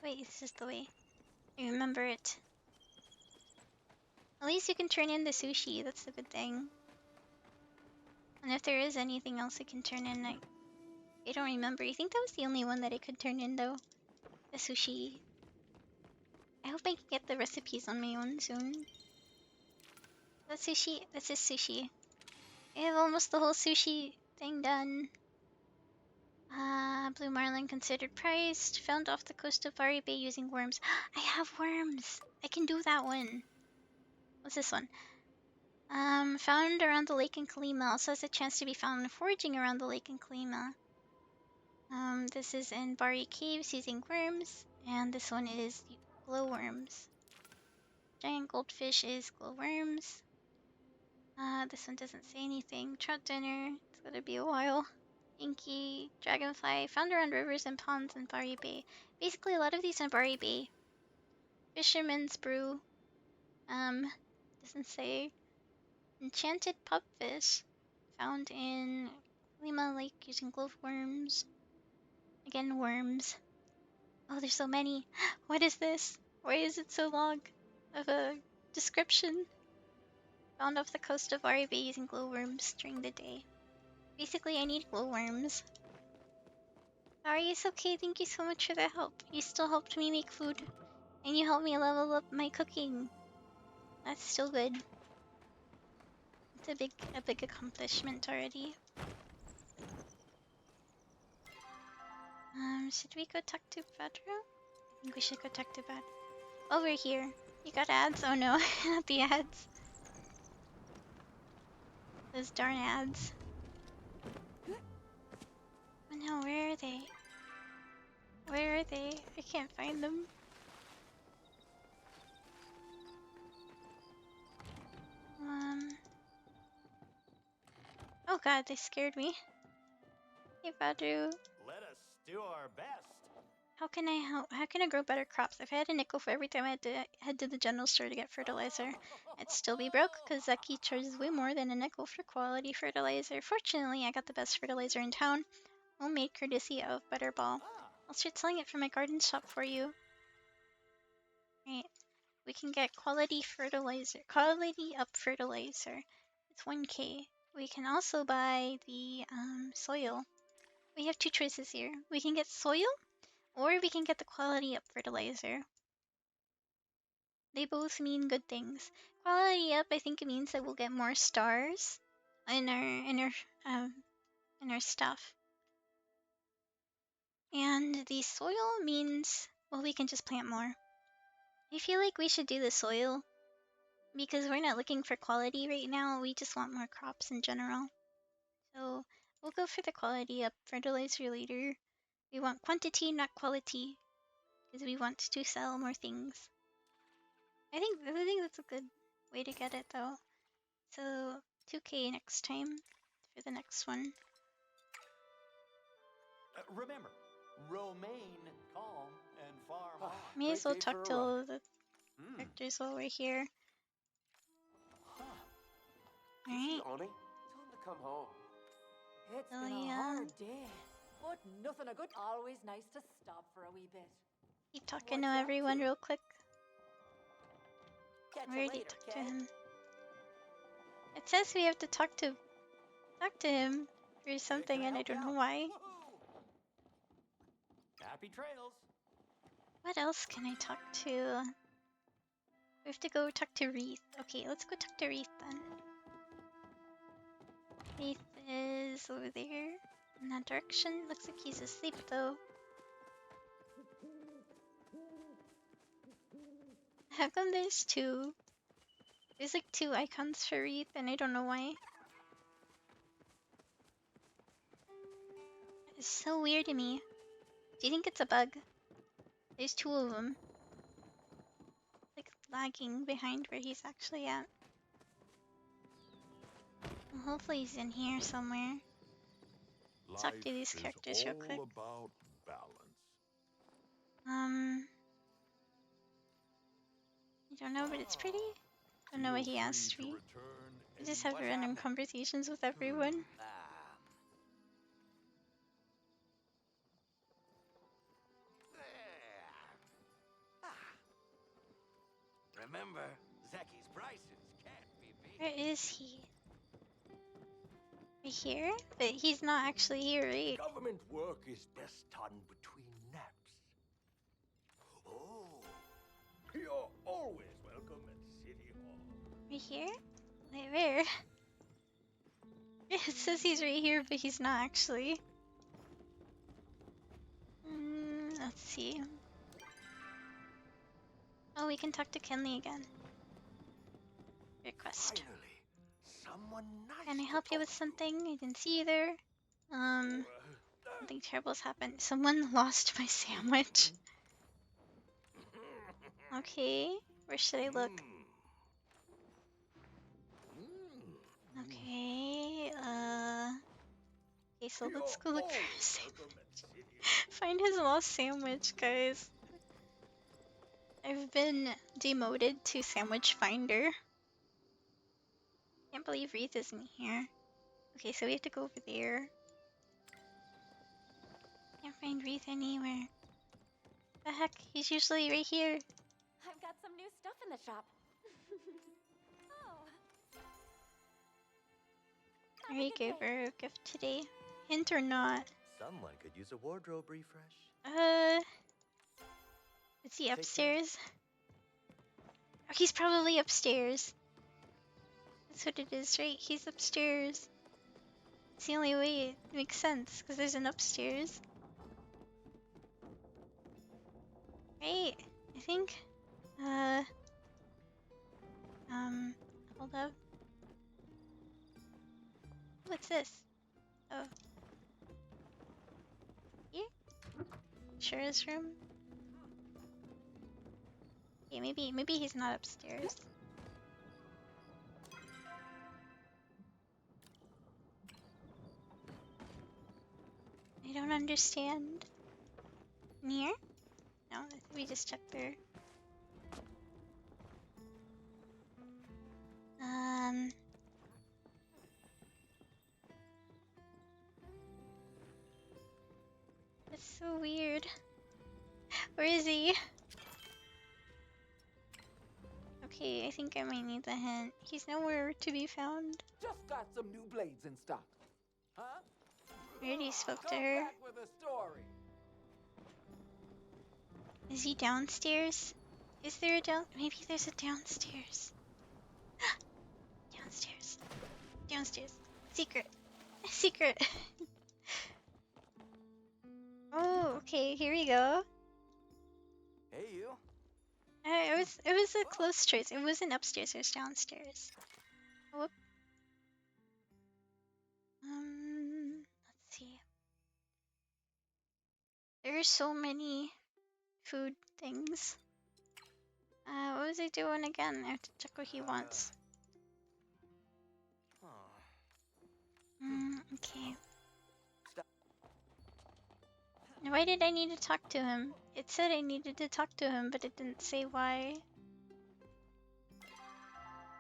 This is the way. I remember it. At least you can turn in the sushi, that's the good thing. And if there is anything else I can turn in, I don't remember. I think that was the only one that I could turn in though. The sushi. I hope I can get the recipes on my own soon. That's sushi. That's just sushi. I have almost the whole sushi thing done. Blue marlin considered priced. Found off the coast of Bari Bay using worms. I have worms. I can do that one. What's this one? Found around the lake in Kalima. Also has a chance to be found foraging around the lake in Kalima. This is in Bari Caves using worms. And this one is glowworms. Giant goldfish is glowworms. This one doesn't say anything. Trout dinner. It's gonna be a while. Inky, dragonfly, found around rivers and ponds in Bari Bay. Basically, a lot of these in Bari Bay. Fisherman's brew. Doesn't say. Enchanted pupfish, found in Lima Lake using glowworms. Again, worms. Oh, there's so many. What is this? Why is it so long of a description? Found off the coast of Bari Bay using glowworms during the day. Basically, I need glowworms. Ari, it's okay. Thank you so much for the help. You still helped me make food, and you helped me level up my cooking. That's still good. It's a big accomplishment already. Should we go talk to Badru? I think we should go talk to Bad. Oh, we're here. You got ads? Oh no, not the ads. Those darn ads. Oh no, where are they? Where are they? I can't find them. Oh god, they scared me. Hey Badru. Let us do our best. How can I help? How can I grow better crops? If I had a nickel for every time I had to head to the general store to get fertilizer, I'd still be broke because Zeki charges way more than a nickel for quality fertilizer. Fortunately, I got the best fertilizer in town, homemade courtesy of Butterball. I'll start selling it from my garden shop for you. Right, we can get quality fertilizer, quality up fertilizer. It's 1K. We can also buy the soil. We have two choices here. We can get soil, or we can get the quality up fertilizer. They both mean good things. Quality up, I think it means that we'll get more stars in our stuff. And the soil means, well, we can just plant more. I feel like we should do the soil because we're not looking for quality right now. We just want more crops in general. So we'll go for the quality up fertilizer later. We want quantity, not quality, because we want to sell more things. I think that's a good way to get it though. So 2K next time for the next one. Remember, romaine, calm, and farm. May as well Great day talk for a run. to the characters while we're here. Alright. Oni, tell him to come home. It's Oh, been a yeah. hard day, but nothing a good. Always nice to stop for a wee bit. Keep talking to What's up everyone to? real quick. Catch We you already later, talked to kid. him. It says we have to talk to him for something, and I don't know why. Happy trails. What else can I talk to? We have to go talk to Wreath. Okay, let's go talk to Wreath then. Wreath is over there in that direction. Looks like he's asleep though. How come there's two? There's like two icons for Wreath, and I don't know why. It's so weird to me. Do you think it's a bug? There's two of them. Like lagging behind where he's actually at. Well, hopefully he's in here somewhere. Let's talk to these characters real quick. About balance. I don't know, but it's pretty. Don't know what he asked me. I just have random conversations with everyone. Remember, Zeki's prices can't be beat. Where is he? Right here? But he's not actually here, right? Government work is best done between naps. Oh, you're always welcome at City Hall. Right here? Wait, where? It says he's right here, but he's not actually. Let's see. Oh, we can talk to Kenley again. Request. Finally, someone nice. Can I to help you talk with to. something? I didn't see either. Something terrible's happened. Someone lost my sandwich. Okay, where should I look? Okay, okay, so let's go look for his sandwich. Find his lost sandwich, guys. I've been demoted to sandwich finder. Can't believe Wreath isn't here. Okay, so we have to go over there. Can't find Wreath anywhere. The heck? He's usually right here. I've got some new stuff in the shop. Oh. I already gave her a gift today. Hint or not? Someone could use a wardrobe refresh. Is he upstairs? Oh, he's probably upstairs. That's what it is, right? He's upstairs. It's the only way it makes sense, because there's an upstairs. Right? I think. Hold up. What's this? Oh. Here? Shura's room? Okay, maybe he's not upstairs. I don't understand. Near? No, we just checked there. That's so weird. Where is he? Okay, I think I might need the hint. He's nowhere to be found. Just got some new blades in stock. Huh? I already spoke to Come her. back with a story. Is he downstairs? Is there a maybe there's a downstairs. Downstairs. Downstairs. Secret. Secret. Oh, okay, here we go. Hey, you. It was a close choice. It wasn't upstairs, it was downstairs. Whoop. Let's see. There are so many food things. What was I doing again? I have to check what he wants. Okay. Why did I need to talk to him? It said I needed to talk to him, but it didn't say why.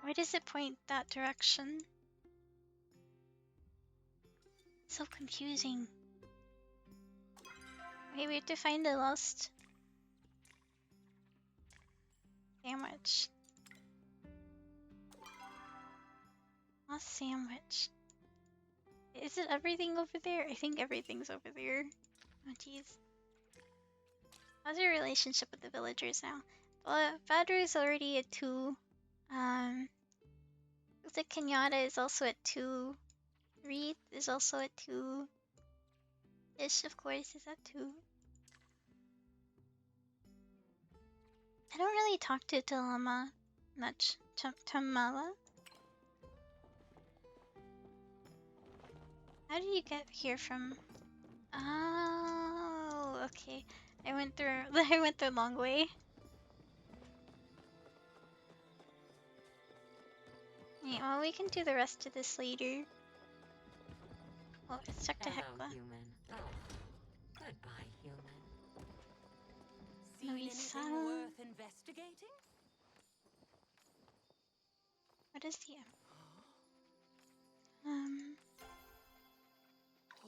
Why does it point that direction? So confusing. Okay, we have to find the lost sandwich. Lost sandwich. Is it everything over there? I think everything's over there. Oh jeez. How's your relationship with the villagers now? Well, Badru is already at 2. The Kenyatta is also at 2. Wreath is also at 2. Ish, of course, is at 2. I don't really talk to Talama much. Tamala? How did you get here from? Oh, okay. I went the long way. Yeah, well, we can do the rest of this later. Oh, it's stuck to Hello, Hecla. human. Oh, goodbye, human. Seen Louisa. anything worth investigating? What is the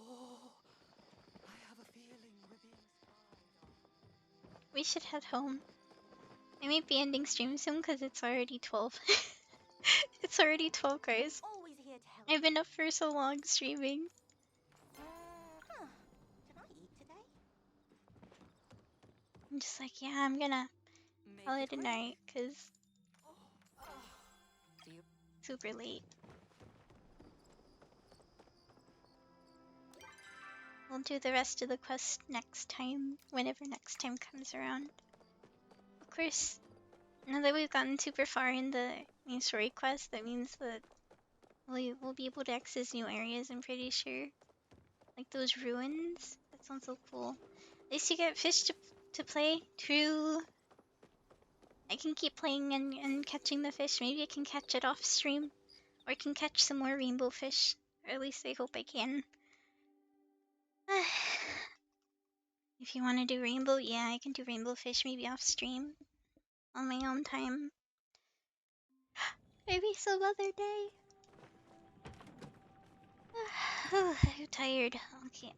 Oh, I have a feeling we're being spied on. We should head home. I might be ending stream soon because it's already 12. It's already 12, guys. Always here to help. I've been up for so long streaming. Did I eat today? I'm just like, yeah, I'm gonna call it a quick. night because See you. super late. We'll do the rest of the quest next time, whenever next time comes around. Of course, now that we've gotten super far in the main story quest, that means that we'll be able to access new areas, I'm pretty sure. Like those ruins. That sounds so cool. At least you get fish to play. True. I can keep playing and catching the fish. Maybe I can catch it off stream. Or I can catch some more rainbow fish. Or at least I hope I can. If you want to do rainbow, yeah, I can do rainbow fish maybe off stream. On my own time. Maybe some other day. I'm tired. Okay,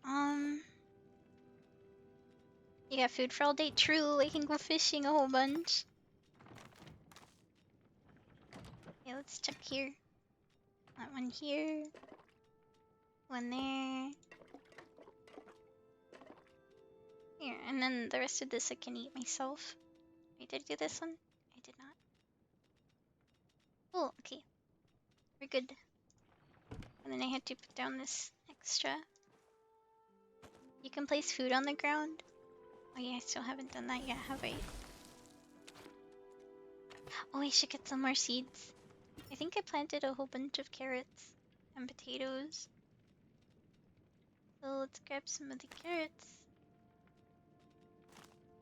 you got food for all day? True, I can go fishing a whole bunch. Okay, let's check here. That one here. One there. Here, and then the rest of this I can eat myself. Wait, did I do this one? I did not. Oh, okay. We're good. And then I had to put down this extra. You can place food on the ground. Oh yeah, I still haven't done that yet, have I? Oh, I should get some more seeds. I think I planted a whole bunch of carrots and potatoes. So let's grab some of the carrots.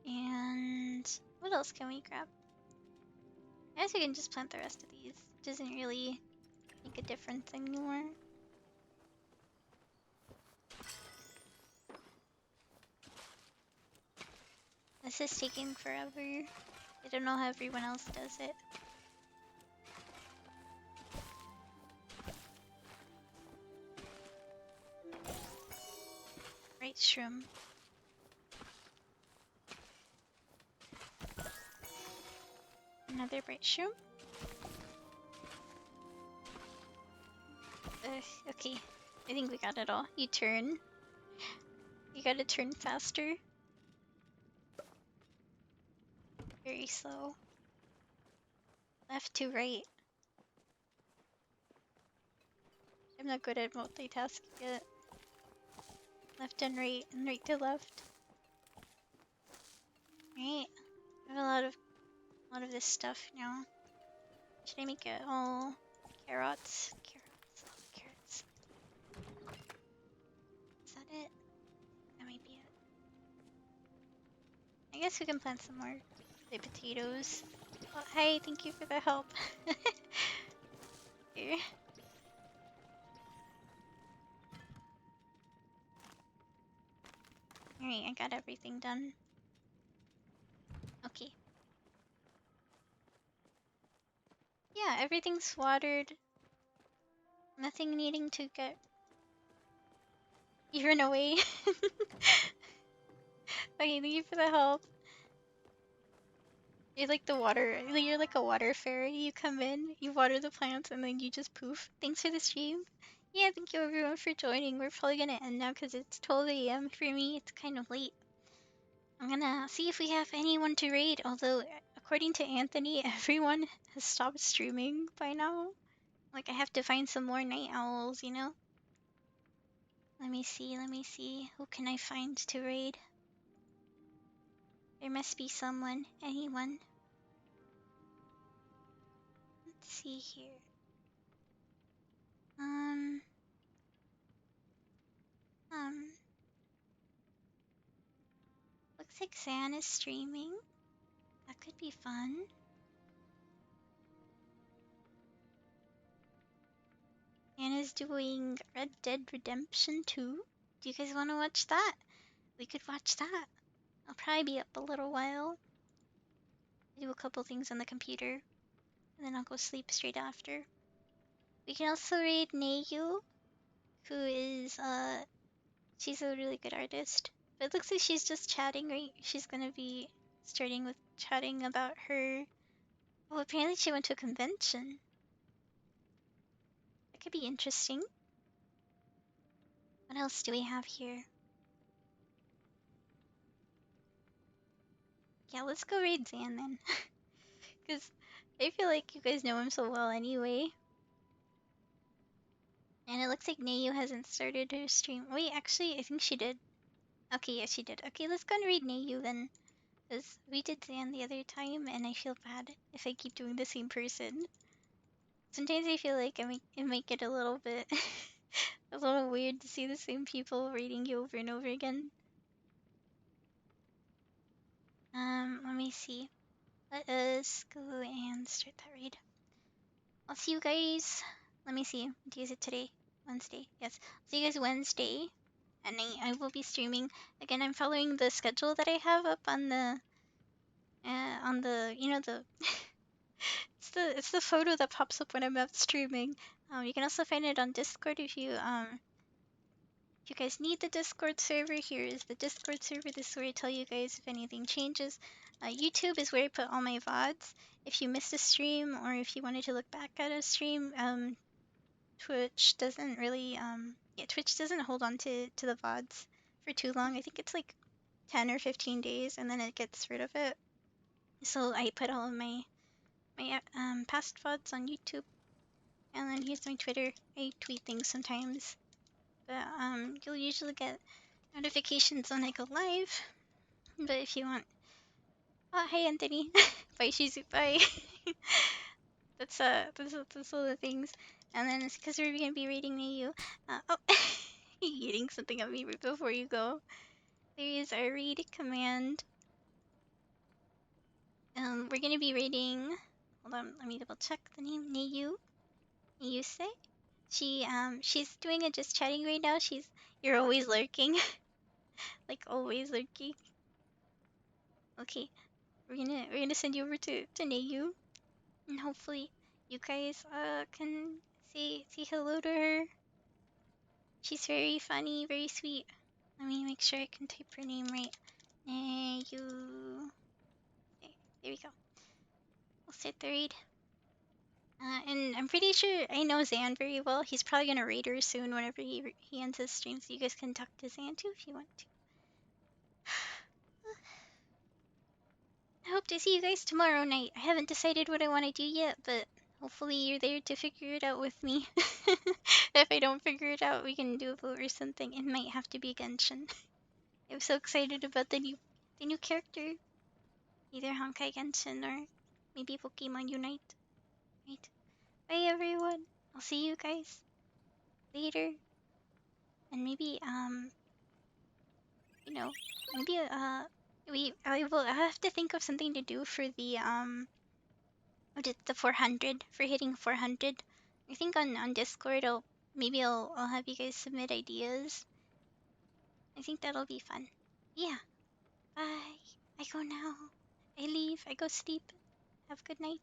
And what else can we grab? I guess we can just plant the rest of these. It doesn't really make a difference anymore. This is taking forever. I don't know how everyone else does it. Right shroom. Another bright shroom. Okay. I think we got it all. You turn. You gotta turn faster. Very slow. Left to right. I'm not good at multitasking yet. Left and right to left. Right. I have a lot of this stuff now. Should I make it all carrots? Carrots. Is that it? That might be it. I guess we can plant some more the potatoes. Oh, hey, thank you for the help. Here. Alright, I got everything done. Okay. Yeah, everything's watered. Nothing needing to get even away. Okay, thank you for the help. You're like the water, you're like a water fairy. You come in, you water the plants, and then you just poof. Thanks for the stream. Yeah, thank you everyone for joining. We're probably gonna end now because it's 12 a.m. for me. It's kind of late. I'm gonna see if we have anyone to raid, although according to Anthony, everyone has stopped streaming by now. Like, I have to find some more night owls, you know? Let me see. Who can I find to raid? There must be someone. Anyone. Let's see here. Um. Looks like Zan is streaming. That could be fun. Anna's doing Red Dead Redemption 2. Do you guys want to watch that? We could watch that. I'll probably be up a little while. Do a couple things on the computer. And then I'll go sleep straight after. We can also raid Neyu, who is, she's a really good artist. But it looks like she's just chatting, right? She's gonna be starting with chatting about her... Oh, apparently she went to a convention. That could be interesting. What else do we have here? Yeah, let's go raid Zan then. Because I feel like you guys know him so well anyway. And it looks like Nayu hasn't started her stream. Wait, actually, I think she did. Okay, yeah, she did. Okay, let's go and read Nayu then. Because we did Zan the other time, and I feel bad if I keep doing the same person. Sometimes I feel like it might get a little bit a little weird to see the same people reading you over and over again. Let me see. Let us go and start that raid. I'll see you guys. Let me see. What day is it today? Wednesday. Yes. See you guys Wednesday. And I will be streaming. Again, I'm following the schedule that I have up on the you know the it's the photo that pops up when I'm out streaming. You can also find it on Discord if you guys need the Discord server. Here is the Discord server. This is where I tell you guys if anything changes. YouTube is where I put all my VODs. If you missed a stream or if you wanted to look back at a stream, Twitch doesn't really Twitch doesn't hold on to the VODs for too long. I think it's like 10 or 15 days and then it gets rid of it. So I put all of my past VODs on YouTube. And then here's my Twitter. I tweet things sometimes. But you'll usually get notifications when I go live. But if you want, oh hey Anthony, bye Shizu, bye. That's all the things. And then it's because we're gonna be reading you. Oh, you eating something at me right before you go. There is our read command. We're gonna be reading. Hold on, let me double check the name. Nayu. Nayuse. She's doing a just chatting right now. You're always lurking, like always lurking. Okay, we're gonna send you over to Nayu, and hopefully you guys can say hello to her. She's very funny, very sweet. Let me make sure I can type her name right. Nayu. Okay, there we go. We'll start the read. And I'm pretty sure I know Zan very well. He's probably gonna raid her soon whenever he ends his stream, so you guys can talk to Zan too if you want to. I hope to see you guys tomorrow night. I haven't decided what I want to do yet, but hopefully you're there to figure it out with me. If I don't figure it out, we can do a vote or something. It might have to be Genshin. I'm so excited about the new character. Either Honkai Genshin or maybe Pokemon Unite. Right? Bye everyone. I'll see you guys later. And maybe you know, maybe I have to think of something to do for the what is the 400 for hitting 400. I think on Discord I'll have you guys submit ideas. I think that'll be fun. Yeah. Bye. I go now. I leave. I go sleep. Have a good night.